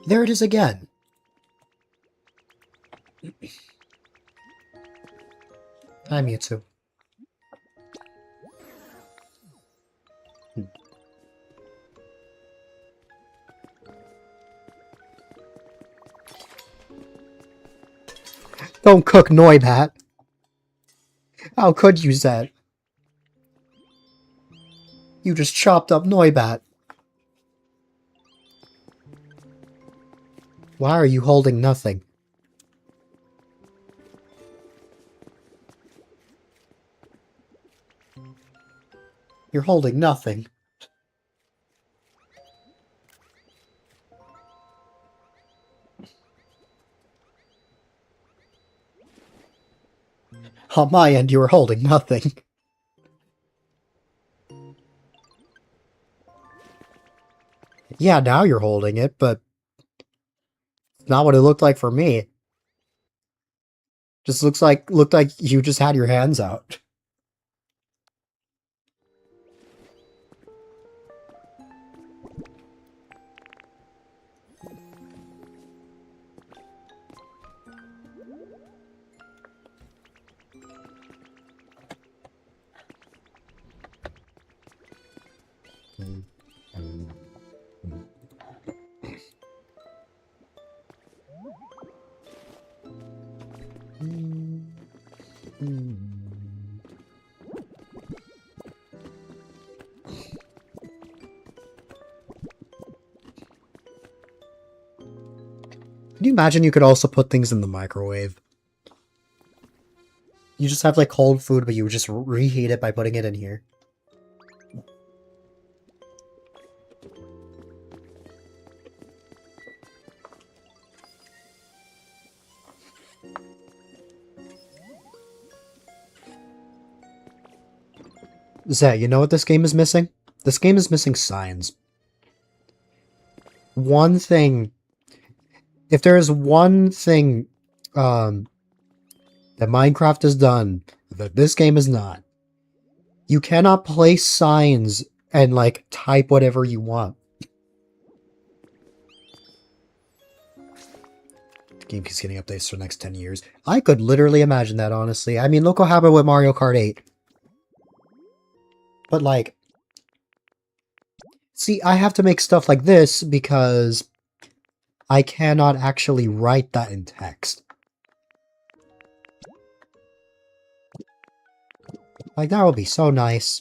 There it is again. Hi, Mewtwo. Don't cook Noibat. How could you, Zed? You just chopped up Noibat. Why are you holding nothing? You're holding nothing. On my end, you were holding nothing. Yeah, now you're holding it, but it's not what it looked like for me. Just looked like you just had your hands out. Can you imagine you could also put things in the microwave? You just have like cold food, but you just reheat it by putting it in here. Zay, you know what this game is missing? This game is missing signs. One thing... If there is one thing that Minecraft has done that this game is not, you cannot place signs and, like, type whatever you want. The game keeps getting updates for the next 10 years. I could literally imagine that, honestly. I mean, look what happened with Mario Kart 8. But, like... See, I have to make stuff like this because I cannot actually write that in text. Like, that would be so nice.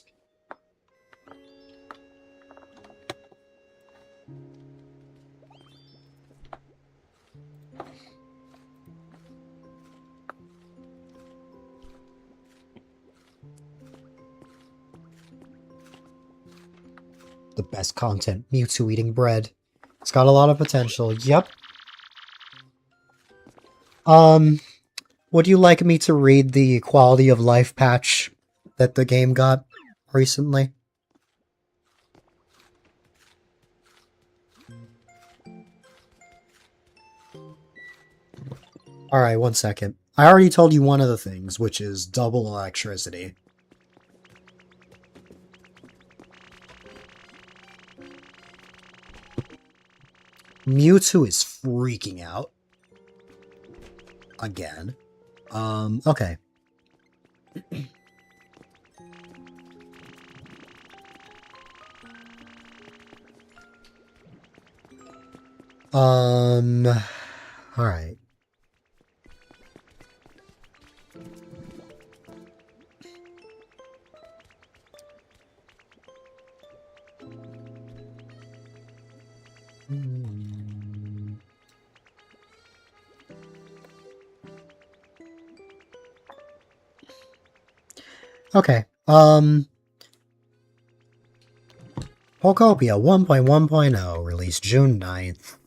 The best content, Mewtwo eating bread. It's got a lot of potential. Yep. Would you like me to read the quality of life patch that the game got recently? Alright, 1 second. I already told you one of the things, which is double electricity. Mewtwo is freaking out. Again. Okay. Alright. Okay, Pokopia 1.1.0, released June 9th.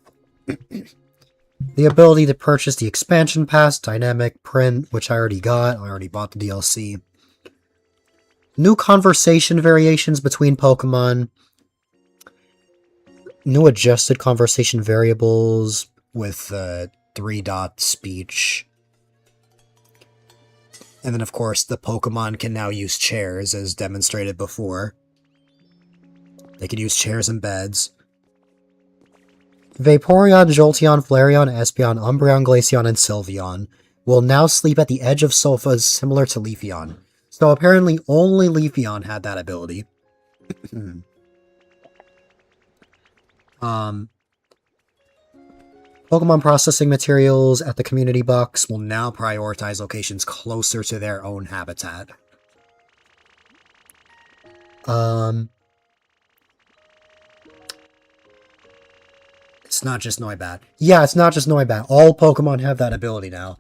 The ability to purchase the expansion pass, dynamic print, which I already got. I already bought the DLC. New conversation variations between Pokemon. New adjusted conversation variables with 3-dot speech. And then, of course, the Pokemon can now use chairs, as demonstrated before. They can use chairs and beds. Vaporeon, Jolteon, Flareon, Espeon, Umbreon, Glaceon, and Sylveon will now sleep at the edge of sofas similar to Leafeon. So apparently only Leafeon had that ability. Pokemon processing materials at the community box will now prioritize locations closer to their own habitat. It's not just Noibat. Yeah, it's not just Noibat. All Pokemon have that ability now.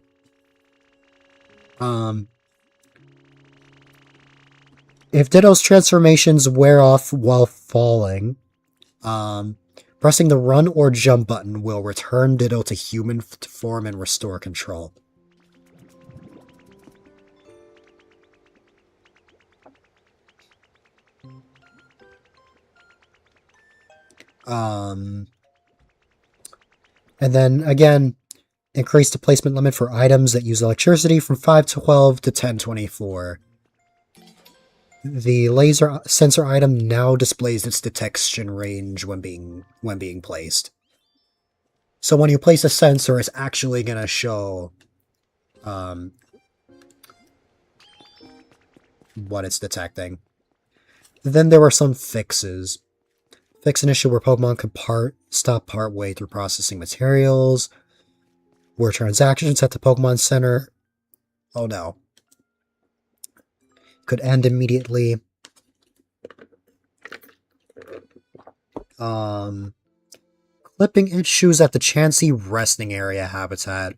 If Ditto's transformations wear off while falling, pressing the run or jump button will return Ditto to human form and restore control. And then, again, increase the placement limit for items that use electricity from 512 to 1024. The laser sensor item now displays its detection range when being placed. So when you place a sensor, it's actually going to show what it's detecting. Then there were some fixes. Fix an issue where Pokemon could stop part way through processing materials. Where transactions at the Pokemon Center... Oh no. Could end immediately. Clipping issues at the Chansey resting area habitat.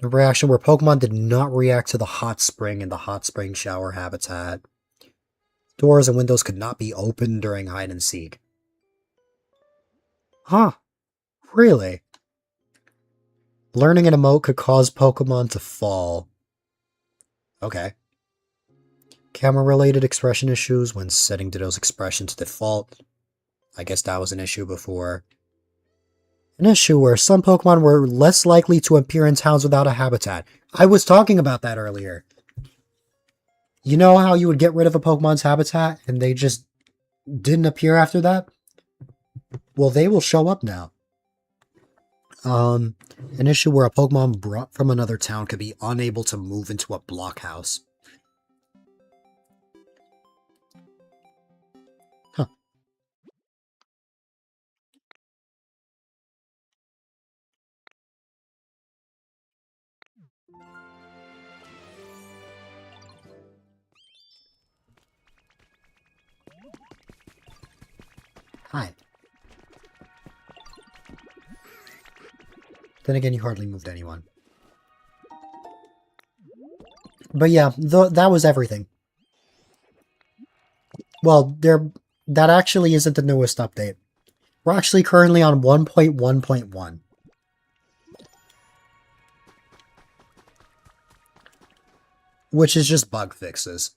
A reaction where Pokemon did not react to the hot spring in the hot spring shower habitat. Doors and windows could not be opened during hide and seek. Huh. Really? Learning an emote could cause Pokemon to fall. Okay. Camera-related expression issues when setting Ditto's expression to default. I guess that was an issue before. An issue where some Pokemon were less likely to appear in towns without a habitat. I was talking about that earlier. You know how you would get rid of a Pokemon's habitat and they just didn't appear after that? Well, they will show up now. An issue where a Pokemon brought from another town could be unable to move into a blockhouse. Huh. Hi. Then again, you hardly moved anyone. But yeah, that was everything. Well, that actually isn't the newest update. We're actually currently on 1.1.1. Which is just bug fixes.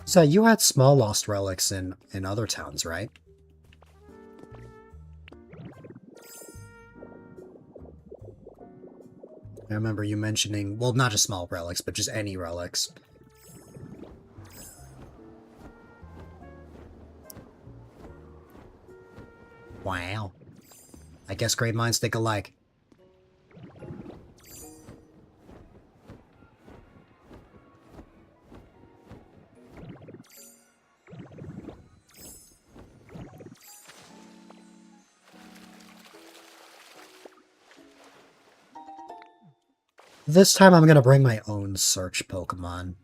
So you had small lost relics in other towns, right? I remember you mentioning, well, not just small relics, but just any relics. Wow. I guess great minds think alike. This time I'm gonna bring my own search Pokemon.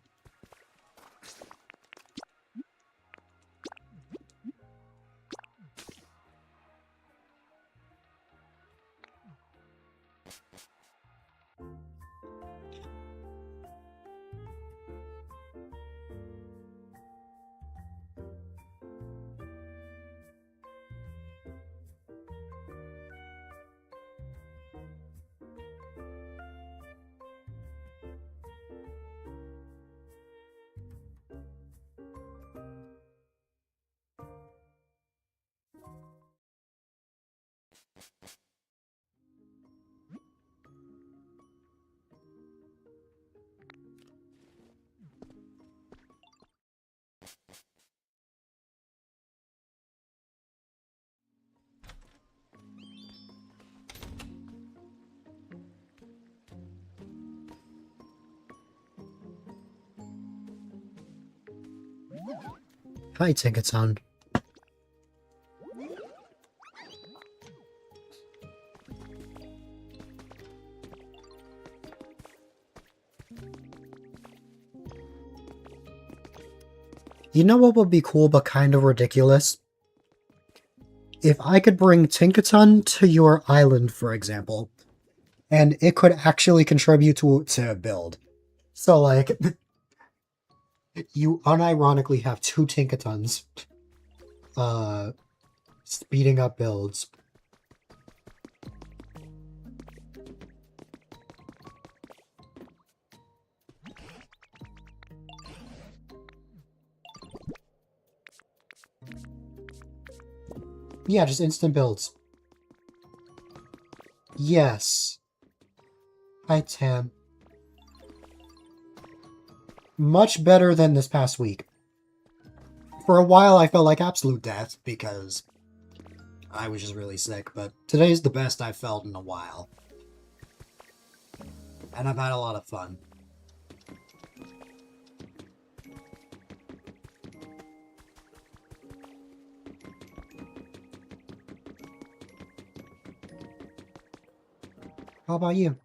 Hi, Tinkaton. You know what would be cool but kind of ridiculous? If I could bring Tinkaton to your island, for example, and it could actually contribute to a build. So, like, you unironically have two Tinkatons, speeding up builds. Yeah, just instant builds. Yes. Hi, Tam. Much better than this past week. For a while, I felt like absolute death because I was just really sick, but today's the best I've felt in a while. And I've had a lot of fun. How about you?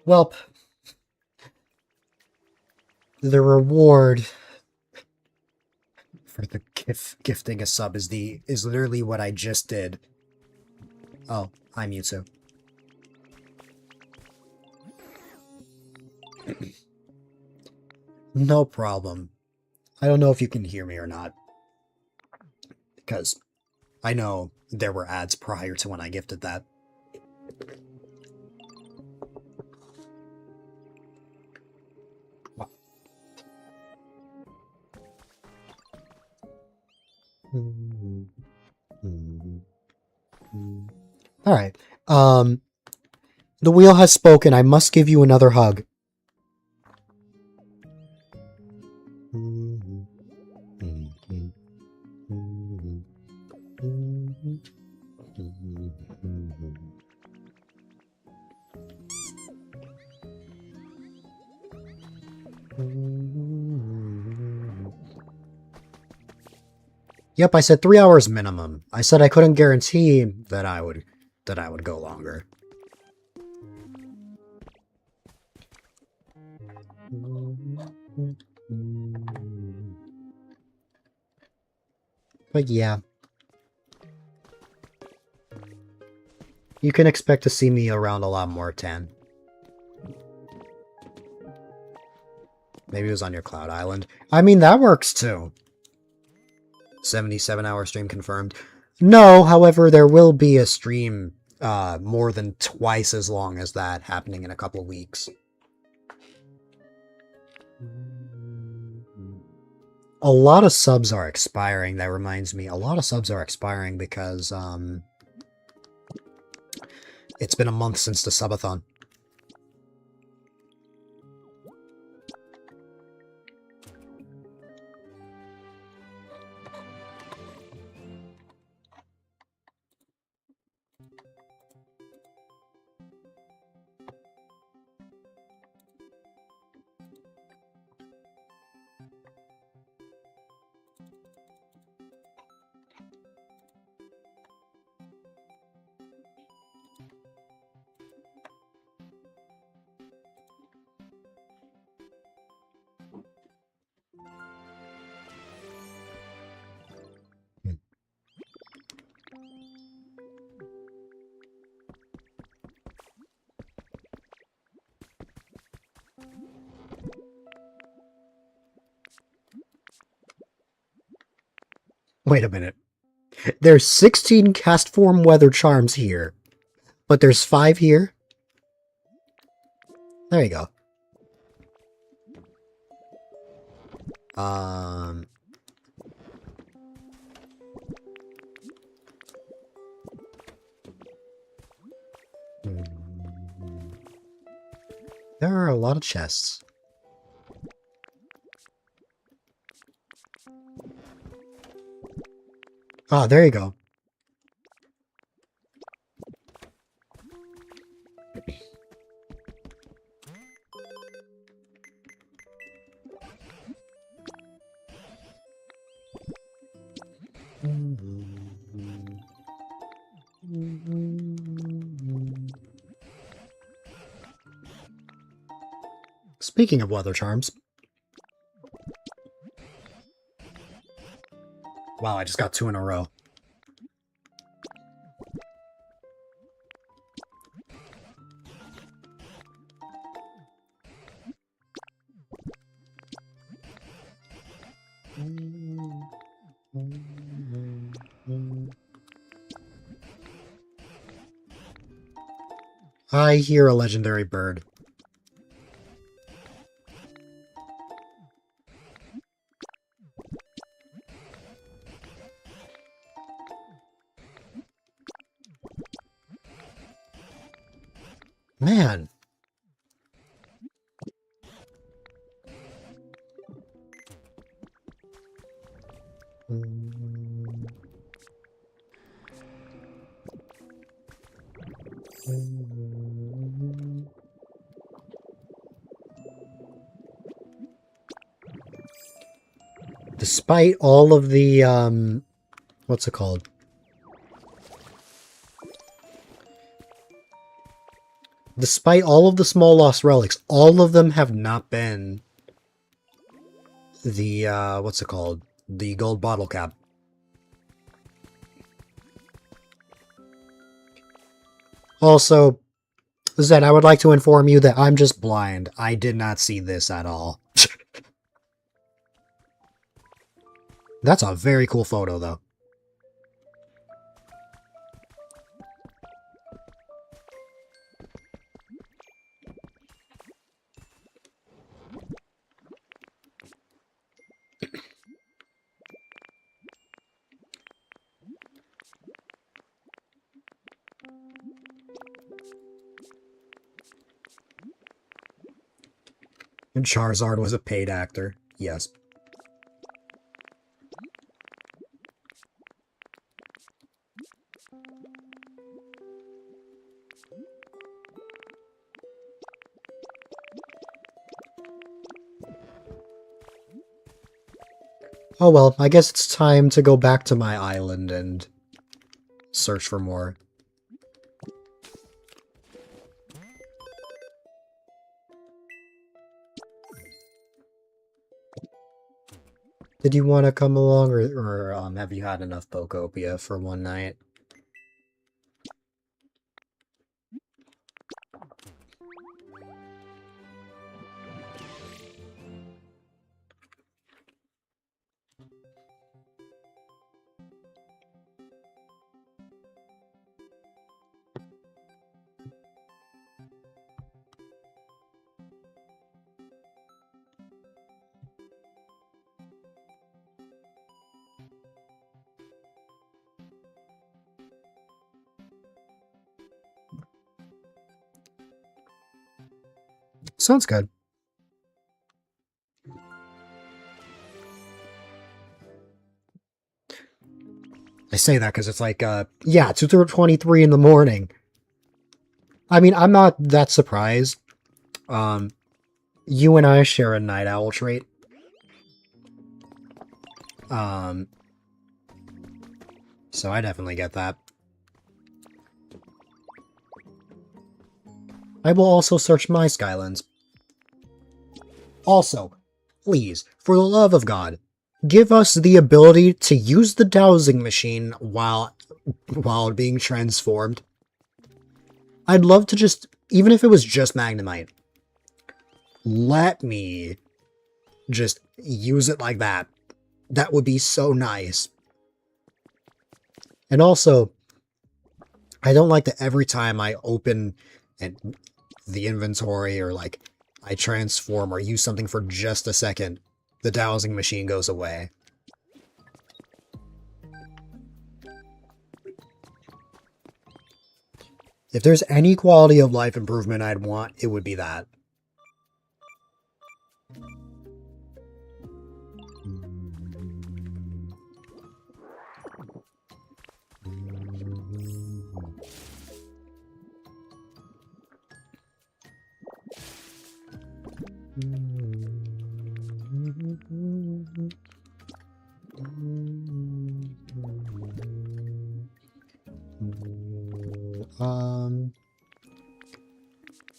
Welp. The reward for the gifting a sub is literally what I just did. Oh, hi Mewtwo. No problem. I don't know if you can hear me or not. Because I know there were ads prior to when I gifted that. Alright. The wheel has spoken. I must give you another hug. Yep, I said 3 hours minimum. I said I couldn't guarantee that I would go longer. But yeah. You can expect to see me around a lot more, Tan. Maybe it was on your Cloud Island. I mean, that works too. 77-hour stream confirmed. No, however, there will be a stream more than twice as long as that happening in a couple of weeks. A lot of subs are expiring. That reminds me, a lot of subs are expiring because it's been a month since the subathon. Wait a minute. There's 16 cast form weather charms here, but there's 5 here? There you go. There are a lot of chests. Ah, there you go. Speaking of weather charms. Wow, I just got 2 in a row. I hear a legendary bird. Man. Despite all of the, what's it called? Despite all of the small lost relics, all of them have not been the, what's it called? The gold bottle cap. Also, Zen, I would like to inform you that I'm just blind. I did not see this at all. That's a very cool photo, though. And Charizard was a paid actor. Yes. Oh well, I guess it's time to go back to my island and search for more. Did you want to come along, or have you had enough Pokopia for one night? Sounds good. I say that because it's like, yeah, it's 2:23 in the morning. I mean, I'm not that surprised. You and I share a night owl trait. So I definitely get that. I will also search my Skylands. Also, please, for the love of God, give us the ability to use the dowsing machine while being transformed. I'd love to just, even if it was just Magnemite, let me just use it like that. That would be so nice. And also, I don't like that every time I open the inventory or like I transform or use something for just a second, the dowsing machine goes away. If there's any quality of life improvement I'd want, it would be that.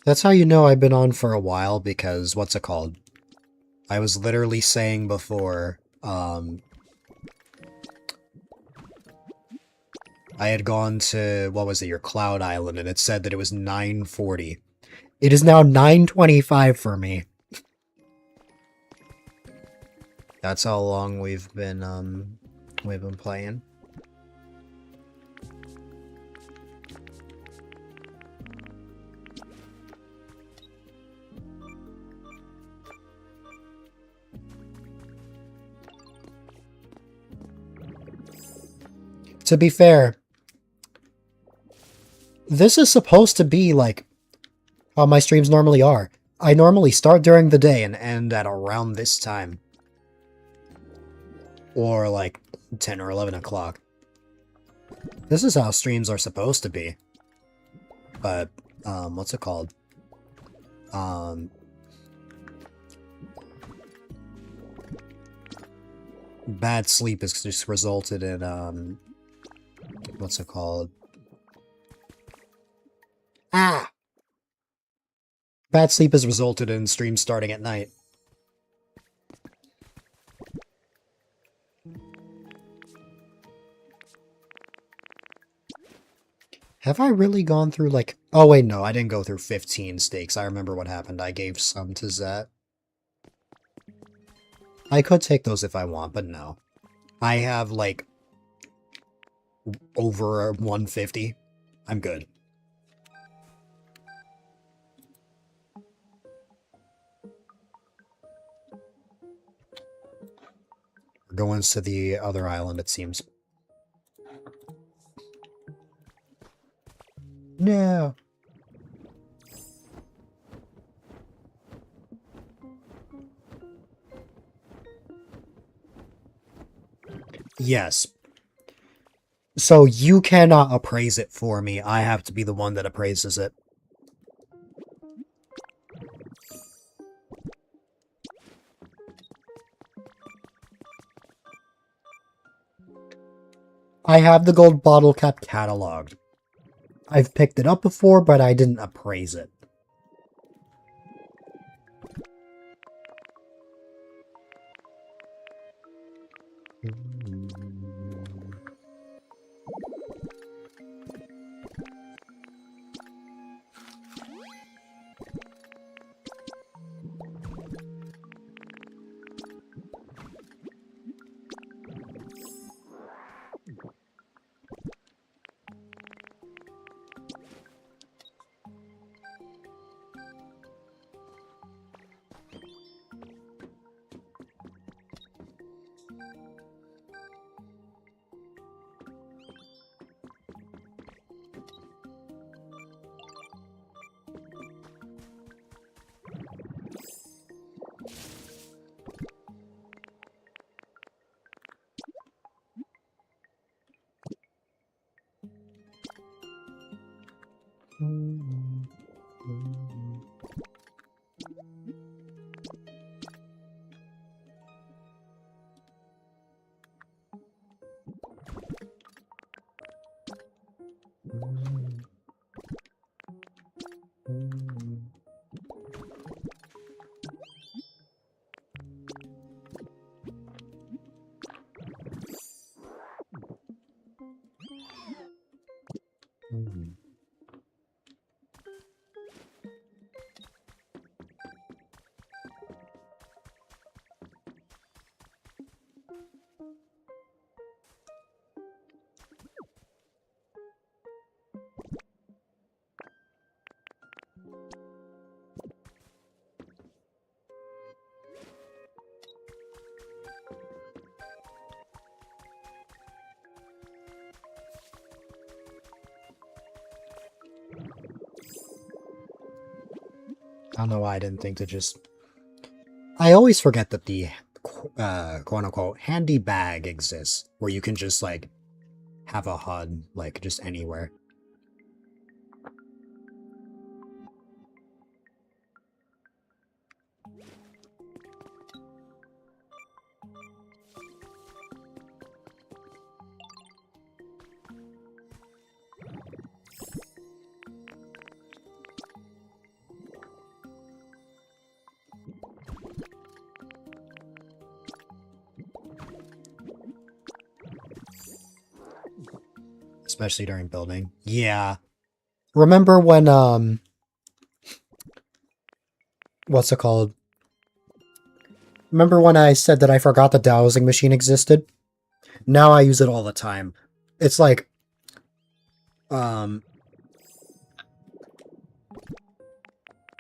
That's how you know I've been on for a while, because what's it called? I was literally saying before, I had gone to, what was it, your Cloud Island, and it said that it was 9:40. It is now 9:25 for me. That's how long we've been playing. To be fair, this is supposed to be like how my streams normally are. I normally start during the day and end at around this time. Or like 10 or 11 o'clock. This is how streams are supposed to be. But, what's it called? Bad sleep has just resulted in, what's it called? Ah! Bad sleep has resulted in streams starting at night. Have I really gone through, like... Oh, wait, no, I didn't go through 15 steaks. I remember what happened. I gave some to Zet. I could take those if I want, but no. I have, like, over 150. I'm good. We're going to the other island, it seems. No. Yes. So you cannot appraise it for me. I have to be the one that appraises it. I have the gold bottle cap cataloged. I've picked it up before, but I didn't appraise it. I don't know why I didn't think to just... I always forget that the quote-unquote handy bag exists, where you can just, like, have a HUD, like, just anywhere. especially during building. Yeah. Remember when, what's it called? Remember when I said that I forgot the dowsing machine existed? Now I use it all the time. It's like,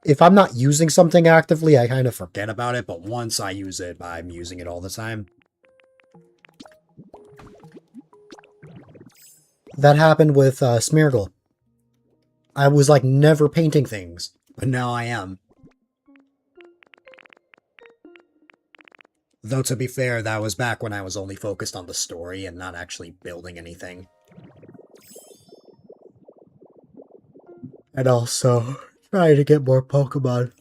if I'm not using something actively, I kind of forget about it, but once I use it, I'm using it all the time. That happened with Smeargle. I was like never painting things, but now I am. Though to be fair, that was back when I was only focused on the story and not actually building anything. And also, trying to get more Pokemon.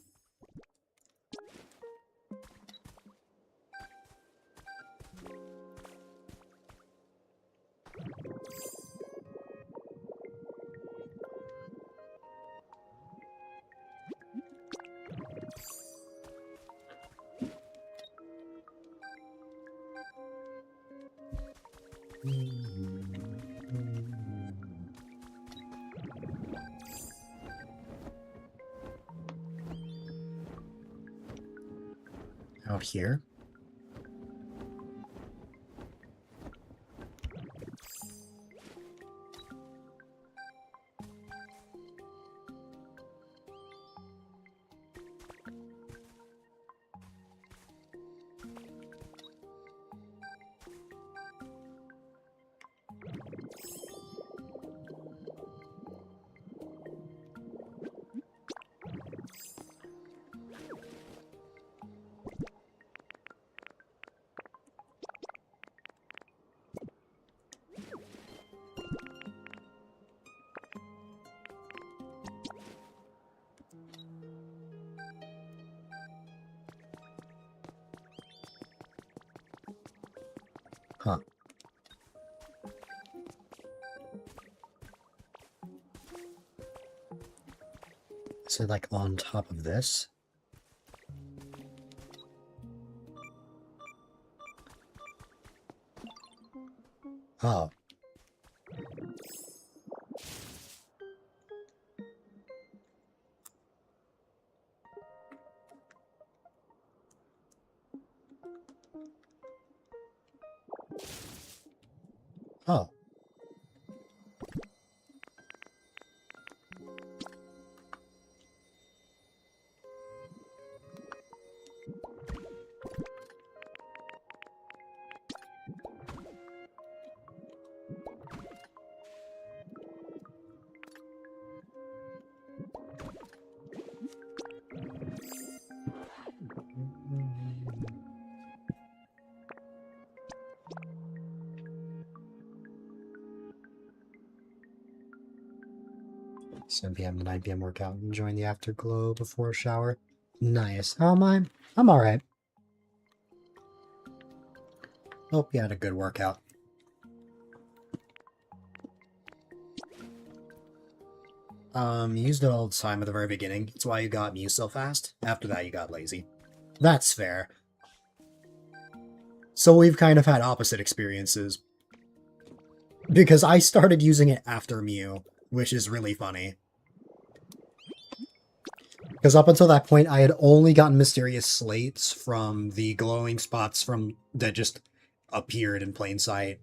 Out here. Huh. Is it like on top of this? Oh. Oh. Seven PM to 9 PM workout. Enjoying the afterglow before a shower. Nice. How am I? I'm alright. Hope you had a good workout. You used it all the time at the very beginning. It's why you got Mew so fast. After that, you got lazy. That's fair. So we've kind of had opposite experiences. Because I started using it after Mew, which is really funny. Because up until that point, I had only gotten mysterious slates from the glowing spots from that just appeared in plain sight.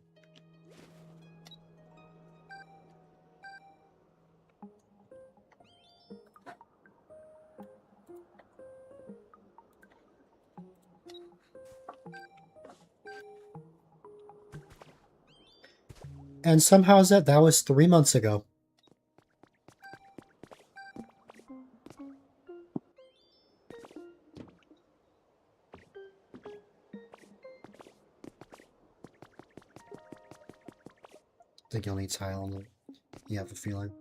And somehow that was 3 months ago. Think you'll need tile on it. You have a feeling.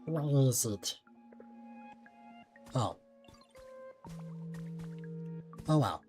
What is it? Oh wow.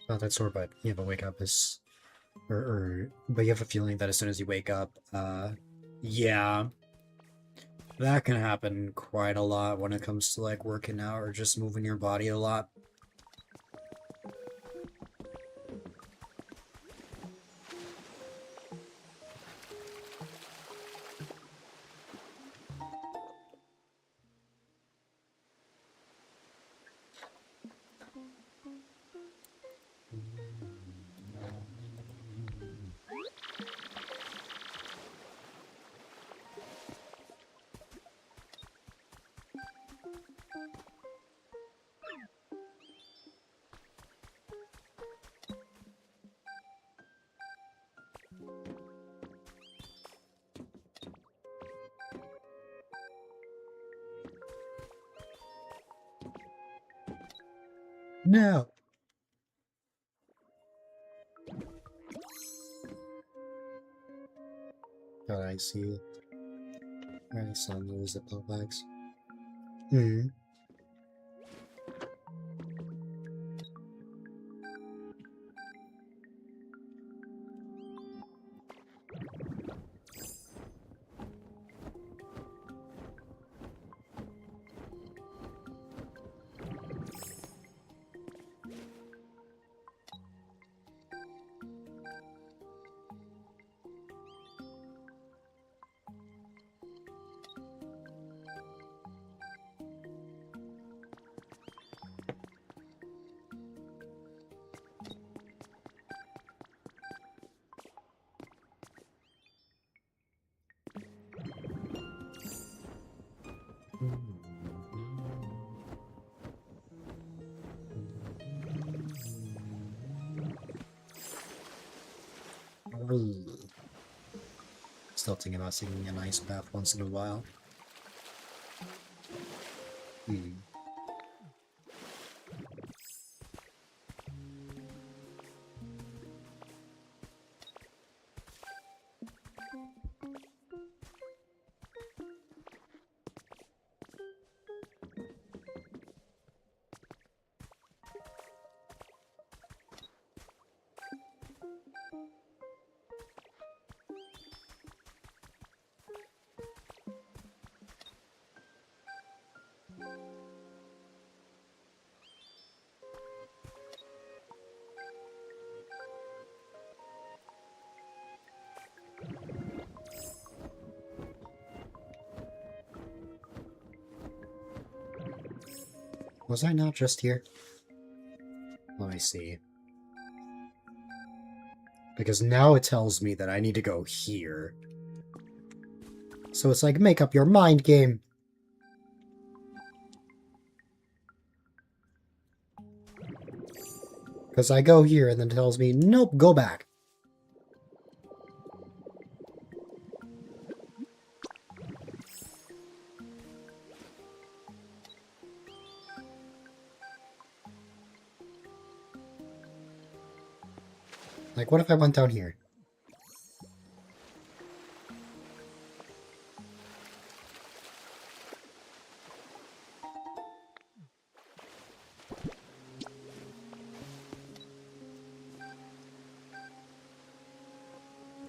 Oh, that's sore, but you have a wake up is, but you have a feeling that as soon as you wake up, yeah, that can happen quite a lot when it comes to like working out or just moving your body a lot. No. God, I see. I saw those Ziploc bags. Hmm. Still thinking about taking a nice bath once in a while. Hmm. Was I not just here? Let me see. Because now it tells me that I need to go here. So it's like, make up your mind game. Because I go here and then it tells me, nope, go back. Like, what if I went down here?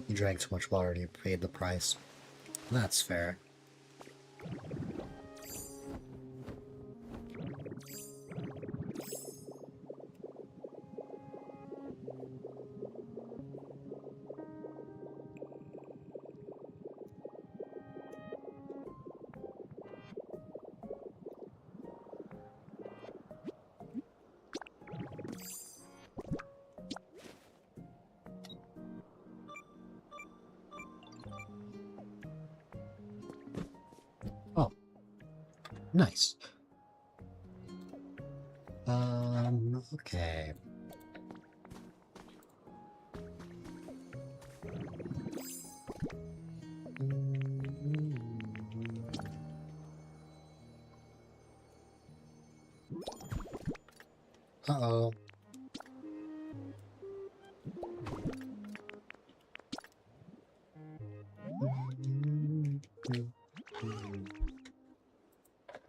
You drank too much water and you paid the price. That's fair. Nice. Okay. Uh-oh.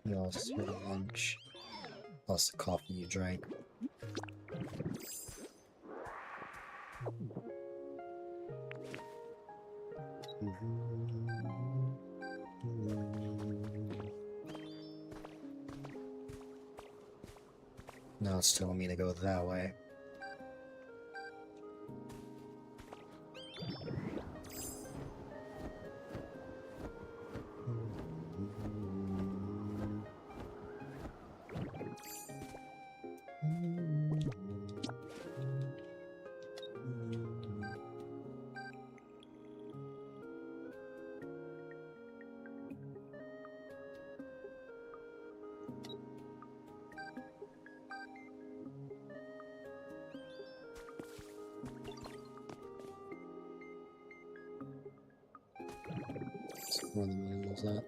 You lost your lunch. Plus the coffee you drank. Now it's telling me to go that way. Where the moon was that?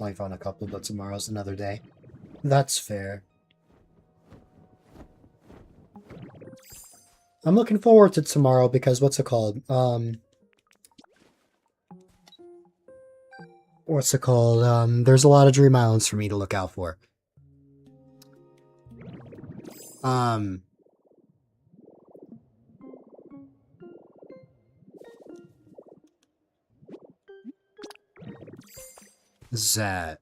Life on a couple, but tomorrow's another day. That's fair. I'm looking forward to tomorrow because what's it called? What's it called? There's a lot of Dream Islands for me to look out for. Zat,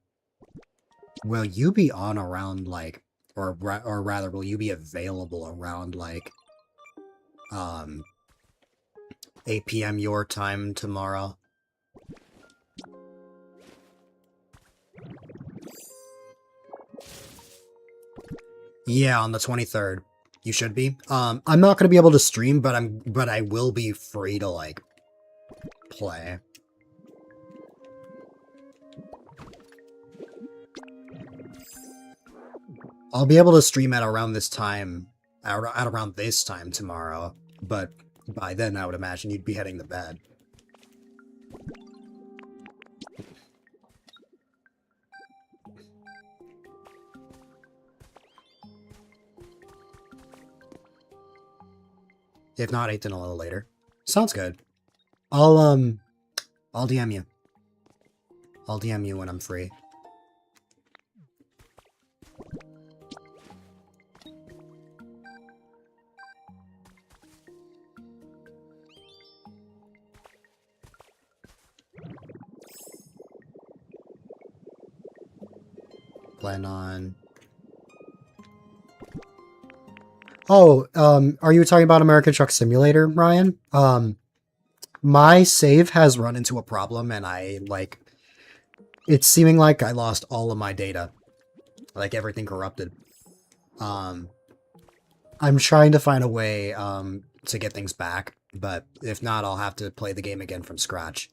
will you be on around, like, or rather, will you be available around, like, 8 p.m. your time tomorrow? Yeah, on the 23rd. You should be. I'm not gonna be able to stream, but I will be free to, like, play. I'll be able to stream at around this time, at around this time tomorrow, but by then I would imagine you'd be heading to bed. If not, 8 then a little later. Sounds good. I'll DM you. I'll DM you when I'm free. Plan on... Oh, are you talking about American Truck Simulator, Ryan? My save has run into a problem, and it's seeming like I lost all of my data. Like, everything corrupted. I'm trying to find a way, to get things back, but if not, I'll have to play the game again from scratch.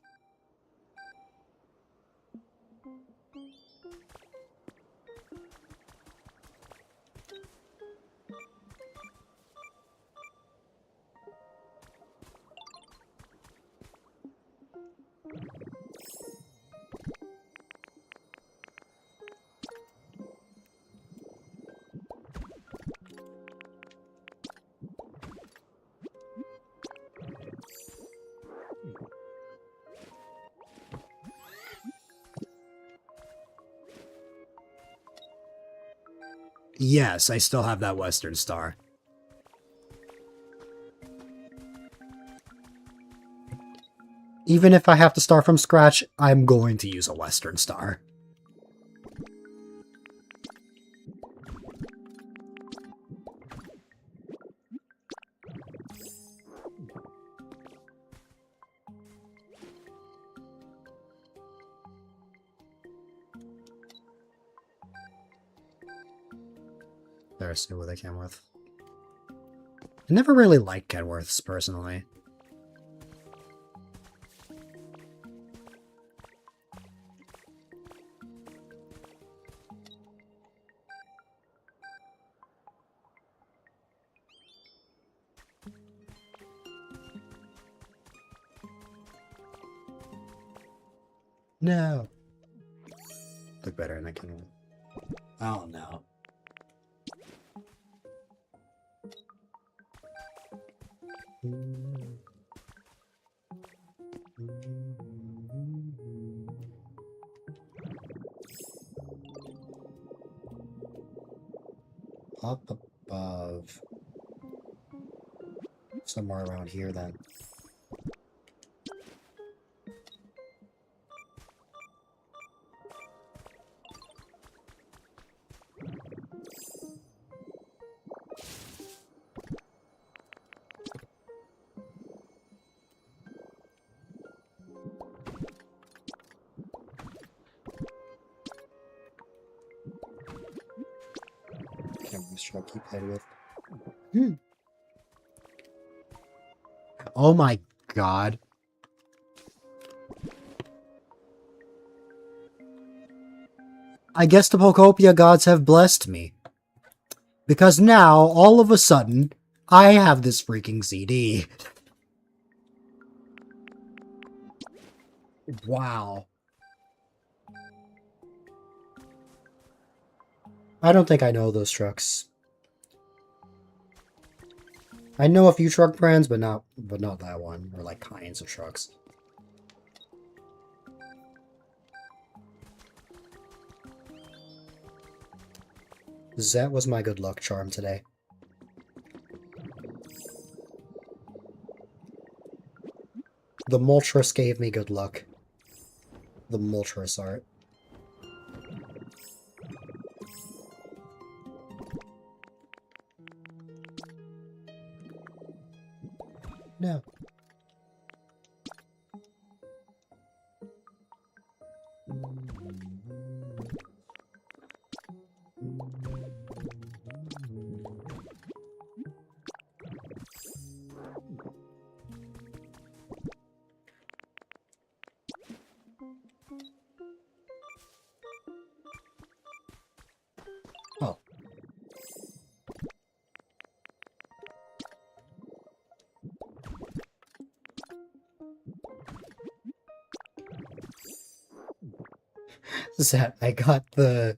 Yes, I still have that Western Star. Even if I have to start from scratch, I'm going to use a Western Star. There's who they came with. I never really liked Kenworths, personally. No. Look better in that Kenworth. Oh no. Up above. Somewhere around here, then. This truck you played with. Oh my god. I guess the Pokopia gods have blessed me. Because now, all of a sudden, I have this freaking CD. Wow. I don't think I know those trucks. I know a few truck brands, but not that one, or like kinds of trucks. That was my good luck charm today. The Moltres gave me good luck. The Moltres art. No. Oh. Zat, I got the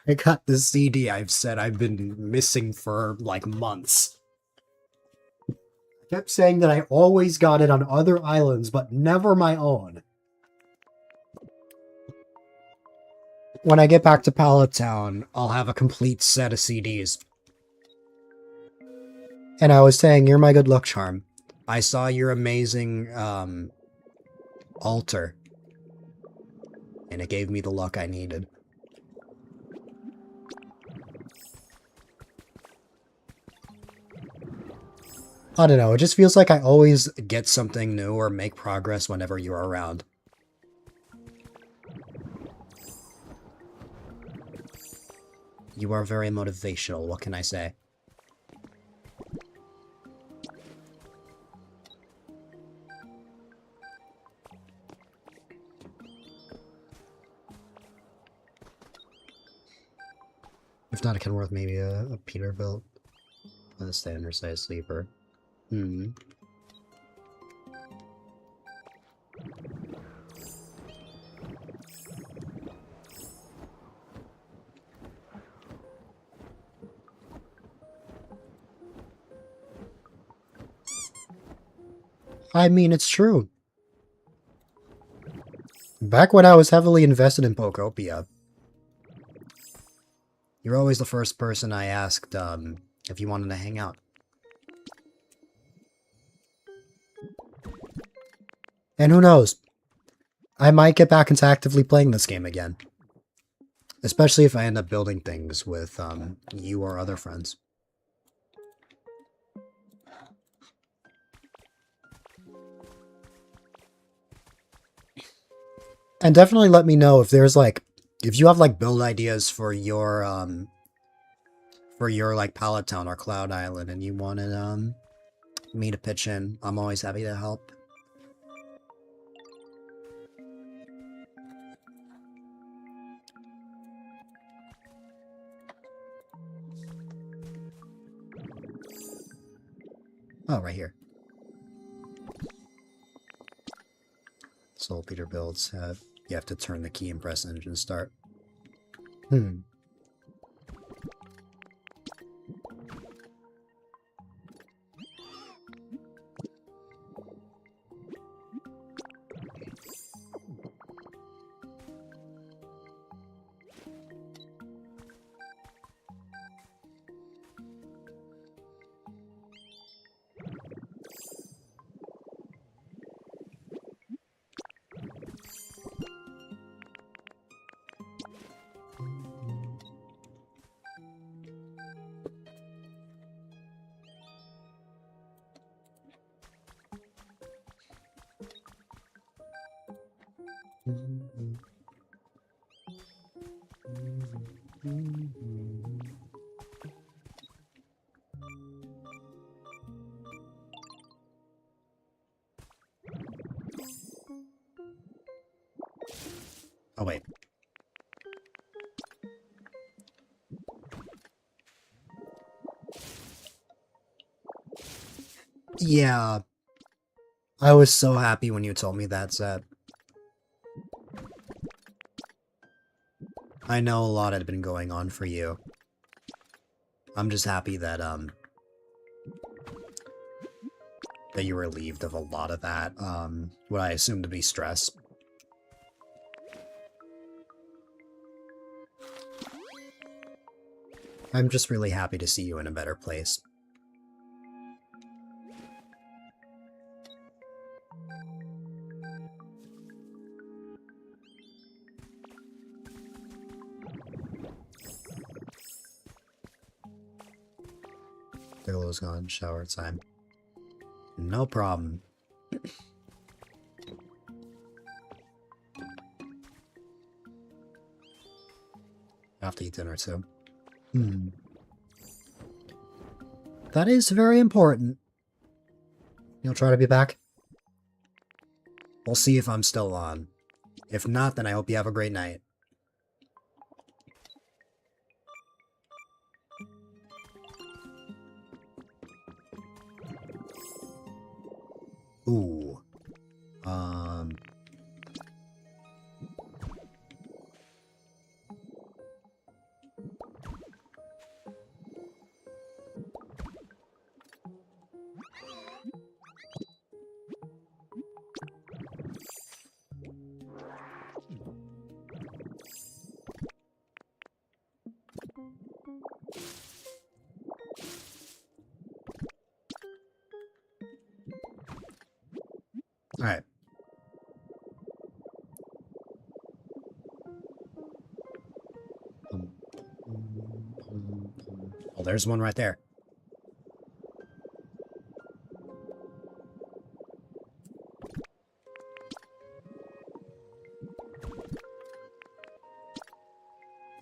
I got the CD I've said I've been missing for like months. I kept saying that I always got it on other islands, but never my own. When I get back to Pallet Town, I'll have a complete set of CDs. And I was saying, you're my good luck charm. I saw your amazing, altar. And it gave me the luck I needed. I don't know, it just feels like I always get something new or make progress whenever you're around. You are very motivational, what can I say? If not a Kenworth, maybe a Peterbilt. A standard size sleeper. Hmm. I mean, it's true. Back when I was heavily invested in Pokopia, You're always the first person I asked if you wanted to hang out. And who knows? I might get back into actively playing this game again. Especially if I end up building things with you or other friends. And definitely let me know if there's like, if you have like build ideas for your like Pallet Town or Cloud Island and you wanted me to pitch in. I'm always happy to help. Oh, right here. Saltpeter builds have, you have to turn the key and press engine start. Oh, wait. Yeah. I was so happy when you told me that, Zeb. I know a lot had been going on for you. I'm just happy that, that you were relieved of a lot of that, what I assume to be stress. I'm just really happy to see you in a better place. Bigelow's gone, shower time. No problem. I have to eat dinner too. That is very important. You'll try to be back? We'll see if I'm still on. If not, then I hope you have a great night. Ooh. Alright. Oh, there's one right there.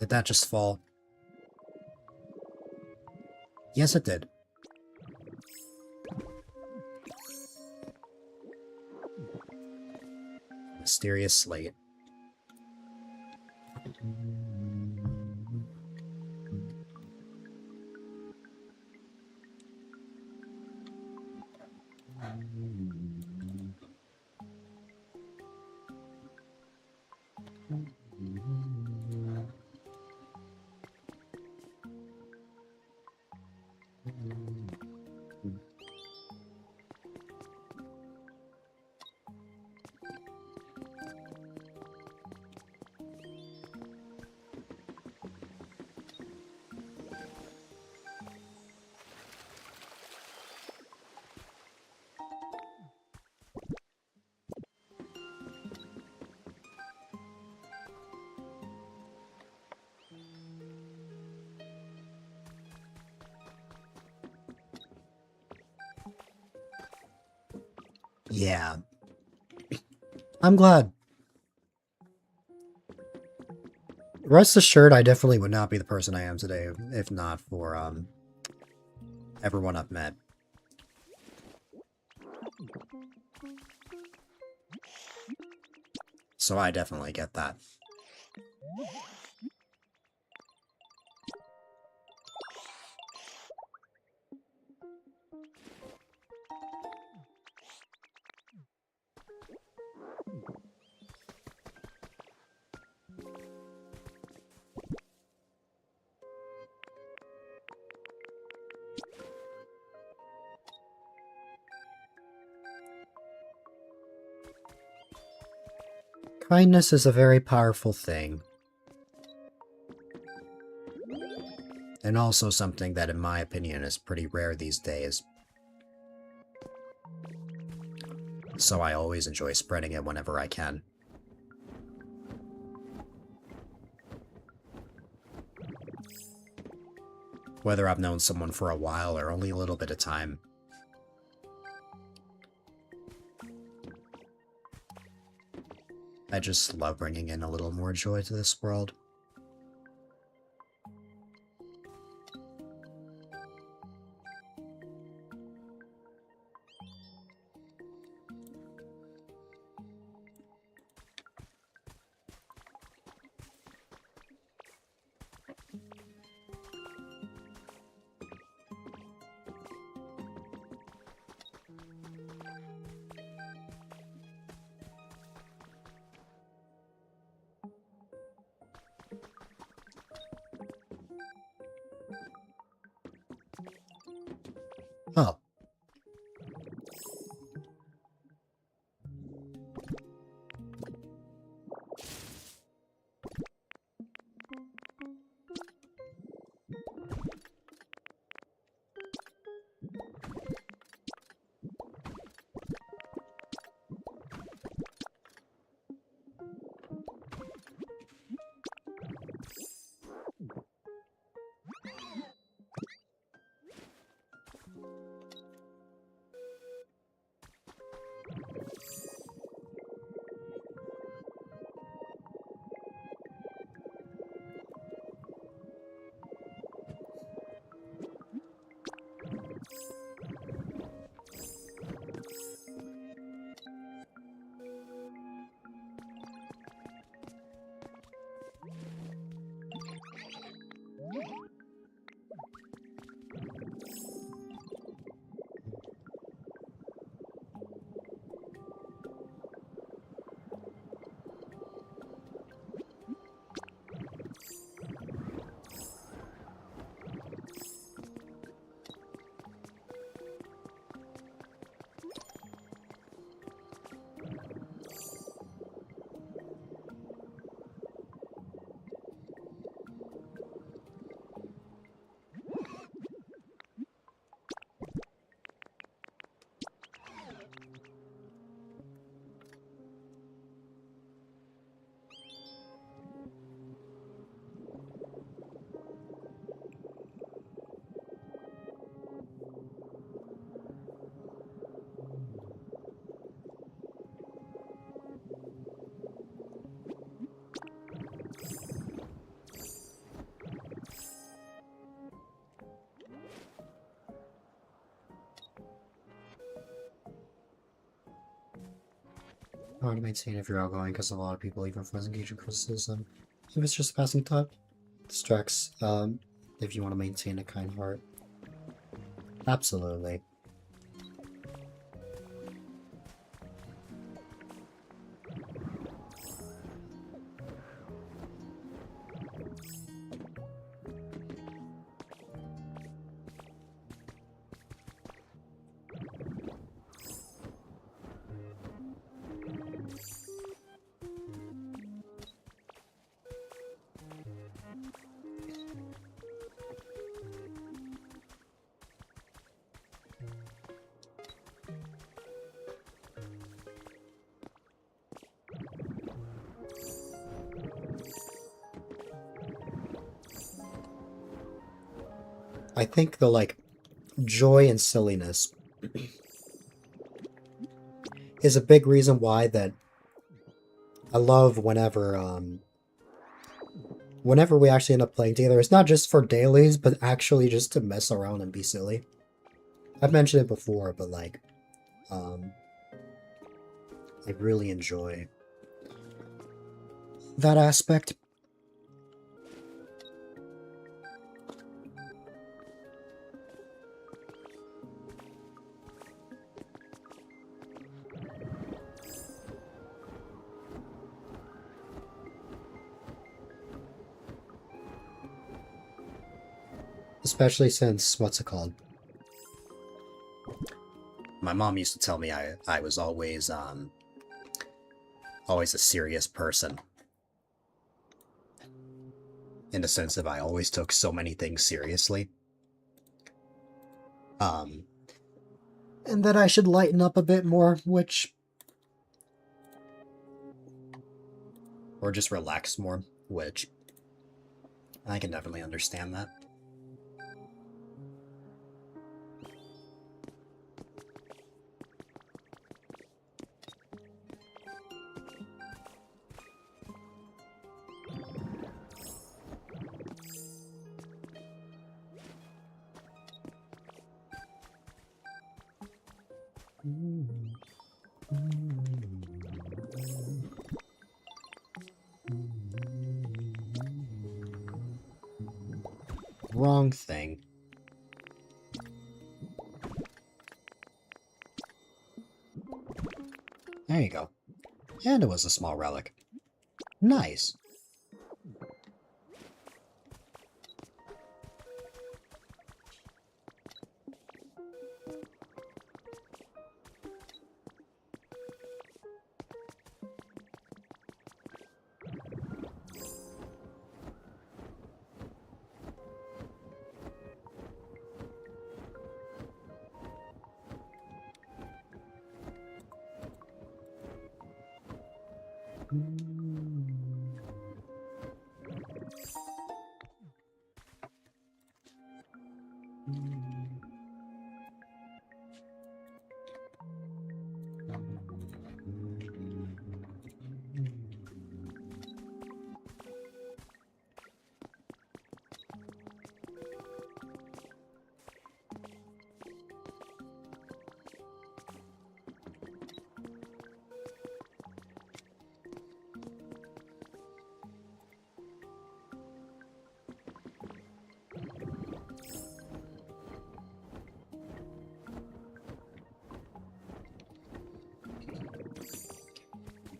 Did that just fall? Yes, it did. Mysterious slate. Yeah. I'm glad. Rest assured, I definitely would not be the person I am today if not for, everyone I've met. So I definitely get that. Kindness is a very powerful thing. And also something that, in my opinion, is pretty rare these days. So I always enjoy spreading it whenever I can. Whether I've known someone for a while or only a little bit of time. I just love bringing in a little more joy to this world. Oh. I want to maintain if you're outgoing because a lot of people, even friends, engage in criticism. If it's just a passing thought, distracts, if you want to maintain a kind heart. Absolutely. I think the, like, joy and silliness is a big reason why that I love whenever we actually end up playing together. It's not just for dailies, but actually just to mess around and be silly. I've mentioned it before, but like, I really enjoy that aspect. Especially since, what's it called? My mom used to tell me I was always a serious person. In the sense that I always took so many things seriously. And that I should lighten up a bit more, or just relax more, which I can definitely understand that. Wrong thing. There you go. And it was a small relic. Nice.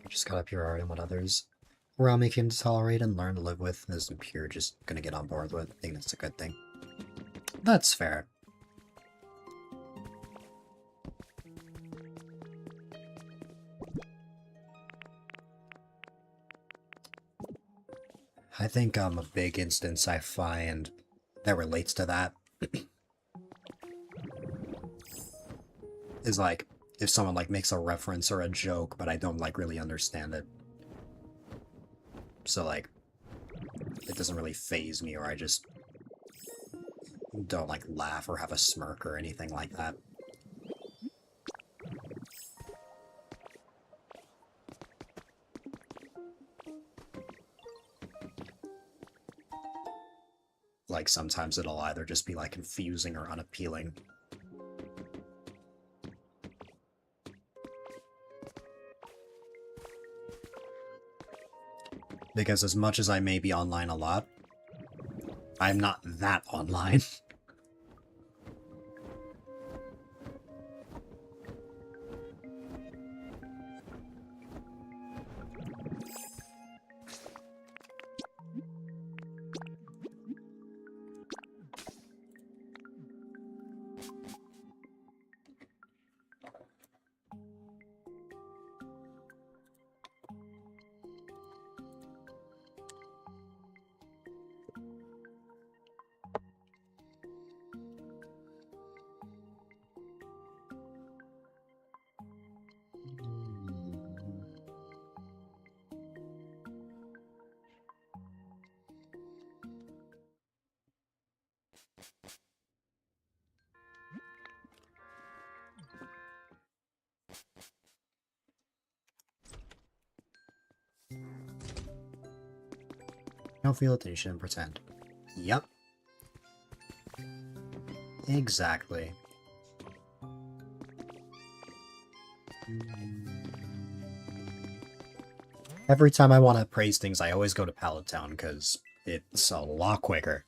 Just gotta pure in what others around me can tolerate and learn to live with, as pure just gonna get on board with. I think that's a good thing. That's fair. I think a big instance I find that relates to that is like if someone like makes a reference or a joke, but I don't like really understand it. So like it doesn't really faze me, or I just don't like laugh or have a smirk or anything like that. Like sometimes it'll either just be like confusing or unappealing. Because as much as I may be online a lot, I'm not that online. Don't feel it, then you shouldn't pretend. Yep. Exactly. Every time I want to praise things, I always go to Pallet Town, because it's a lot quicker.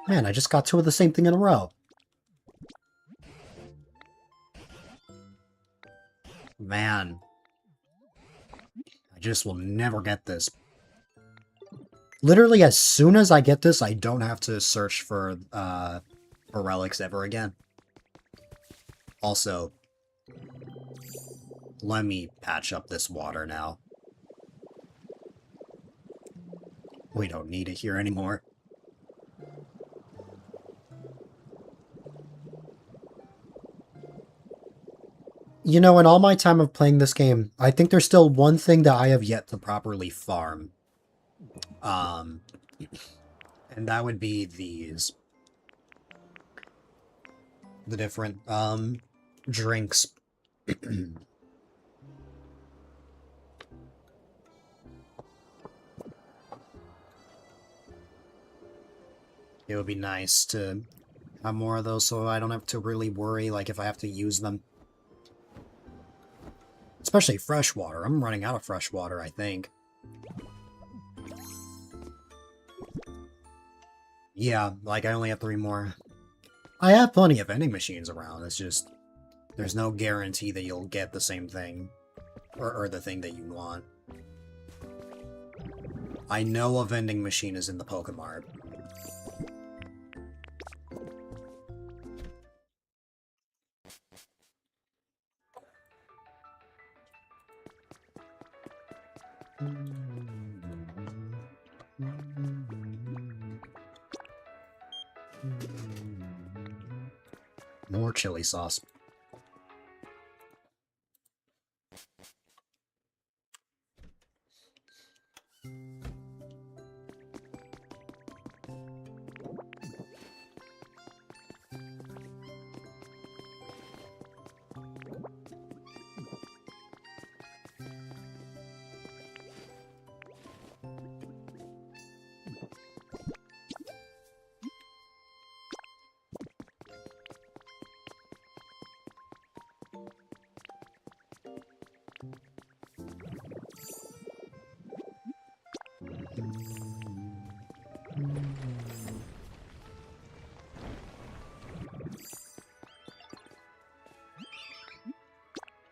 Man, I just got two of the same thing in a row. Man. I just will never get this. Literally, as soon as I get this, I don't have to search for relics ever again. Also, let me patch up this water now. We don't need it here anymore. You know, in all my time of playing this game, I think there's still one thing that I have yet to properly farm. And that would be these. The different, drinks. It would be nice to have more of those so I don't have to really worry, like, if I have to use them. Especially fresh water. I'm running out of fresh water, I think. Yeah, like, I only have 3 more. I have plenty of vending machines around, it's just... There's no guarantee that you'll get the same thing. Or the thing that you want. I know a vending machine is in the Pokemart. More chili sauce.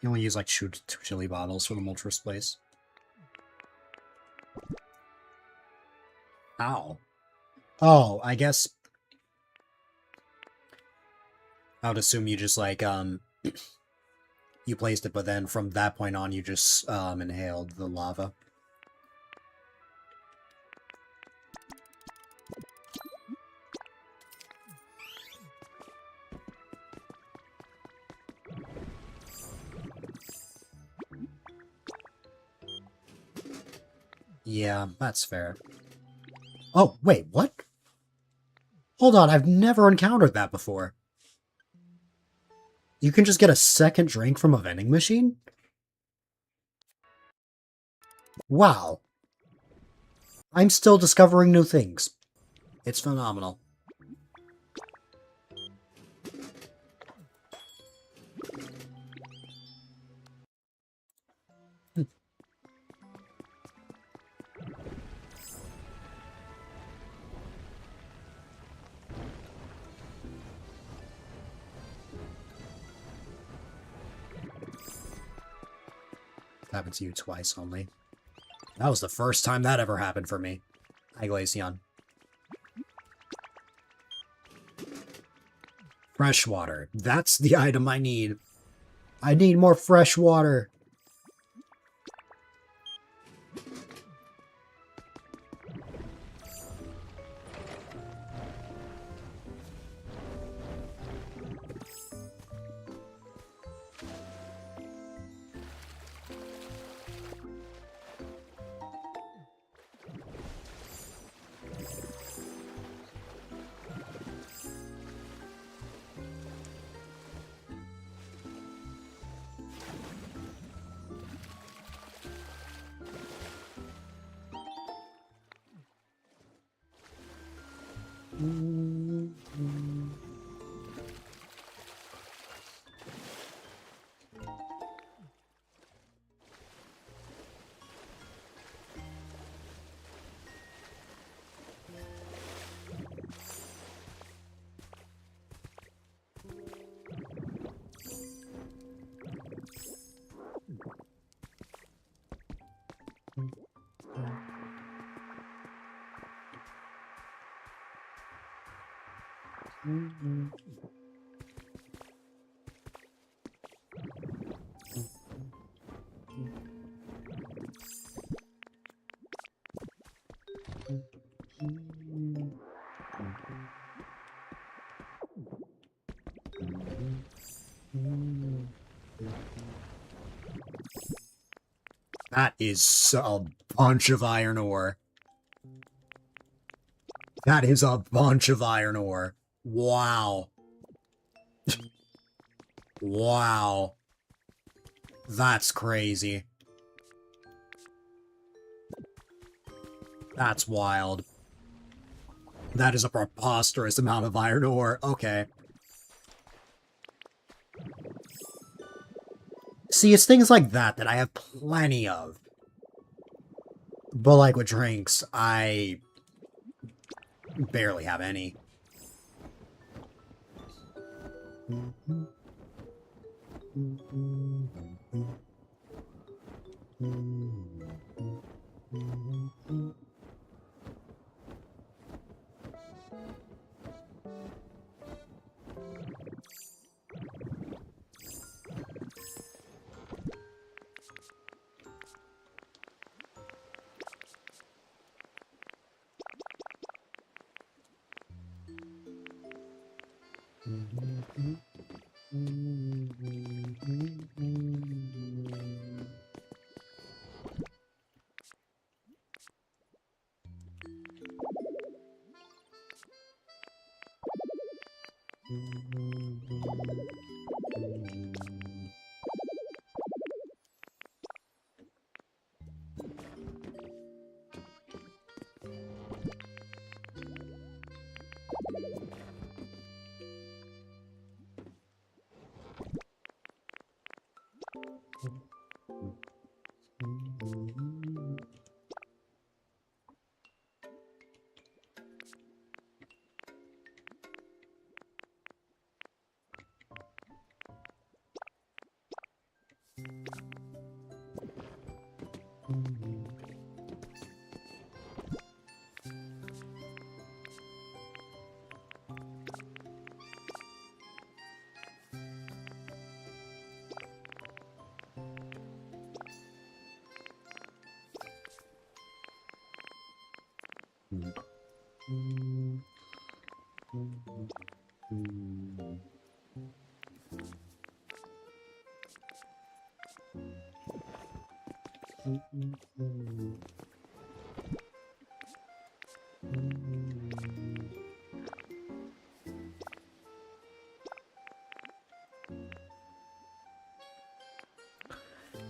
You only use like two chili bottles for the Moltres place. Ow. Oh, I guess... I would assume you just like, you placed it, but then from that point on you just, inhaled the lava. Yeah, that's fair. Oh, wait, what? Hold on, I've never encountered that before. You can just get a second drink from a vending machine? Wow. I'm still discovering new things. It's phenomenal. Happened to you twice only. That was the first time that ever happened for me. Hi, Glaceon. Fresh water. That's the item I need. I need more fresh water. That is a bunch of iron ore. That is a bunch of iron ore. Wow. Wow. That's crazy. That's wild. That is a preposterous amount of iron ore. Okay. See, it's things like that that I have plenty of. But like with drinks, I barely have any.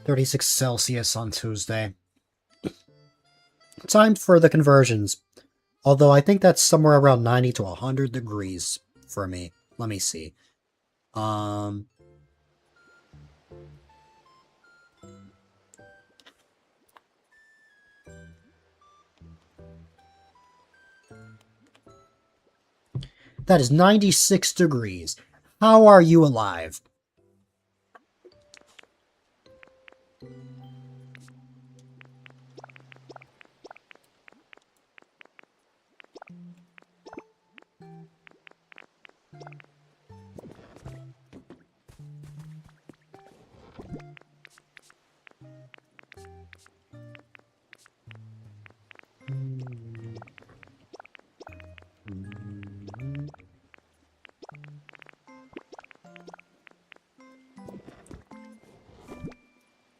$36 on Tuesday. Time for the conversions. Although I think that's somewhere around 90 to 100 degrees for me. Let me see. That is 96 degrees. How are you alive?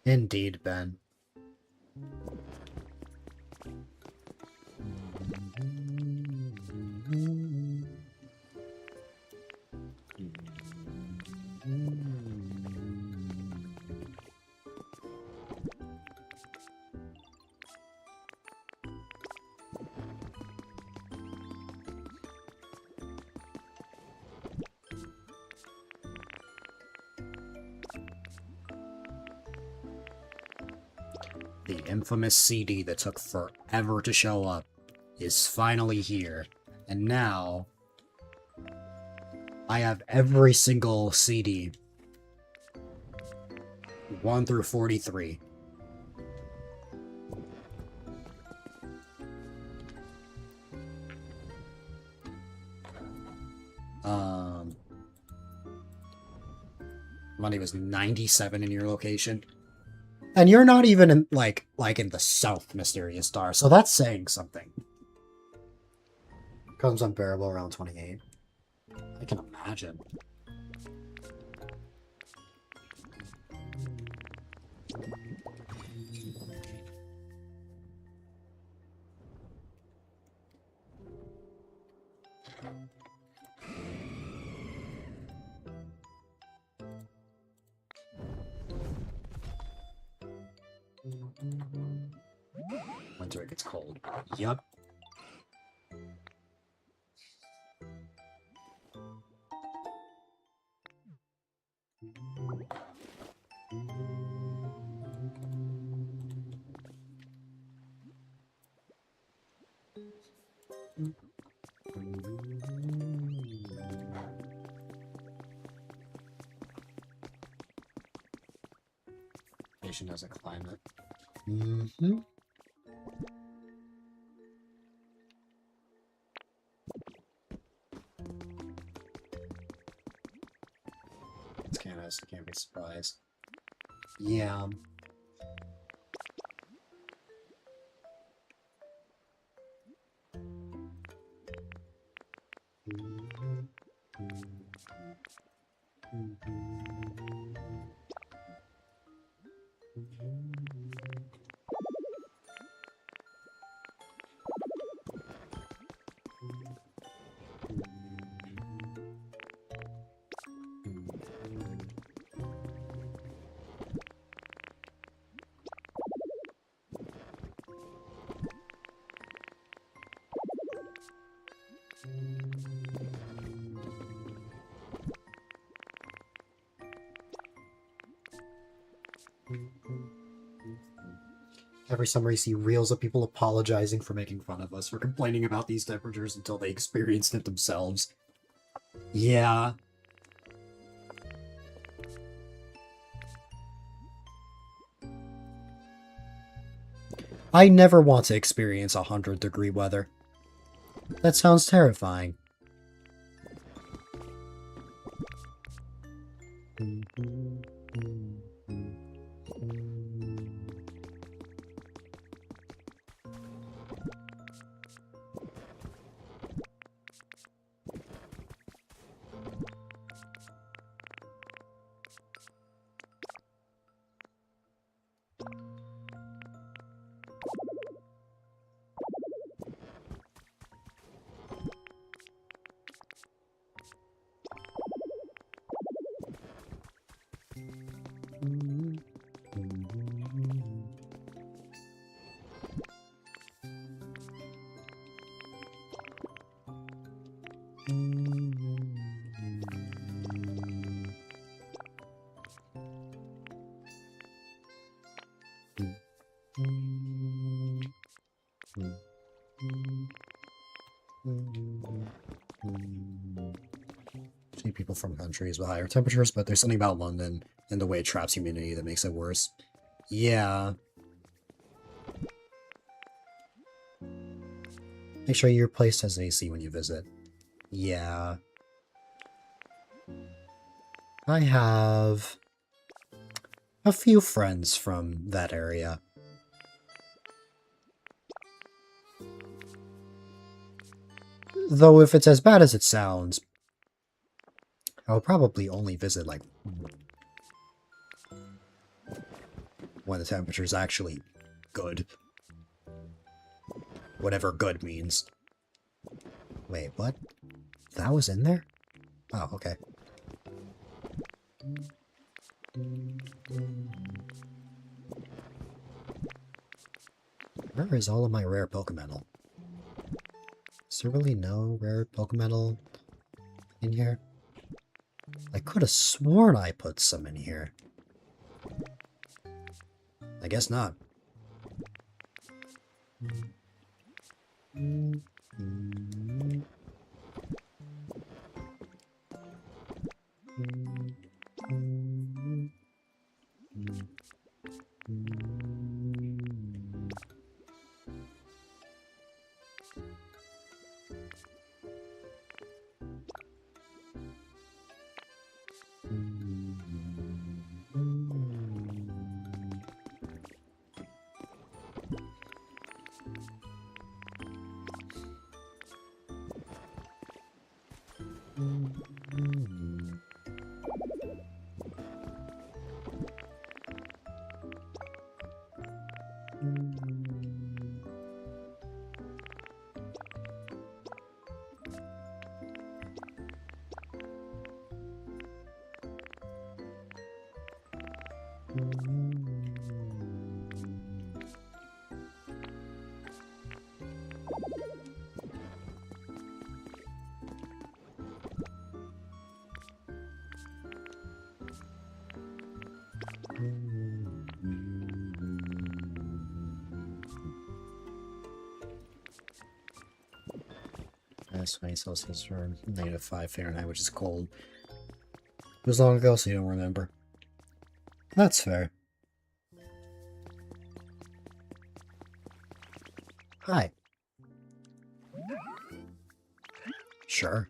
Indeed, Ben. The infamous CD that took forever to show up is finally here. And now, I have every single CD. 1 through 43. Money was 97 in your location. And you're not even in, like in the South, Mysterious Star, so that's saying something. Comes unbearable around 28. I can imagine. Winter it gets cold. Yup. Nation has a climate. Mm-hmm. It's can't be surprised. Yeah. Every summer you see reels of people apologizing for making fun of us for complaining about these temperatures until they experienced it themselves. Yeah. I never want to experience 100-degree weather. That sounds terrifying. See people from countries with higher temperatures, but there's something about London and the way it traps humidity that makes it worse. Yeah. Make sure your place has AC when you visit. Yeah. I have a few friends from that area. Though if it's as bad as it sounds, I'll probably only visit, like, when the temperature's actually good. Whatever good means. Wait, what? That was in there? Oh, okay. Where is all of my rare Pokemon? Is there really no rare Pokemon in here? I could have sworn I put some in here. I guess not. -20 Celsius or -5 Fahrenheit, which is cold. It was long ago, so you don't remember. That's fair. Hi. Sure.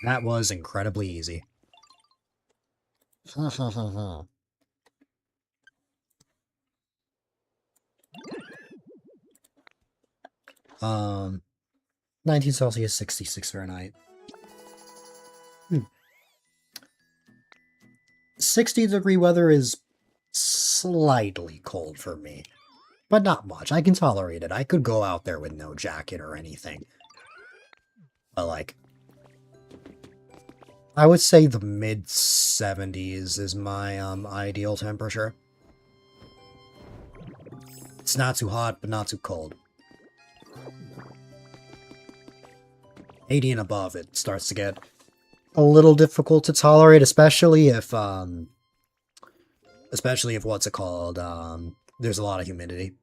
That was incredibly easy. 19 Celsius, 66 Fahrenheit. 60-degree weather is slightly cold for me, but not much. I can tolerate it. I could go out there with no jacket or anything. But, like, I would say the mid-70s is my ideal temperature. It's not too hot, but not too cold. 80 and above, it starts to get a little difficult to tolerate, especially if what's it called, there's a lot of humidity.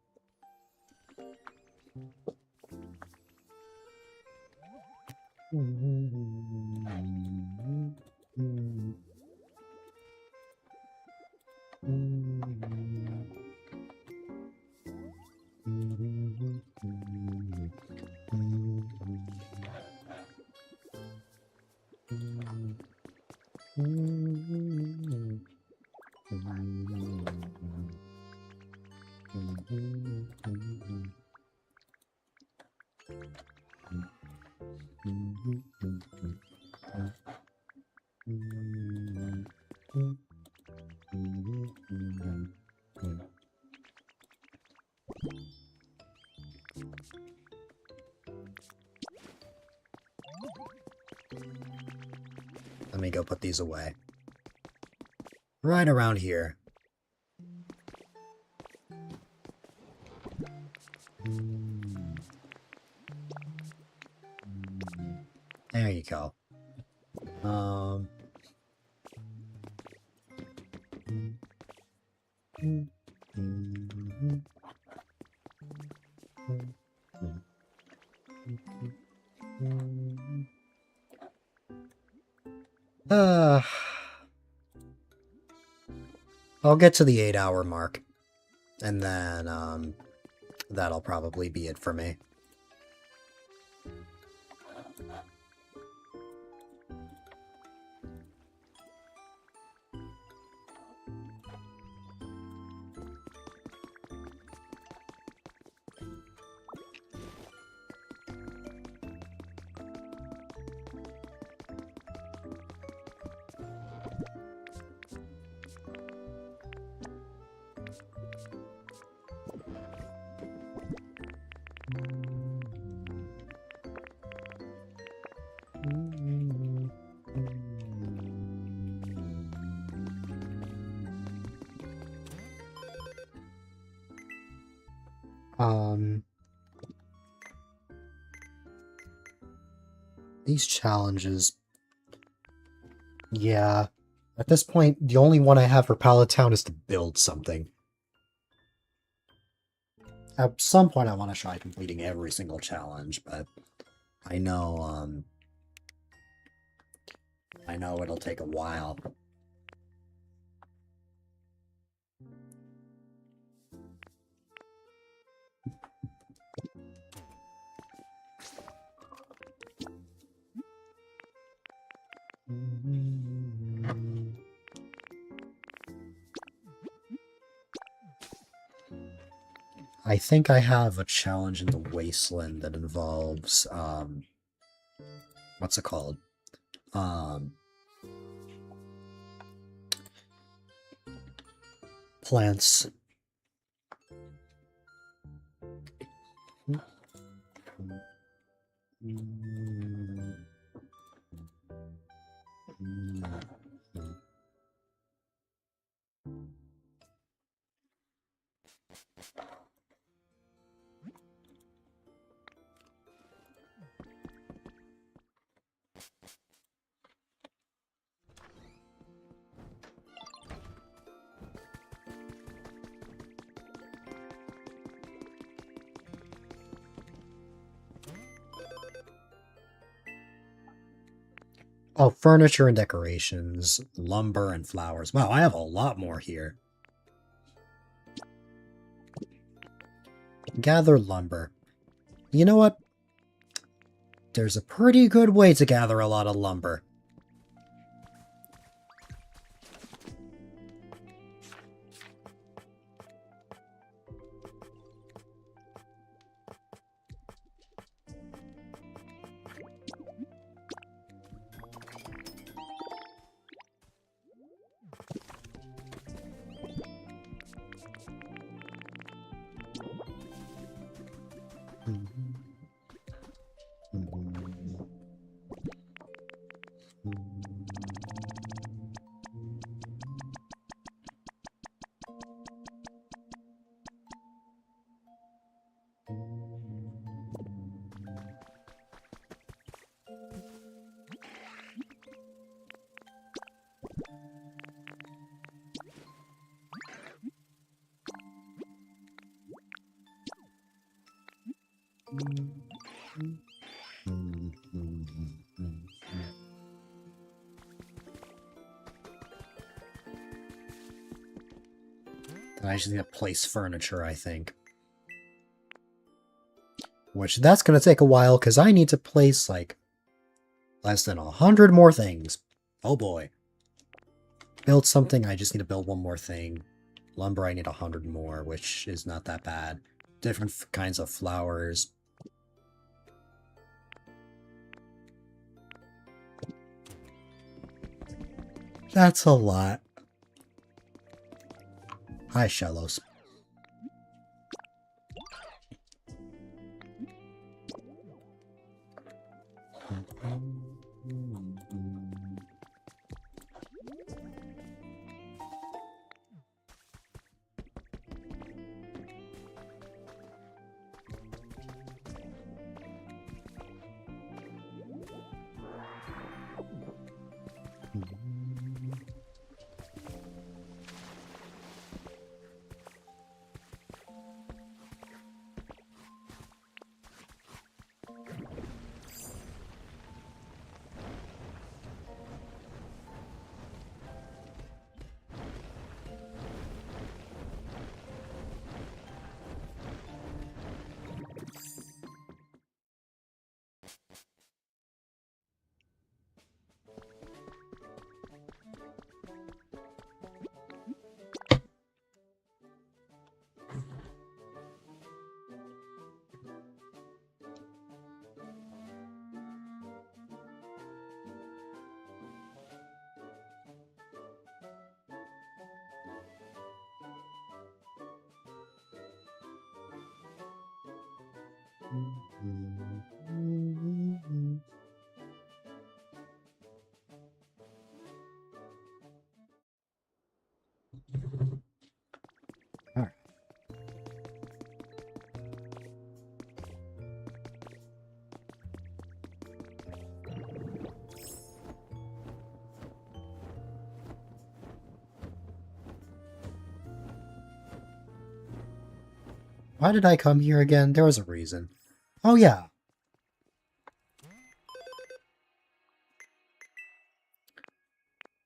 Let me go put these away. Right around here. There you go. I'll get to the 8-hour mark, and then, that'll probably be it for me. Um, these challenges, yeah. At this point, the only one I have for Pallet Town is to build something. At some point, I want to try completing every single challenge, but I know it'll take a while. I think I have a challenge in the Wasteland that involves, what's it called? Plants. Oh, furniture and decorations, lumber and flowers. Wow, I have a lot more here. Gather lumber. You know what? There's a pretty good way to gather a lot of lumber. I just need to place furniture, I think. Which, that's going to take a while, because I need to place, like, less than 100 more things. Oh boy. Build something, I just need to build one more thing. Lumber, I need 100 more, which is not that bad. Different kinds of flowers. That's a lot. Hi, Shellos. Alright. Why did I come here again? There was a reason. Oh, yeah.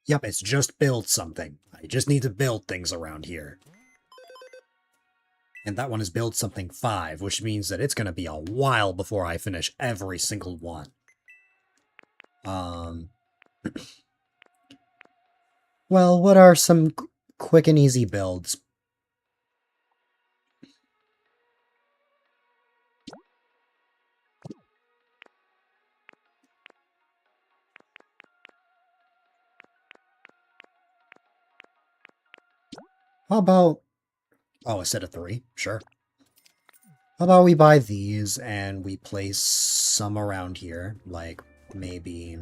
Yep, it's just build something. I just need to build things around here. And that one is build something 5, which means that it's going to be a while before I finish every single one. Well, what are some quick and easy builds? How about... Oh, a set of 3? Sure. How about we buy these and we place some around here? Like, maybe...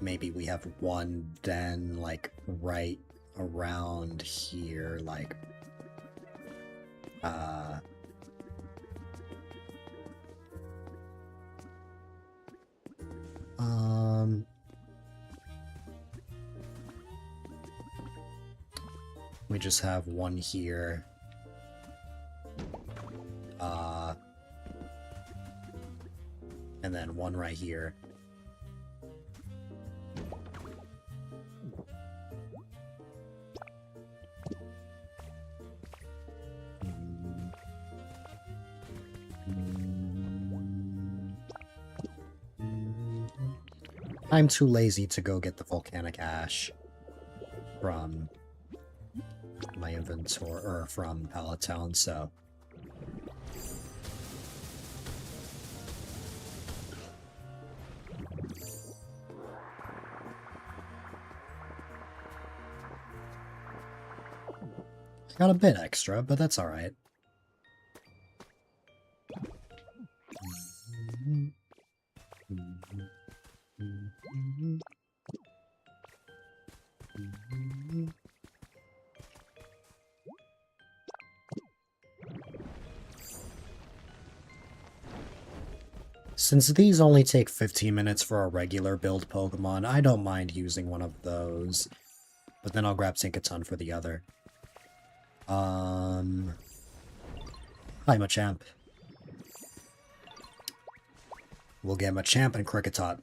maybe we have one den, like, right around here, like... We just have one here. And then one right here. I'm too lazy to go get the volcanic ash from my inventory, or from Pallet Town, so... I got a bit extra, but that's alright. Since these only take 15 minutes for a regular build Pokemon, I don't mind using one of those. But then I'll grab Tinkaton for the other. Hi, Machamp. We'll get Machamp and Kricketot.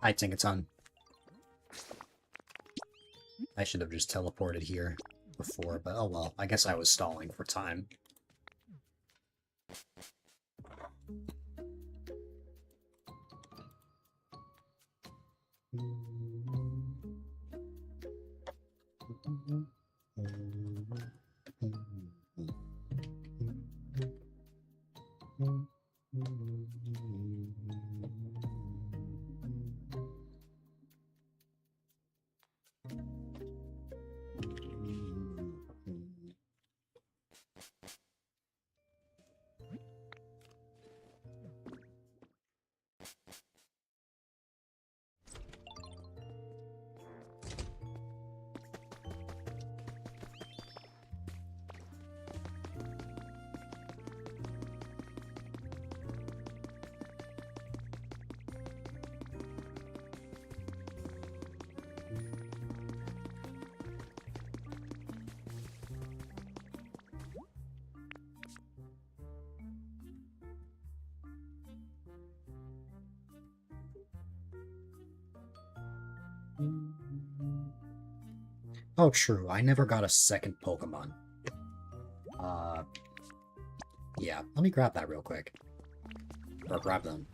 I think it's on. I should have just teleported here before, but oh well. I guess I was stalling for time. Oh, true. I never got a second Pokemon. Yeah. Let me grab that real quick. Or grab them.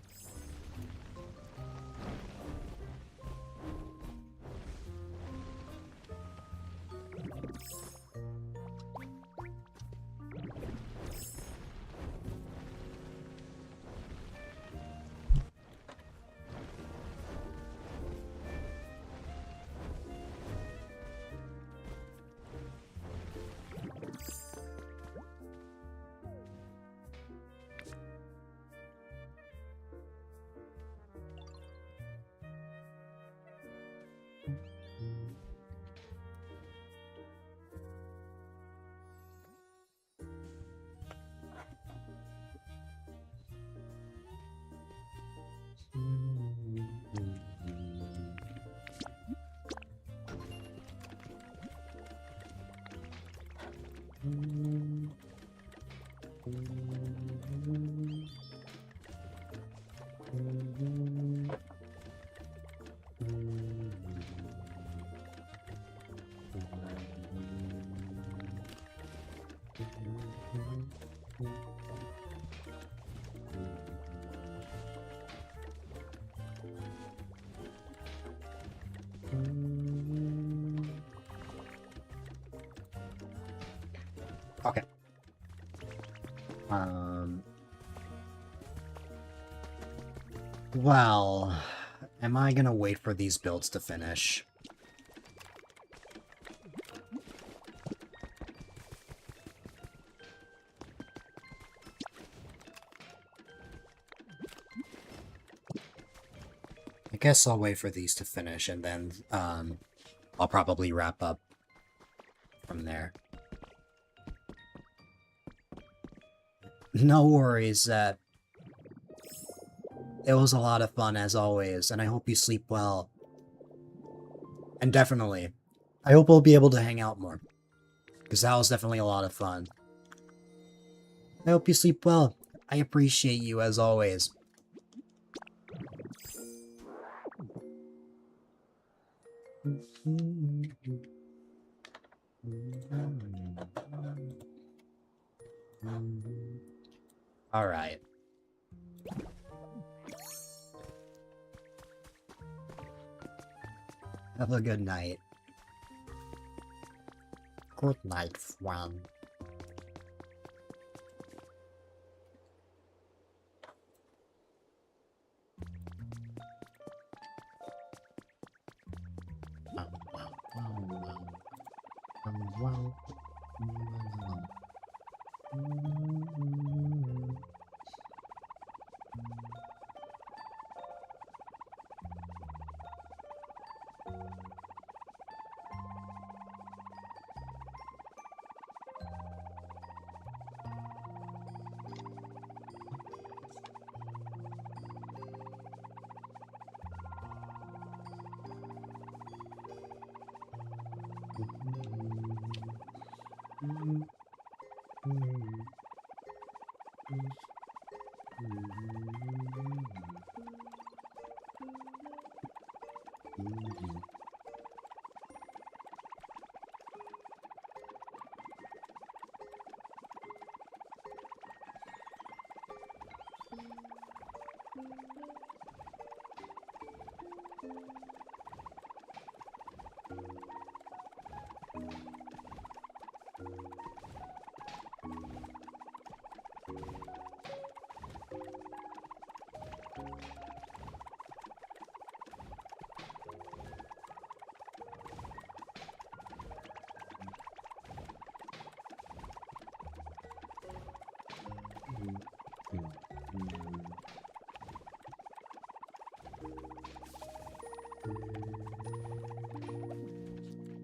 Okay. Well, am I gonna wait for these builds to finish? I guess I'll wait for these to finish, and then, I'll probably wrap up from there. No worries, it was a lot of fun as always, and I hope you sleep well. And definitely, I hope we'll be able to hang out more, because that was definitely a lot of fun. I hope you sleep well. I appreciate you as always. Alright. Have a good night. Good night, friend.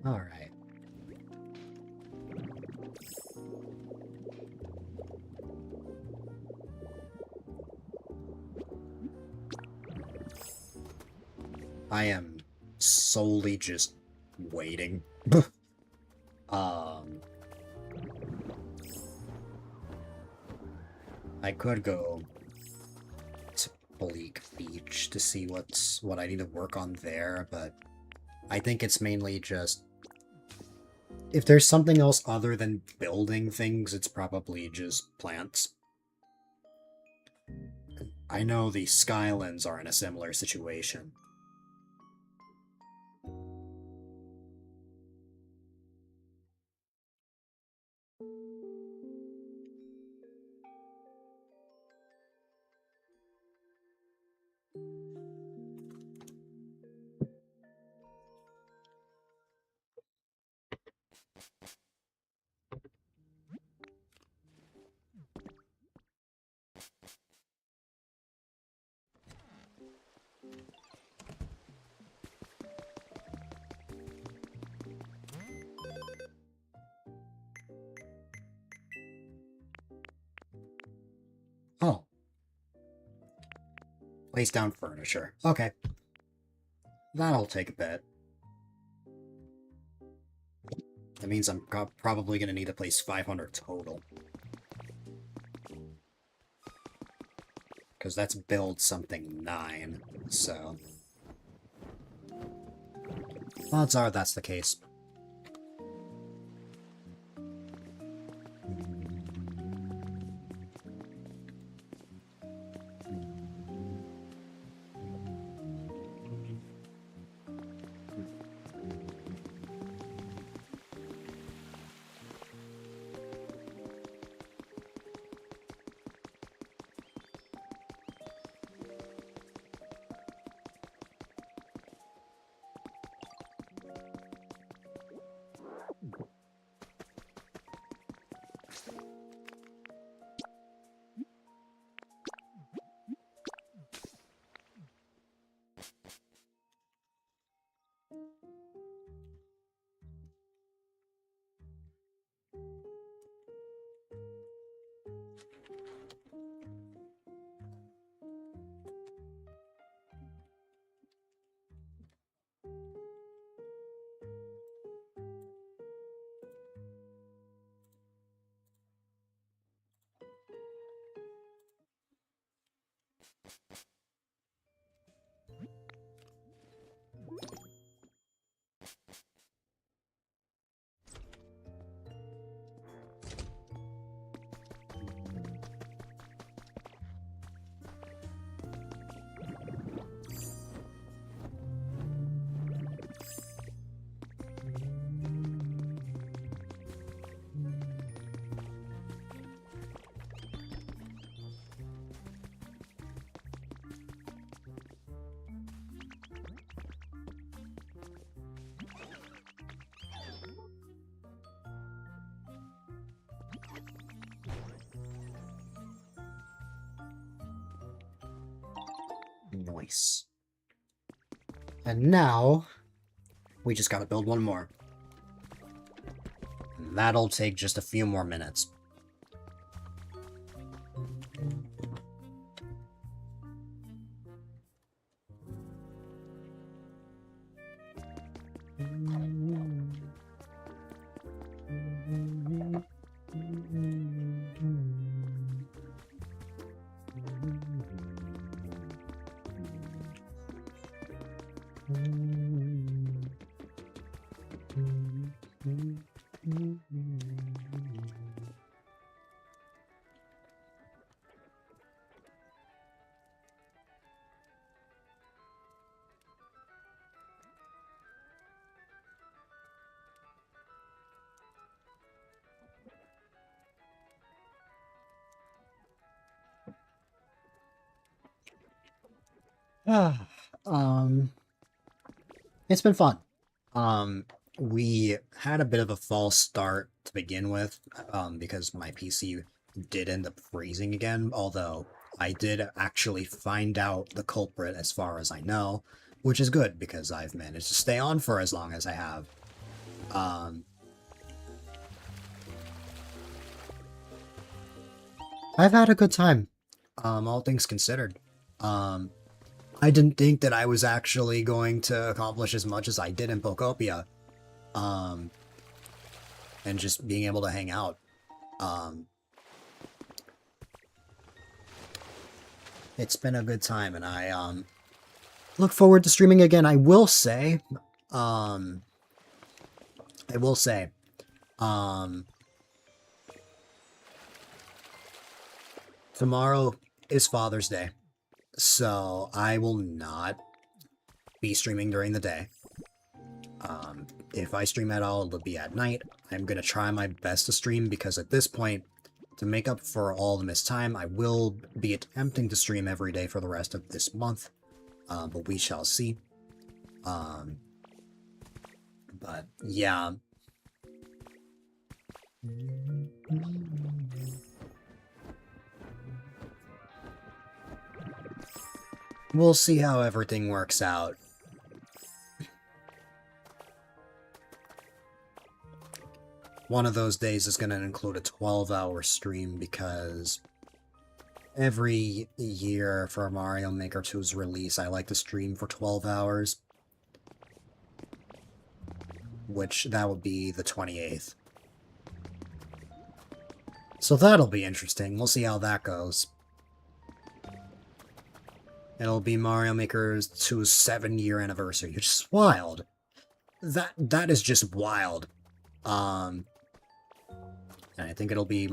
All right. I am solely just waiting. I could go to Bleak Beach to see what I need to work on there, but I think it's mainly just if there's something else other than building things, it's probably just plants. I know the Skylands are in a similar situation. Oh. Place down furniture. Okay. That'll take a bit. That means I'm probably going to need to place 500 total. Because that's build something 9, so... odds are that's the case. Nice. And now, we just gotta build one more. And that'll take just a few more minutes. It's been fun. We had a bit of a false start to begin with, because my PC did end up freezing again, although I did actually find out the culprit as far as I know, which is good because I've managed to stay on for as long as I have. I've had a good time, all things considered. I didn't think that I was actually going to accomplish as much as I did in Pokopia. And just being able to hang out. It's been a good time, and I look forward to streaming again. I will say, tomorrow is Father's Day, so I will not be streaming during the day. If I stream at all, it'll be at night. I'm going to try my best to stream because at this point, to make up for all the missed time, I will be attempting to stream every day for the rest of this month. But we shall see. But yeah. We'll see how everything works out. One of those days is going to include a 12-hour stream because every year for Mario Maker 2's release, I like to stream for 12 hours. Which, that would be the 28th. So that'll be interesting. We'll see how that goes. It'll be Mario Maker 2's 7-year anniversary, which is wild. That is just wild. And I think it'll be,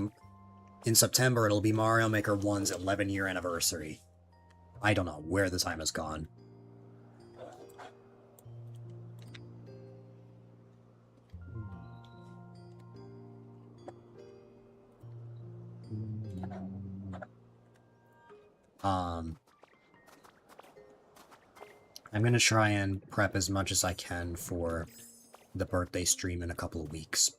in September, it'll be Mario Maker 1's 11-year anniversary. I don't know where the time has gone. I'm gonna try and prep as much as I can for the birthday stream in a couple of weeks.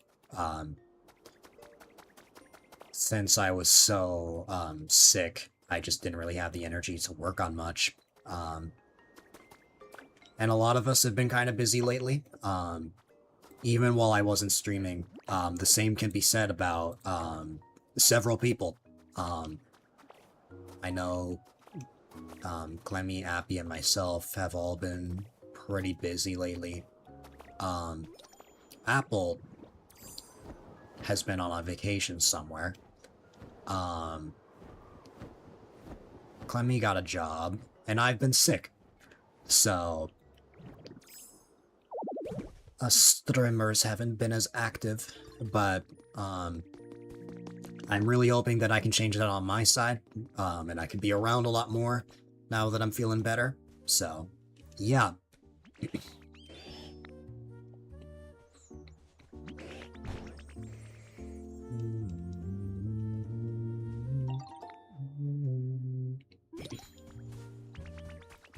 Since I was so sick, I just didn't really have the energy to work on much. And a lot of us have been kind of busy lately. Even while I wasn't streaming. The same can be said about several people. I know Clemmy, Appy, and myself have all been pretty busy lately. Apple has been on a vacation somewhere. Clemmy got a job, and I've been sick. So, us streamers haven't been as active, but, I'm really hoping that I can change that on my side, and I can be around a lot more now that I'm feeling better. So, yeah.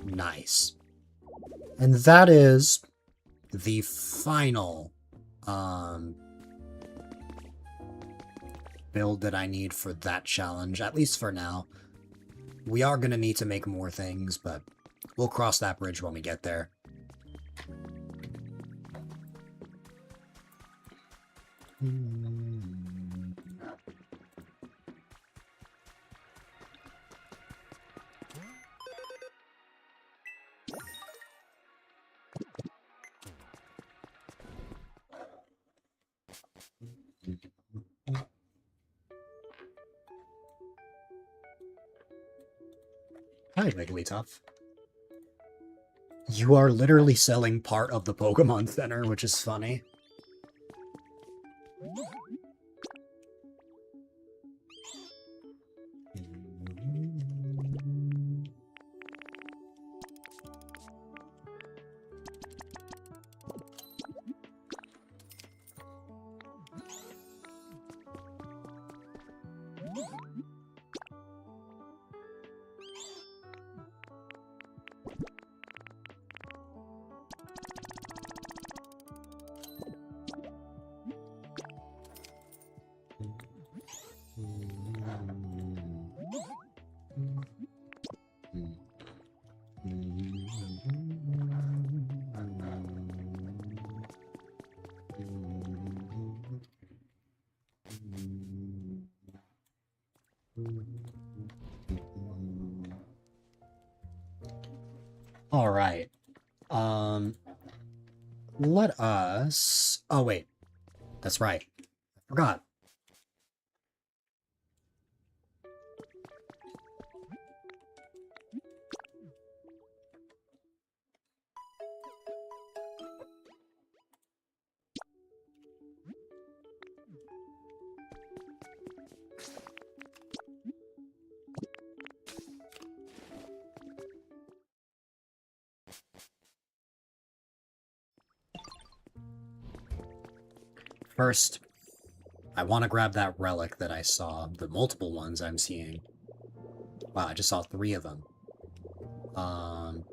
Nice. And that is the final, build that I need for that challenge, at least for now. We are gonna need to make more things, but we'll cross that bridge when we get there. Hi, Wigglytuff. You are literally selling part of the Pokemon Center, which is funny. Alright. Let us... Oh, wait. That's right. I forgot. First, I want to grab that relic that I saw, the multiple ones I'm seeing. Wow, I just saw 3 of them. Oh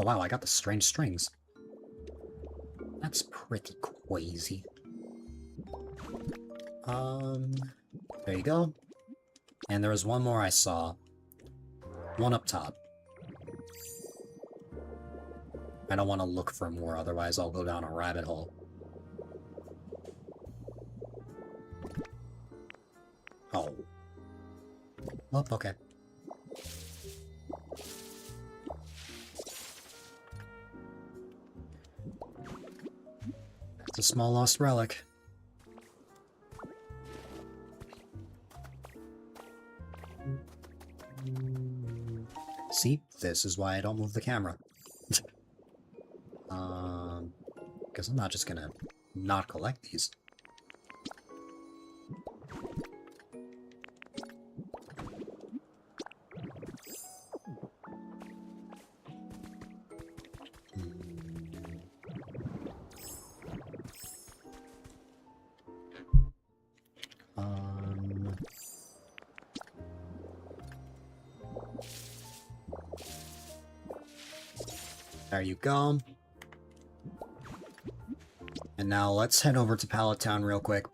wow, I got the strange strings. That's pretty crazy. There you go. And there was one more I saw. One up top. I don't want to look for more, otherwise I'll go down a rabbit hole. Oh. Well, okay. It's a small lost relic. See? This is why I don't move the camera. Because I'm not just gonna not collect these. There you go. And now let's head over to Pallet Town real quick.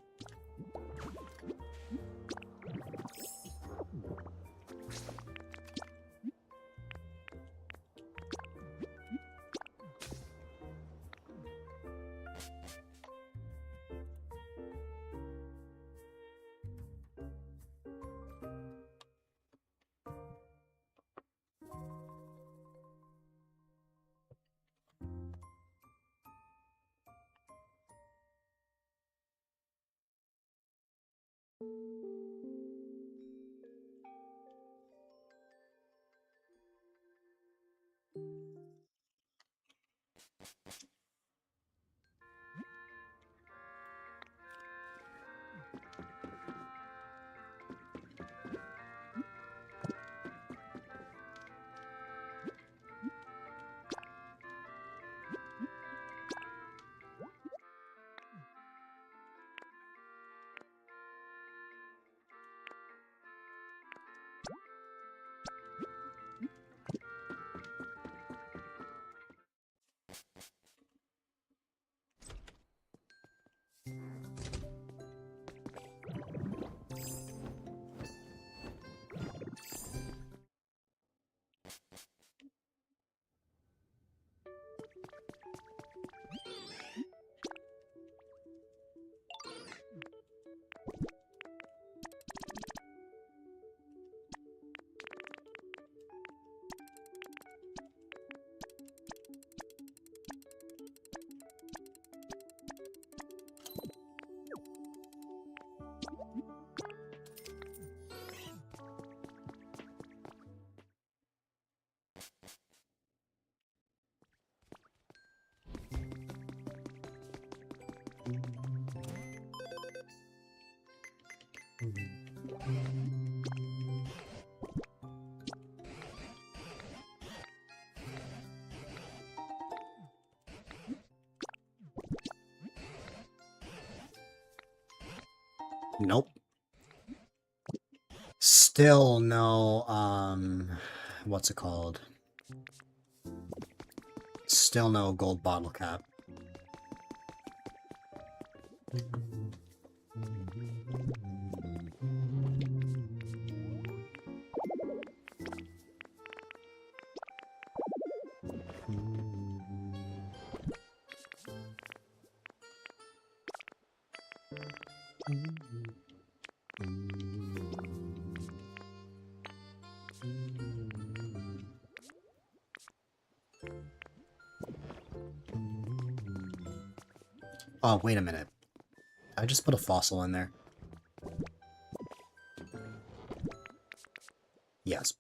Nope. Still no, what's it called? Still no gold bottle cap. Oh, wait a minute. I just put a fossil in there. Yes.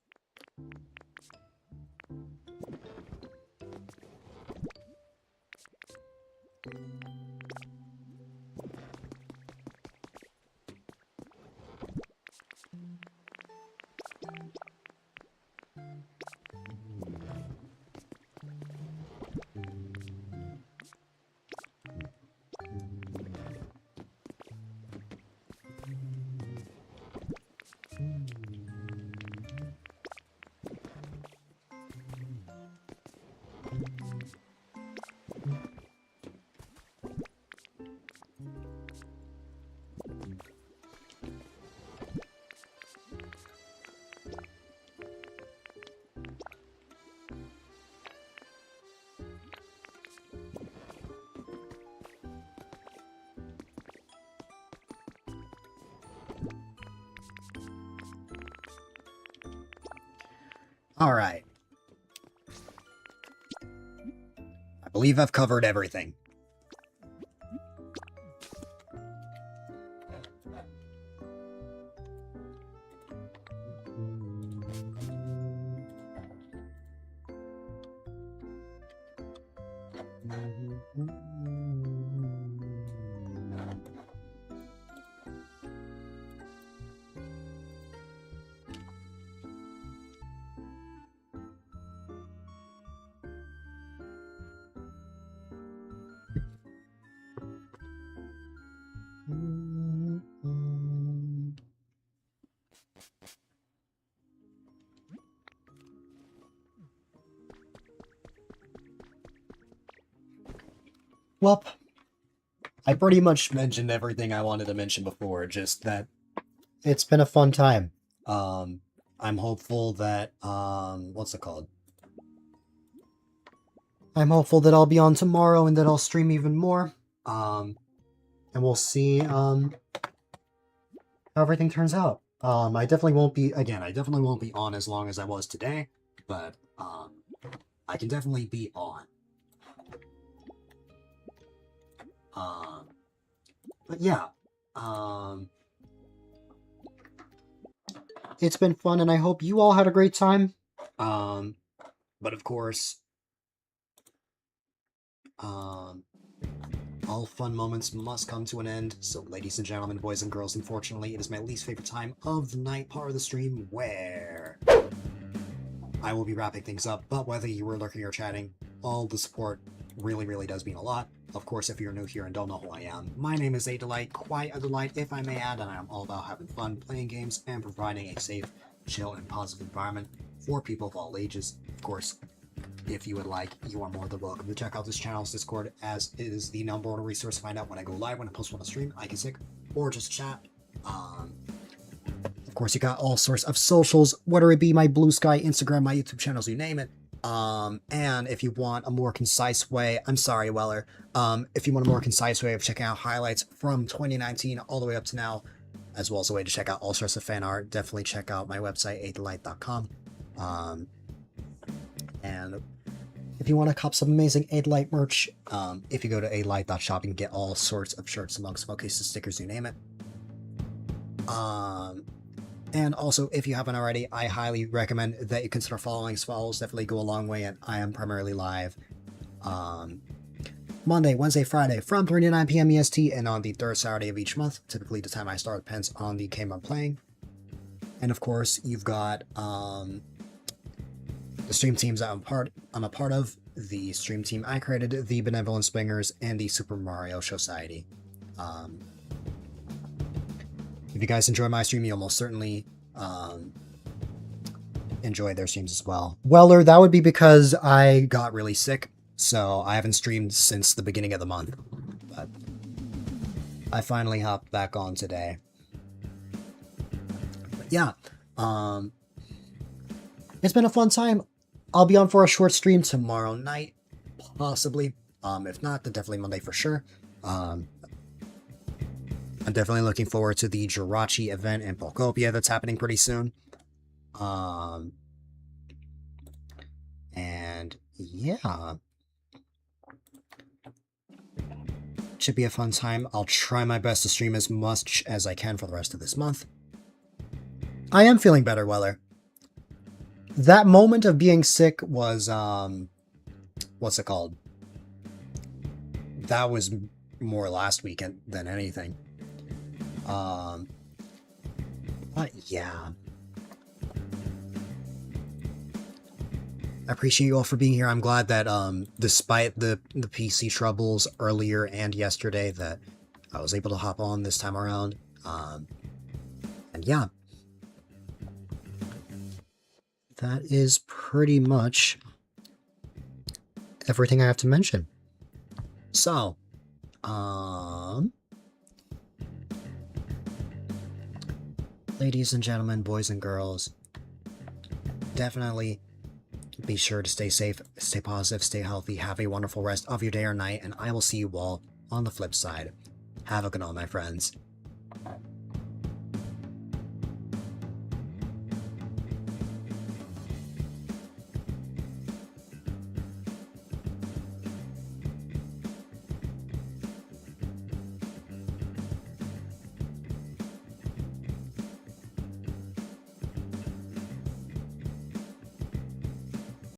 Alright. I believe I've covered everything. Well, I pretty much mentioned everything I wanted to mention before, just that it's been a fun time. I'm hopeful that, what's it called? I'm hopeful that I'll be on tomorrow and that I'll stream even more. And we'll see, how everything turns out. I definitely won't be, again, I definitely won't be on as long as I was today, but, I can definitely be on. But yeah, it's been fun, and I hope you all had a great time. But of course, all fun moments must come to an end. So, ladies and gentlemen, boys and girls, unfortunately, it is my least favorite time of the night part of the stream where I will be wrapping things up. But whether you were lurking or chatting, all the support really, really does mean a lot. Of course, if you're new here and don't know who I am, my name is A-Dylite, quite a delight if I may add, and I am all about having fun, playing games, and providing a safe, chill, and positive environment for people of all ages. Of course, if you would like, you are more than welcome to check out this channel's Discord, as it is the number one resource to find out when I go live, when I post on a stream, I can sick, or just chat. Of course, you got all sorts of socials, whether it be my Blue Sky, Instagram, my YouTube channels, you name it. And if you want a more concise way, I'm sorry, Weller, if you want a more concise way of checking out highlights from 2019 all the way up to now, as well as a way to check out all sorts of fan art, definitely check out my website, A-Dylite.com. And if you want to cop some amazing A-Dylite merch, if you go to A-Dylite.shop, you can get all sorts of shirts, mugs, small cases, stickers, you name it. And also, if you haven't already, I highly recommend that you consider following. Follows definitely go a long way, and I am primarily live Monday, Wednesday, Friday from 3 to 9 p.m. EST, and on the third Saturday of each month. Typically, the time I start depends on the game I'm playing. And of course, you've got the stream teams that I'm a part of. The stream team I created, the Benevolent Springers, and the Super Mario Society. If you guys enjoy my stream, you'll most certainly enjoy their streams as well. Weller, that would be because I got really sick, so I haven't streamed since the beginning of the month. But I finally hopped back on today. But yeah, it's been a fun time. I'll be on for a short stream tomorrow night, possibly. If not, then definitely Monday for sure. I'm definitely looking forward to the Jirachi event in Pokopia that's happening pretty soon. And yeah, should be a fun time. I'll try my best to stream as much as I can for the rest of this month. I am feeling better, Weller. That moment of being sick was, what's it called? That was more last weekend than anything. But yeah. I appreciate you all for being here. I'm glad that, despite the PC troubles earlier and yesterday, that I was able to hop on this time around. And yeah. That is pretty much everything I have to mention. So, ladies and gentlemen, boys and girls, definitely be sure to stay safe, stay positive, stay healthy, have a wonderful rest of your day or night, and I will see you all on the flip side. Have a good night, my friends.